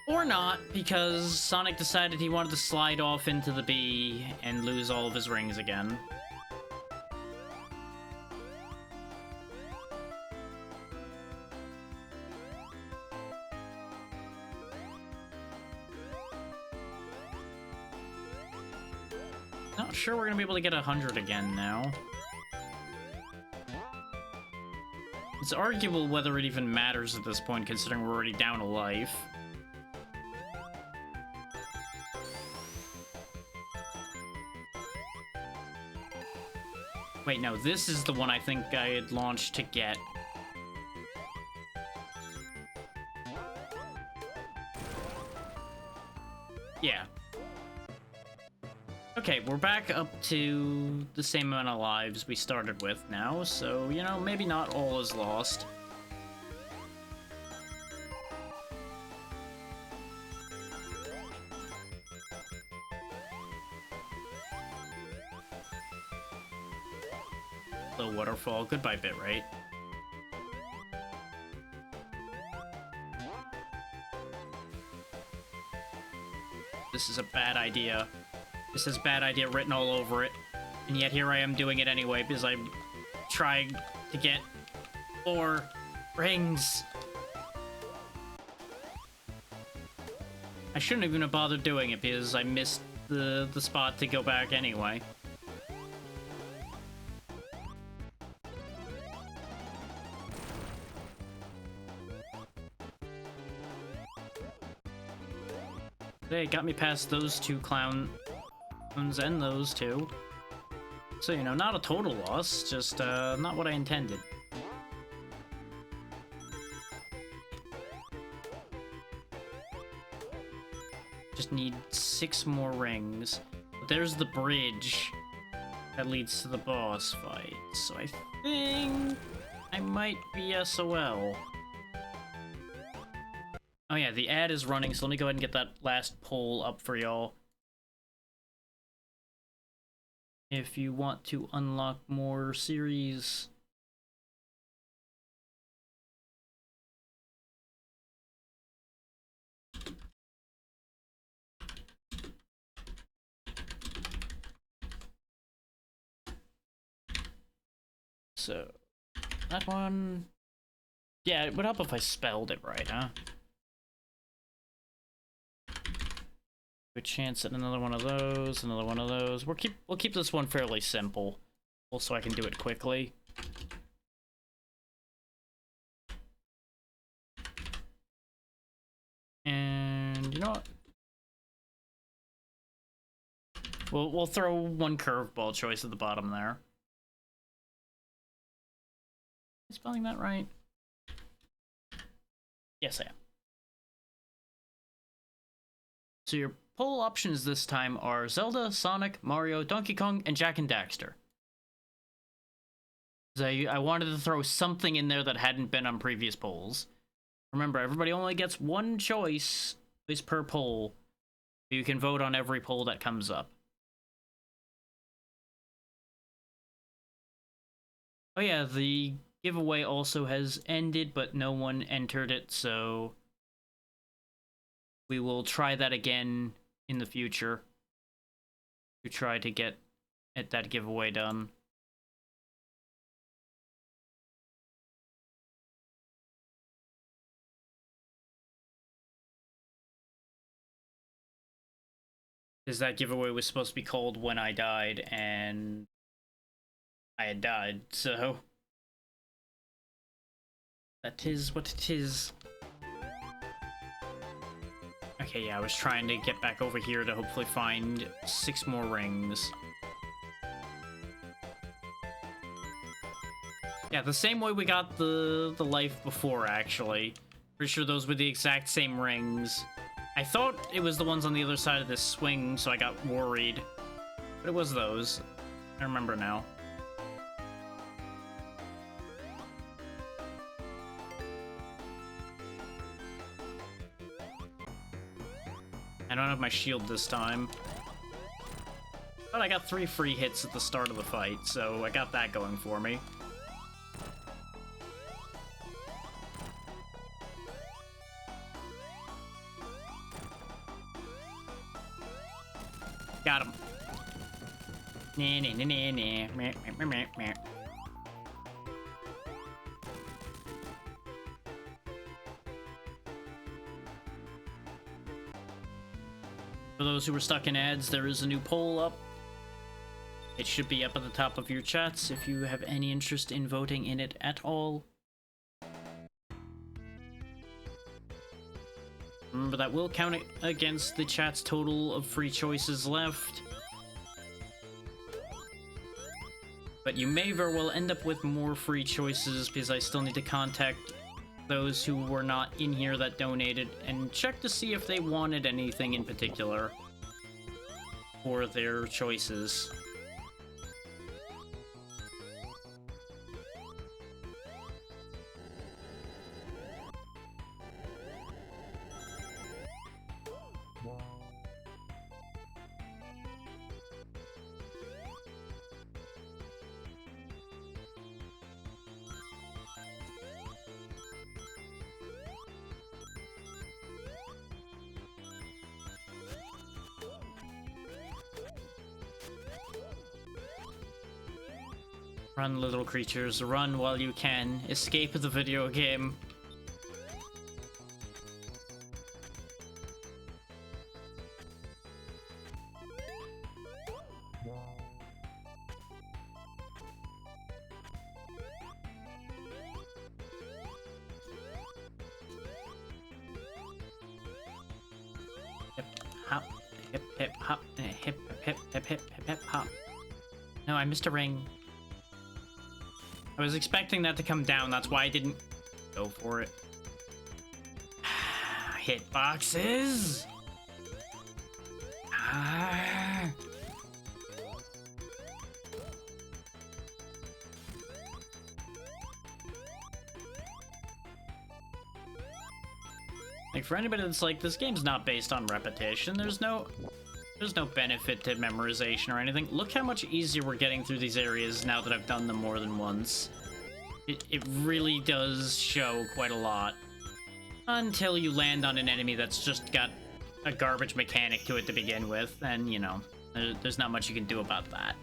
Or not, because Sonic decided he wanted to slide off into the bee and lose all of his rings again. Not sure we're gonna be able to get 100 again now. It's arguable whether it even matters at this point, considering we're already down a life. Wait, no, this is the one I think I had launched to get. Yeah. Okay, we're back up to the same amount of lives we started with now, so, you know, maybe not all is lost. Low waterfall, goodbye bitrate. This is a bad idea. This has bad idea written all over it. And yet here I am doing it anyway because I'm trying to get 4 rings. I shouldn't even have bothered doing it because I missed the spot to go back anyway. Hey, it got me past those 2 clowns and those 2. So, you know, not a total loss, just not what I intended. Just need 6 more rings. But there's the bridge that leads to the boss fight, so I think I might be SOL. Oh yeah, the ad is running, so let me go ahead and get that last poll up for y'all. If you want to unlock more series... So, that one... Yeah, it would help if I spelled it right, huh? Good chance at another one of those, another one of those. We'll keep this one fairly simple, also I can do it quickly. And you know what? We'll throw one curveball choice at the bottom there. Am I spelling that right? Yes, I am. So your poll options this time are Zelda, Sonic, Mario, Donkey Kong, and Jak and Daxter. I wanted to throw something in there that hadn't been on previous polls. Remember, everybody only gets one choice per poll. You can vote on every poll that comes up. Oh yeah, the giveaway also has ended, but no one entered it, so... we will try that again in the future to try to get that giveaway done. Because that giveaway was supposed to be called When I Died, and I had died, so... that is what it is. Okay, yeah, I was trying to get back over here to hopefully find 6 more rings. Yeah, the same way we got the life before, actually. Pretty sure those were the exact same rings. I thought it was the ones on the other side of this swing, so I got worried. But it was those. I remember now. don't have my shield this time. But I got 3 free hits at the start of the fight, so I got that going for me. Got him. Nah, nah, nah, nah, nah. Meh, meh, meh, meh. For those who were stuck in ads, there is a new poll up. It should be up at the top of your chats if you have any interest in voting in it at all. Remember, that will count against the chat's total of free choices left. But you may very well end up with more free choices because I still need to contact those who were not in here that donated and check to see if they wanted anything in particular for their choices. Run, little creatures, run while you can. Escape the video game. Hip, hop, hip, hip, hop, hip, hip, hip, hip, hip, hip, hip, hop. No, I missed a ring. I was expecting that to come down, that's why I didn't go for it. Hitboxes! Ah. Like, for anybody that's like, this game's not based on repetition, there's no benefit to memorization or anything. Look how much easier we're getting through these areas now that I've done them more than once. It really does show quite a lot. Until you land on an enemy that's just got a garbage mechanic to it to begin with, and, you know, there's not much you can do about that.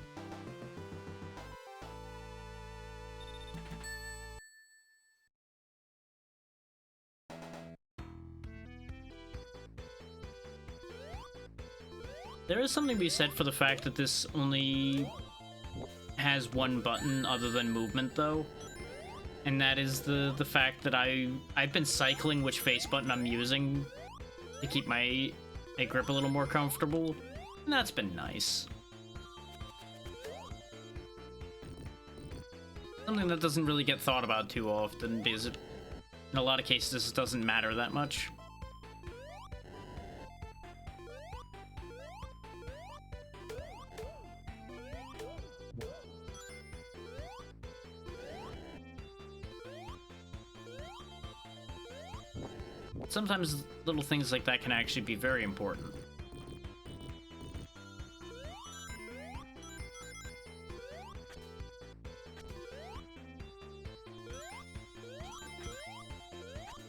There is something to be said for the fact that this only has one button other than movement, though. And that is the fact that I've been cycling which face button I'm using to keep my grip a little more comfortable, and that's been nice. Something that doesn't really get thought about too often, because in a lot of cases this doesn't matter that much. Sometimes little things like that can actually be very important.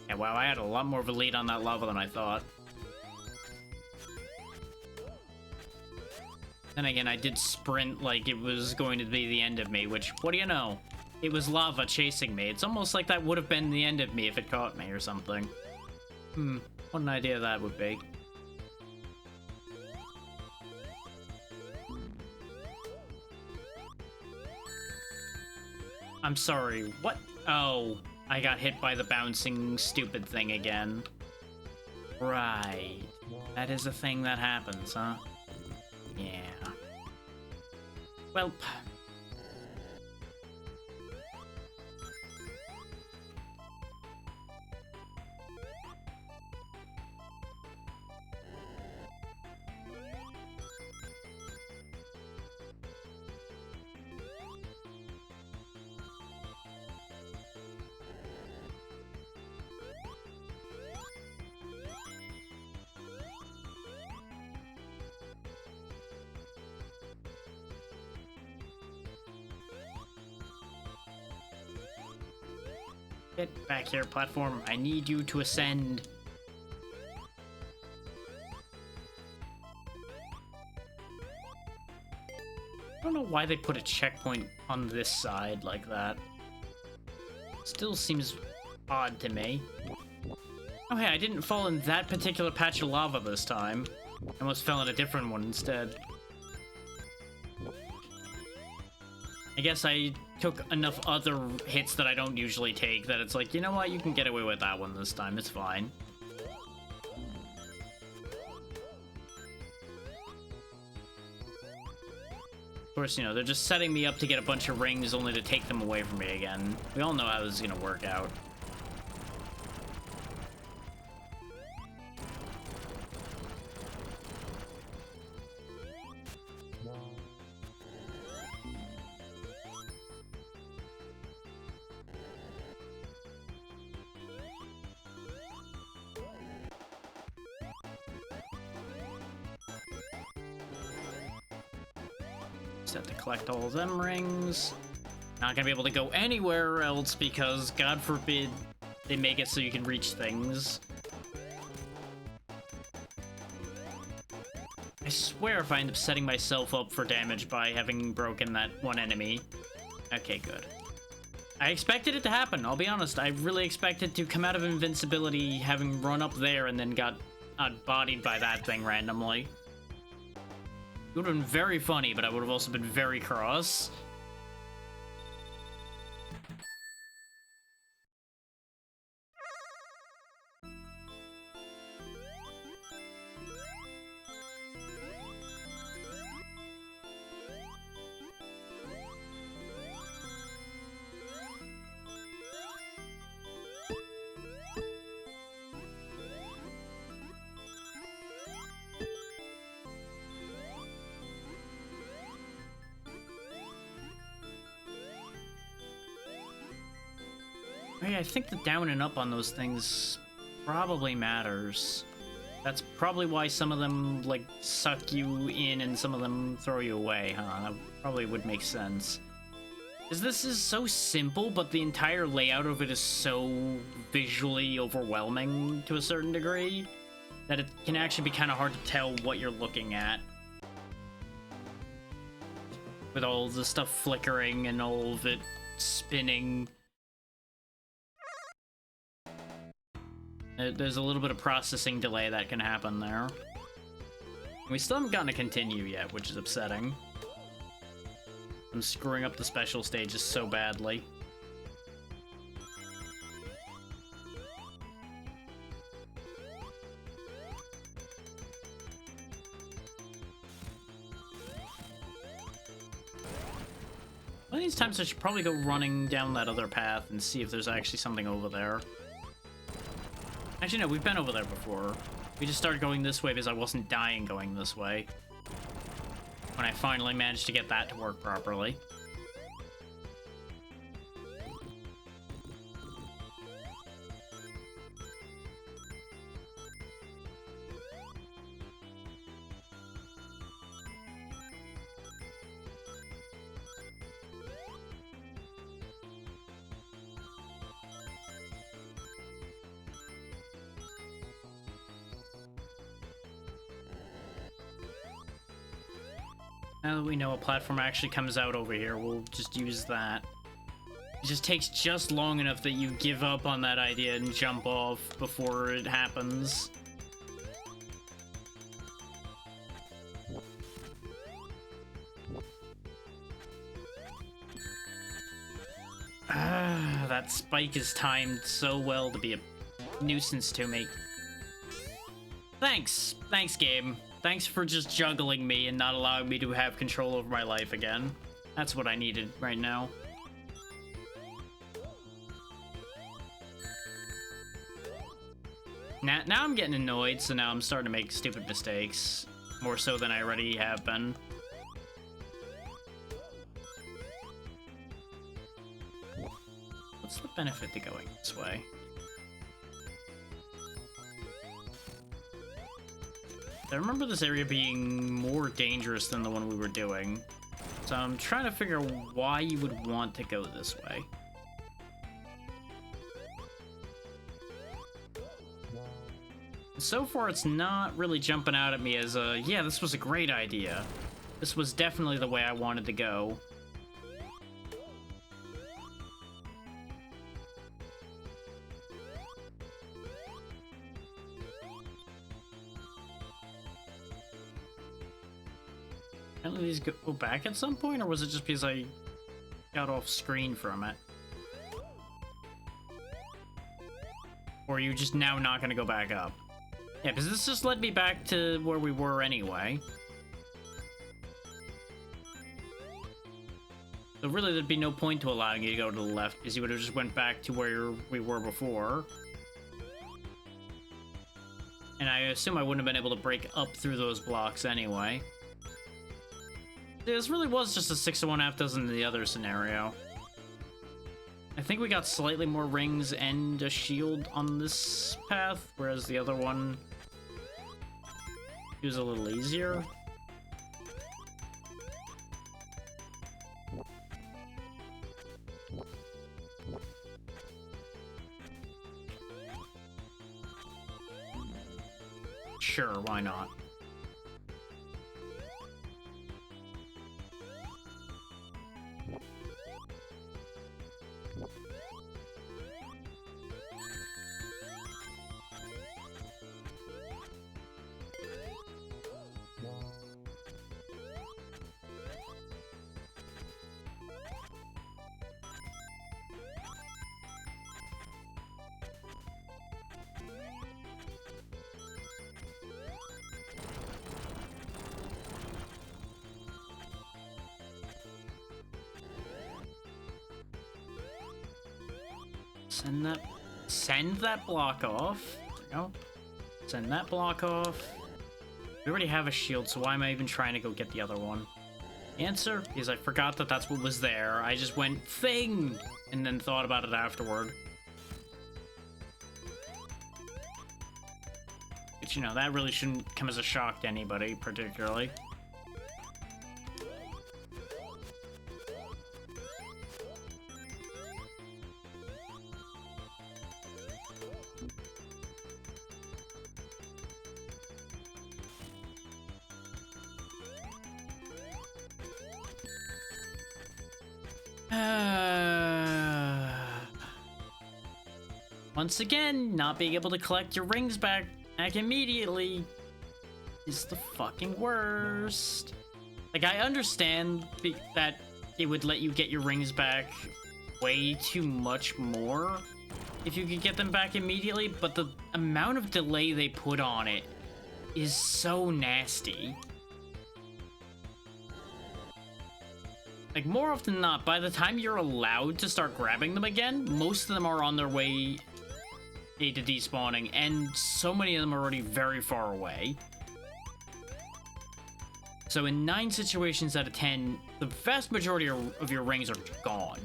Yeah, wow, I had a lot more of a lead on that lava than I thought. Then again, I did sprint like it was going to be the end of me, which, what do you know? It was lava chasing me. It's almost like that would have been the end of me if it caught me or something. What an idea that would be. I'm sorry, what? Oh, I got hit by the bouncing stupid thing again. Right. That is a thing that happens, huh? Yeah. Welp. Get back here, platform. I need you to ascend. I don't know why they put a checkpoint on this side like that. Still seems odd to me. Oh hey, I didn't fall in that particular patch of lava this time. I almost fell in a different one instead. I guess I took enough other hits that I don't usually take that it's like, you know what, you can get away with that one this time, it's fine. Of course, you know, they're just setting me up to get a bunch of rings only to take them away from me again. We all know how this is gonna work out. Just have to collect all of them rings. Not gonna be able to go anywhere else because, God forbid, they make it so you can reach things. I swear if I end up setting myself up for damage by having broken that one enemy. Okay, good. I expected it to happen, I'll be honest. I really expected to come out of invincibility having run up there and then got bodied by that thing randomly. It would have been very funny, but I would have also been very cross. Hey, I think the down and up on those things probably matters. That's probably why some of them, like, suck you in and some of them throw you away, huh? That probably would make sense. Because this is so simple, but the entire layout of it is so visually overwhelming to a certain degree that it can actually be kind of hard to tell what you're looking at. With all the stuff flickering and all of it spinning. There's a little bit of processing delay that can happen there. We still haven't gotten to continue yet, which is upsetting. I'm screwing up the special stages so badly. One of these times I should probably go running down that other path and see if there's actually something over there. Actually, no, we've been over there before. We just started going this way because I wasn't dying going this way. When I finally managed to get that to work properly. Now that we know a platform actually comes out over here, we'll just use that. It just takes just long enough that you give up on that idea and jump off before it happens. That spike is timed so well to be a nuisance to me. Thanks. Thanks, game. Thanks for just juggling me and not allowing me to have control over my life again. That's what I needed right now. Now I'm getting annoyed, so now I'm starting to make stupid mistakes. More so than I already have been. What's the benefit to going this way? I remember this area being more dangerous than the one we were doing. So I'm trying to figure why you would want to go this way. So far, it's not really jumping out at me as a, yeah, this was a great idea. This was definitely the way I wanted to go. Apparently these go back at some point, or was it just because I got off screen from it? Or are you just now not going to go back up? Yeah, because this just led me back to where we were anyway. So really, there'd be no point to allowing you to go to the left, because you would have just went back to where we were before. And I assume I wouldn't have been able to break up through those blocks anyway. This really was just a 6 of one, half dozen in the other scenario. I think we got slightly more rings and a shield on this path, whereas the other one was a little easier. Sure, why not? Send that block off. There we go. Send that block off. We already have a shield, so why am I even trying to go get the other one? Answer is I forgot that that's what was there. I just went thing and then thought about it afterward. But you know, that really shouldn't come as a shock to anybody, particularly. Once again, not being able to collect your rings back immediately is the fucking worst. Like, I understand that it would let you get your rings back way too much more if you could get them back immediately, but the amount of delay they put on it is so nasty. Like, more often than not, by the time you're allowed to start grabbing them again, most of them are on their way to despawning, and so many of them are already very far away. So in 9 situations out of 10, the vast majority of your rings are gone.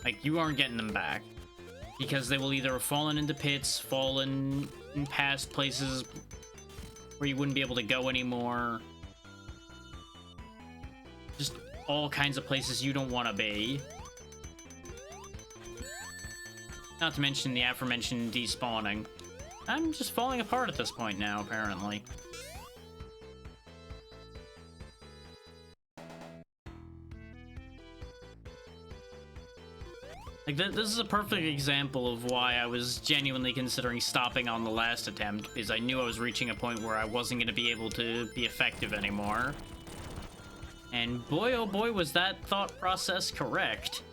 Like, you aren't getting them back. Because they will either have fallen into pits, fallen in past places where you wouldn't be able to go anymore. Just all kinds of places you don't want to be. Not to mention the aforementioned despawning. I'm just falling apart at this point now, apparently. Like, this is a perfect example of why I was genuinely considering stopping on the last attempt, because I knew I was reaching a point where I wasn't going to be able to be effective anymore. And boy, oh boy, was that thought process correct.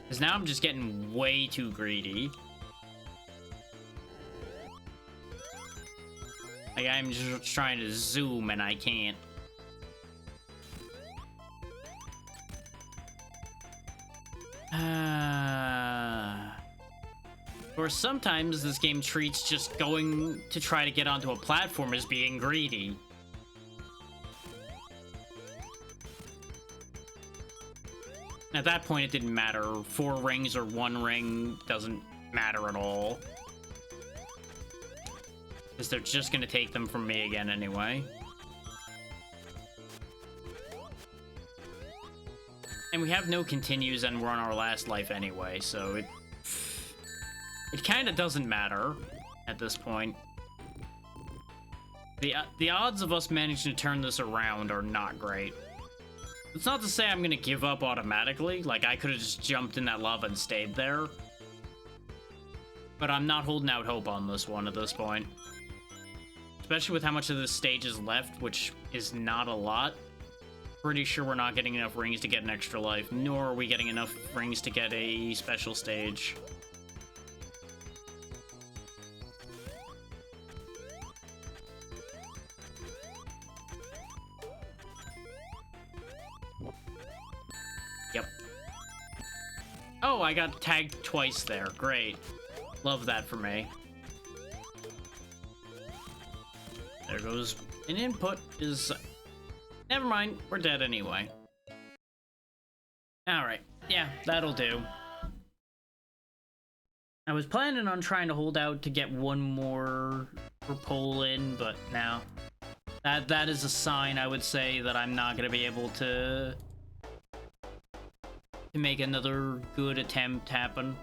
Because now I'm just getting way too greedy. Like, I'm just trying to zoom and I can't. Or sometimes this game treats just going to try to get onto a platform as being greedy. At that point, it didn't matter. 4 rings or 1 ring doesn't matter at all. Because they're just going to take them from me again anyway. And we have no continues and we're on our last life anyway, so it kind of doesn't matter. at this point. The odds of us managing to turn this around are not great. It's not to say I'm gonna give up automatically, like I could have just jumped in that lava and stayed there. But I'm not holding out hope on this one at this point. Especially with how much of this stage is left, which is not a lot. Pretty sure we're not getting enough rings to get an extra life, nor are we getting enough rings to get a special stage. Yep. Oh, I got tagged twice there. Great. Love that for me. There goes an input is... Never mind, we're dead anyway. Alright, yeah, that'll do. I was planning on trying to hold out to get one more for pole in, but now that is a sign, I would say, that I'm not going to be able to make another good attempt happen.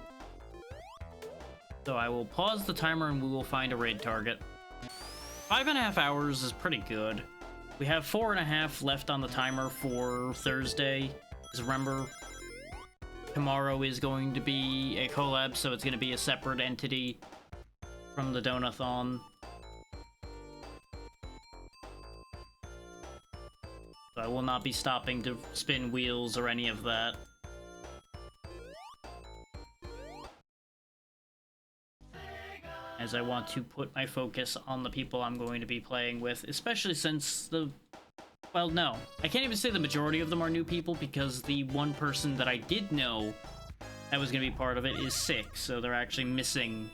So I will pause the timer and we will find a raid target. 5.5 hours is pretty good. We have 4.5 left on the timer for Thursday. Because remember, tomorrow is going to be a collab, so it's going to be a separate entity from the Donathon. So I will not be stopping to spin wheels or any of that. As I want to put my focus on the people I'm going to be playing with, especially since well, no. I can't even say the majority of them are new people, because the one person that I did know that was going to be part of it is sick, so they're actually missing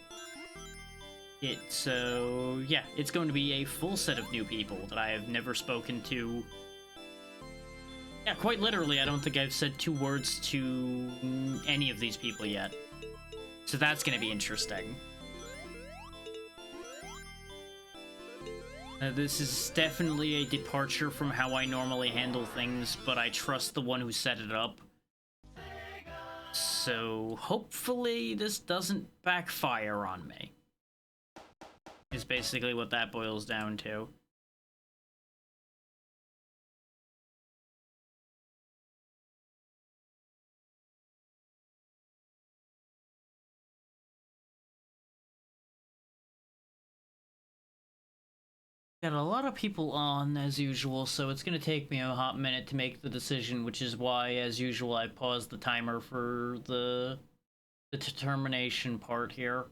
it. So, yeah, it's going to be a full set of new people that I have never spoken to. Yeah, quite literally, I don't think I've said 2 words to any of these people yet. So that's going to be interesting. This is definitely a departure from how I normally handle things, but I trust the one who set it up. So hopefully this doesn't backfire on me. Is basically what that boils down to. Got a lot of people on, as usual, so it's gonna take me a hot minute to make the decision, which is why, as usual, I paused the timer for the determination part here.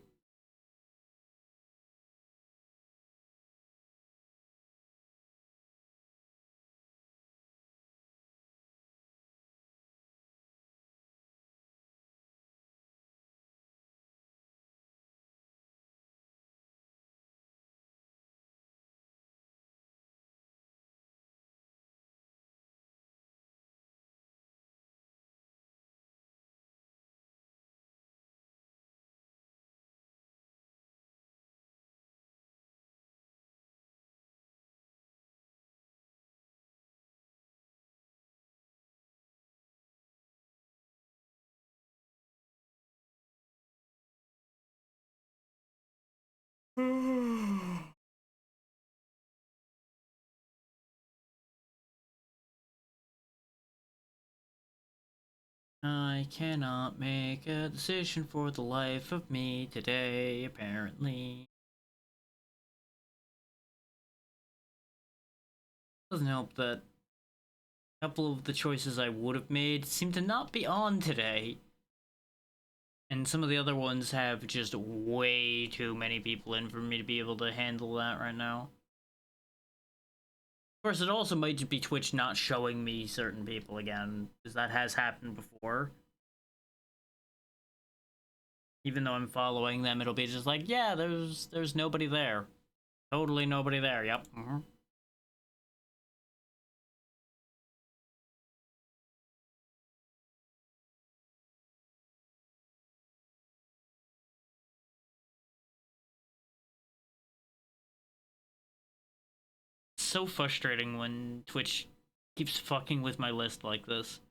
I cannot make a decision for the life of me today, apparently. Doesn't help that a couple of the choices I would have made seem to not be on today. And some of the other ones have just way too many people in for me to be able to handle that right now. Of course, it also might just be Twitch not showing me certain people again, because that has happened before. Even though I'm following them, it'll be just like, yeah, there's nobody there. Totally nobody there, yep. So frustrating when Twitch keeps fucking with my list like this.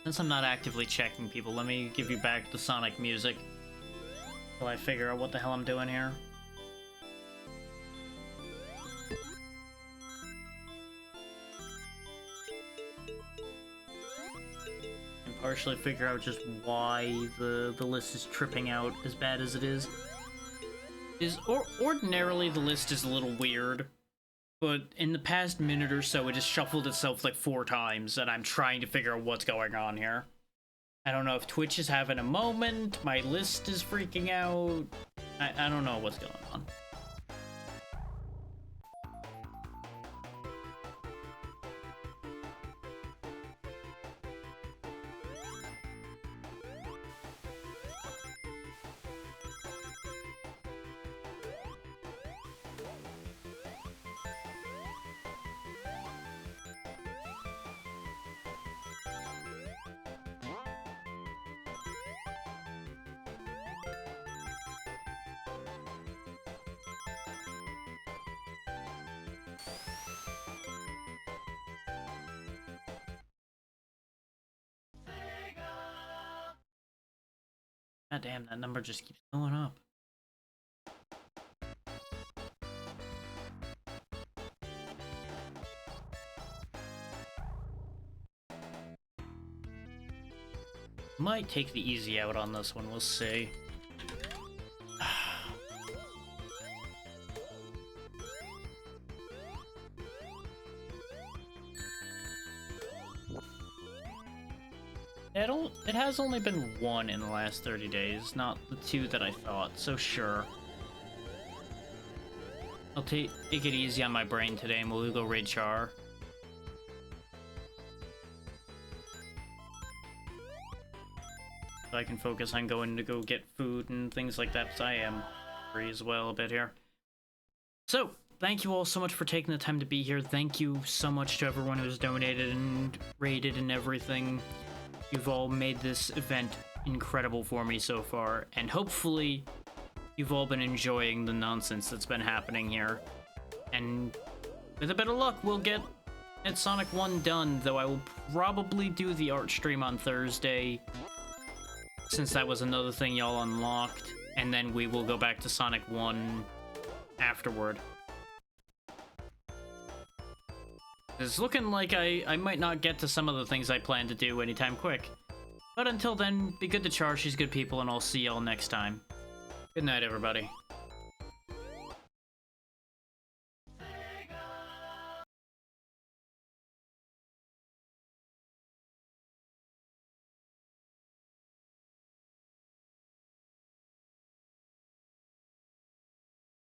Since I'm not actively checking people, let me give you back the Sonic music till I figure out what the hell I'm doing here. And partially figure out just why the list is tripping out as bad as it is. Ordinarily the list is a little weird, but in the past minute or so it has shuffled itself like 4 times, and I'm trying to figure out what's going on here. I don't know if Twitch is having a moment, my list is freaking out, I don't know what's going on. God damn, that number just keeps going up. Might take the easy out on this one, we'll see. It has only been 1 in the last 30 days, not the 2 that I thought, so sure. I'll take it easy on my brain today and we'll go raid Char. So I can focus on going to go get food and things like that, because I am free as well a bit here. So, thank you all so much for taking the time to be here. Thank you so much to everyone who's donated and rated and everything. You've all made this event incredible for me so far, and hopefully you've all been enjoying the nonsense that's been happening here. And with a bit of luck, we'll get Sonic 1 done, though I will probably do the art stream on Thursday, since that was another thing y'all unlocked, and then we will go back to Sonic 1 afterward. It's looking like I might not get to some of the things I plan to do anytime quick. But until then, be good to Char, she's good people, and I'll see y'all next time. Good night, everybody.